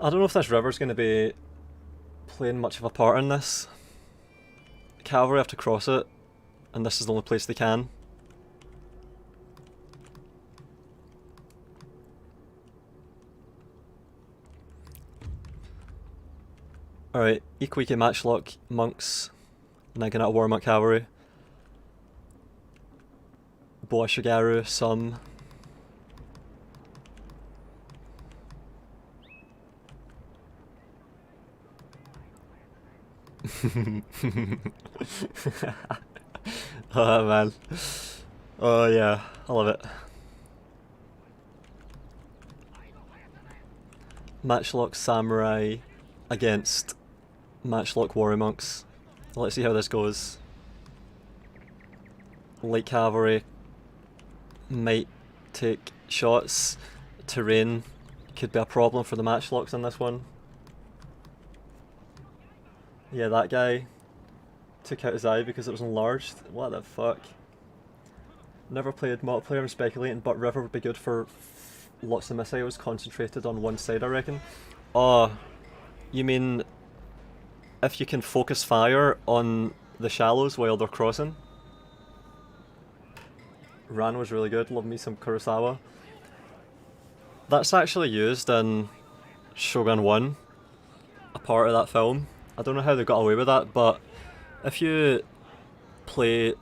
I don't know if this river's going to be playing much of a part in this. Cavalry have to cross it, and this is the only place they can. Alright, Ikuike Matchlock monks, Naginata War Monk Cavalry. Boa Shigaru, some. Oh man. Oh yeah, I love it. Matchlock Samurai against Matchlock Warrior Monks. Let's see how this goes. Light Cavalry might take shots. Terrain could be a problem for the Matchlocks in this one. Yeah, that guy took out his eye because it was enlarged. What the fuck? Never played multiplayer, I'm speculating, but River would be good for lots of missiles concentrated on one side, I reckon. Oh, you mean if you can focus fire on the shallows while they're crossing? Ran was really good, love me some Kurosawa. That's actually used in Shogun 1, a part of that film. I don't know how they got away with that, but if you play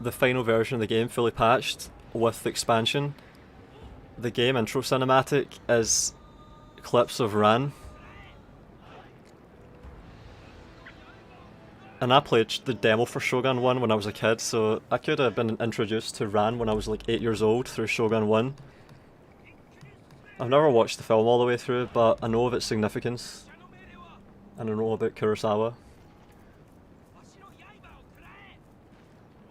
the final version of the game fully patched with the expansion, the game intro cinematic is clips of Ran. And I played the demo for Shogun 1 when I was a kid, so I could have been introduced to Ran when I was like 8 years old through Shogun 1. I've never watched the film all the way through, but I know of its significance. And I know about Kurosawa.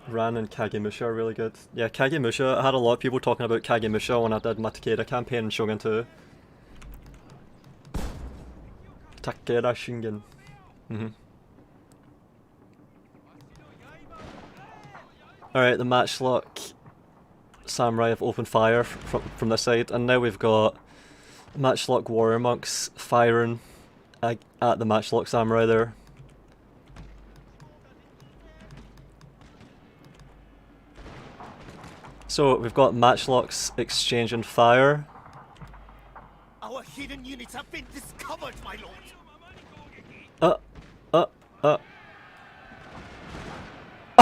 Ran and Kagemusha are really good. Yeah, Kagemusha, I had a lot of people talking about Kagemusha when I did my Takeda campaign in Shogun 2. Takeda Shingen. Alright, the Matchlock Samurai have opened fire from this side, and now we've got Matchlock Warrior Monks firing at the Matchlock Samurai there. So we've got Matchlocks exchanging fire. Our hidden units have been discovered, my lord.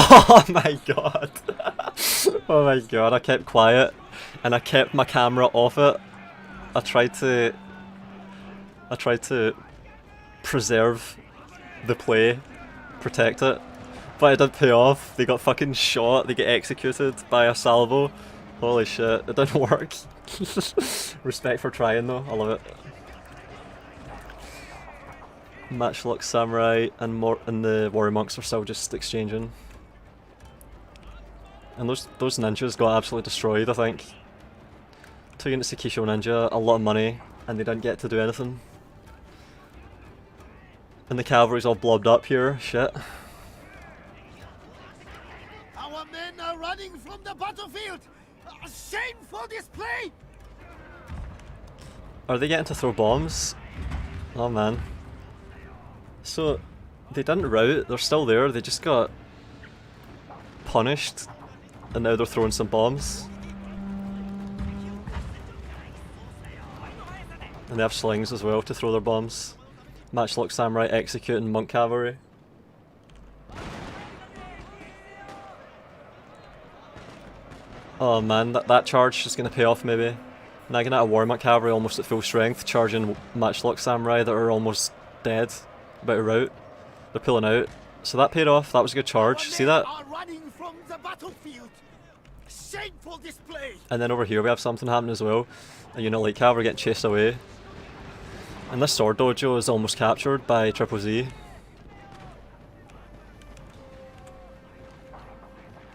Oh my god. Oh my god, I kept quiet and I kept my camera off it. I tried to preserve the play, protect it, but it didn't pay off. They got fucking shot, they get executed by a salvo. Holy shit, it didn't work. Respect for trying though, I love it. Matchlock Samurai and the Warrior Monks are still just exchanging. And those ninjas got absolutely destroyed, I think. 2 units of Kisho Ninja, a lot of money, and they didn't get to do anything. And the cavalry's all blobbed up here, shit. Our men are running from the battlefield! A shameful display! Are they getting to throw bombs? Oh man. So, they didn't rout, they're still there, they just got punished, and now they're throwing some bombs. And they have slings as well to throw their bombs. Matchlock Samurai executing Monk Cavalry. Oh man, that charge is going to pay off maybe. Naginata Warmont Cavalry almost at full strength, charging Matchlock Samurai that are almost dead, about to rout. They're pulling out. So that paid off, that was a good charge. See that? And then over here we have something happening as well. A unit like Cavalry getting chased away. And this sword dojo is almost captured by TripleZ.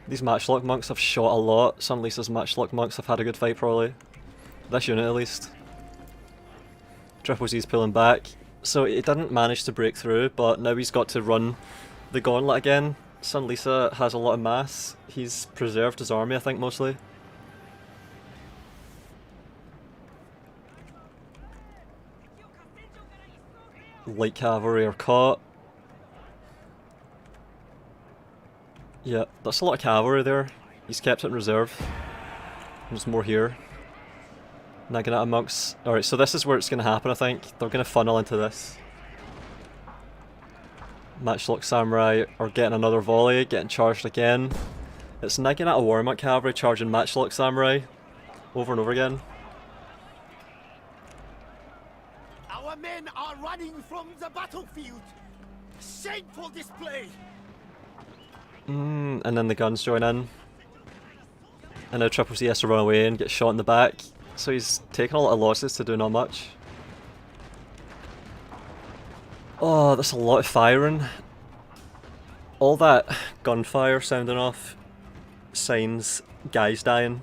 These Matchlock monks have shot a lot. SunLisa's Matchlock monks have had a good fight probably. This unit at least. TripleZ's pulling back. So he didn't manage to break through, but now he's got to run the gauntlet again. SunLisa has a lot of mass. He's preserved his army, I think, mostly. Light cavalry are caught. Yeah, that's a lot of cavalry there. He's kept it in reserve. There's more here. Naginata monks. Alright, so this is where it's going to happen, I think. They're going to funnel into this. Matchlock Samurai are getting another volley, getting charged again. It's Naginata Warmont Cavalry charging Matchlock Samurai over and over again. Our men are running from the battlefield. Shameful display. And then the guns join in. And now TripleZ has to run away and get shot in the back. So he's taking a lot of losses to do not much. Oh, that's a lot of firing. All that gunfire sounding off signs guys dying,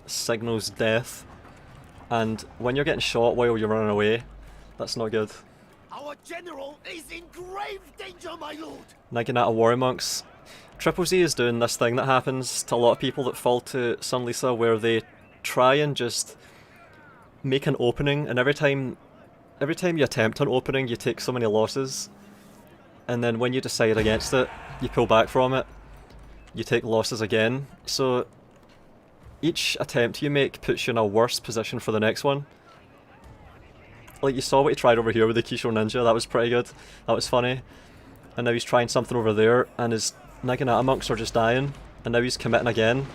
signals death. And when you're getting shot while you're running away, that's not good. Our general is in grave danger, my lord. Naginata Warrior Monks. TripleZ is doing this thing that happens to a lot of people that fall to SunLisa, where they try and just make an opening, and every time you attempt an opening you take so many losses, and then when you decide against it you pull back from it, you take losses again. So each attempt you make puts you in a worse position for the next one. Like you saw what he tried over here with the Kisho Ninja, that was pretty good, that was funny. And now he's trying something over there and his Naginata monks are just dying, and now he's committing again.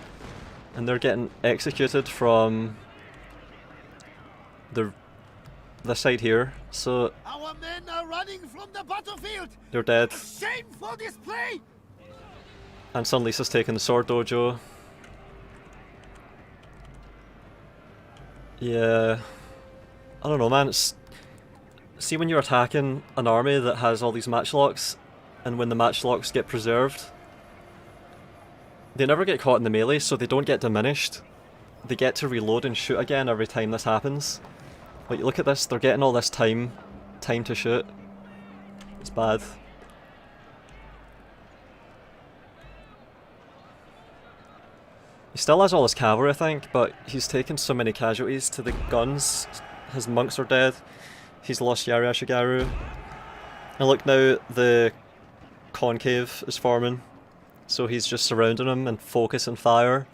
And they're getting executed from the side here, so our men are running from the battlefield. They're dead. Shameful display. And SunLisa's taking the sword dojo. Yeah, I don't know, man. See, when you're attacking an army that has all these matchlocks, and when the matchlocks get preserved, they never get caught in the melee, so they don't get diminished. They get to reload and shoot again every time this happens. Like, look at this, they're getting all this time to shoot. It's bad. He still has all his cavalry, I think, but he's taken so many casualties to the guns. His monks are dead. He's lost Yariashigaru. And look now, the concave is forming. So he's just surrounding them and focusing fire.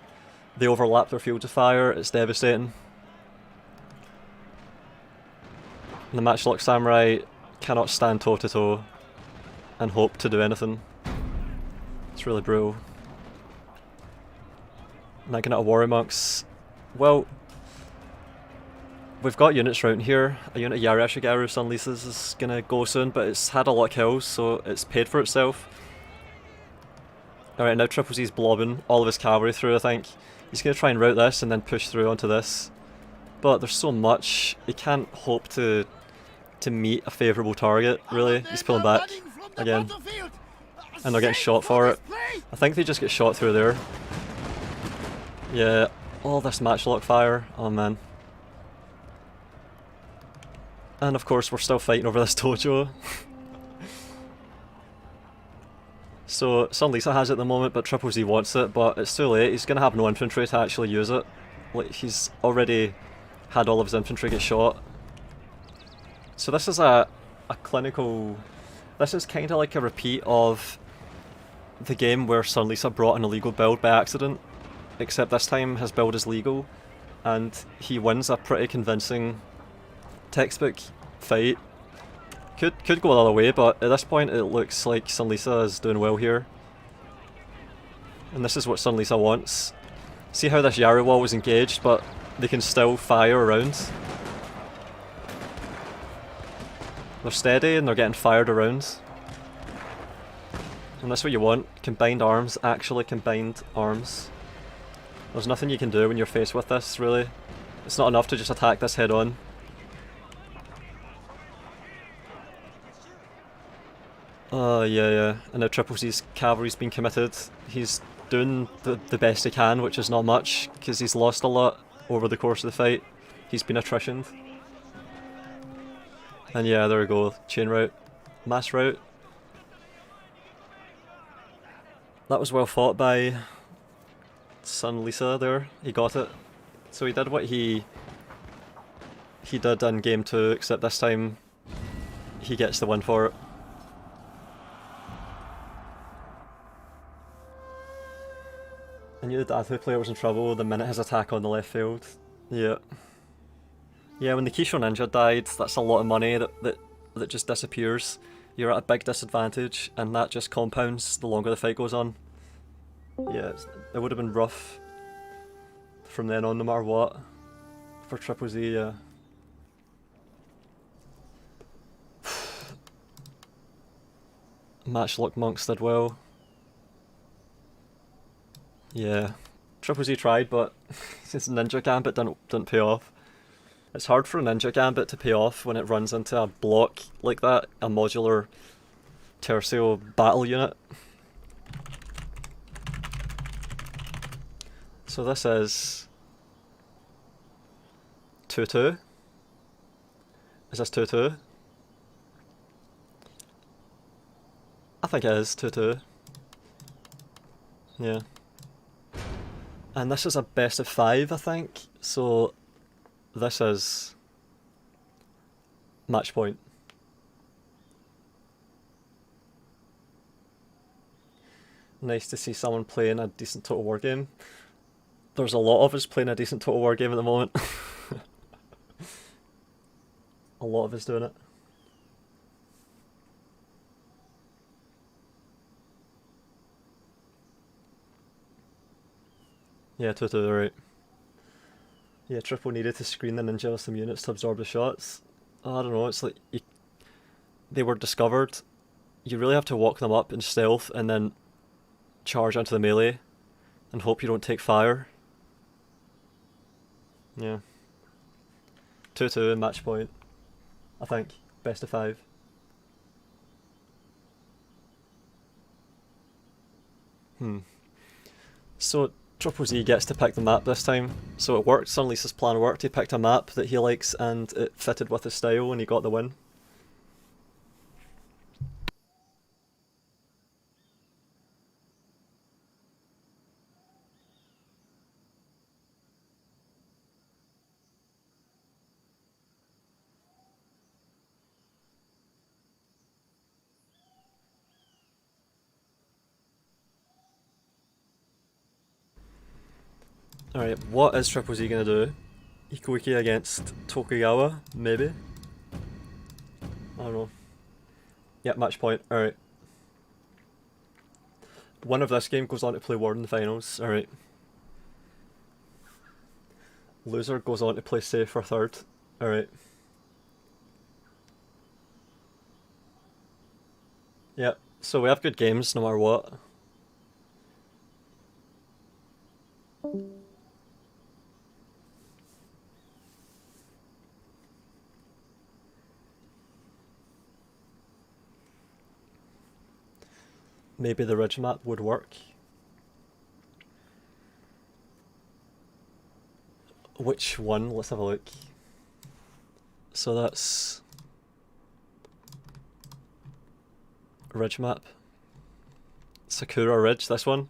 They overlap their field of fire, it's devastating. And the Matchlock Samurai cannot stand toe to toe and hope to do anything. It's really brutal. Naginata Warrior Monks. Well, we've got units around here. A unit of Yariashigaru SunLisa's is gonna go soon, but it's had a lot of kills, so it's paid for itself. Alright, now TripleZ's blobbing all of his cavalry through, I think. He's gonna try and route this and then push through onto this. But there's so much, he can't hope to meet a favourable target, really. He's pulling back again. And they're getting shot for it. I think they just get shot through there. Yeah, all this matchlock fire, oh man. And of course we're still fighting over this dojo. So SunLisa has it at the moment, but TripleZ wants it, but it's too late. He's going to have no infantry to actually use it. Like, he's already had all of his infantry get shot. So this is a clinical... This is kind of like a repeat of the game where SunLisa brought an illegal build by accident, except this time his build is legal, and he wins a pretty convincing textbook fight. Could go the other way, but at this point it looks like SunLisa is doing well here. And this is what SunLisa wants. See how this Yari wall was engaged, but they can still fire around. They're steady and they're getting fired around. And that's what you want. Combined arms, actually combined arms. There's nothing you can do when you're faced with this, really. It's not enough to just attack this head on. Yeah. And now TripleZ's cavalry's been committed. He's doing the best he can, which is not much, because he's lost a lot over the course of the fight. He's been attritioned. And yeah, there we go. Chain route. Mass route. That was well fought by SunLisa there. He got it. So he did what he did in game 2, except this time he gets the win for it. I knew the Datu player was in trouble the minute his attack on the left failed. Yeah. Yeah, when the Kisho Ninja died, that's a lot of money that just disappears. You're at a big disadvantage, and that just compounds the longer the fight goes on. Yeah, it would have been rough from then on, no matter what, for TripleZ, yeah. Matchlock Monks did well. Yeah, TripleZ tried, but his Ninja Gambit didn't pay off. It's hard for a Ninja Gambit to pay off when it runs into a block like that, a modular tercio battle unit. So this is 2-2. Is this 2-2? I think it is 2-2. Yeah. And this is a best of 5, I think. So this is match point. Nice to see someone playing a decent Total War game. There's a lot of us playing a decent Total War game at the moment. A lot of us doing it. Yeah, 2-2, right. Yeah, Triple needed to screen the ninja with some units to absorb the shots. I don't know, it's like they were discovered. You really have to walk them up in stealth and then charge onto the melee and hope you don't take fire. Yeah. 2-2 match point, I think. Best of 5. So TripleZ gets to pick the map this time. So it worked, SunLisa's plan worked. He picked a map that he likes and it fitted with his style and he got the win. Alright, what is TripleZ gonna do? Ikuiki against Tokugawa, maybe? I don't know. Yeah, match point, alright. Winner of this game goes on to play Ward in the finals, alright. Loser goes on to play Saif for 3rd, alright. Yeah, so we have good games no matter what. Maybe the ridge map would work. Which one? Let's have a look. So that's ridge map. Sakura Ridge, this one?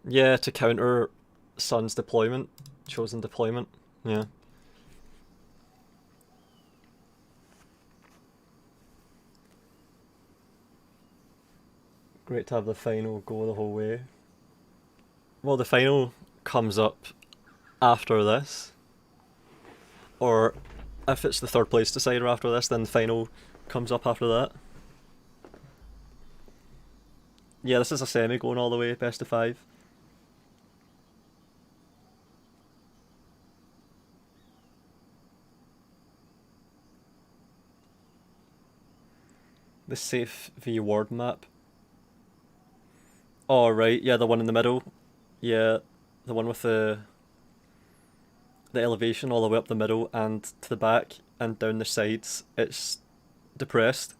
Yeah, to counter Sun's deployment. Chosen deployment. Yeah. Great to have the final go the whole way. Well, the final comes up after this. Or if it's the third place decider after this, then the final comes up after that. Yeah, this is a semi going all the way, best of 5. The Saif v Ward map. Oh, right, yeah, the one in the middle. Yeah, the one with the elevation all the way up the middle and to the back and down the sides. It's depressed.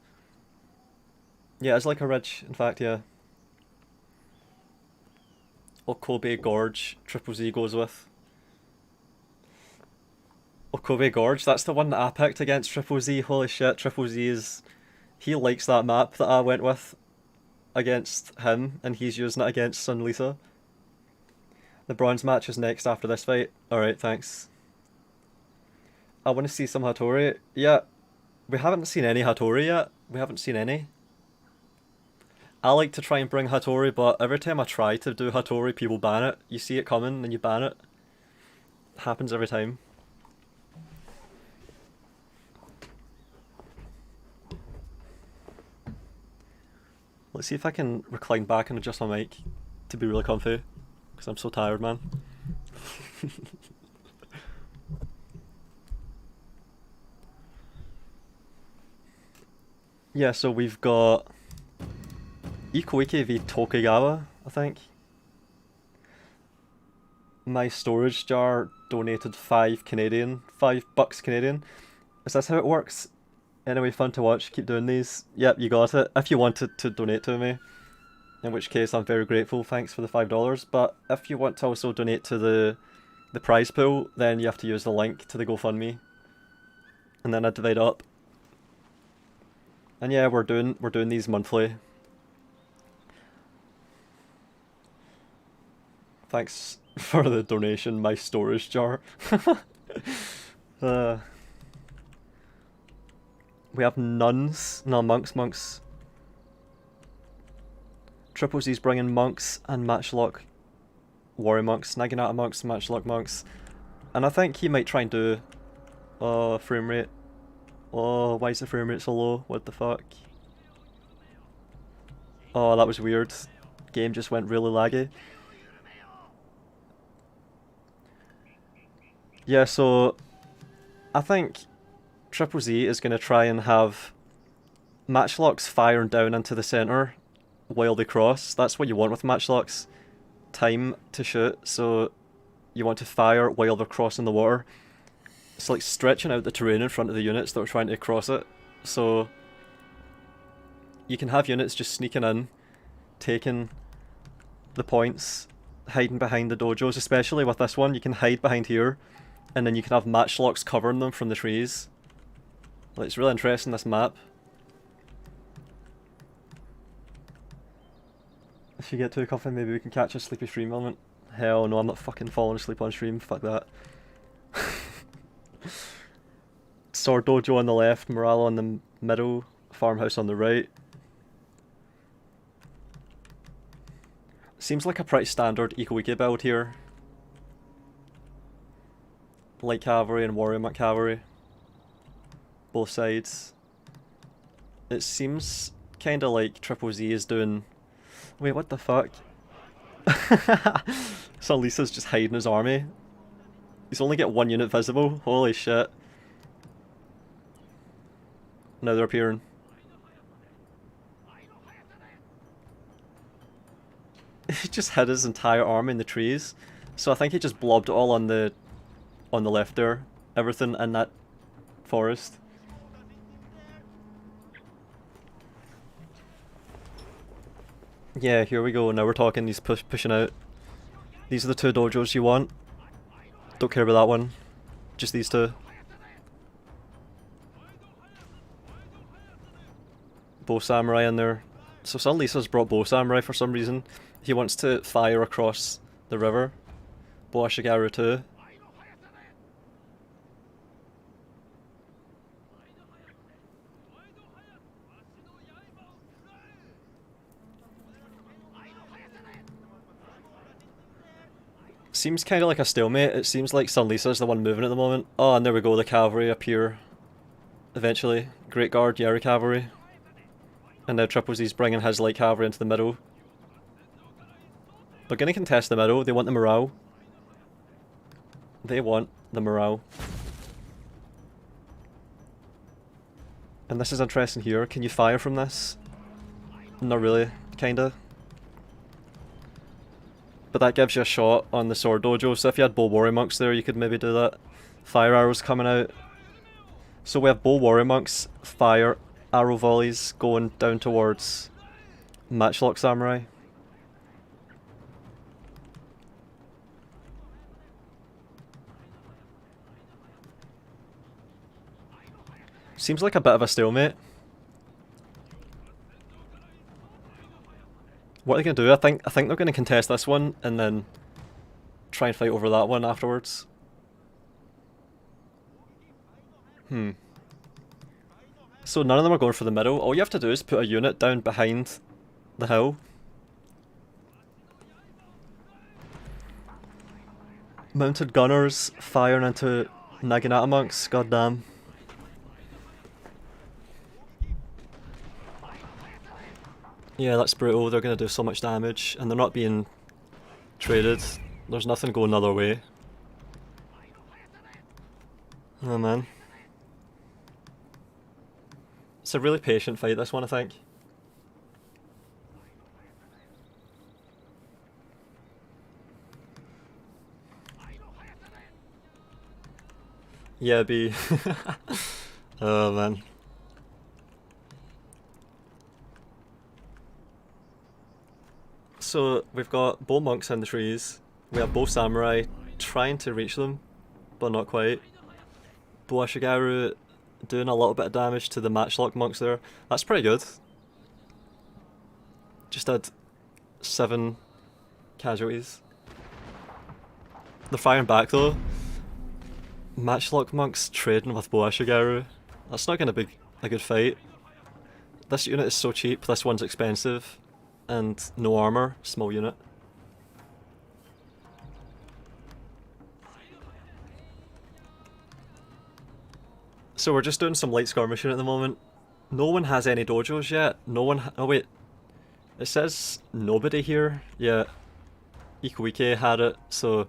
Yeah, it's like a ridge, in fact, yeah. Okobe Gorge, TripleZ goes with. Okobe Gorge, that's the one that I picked against TripleZ. Holy shit, TripleZ is... He likes that map that I went with against him, and he's using it against SunLisa. The bronze match is next after this fight. Alright, thanks. I want to see some Hattori. Yeah, we haven't seen any Hattori yet. We haven't seen any. I like to try and bring Hattori, but every time I try to do Hattori, people ban it. You see it coming, and you ban it. It happens every time. Let's see if I can recline back and adjust my mic to be really comfy, because I'm so tired, man. Yeah, so we've got Ikoike v Tokugawa, I think. My storage jar donated $5 Canadian. Is that how it works? Anyway, fun to watch. Keep doing these. Yep, you got it. If you wanted to donate to me, in which case I'm very grateful. Thanks for the $5. But if you want to also donate to the prize pool, then you have to use the link to the GoFundMe, and then I divide up. And yeah, we're doing these monthly. Thanks for the donation, my storage jar. We have nuns, no monks. TripleZ's bringing monks and matchlock warrior monks, Naginata monks, matchlock monks. And I think he might try and do... Oh, frame rate. Oh, why is the frame rate so low? What the fuck? Oh, that was weird. Game just went really laggy. Yeah, so... I think TripleZ is going to try and have matchlocks firing down into the centre while they cross. That's what you want with matchlocks. Time to shoot, so you want to fire while they're crossing the water. It's like stretching out the terrain in front of the units that are trying to cross it. So you can have units just sneaking in, taking the points, hiding behind the dojos, especially with this one. You can hide behind here, and then you can have matchlocks covering them from the trees. Like, it's really interesting, this map. If you get too comfy, maybe we can catch a sleepy stream moment. Hell no, I'm not fucking falling asleep on stream, fuck that. Sword Dojo on the left, Morale on the middle, Farmhouse on the right. Seems like a pretty standard Ikoike build here. Light Cavalry and Warrior Monk Cavalry. Both sides. It seems kinda like TripleZ is doing... Wait, what the fuck? SunLisa's just hiding his army. He's only got one unit visible. Holy shit. Now they're appearing. He just hid his entire army in the trees. So I think he just blobbed it all on the left there. Everything in that forest. Yeah, here we go. Now we're talking. He's pushing out. These are the two dojos you want. Don't care about that one. Just these two. Bow Samurai in there. So SunLisa's brought Bow Samurai for some reason. He wants to fire across the river. Bow Ashigaru too. seems kind of like a stalemate. It seems like SunLisa is the one moving at the moment. Oh, and there we go, the cavalry appear eventually. Great Guard, Yari cavalry. And now TripleZ's bringing his light cavalry into the middle. They're going to contest the middle. They want the morale. They want the morale. And this is interesting here. Can you fire from this? Not really, kinda. But that gives you a shot on the sword dojo, so if you had bow warrior monks there, you could maybe do that. Fire arrows coming out. So we have bow warrior monks, fire arrow volleys going down towards matchlock samurai. Seems like a bit of a stalemate. What are they going to do? I think they're going to contest this one and then try and fight over that one afterwards. So none of them are going for the middle. All you have to do is put a unit down behind the hill. Mounted gunners firing into Naginata monks. God damn. Yeah, that's brutal. They're going to do so much damage, and they're not being traded. There's nothing going the other way. Oh man. It's a really patient fight, this one, I think. Yeah, B. Oh man. So we've got bow monks in the trees, we have bow samurai trying to reach them, but not quite. Bow Ashigaru doing a little bit of damage to the matchlock monks there. That's pretty good. Just had 7 casualties. They're firing back though. Matchlock monks trading with Bow Ashigaru. That's not going to be a good fight. This unit is so cheap, this one's expensive. And no armor, small unit. So we're just doing some light skirmishing at the moment. No one has any dojos yet. No one oh wait. It says nobody here. Yeah. Ikuike had it, so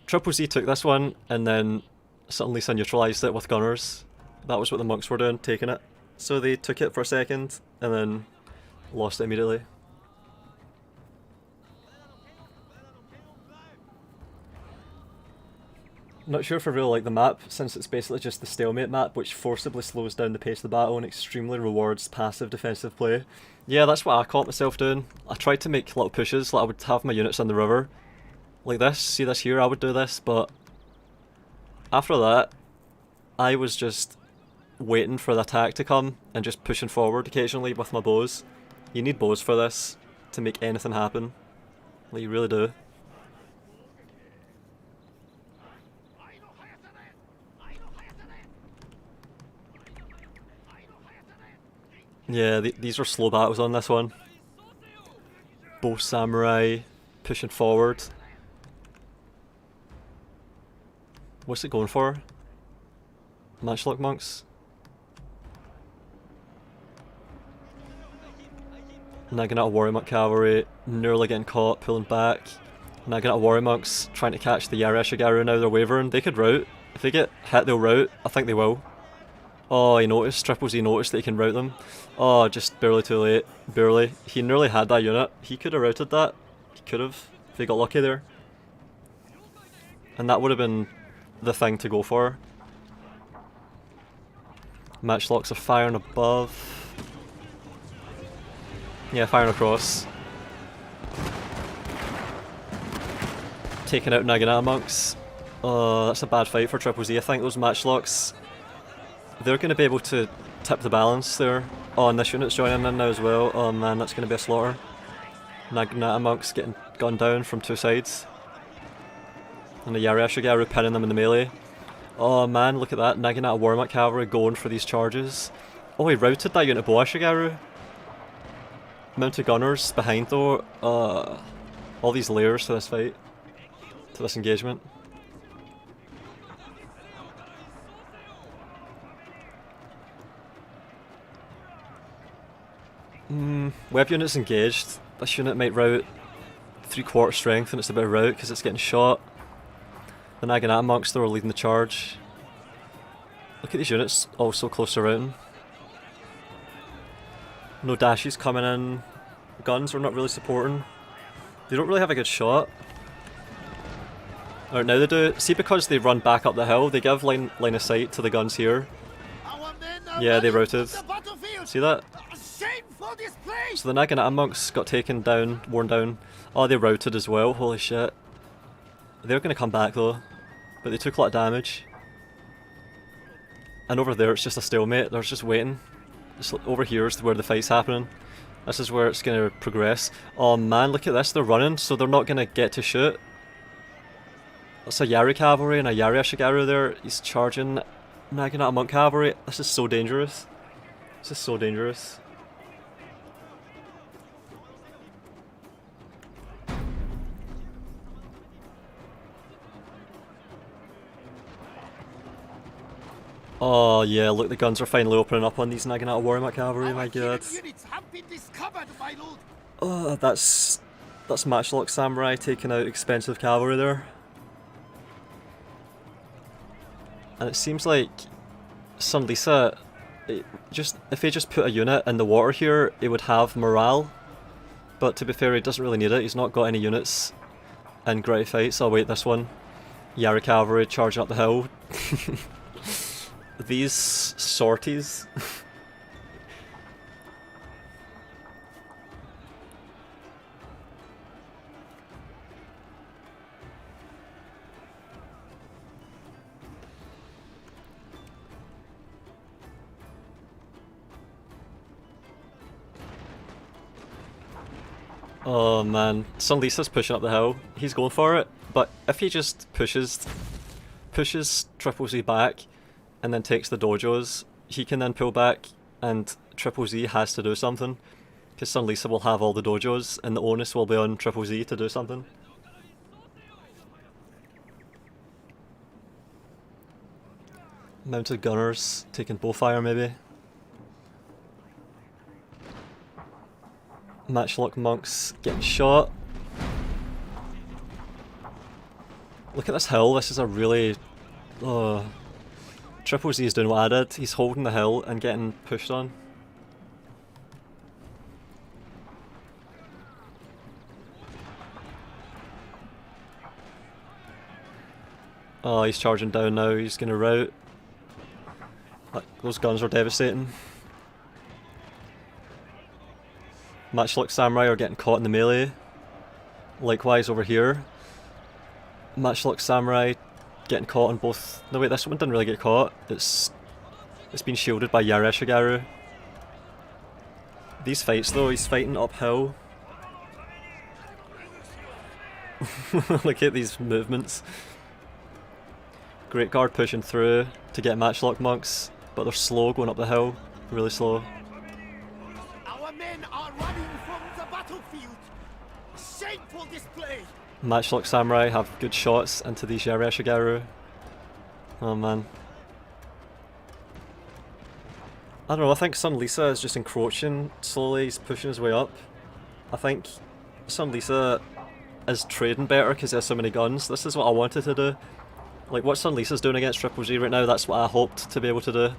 TripleZ took this one and then SunLisa neutralized it with gunners. That was what the monks were doing, taking it. So they took it for a second and then lost it immediately. Not sure if I really like the map, since it's basically just the stalemate map, which forcibly slows down the pace of the battle and extremely rewards passive defensive play. Yeah, that's what I caught myself doing. I tried to make little pushes, like I would have my units on the river. Like this, see this here, I would do this, but after that, I was just waiting for the attack to come and just pushing forward occasionally with my bows. You need bows for this to make anything happen. Like, you really do. Yeah, these are slow battles on this one. Both samurai pushing forward. What's it going for? Matchlock monks? Naginata warrior monk cavalry nearly getting caught, pulling back. Naginata warrior monks trying to catch the Yari Ashigaru, now they're wavering. They could rout. If they get hit, they'll rout. I think they will. Oh, he noticed. TripleZ noticed that he can rout them. Oh, just barely too late. Barely. He nearly had that unit. He could have routed that. He could have, if he got lucky there. And that would have been the thing to go for. Matchlocks are firing above. Yeah, firing across. Taking out Naginata monks. Oh, that's a bad fight for TripleZ. I think those matchlocks, they're going to be able to tip the balance there. Oh, and this unit's joining in now as well. Oh man, that's going to be a slaughter. Naginata monks getting gunned down from 2 sides. And the Yari Ashigaru pinning them in the melee. Oh man, look at that. Naginata warrior monk cavalry going for these charges. Oh, he routed that unit Bow Ashigaru. Mounted gunners behind though. All these layers to this fight. to this engagement. Web unit's engaged. This unit might rout 3/4 strength and it's a bit of rout because it's getting shot. The Naginata monks though are leading the charge. Look at these units all so close to routing. No dashes coming in. Guns are not really supporting. They don't really have a good shot. Alright, now they do. See, because they run back up the hill, they give line of sight to the guns here. Yeah, they routed. See that? So the Naginata monks got taken down, worn down. Oh, they routed as well. Holy shit. They're going to come back though, but they took a lot of damage. And over there it's just a stalemate. They're just waiting. Just over here is where the fight's happening. This is where it's going to progress. Oh man, look at this. They're running, so they're not going to get to shoot. That's a Yari cavalry and a Yari Ashigaru there. He's charging Naginata monk cavalry. This is so dangerous. This is so dangerous. Oh yeah, look, the guns are finally opening up on these Naginata Warrior cavalry, my god. Oh, that's Matchlock Samurai taking out expensive cavalry there. And it seems like SunLisa, if he just put a unit in the water here, it would have morale. But to be fair, he doesn't really need it. He's not got any units in gritty fights. Oh wait, this one. Yari cavalry charging up the hill. These sorties. Oh man, SunLisa's pushing up the hill. He's going for it, but if he just pushes TripleZ back and then takes the dojos, he can then pull back and TripleZ has to do something. Because SunLisa will have all the dojos and the onus will be on TripleZ to do something. Mounted gunners taking bowfire maybe. Matchlock monks getting shot. Look at this hill, this is a really... TripleZ is doing what I did, he's holding the hill and getting pushed on. Oh, he's charging down now, he's gonna rout. Those guns are devastating. Matchlock Samurai are getting caught in the melee. Likewise over here. Matchlock Samurai getting caught on both... No wait, this one didn't really get caught. It's been shielded by Yari Ashigaru. These fights though, he's fighting uphill. Look at these movements. Great Guard pushing through to get Matchlock monks, but they're slow going up the hill. Really slow. Our men are running from the battlefield. Shameful display. Matchlock Samurai have good shots into these Yari Ashigaru. Oh man. I don't know, I think SunLisa is just encroaching slowly, he's pushing his way up. I think SunLisa is trading better because he has so many guns. This is what I wanted to do. Like what SunLisa's doing against TripleZ right now, that's what I hoped to be able to do.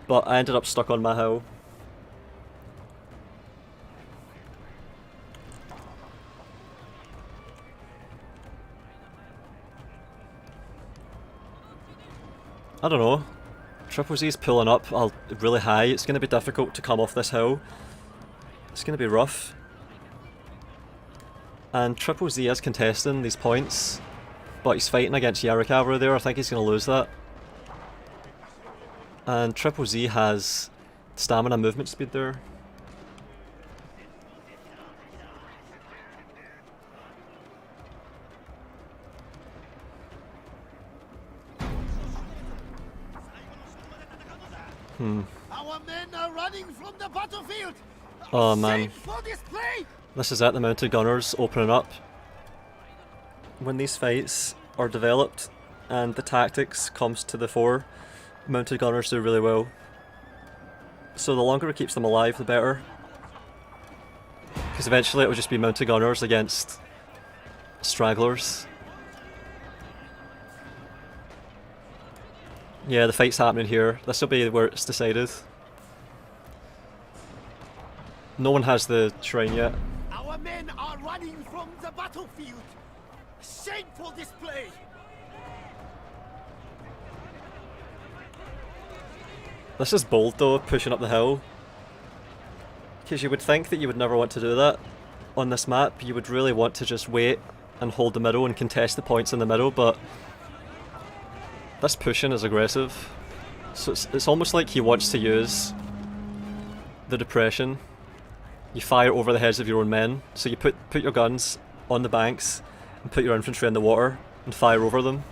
But I ended up stuck on my hill. I don't know. TripleZ's pulling up really high. It's going to be difficult to come off this hill. It's going to be rough. And TripleZ is contesting these points, but he's fighting against Yari cavalry there. I think he's going to lose that. And TripleZ has stamina movement speed there. Our men are running from the battlefield. Oh man. Shameful display. This is it, the mounted gunners opening up. when these fights are developed and the tactics comes to the fore, mounted gunners do really well. So the longer it keeps them alive, the better. Because eventually it will just be mounted gunners against stragglers. Yeah, the fight's happening here. This will be where it's decided. No one has the shrine yet. Our men are running from the battlefield. Shameful display. This is bold though, pushing up the hill. Because you would think that you would never want to do that on this map. You would really want to just wait and hold the middle and contest the points in the middle, but this pushing is aggressive. So it's almost like he wants to use the depression. You fire over the heads of your own men, so you put your guns on the banks and put your infantry in the water and fire over them.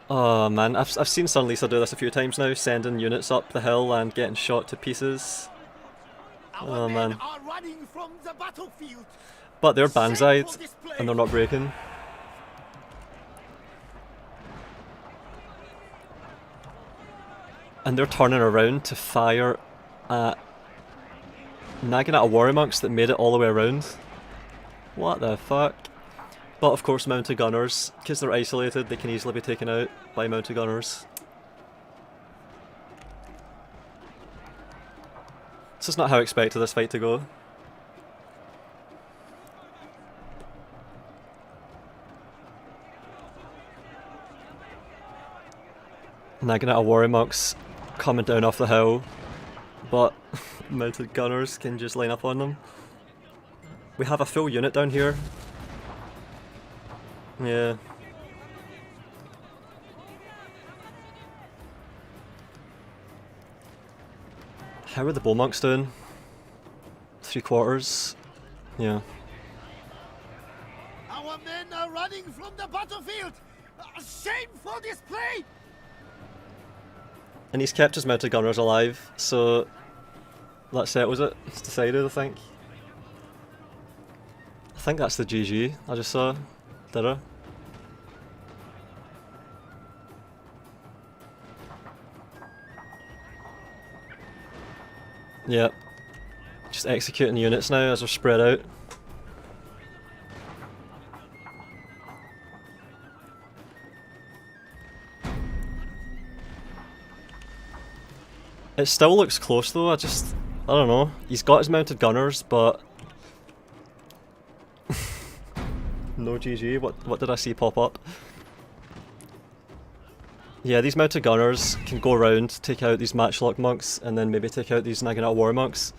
Oh man, I've seen SunLisa do this a few times now, sending units up the hill and getting shot to pieces. Oh man. Are running from the battlefield. But they're banzaied and they're not breaking. And they're turning around to fire at nagging at a warrior monks that made it all the way around. What the fuck? But of course mounted gunners, because they're isolated, they can easily be taken out by mounted gunners. This is not how I expected this fight to go. Nagging at a warrior monks coming down off the hill, but mounted gunners can just line up on them. We have a full unit down here. Yeah. How are the bow monks doing? 3/4. Yeah. Our men are running from the battlefield. Shameful display. And he's kept his mounted gunners alive, so that settles it. It's decided, I think. I think that's the GG I just saw. Did I? Yep. Just executing units now as they're spread out. It still looks close though, I don't know. He's got his mounted gunners, but no GG, what did I see pop up? Yeah, these mounted gunners can go around, take out these matchlock monks, and then maybe take out these nagging at war monks.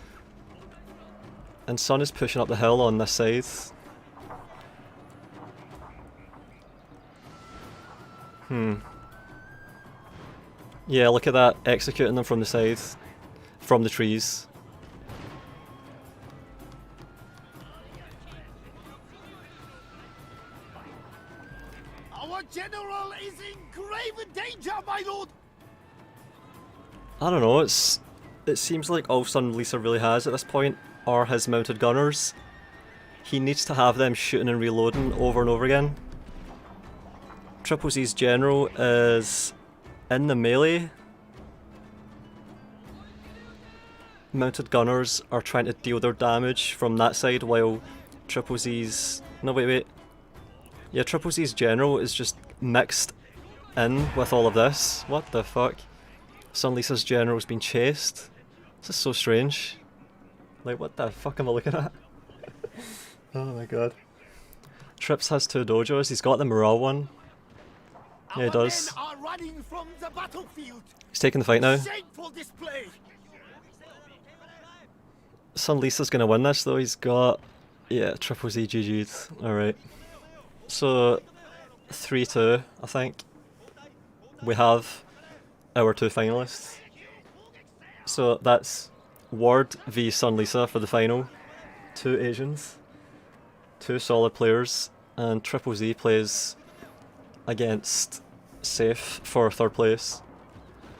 And Sun is pushing up the hill on this side. Yeah, look at that, executing them from the side, from the trees. Our general is in grave danger, my lord. I don't know, it seems like all SunLisa really has at this point are his mounted gunners. He needs to have them shooting and reloading over and over again. TripleZ's general is in the melee. Mounted gunners are trying to deal their damage from that side while TripleZ's... No, wait. Yeah, TripleZ's general is just mixed in with all of this. What the fuck? SunLisa's general's been chased? This is so strange. Like, what the fuck am I looking at? Oh my god. Trips has 2 dojos, he's got the morale one. Yeah, he does. Our men are running from the battlefield. He's taking the fight now. Shameful display. SunLisa's gonna win this though, he's got... Yeah, TripleZ GG'd. Alright. So, 3-2, I think. We have our 2 finalists. So that's Ward v SunLisa for the final. 2 Asians. 2 solid players. And TripleZ plays against Saif for third place.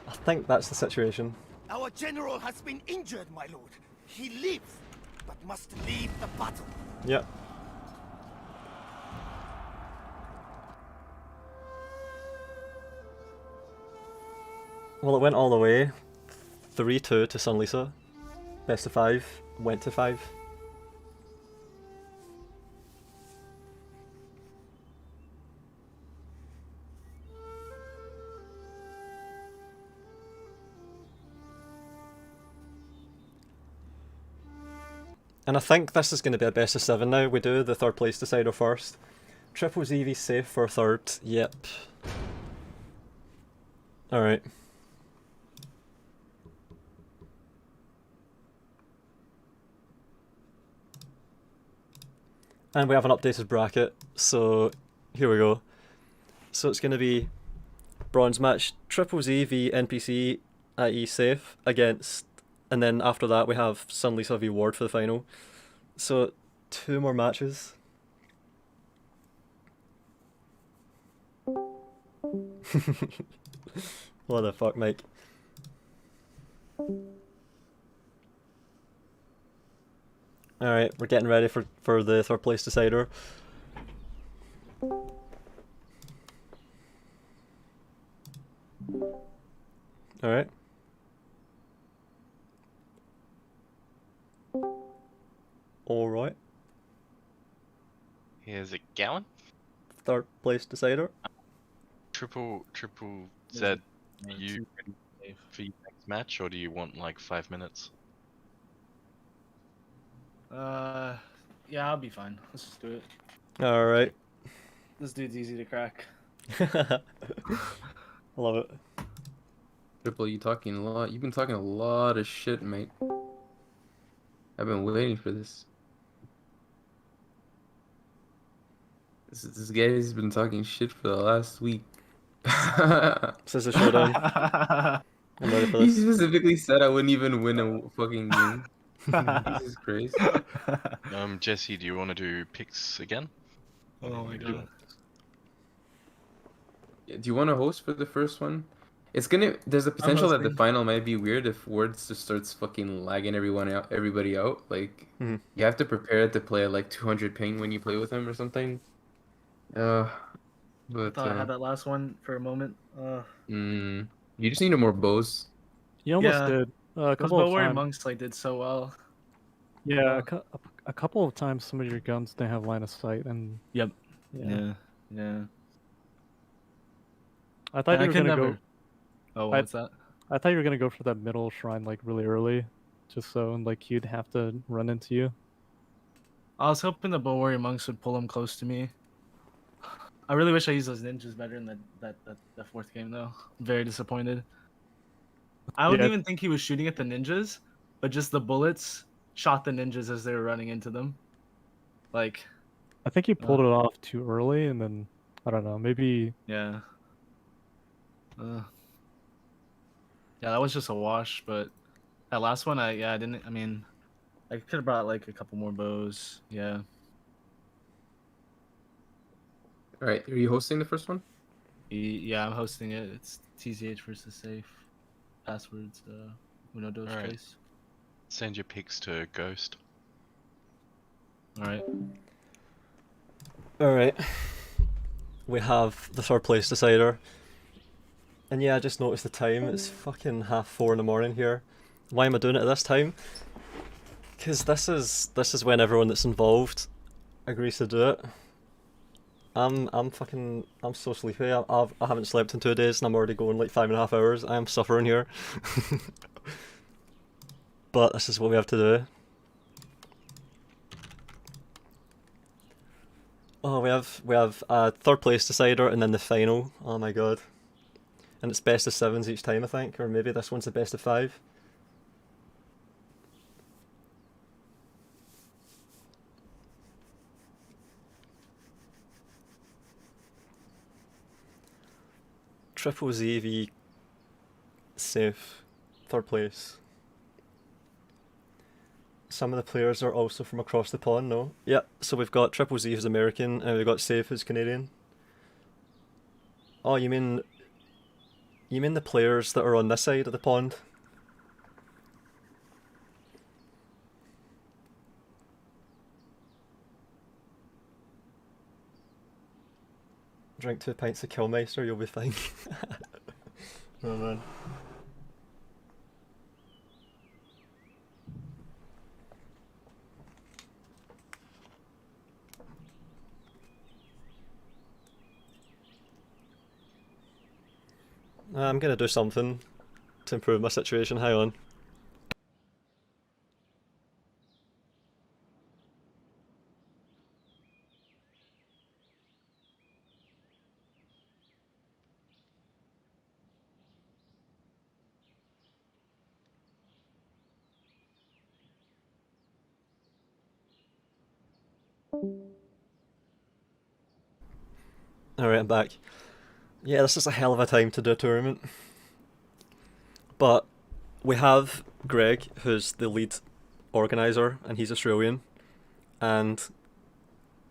I think that's the situation. Our general has been injured, my lord. He lives, but must leave the battle. Yep. Well, it went all the way. 3-2 to SunLisa. Best of 5. Went to 5. And I think this is going to be a best of 7 now. We do the third place decider first. TripleZHacker Saif for third. Yep. Alright. And we have an updated bracket, so here we go. So it's going to be bronze match, TripleZHacker v NPC, i.e. Saif, against, and then after that we have SunLisa v Ward for the final. So 2 more matches. What the fuck, Mike? Alright, we're getting ready for the third place decider. Alright. Alright. Here's a gallon. Third place decider. Triple Z. You for your next match, or do you want like 5 minutes? Yeah, I'll be fine. Let's just do it. Alright. This dude's easy to crack. Love it. Triple, you talking a lot. You've been talking a lot of shit, mate. I've been waiting for this. This guy's been talking shit for the last week. This is a showdown. I'm ready for He this. specifically said I wouldn't even win a fucking game. Jesus Christ. Jesse, do you want to do picks again? Oh my god. Do you want to host for the first one? There's a potential that the hosting. final might be weird if Words just starts fucking lagging everybody out. Like, Mhm. you have to prepare to play at like 200 ping when you play with him or something. I But thought I had that last one for a moment. you just need more bows. You almost Yeah. did. A Those couple of Bow Warrior times. monks like did so well. Yeah, a couple of times some of your guns didn't have line of sight, and Yep. yeah. Yeah. I thought I you were could gonna never. go. Oh, what's that? I thought you were gonna go for that middle shrine like really early, just so like he'd have to run into you. I was hoping the Bow Warrior monks would pull him close to me. I really wish I used those ninjas better in that fourth game though. I'm very disappointed. I wouldn't Yeah. even think he was shooting at the ninjas, but just the bullets shot the ninjas as they were running into them. Like, I think he pulled it off too early, and then I don't know, maybe. yeah. Yeah, that was just a wash, but that last one, I didn't. I mean, I could have brought like a couple more bows. Yeah. All right, are you hosting the first one? Yeah, I'm hosting it. It's TZH versus Saif. Passwords, uno dos Alright. tres. Send your picks to Ghost. Alright. Alright. We have the third place decider. And yeah, I just noticed the time. It's fucking 4:30 in the morning here. Why am I doing it at this time? Because this is when everyone that's involved agrees to do it. I'm so sleepy. I haven't slept in 2 days and I'm already going like 5.5 hours. I am suffering here. But this is what we have to do. Oh, we have third place decider and then the final. Oh my god. And it's best of 7s each time, I think, or maybe this one's the best of 5. TripleZHacker Saif, third place. Some of the players are also from across the pond, no? Yep, so we've got TripleZHacker who's American, and we've got Saif who's Canadian. Oh, you mean the players that are on this side of the pond? Drink 2 pints of Killmeister, you'll be fine. Oh man. I'm gonna do something to improve my situation, hang on. Alright, I'm back. Yeah, this is a hell of a time to do a tournament. But we have Greg, who's the lead organiser, and he's Australian. And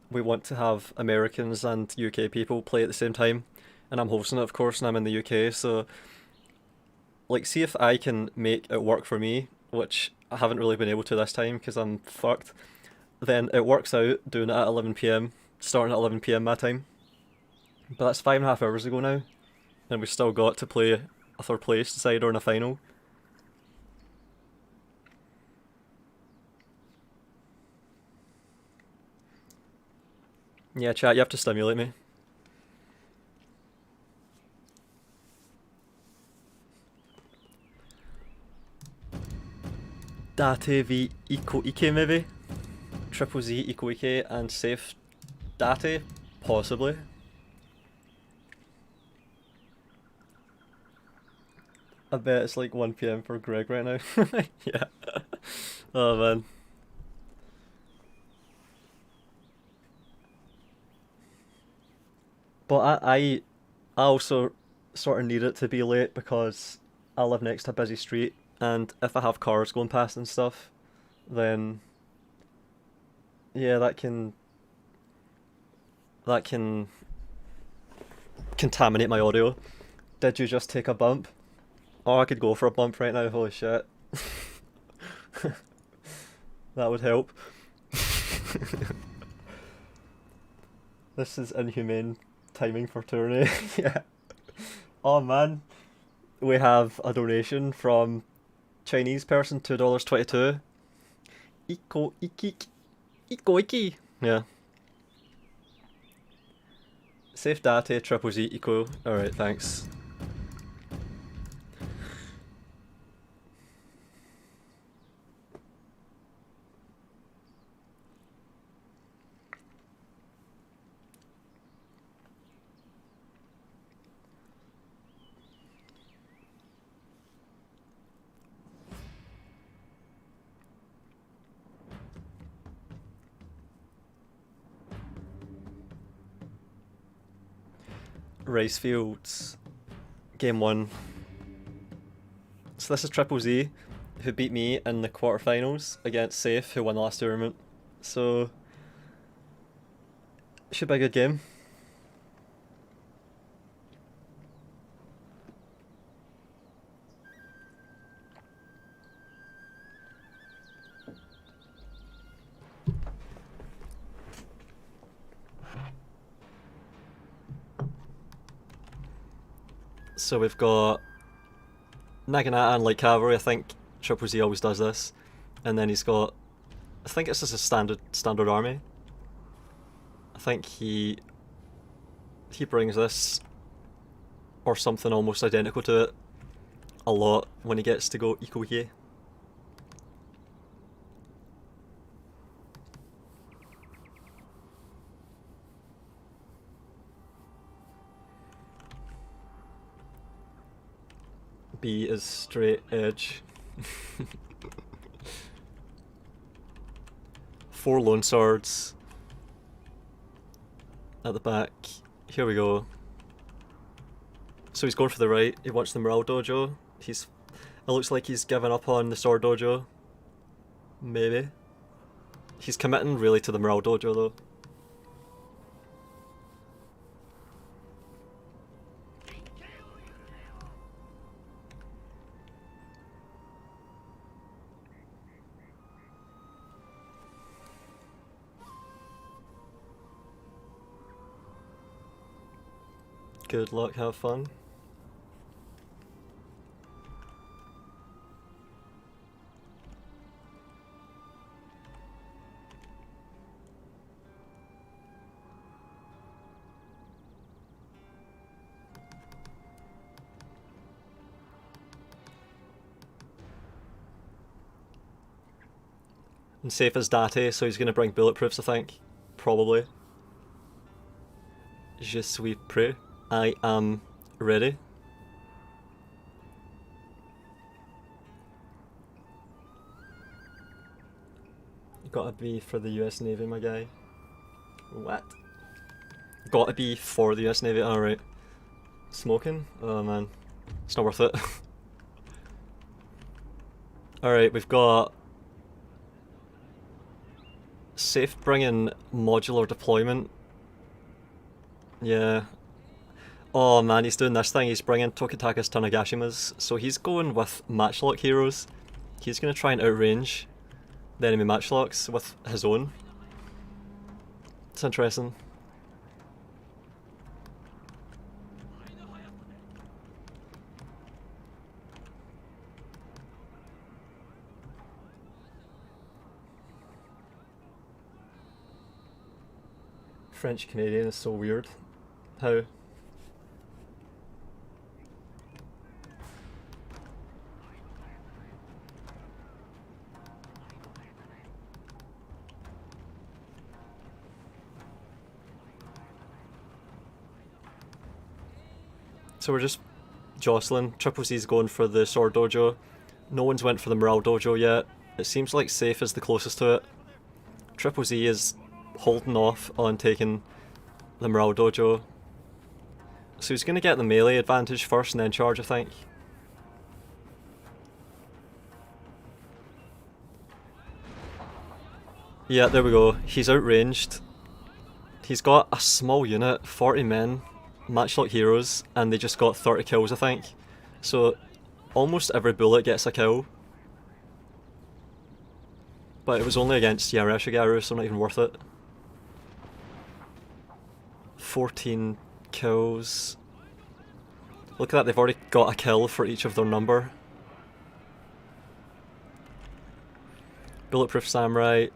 we want to have Americans and UK people play at the same time. And I'm hosting it, of course, and I'm in the UK, so... Like, see if I can make it work for me, which I haven't really been able to this time, because I'm fucked. Then it works out doing it at 11 PM, starting at 11 PM my time. But that's 5.5 hours ago now, and we've still got to play a third place decider in a final. Yeah, chat, you have to stimulate me. Date v Iko Ike maybe? TripleZ Iko Ike and Saif Date? Possibly. I bet it's like 1 PM for Greg right now. Yeah. Oh man. But I also sort of need it to be late because I live next to a busy street, and if I have cars going past and stuff, then yeah, that can contaminate my audio. Did you just take a bump? Oh, I could go for a bump right now, holy shit. That would help. This is inhumane timing for Tourney. Yeah. Oh man. We have a donation from Chinese person, $2.22. Iko Iki. Iko Iki. Yeah. Safe Date, TripleZ, Iko. Alright, thanks. Rice Fields, game 1. So this is TripleZ, who beat me in the quarterfinals against Saif, who won the last tournament. So should be a good game. So we've got Naginata and Light Cavalry. I think TripleZ always does this, and then he's got, I think it's just a standard army. I think he brings this or something almost identical to it a lot when he gets to go Ikoye. B is straight edge. 4 lone swords at the back. Here we go. So he's going for the right. He wants the Morale Dojo. It looks like he's given up on the Sword Dojo. Maybe. He's committing really to the Morale Dojo though. Good luck, have fun. And Saif is Date, so he's going to bring bulletproofs, I think. Probably. Je suis prêt. I am ready. Gotta be for the US Navy, my guy. What? Gotta be for the US Navy, alright. Smoking? Oh man. It's not worth it. Alright, we've got Saif bringing modular deployment. Yeah. Oh man, he's doing this thing. He's bringing Tokitakas Tanegashimas. So he's going with matchlock heroes. He's going to try and outrange the enemy matchlocks with his own. It's interesting. French Canadian is so weird. How? So we're just jostling. TripleZ's going for the Sword Dojo. No one's went for the Morale Dojo yet. It seems like Saif is the closest to it. TripleZ is holding off on taking the Morale Dojo. So he's going to get the melee advantage first and then charge, I think. Yeah, there we go. He's outranged. He's got a small unit, 40 men, matchlock heroes, and they just got 30 kills, I think. So almost every bullet gets a kill. But it was only against Yareshigaru, so not even worth it. 14 kills. Look at that, they've already got a kill for each of their number. Bulletproof Samurai.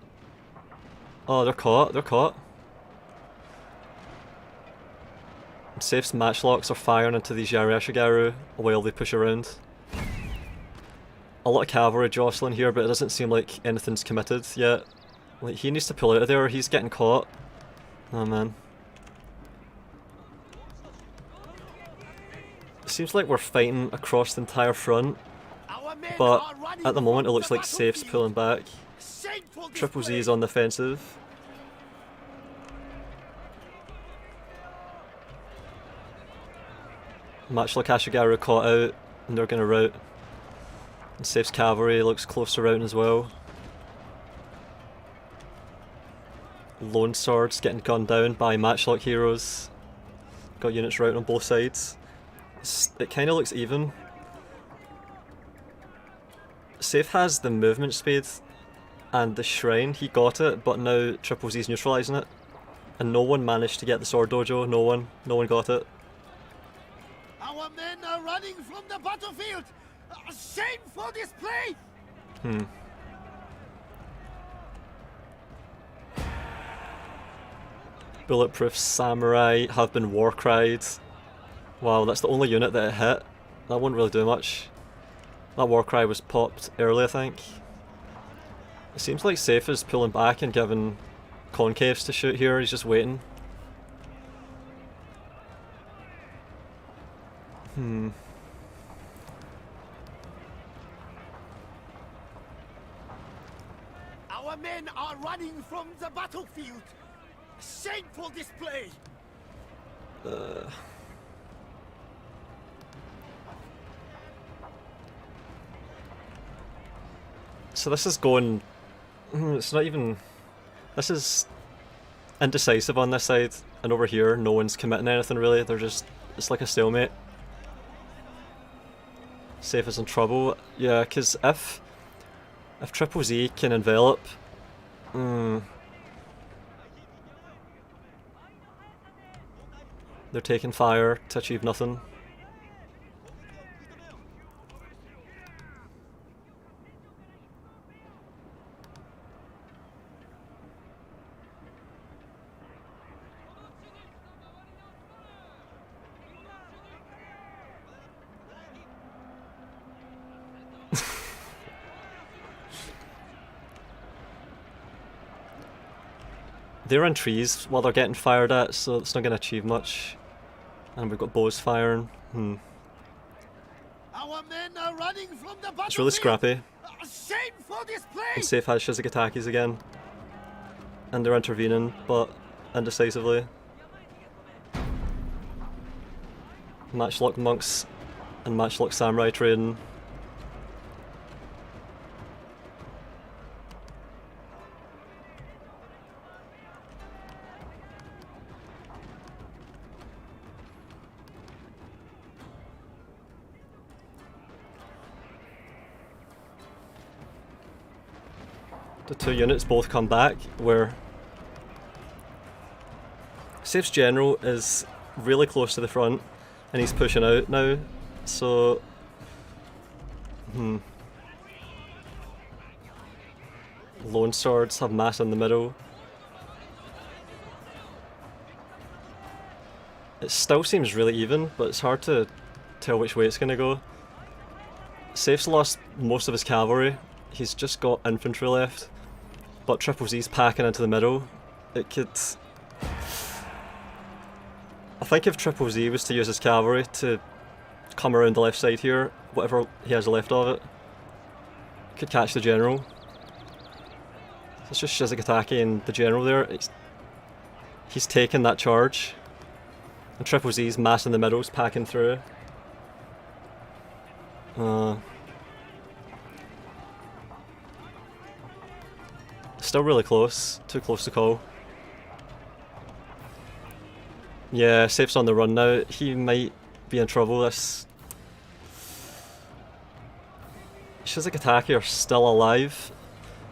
Oh, they're caught, they're caught. Saif's matchlocks are firing into these Yareshigaru while they push around. A lot of cavalry jostling here, but it doesn't seem like anything's committed yet. Like, he needs to pull out of there or he's getting caught. Oh man. It seems like we're fighting across the entire front, but at the moment it looks like Saif's pulling back. TripleZ is on the offensive. Matchlock Ashigaru caught out, and they're gonna rout. And Saif's cavalry looks close to routing as well. Lone Sword's getting gunned down by matchlock heroes. Got units routing on both sides. It kind of looks even. Saif has the movement speed and the shrine, he got it, but now TripleZ's neutralising it. And no one managed to get the Sword Dojo, no one got it. Our men are running from the battlefield! A shameful display! Bulletproof Samurai have been war cried. Wow, that's the only unit that it hit. That wouldn't really do much. That war cry was popped early, I think. It seems like Saif is pulling back and giving concaves to shoot here, he's just waiting. Our men are running from the battlefield! Shameful display! So this is going... it's not even... This is indecisive on this side, and over here no one's committing anything really, they're just... It's like a stalemate. Saif is in trouble. Yeah, because if TripleZ can envelop... They're taking fire to achieve nothing. They're in trees while they're getting fired at, so it's not going to achieve much. And we've got bows firing. Our men are running from the It's really scrappy. Shameful display. And Saif has Shizukatakis again. And they're intervening, but indecisively. Matchlock monks and matchlock samurai trading. The two units both come back, where Saif's general is really close to the front and he's pushing out now, so Lone Swords have mass in the middle. It still seems really even, but it's hard to tell which way it's going to go. Saif's lost most of his cavalry, he's just got infantry left. But TripleZ's packing into the middle. It could... I think if TripleZ was to use his cavalry to come around the left side here, whatever he has left of it, could catch the general. It's just Shizugataki and the general there. He's taken that charge. And TripleZ's mass in the middle is packing through. Still really close, too close to call. Yeah, Saif's on the run now, he might be in trouble. This Shizugataki are still alive,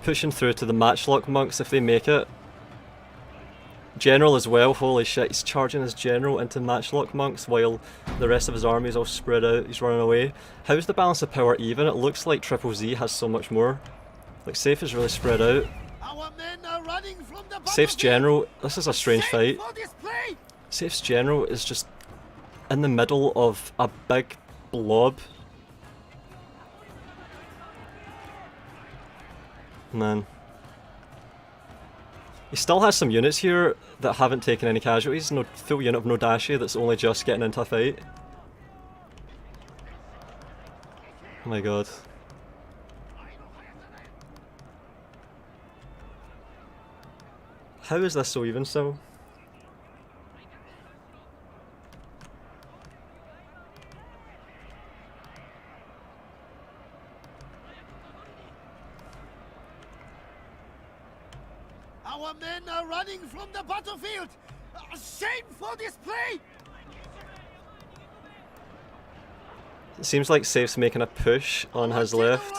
pushing through to the matchlock monks if they make it. General as well, holy shit, he's charging his general into matchlock monks while the rest of his army is all spread out, he's running away. How's the balance of power even? It looks like TripleZ has so much more. Like, Saif is really spread out. Saif's general, this is a strange fight. Saif's general is just in the middle of a big blob. Man. He still has some units here that haven't taken any casualties. No full unit of Nodashi that's only just getting into a fight. Oh my god. How is this so even still? Our men are running from the battlefield. Shameful display. It seems like Saif's making a push on his left.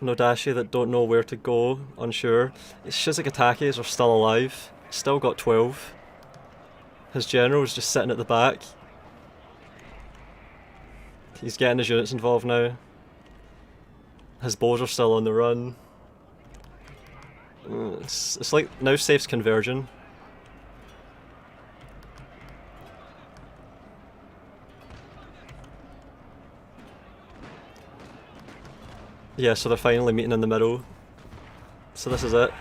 Nodashi that don't know where to go, unsure. His Shizugatakis are still alive, still got 12. His general is just sitting at the back. He's getting his units involved now. His bows are still on the run. It's like now Saif's converging. Yeah, so they're finally meeting in the middle. So this is it.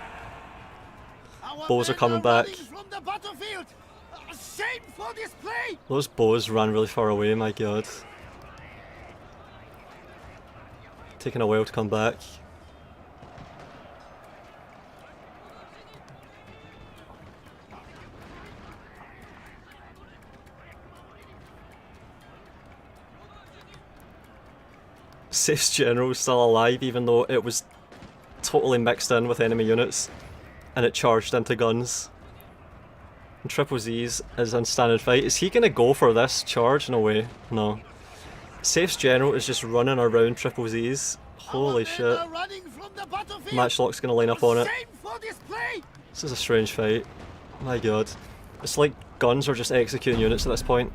Bows are coming back. Those bows ran really far away, my god. Taking a while to come back. Saif's general is still alive even though it was totally mixed in with enemy units and it charged into guns. And TripleZ's is in standard fight. Is he gonna go for this charge? No way. No. Saif's general is just running around TripleZ's. Holy shit. Matchlock's gonna line up on it. This is a strange fight. My god. It's like guns are just executing units at this point.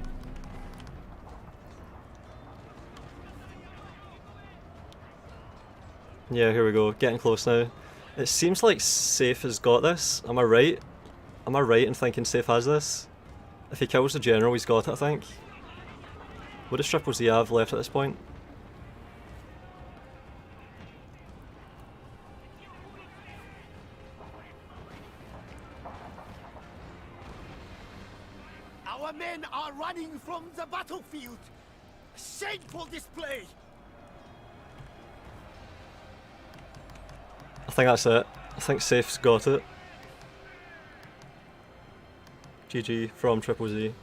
Yeah, here we go, getting close now. It seems like Saif has got this. Am I right? Am I right in thinking Saif has this? If he kills the general, he's got it, I think. What does TripleZ have left at this point? Our men are running from the battlefield. Shameful display. I think that's it. I think Saif's got it. GG from TripleZ.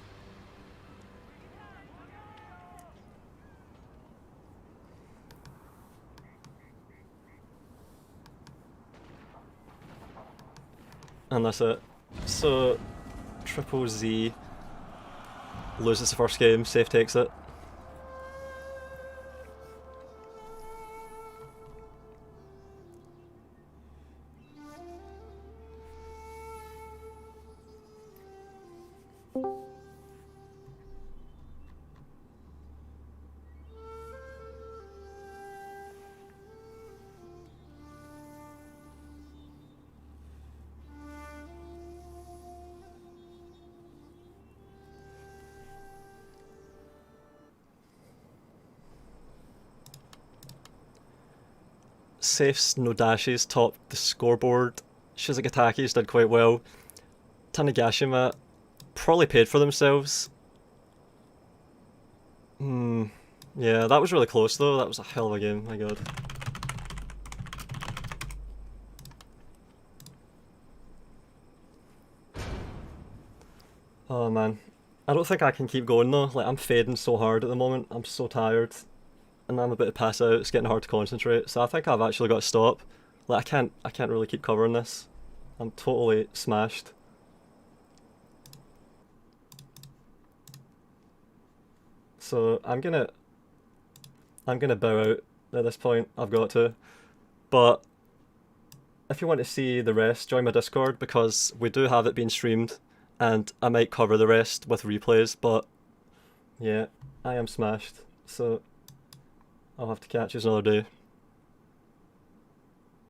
And that's it. So, TripleZ loses the first game, Saif takes it. Saif's no dashes topped the scoreboard. Shizakataki's did quite well. Tanegashima probably paid for themselves. Yeah, that was really close though. That was a hell of a game, my god. Oh man. I don't think I can keep going though. Like, I'm fading so hard at the moment. I'm so tired. And I'm a bit to pass out. It's getting hard to concentrate. So I think I've actually got to stop. Like, I can't really keep covering this. I'm totally smashed. So I'm gonna bow out at this point. I've got to. But if you want to see the rest, join my Discord, because we do have it being streamed, and I might cover the rest with replays. But yeah, I am smashed. So I'll have to catch you another day.